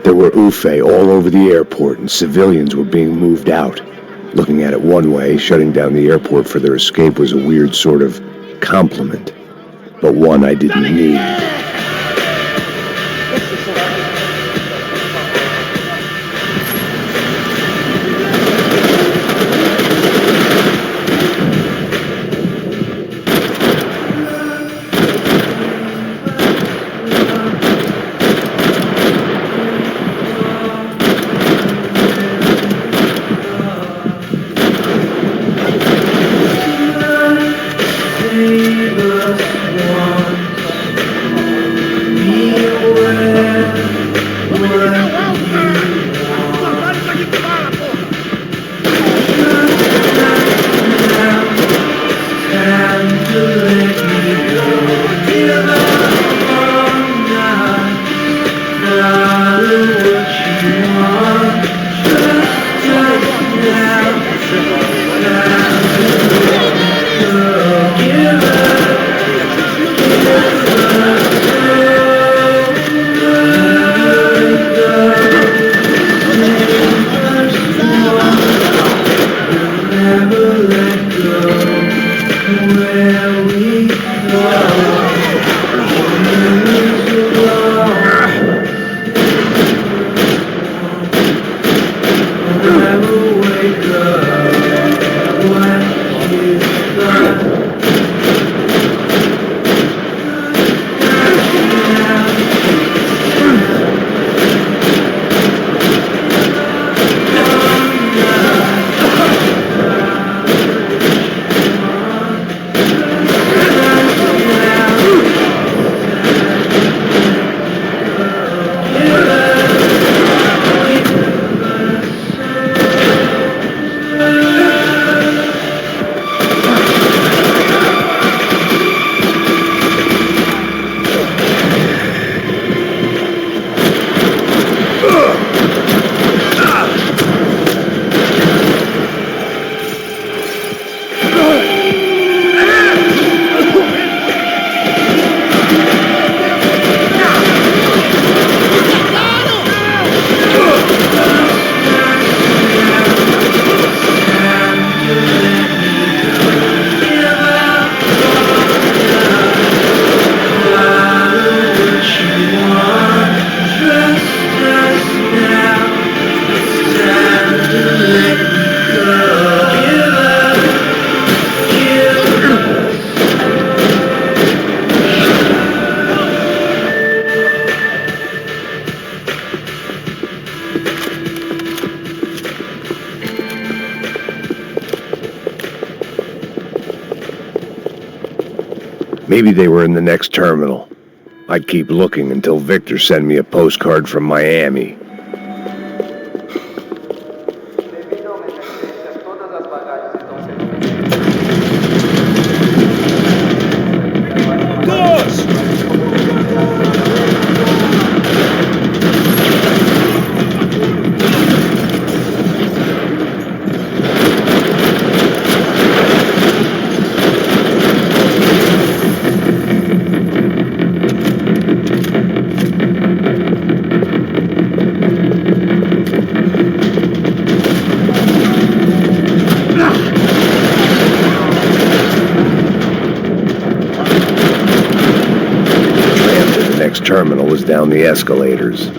There were UFE all over the airport, and civilians were being moved out. Looking at it one way, shutting down the airport for their escape was a weird sort of compliment, but one I didn't need. Maybe they were in the next terminal. I'd keep looking until Victor sent me a postcard from Miami. Terminal was down the escalators.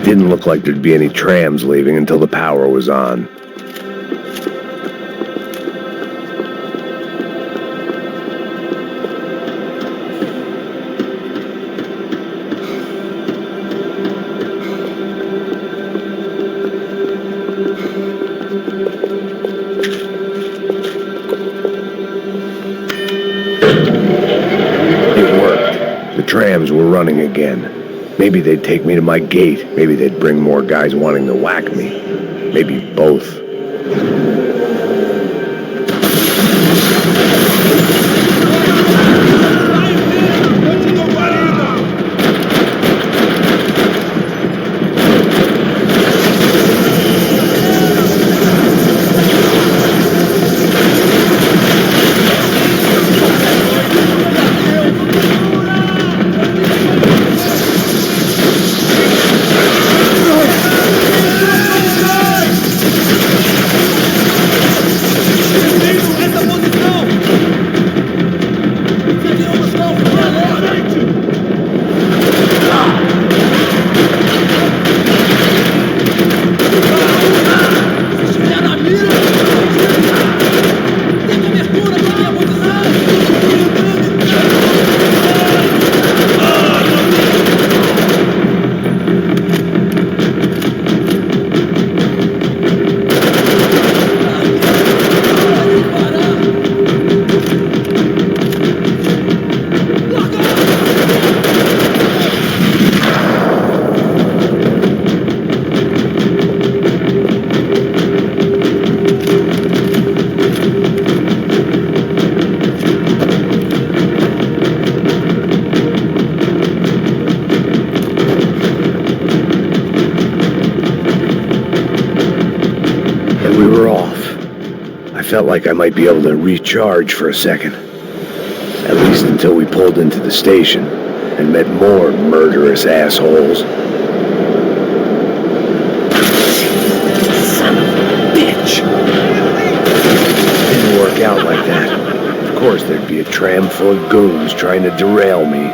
Didn't look like there'd be any trams leaving until the power was on. It worked. The trams were running again. Maybe they'd take me to my gate. Maybe they'd bring more guys wanting to whack me. Maybe both. felt like I might be able to recharge for a second. At least until we pulled into the station and met more murderous assholes. Son of a bitch! Didn't work out like that. Of course there'd be a tram full of goons trying to derail me.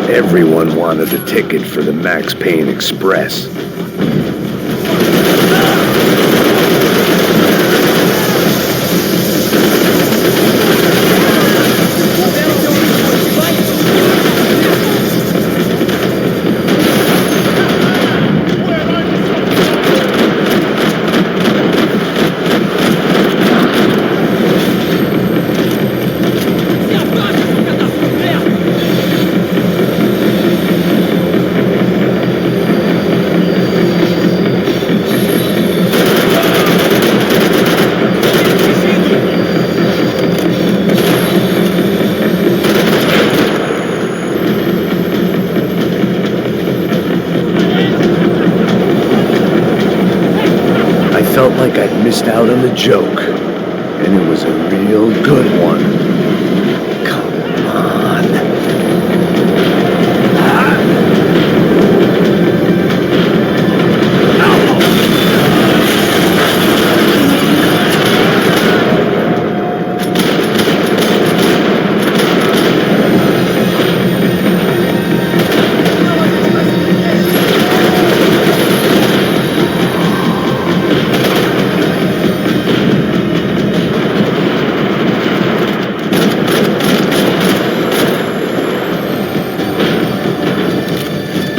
Everyone wanted a ticket for the Max Payne Express. Felt like I'd missed out on the joke, and it was a real good one. Come on.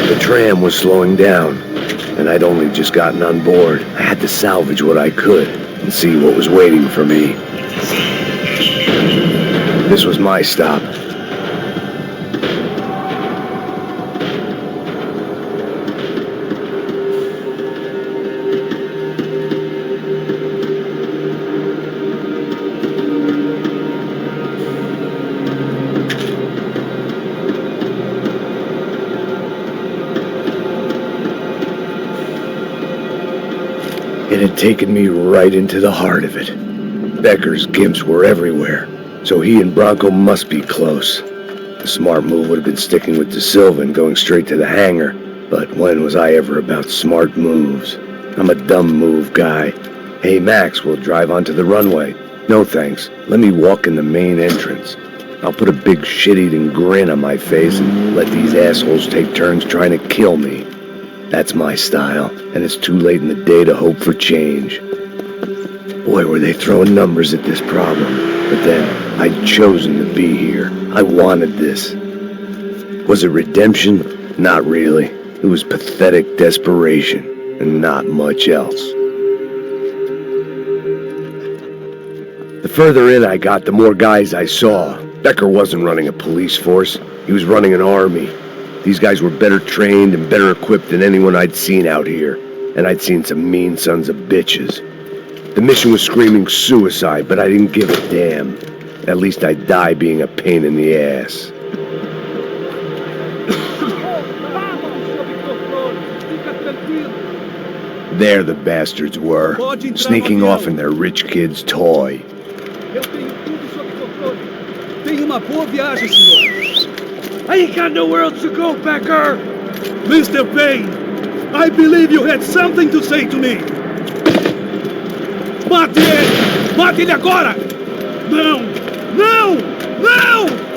The tram was slowing down, and I'd only just gotten on board. I had to salvage what I could and see what was waiting for me. This was my stop. It had taken me right into the heart of it. Becker's gimps were everywhere, so he and Bronco must be close. The smart move would have been sticking with De Silva and going straight to the hangar, but when was I ever about smart moves? I'm a dumb move guy. Hey Max, we'll drive onto the runway. No thanks, let me walk in the main entrance. I'll put a big shit-eating grin on my face and let these assholes take turns trying to kill me. That's my style, and it's too late in the day to hope for change. Boy, were they throwing numbers at this problem. But then, I'd chosen to be here. I wanted this. Was it redemption? Not really. It was pathetic desperation, and not much else. The further in I got, the more guys I saw. Becker wasn't running a police force. He was running an army. These guys were better trained and better equipped than anyone I'd seen out here. And I'd seen some mean sons of bitches. The mission was screaming suicide, but I didn't give a damn. At least I'd die being a pain in the ass. There the bastards were, sneaking off in their rich kid's toy. Eu tenho tudo sob controle. Tenha uma boa viagem, senhor. I ain't got nowhere else to go, Becker. Mr. Payne, I believe you had something to say to me. Mate ele! Mate ele agora! Não! Não! Não!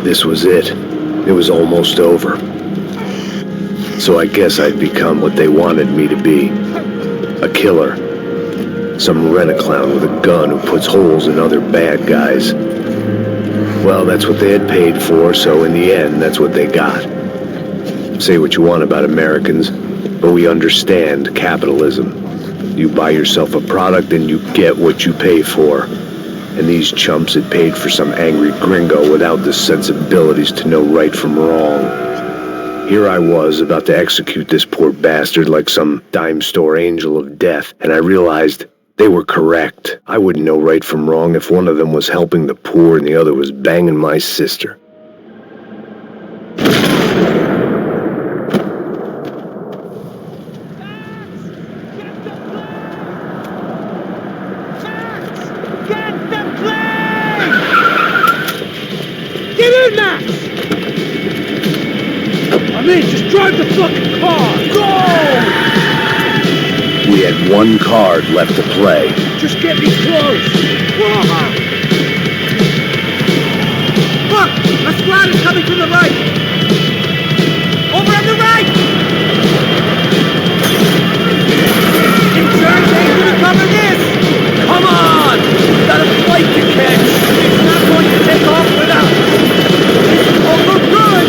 This was it. It was almost over. So I guess I'd become what they wanted me to be. A killer. Some rent-a-clown with a gun who puts holes in other bad guys. Well, that's what they had paid for, so in the end, that's what they got. Say what you want about Americans, but we understand capitalism. You buy yourself a product and you get what you pay for. And these chumps had paid for some angry gringo without the sensibilities to know right from wrong. Here I was, about to execute this poor bastard like some dime store angel of death, and I realized they were correct. I wouldn't know right from wrong if one of them was helping the poor and the other was banging my sister. Get in, Max! I'm in, just drive the fucking car! Go! We had one card left to play. Just get me close! Look! A squad is coming from the right! Over on the right! Insurance ain't gonna cover this! Come on! We got a flight to catch! It's not going to take off without us! This won't look good!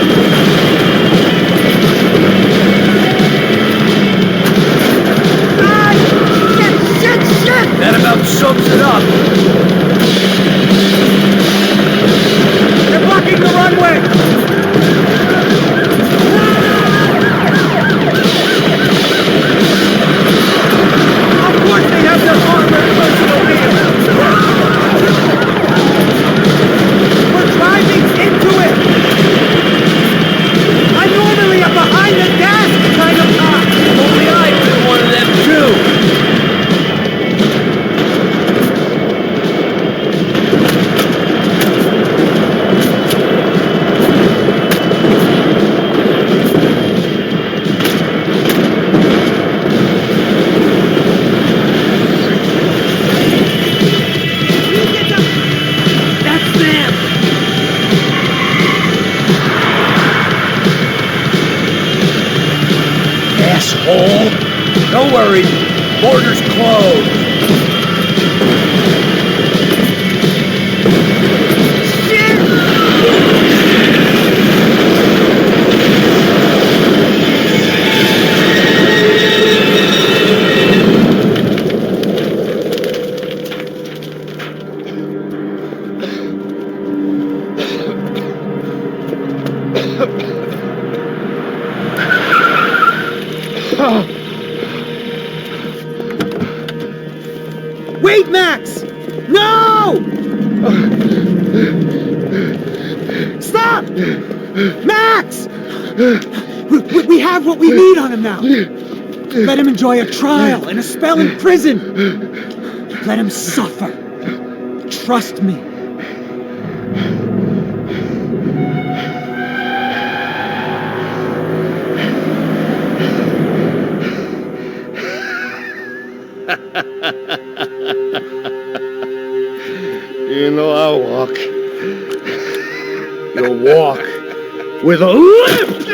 Shit! That about sums it up. They're blocking the runway. Of course they have their armored personal vehicles. We're driving into it. I'm normally a behind the desk kind of cop. Only I've been one of them too. Asshole! Don't worry. Borders closed. Wait, Max! No! Stop! Max! We have what we need on him now. Let him enjoy a trial and a spell in prison. Let him suffer. Trust me. You know I'll walk. You'll walk with a lift!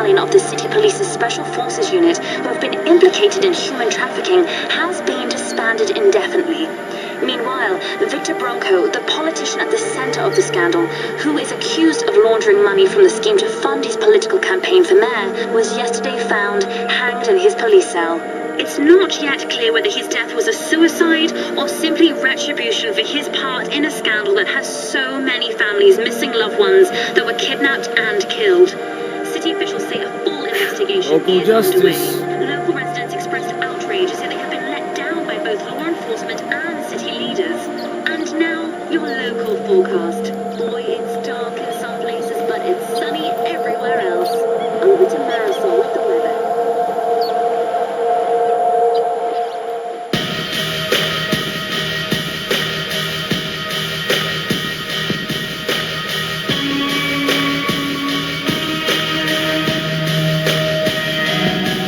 Of the City Police's Special Forces Unit who have been implicated in human trafficking has been disbanded indefinitely. Meanwhile, Victor Bronco, the politician at the center of the scandal, who is accused of laundering money from the scheme to fund his political campaign for mayor, was yesterday found hanged in his police cell. It's not yet clear whether his death was a suicide or simply retribution for his part in a scandal that has so many families missing loved ones that were kidnapped and killed. City officials say a full investigation Local is justice. underway.